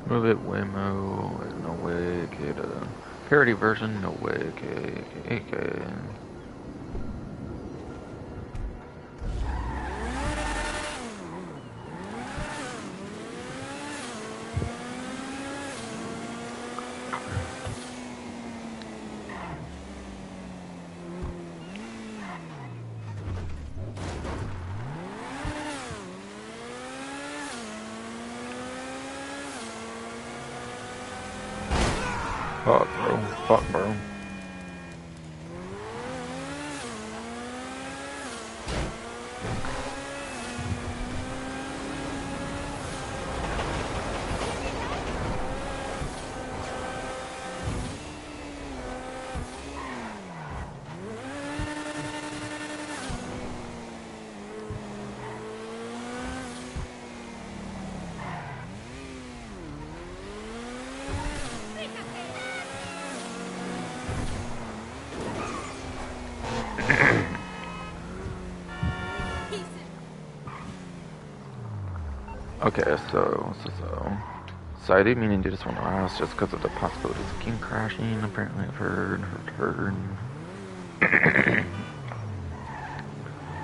Move it, Waymo, there's no way, get a parody version, no way, okay. Fuck, bro. Okay, so I didn't mean to do this one last just because of the possibilities of game crashing. Apparently, I've heard.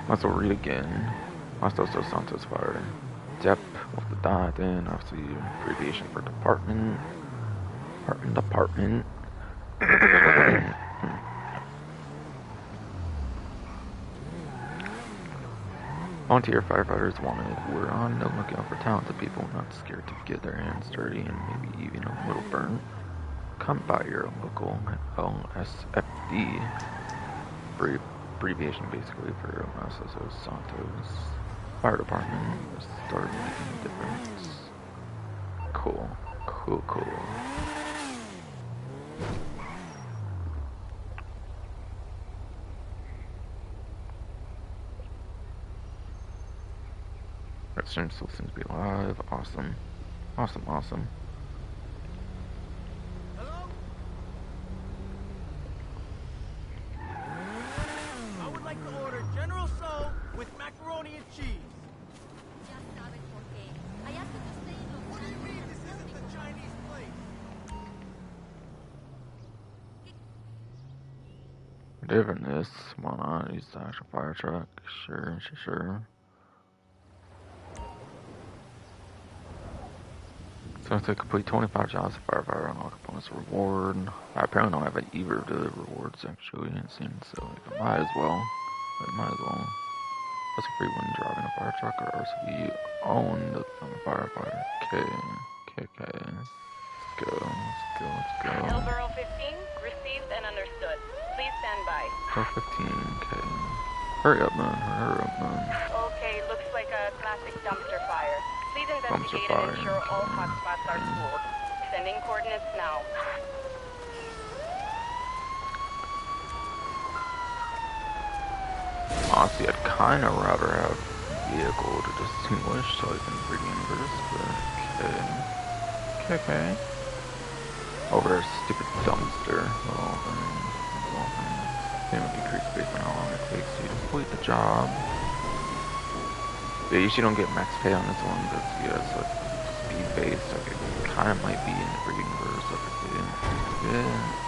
Also, read again. Los Santos Fire. Dep of the dot, and obviously abbreviation for department. Department. Volunteer firefighters wanted. We're on the lookout for talented people not scared to get their hands dirty and maybe even a little burnt. Come by your local LSFD, abbreviation basically for Los Santos Fire Department. Start making a difference. Cool. That stream still seems to be live. Awesome. Hello? I would like to order General Tso with macaroni and cheese. What do you mean this isn't the Chinese place? Whatever this, why not use the actual fire truck? Sure. So to complete 25 jobs of firefighter on all components reward. I apparently don't have either of the rewards actually, it seems, so like, I might as well. That's a free one driving a fire truck or RCV owned from a firefighter. Okay. Let's go. Hillborough 15, received and understood. Please stand by. 15, okay. Hurry up, man. Okay, looks like a classic dumpster fire. Please investigate and ensure all hotspots are cooled. Sending coordinates now. Honestly, I'd kind of rather have a vehicle to distinguish so I can read inverse, but okay. Okay. Over a stupid dumpster. Little things. Little things. Payment decrease based on how long it takes you to complete the job. But you usually don't get max pay on this one because yeah, it's like speed based. Like it kind of might be in the universe of it, dude. Yeah.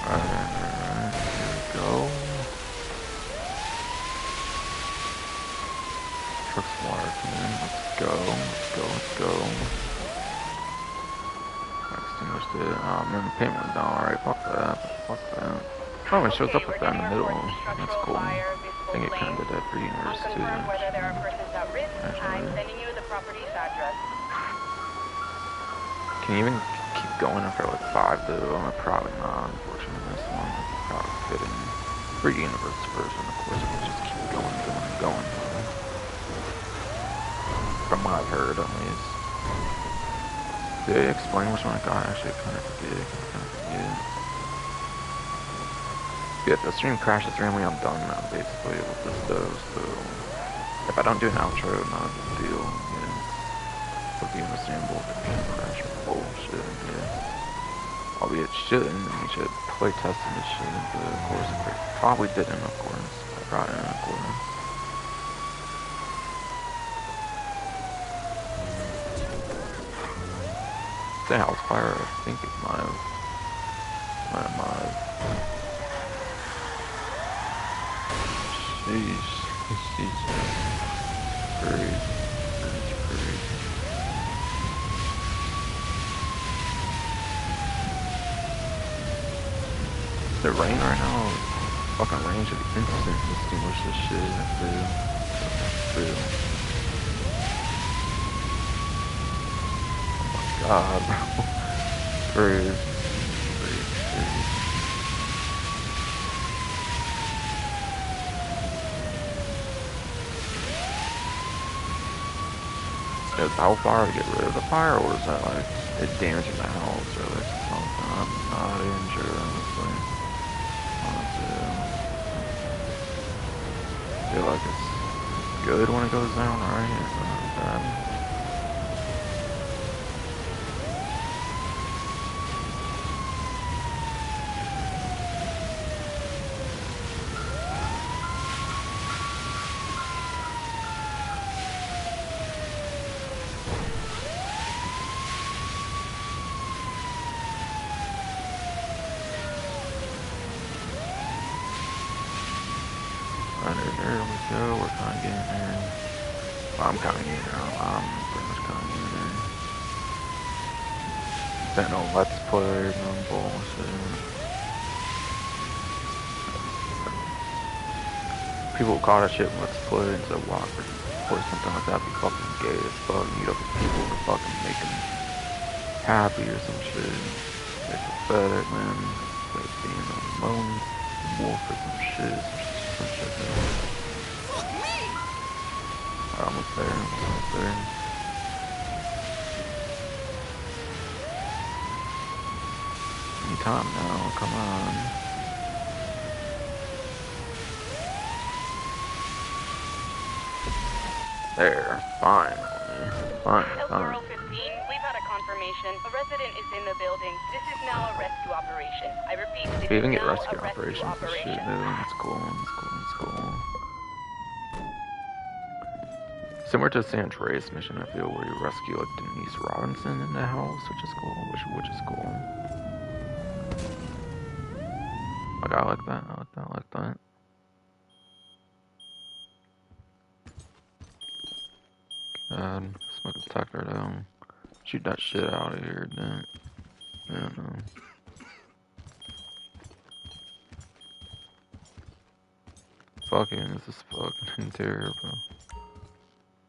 Alright, here we go. Truck's water can. Let's go, let's go, let's go. Extinguished it. Oh man, the paint went down. Alright, fuck that. Fuck that. Oh, it shows up with that in the middle. That's cool. I think it kinda did that for universe too. Whether there are persons at risk, I'm Actually. sending you the property's address. Can you even keep going after like 5 though? Probably not, unfortunately, this one. Probably fit in. For universe version, of course, it will just keep going, going, going. From what I've heard, at least. Did they explain which one I got? Actually, I kind of forget. Yeah, if the stream crashes randomly, I'm done now, basically, with this though, so... If I don't do an outro, not a big deal, yeah. Hope you understand both if you crash or bullshit, yeah. Albeit it shouldn't, and you should play testing this shit, but of course it probably didn't, of course. I brought it in, of course. Safehouse fire, I think it might have. Sheesh. Crazy. The rain right now, fucking rain should instant extinguish this shit, dude. Oh my god, bro. Crazy. Is how far to get rid of the fire, or is that like it damaging the house, or like something? I'm not even sure, honestly. I feel like it's good when it goes down, right? It's not bad. There we go, we're kind of getting there. Well, I'm kind of getting there. I'm pretty much kind of getting there. That no let's play, no bullshit. People call that shit let's play instead of walk or something like that. Be fucking gay as fuck. Meet up with people to fucking make them happy or some shit. They're pathetic, man. Like being on the moon, wolf or some shit. Some shit, man. Almost there. Anytime now, come on. There, fine. L-Girl 15, we've had a confirmation. A resident is in the building. This is now a rescue operation. I repeat, this We even is get now rescue a rescue operations and operation. shit, dude. That's cool. Similar to the San Andreas mission, I feel, where you rescue like Denise Robinson in the house, which is cool. Which is cool. Like I like that. God, smoke a tucker though. Shoot that shit out of here, dude. I don't know. Fucking, this is fucking terrible.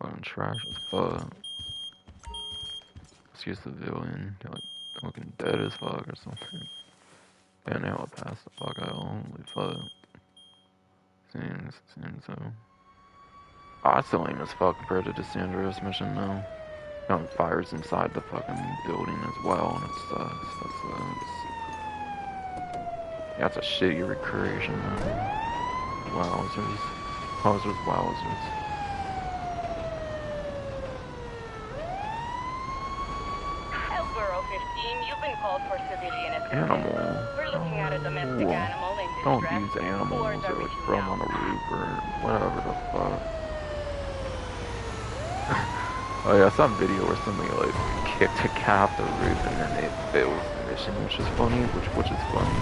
Fucking trash as fuck. Excuse the villain. They're like looking dead as fuck or something. And now I passed the fuck out. Holy fuck. Seems so. Oh, that's the lame as fuck compared to the San Andreas mission though. Got fires inside the fucking building as well, and it sucks. That sucks. Yeah, that's a shitty recreation, man. Wowzers. Wowzers, wowzers. Elborough 15, you've been called for civilian assistance. Animal. We're looking at a domestic animal in Don't distress. use animals Boards are or like reaching throw them out. on a roof or whatever the fuck. Oh yeah, I saw a video where somebody like kicked a cat off the roof and then it failed the mission, which is funny, which is funny.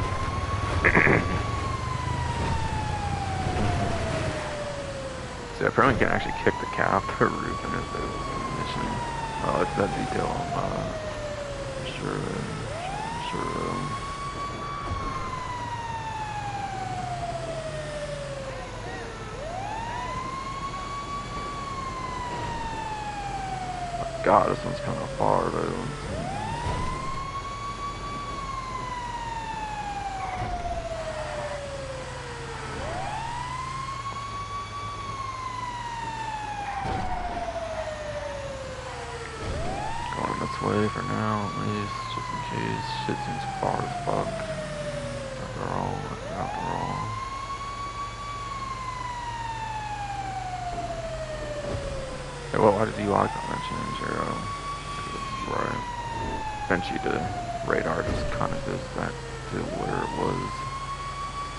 See, apparently you can actually kick the cat off the roof and it fails the mission. It's that detail. Sure. God, this one's kind of far though. Going this way for now, at least, just in case. Shit seems far as fuck. After all. Hey, well, why did you like that change, Zero? Right. Eventually the radar just kind of goes back to where it was.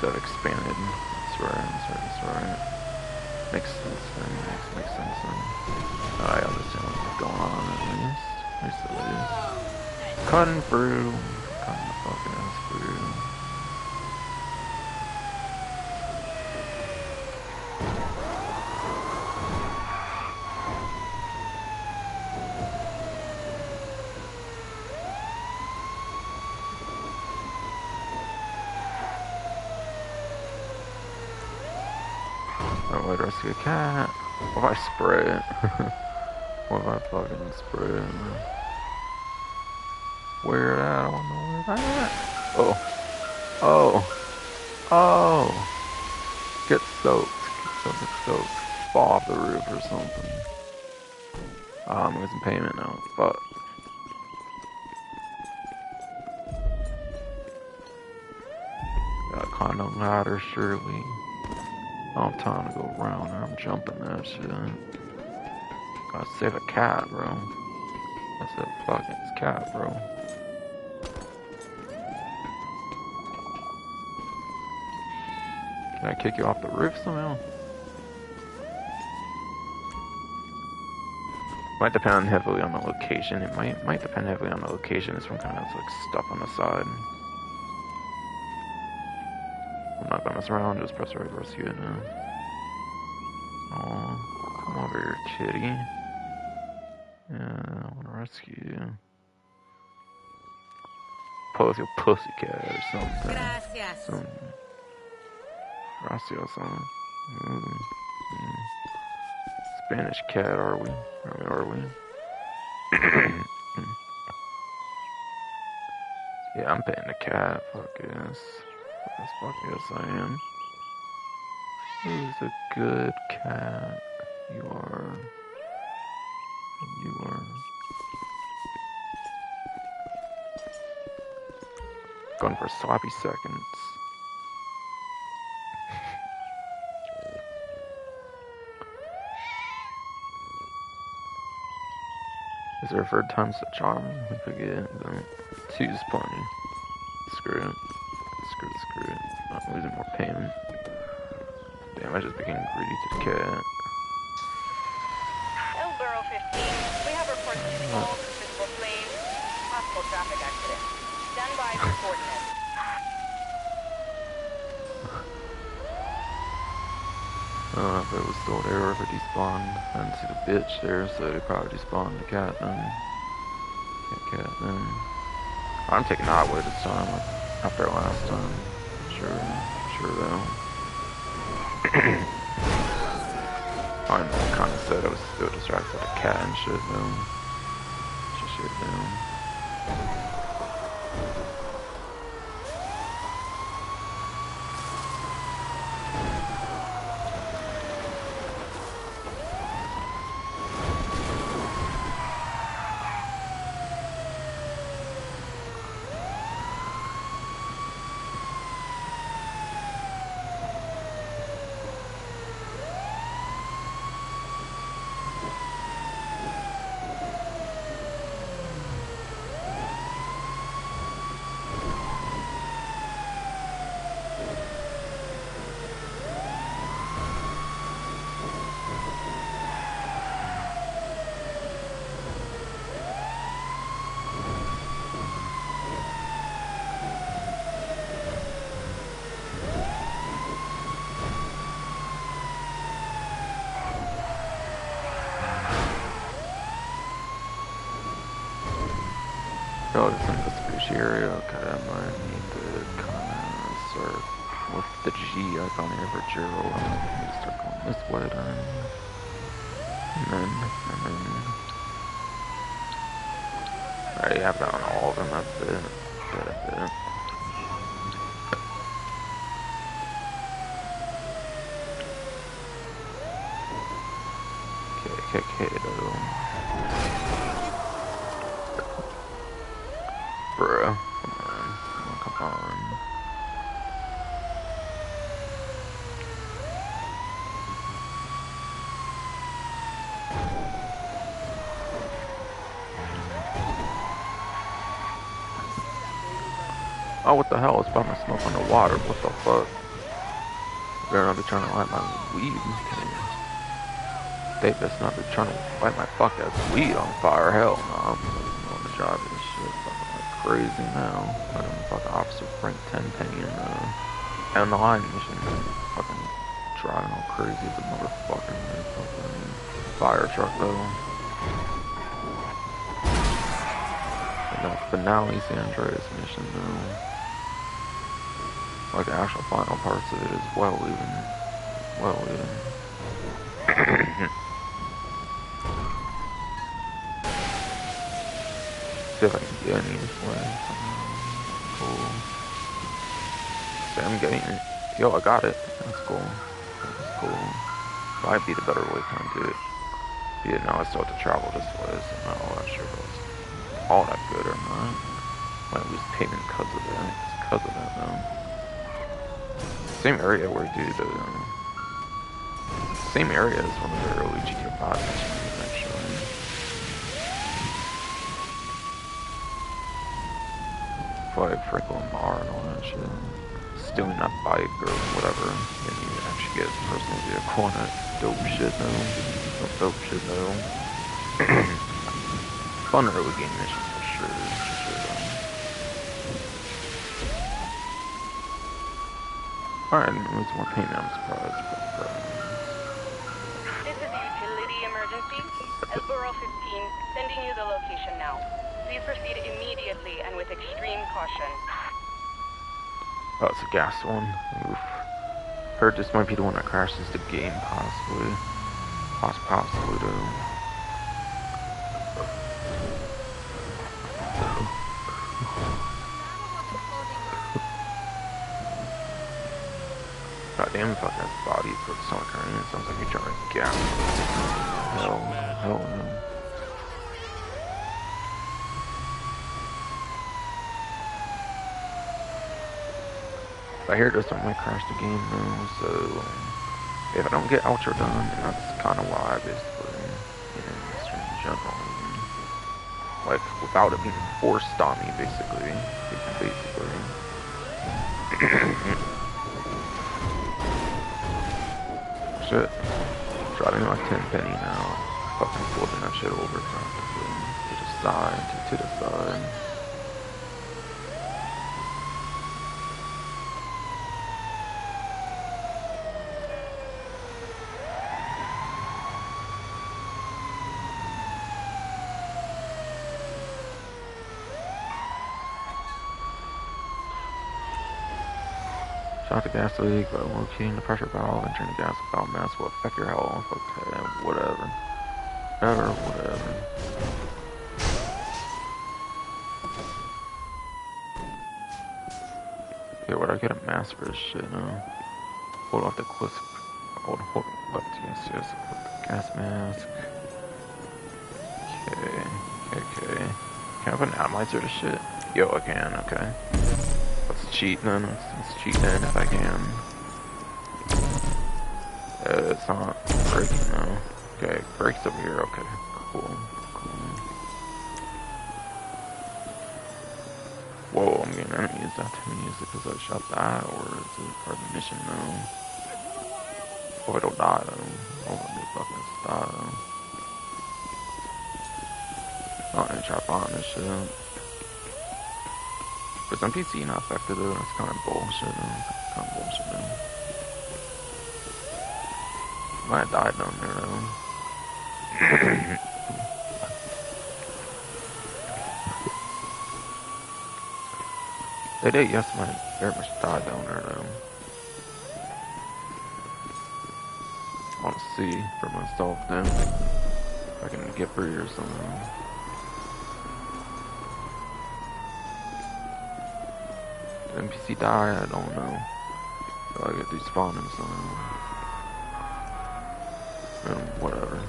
So it expanded. That's right. Makes sense then. Makes sense then. I understand what's going on at least. At least. Cutting through. Cutting the fucking ass through. Oh, wait, rescue a cat. What if I spray it? What if I fucking spray it? Where at? I don't know where that. Oh. Get soaked. Get soaked. Fall off the roof or something. I'm losing payment now. Fuck. Got a condom ladder, surely. I don't have time to go around there. I'm jumping that shit. Gotta save a cat, bro. That's a fucking cat, bro. Can I kick you off the roof somehow? Might depend heavily on the location. It might depend heavily on the location. This one kind of has like stuff on the side. I'm not gonna mess around. Just press right rescue it now. Oh, come over here, kitty. Yeah, I wanna rescue you. Pose your pussycat or something. Gracias. Gracias, huh? Spanish cat, are we? Are we? Yeah, I'm petting the cat. Fuck yes. Fuck yes, I am. Who's a good cat? You are. Going for sloppy seconds. Is there a third time's the charm? I forget. Two's plenty. Screw it. Not losing more payment. Damn, I just became greedy to the cat. Elborough 15, we have reports of smoke, visible flames, possible traffic accident. Stand by for coordinates. If it was still there, if it despawned. I didn't see the bitch there, so they probably despawned the cat then. I'm taking highway this time, after last time. Sure though. I know what kind of said I was still distracted by the cat and shit, though. Shit, though. Oh, it's in this fishy area. Okay, I might need to kind of start with the G icon here for Gerald. I might need to start going this way then. And then. Alright, yeah, I've gotten all of them. That's it. That's it. KKK though. Bruh. Come on. Oh, what the hell? It's about to smoke underwater. What the fuck? Better not be trying to light my weed. They best not be trying to light my fuck ass weed on fire. Hell no. I'm on the job and shit. Fucking like crazy now. I'm fucking Officer Frank Tenpenny and the line mission. Fucking driving all crazy as a motherfucker. Fucking fire truck though. And the finale San Andreas mission though. Like the actual final parts of it as well even. See if I can get any this way. Cool. See, I'm getting it. Yo, I got it. That's cool. That's cool. Might be the better way to do it. Yeah, now I still have to travel this way, so I'm not all that sure if it was all that good or not. Might lose payment because of that. Because of that, though. Same area where we do the same area as one of the early GTA 5 missions, actually. Like Franklin Mar and all that shit. Stealing that bike or whatever. And you actually get his personal vehicle on it. Dope shit though. Some dope shit though. Fun early game missions for sure. Alright, there's more payment, I'm surprised. This is a utility emergency. Borough 15, sending you the location now. Please proceed immediately and with extreme caution. Oh, it's a gas one. Oof. Heard this might be the one that crashes the game, possibly. Possibly, though. God damn, fuck that body for the sonic rain. It sounds like you're trying to gas. Hell no. I hear this one might crash the game though, so if I don't get outro done, then that's kind of why, basically, in general, like without it being forced on me, basically. Shit, driving like 10 penny now, fucking flipping that shit over practically to the side, to the side. Shock the gas leak by locating the pressure valve. Entering the gas valve mass will affect your health. Okay, whatever. Whatever. Okay, would I get a mask for this shit now? Hold off the cliff. Hold on. What? Yes. Put the gas mask. Okay. Can I put an atomizer to shit? Yo, I can, okay. Let's cheat then. Let's cheat then if I can. It's not breaking though. Okay, breaks over here, okay. Cool. Whoa, I'm getting enemies. Is that to me? Is it because I shot that, or is it part of the mission though? Oh, I don't die though. Oh, I do fucking die though. Oh, I try buying this shit. Was NPC not affected though? That's kind of bullshit though. Might have died down there though. They did, yes, might very much died down there though. I want to see for myself then. If I can get free or something. Did NPC die? I don't know. So I get despawning something. Whatever.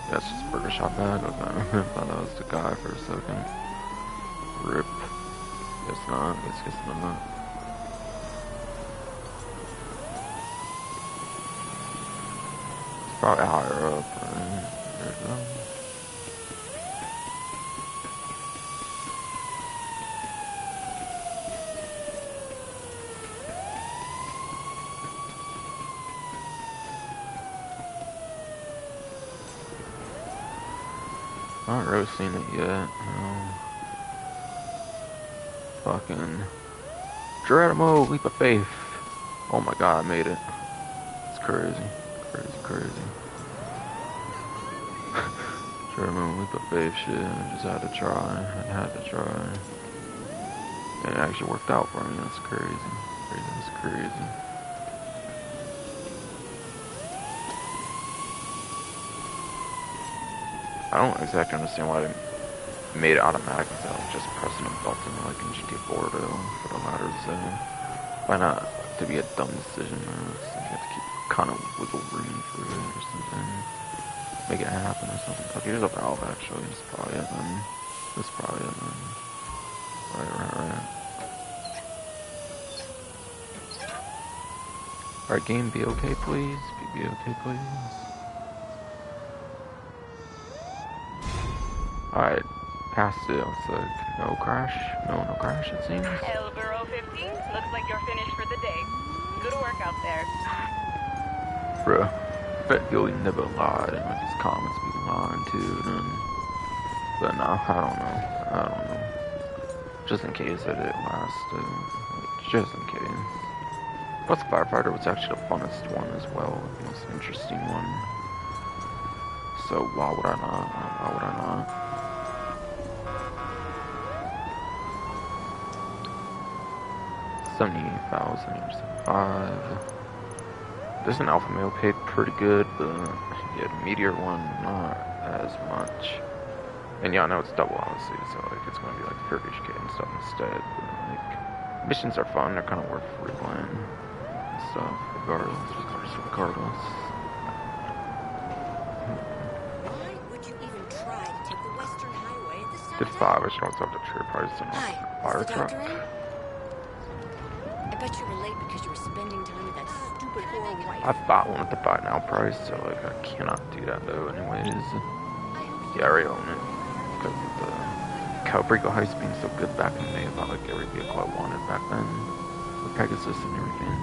Yeah, it's just a burger shop bag. Okay. I thought that was the guy for a second. Rip. Guess not. Guess not. It's probably higher up. Right? There we go. I haven't really seen it yet. Fucking Geronimo, leap of faith. Oh my god, I made it. It's crazy. Geronimo, leap of faith shit. I just had to try. And it actually worked out for me. That's crazy. That's crazy. I don't exactly understand why they made it automatic instead of just pressing a button like in GTA 4 for the ladders. So why not? To be a dumb decision. So you have to keep kind of wiggle room for it or something. Make it happen or something. Okay, here's a valve actually. This is probably it then. Right. Alright, game, be okay please. Be okay please. Alright, past it. Looks like no crash. No crash it seems. Elborough 15, looks like you're finished for the day. Good work out there. Bruh, bet Billy never lied, and like his comments be lying too, then. But nah, I don't know. Just in case I did last, just in case. Plus Firefighter was actually the funnest one as well, the most interesting one. So why would I not? 78,075. This an alpha male paid pretty good, but yeah, the meteor one not as much. And yeah, I know it's double obviously, so like it's gonna be like the Turkish kid and stuff instead. But like missions are fun, they're kind of worth replaying and stuff, regardless. Why would you even try to take the Western Highway at this time? Did 5, I should also have the trip price on a fire truck. I bet you were late because you were spending time with that stupid whore wife. I bought one at the buy now price, so like I cannot do that though anyways. Yeah, I already own it. Because of the Calbrico Heist being so good back in the day, about like every vehicle I wanted back then. The Pegasus and everything.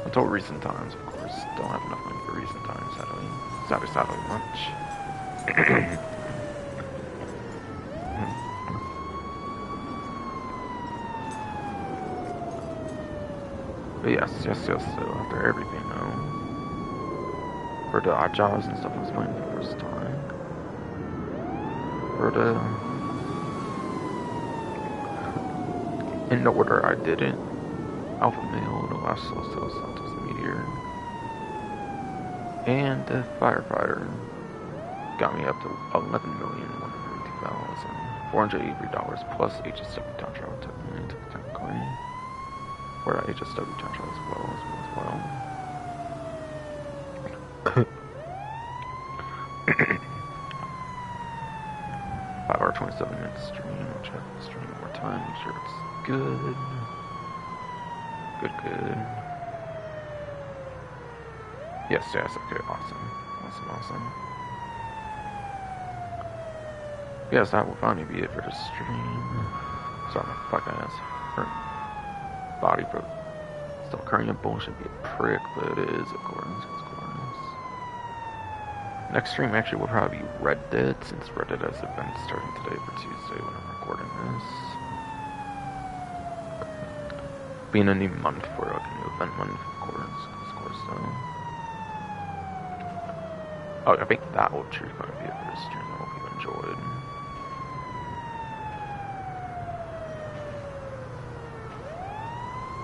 Until recent times, of course. Don't have enough money for recent times, sadly much. But yes, so after everything though. For the odd jobs and stuff I was playing for the first time. For the in the order I did it. Alpha Male, The Last Celestial, Santos Meteor, and the Firefighter got me up to $11,152,483 plus HSW time travel technically. For that HSW time travel as well. 5 hour 27-minute stream. I'll check the stream one more time, make sure it's good. Good. Yes, okay, awesome. Yes, that will finally be it for the stream. Sorry, my fucking ass hurt. Body for still occurring in bullshit, be a prick, but it is, of course. Next stream actually will probably be Red Dead, since Red Dead has events starting today for Tuesday when I'm recording this. Being a new month for like a new event month, of course so. Oh, I think that will truly be it for this stream. I hope you enjoyed.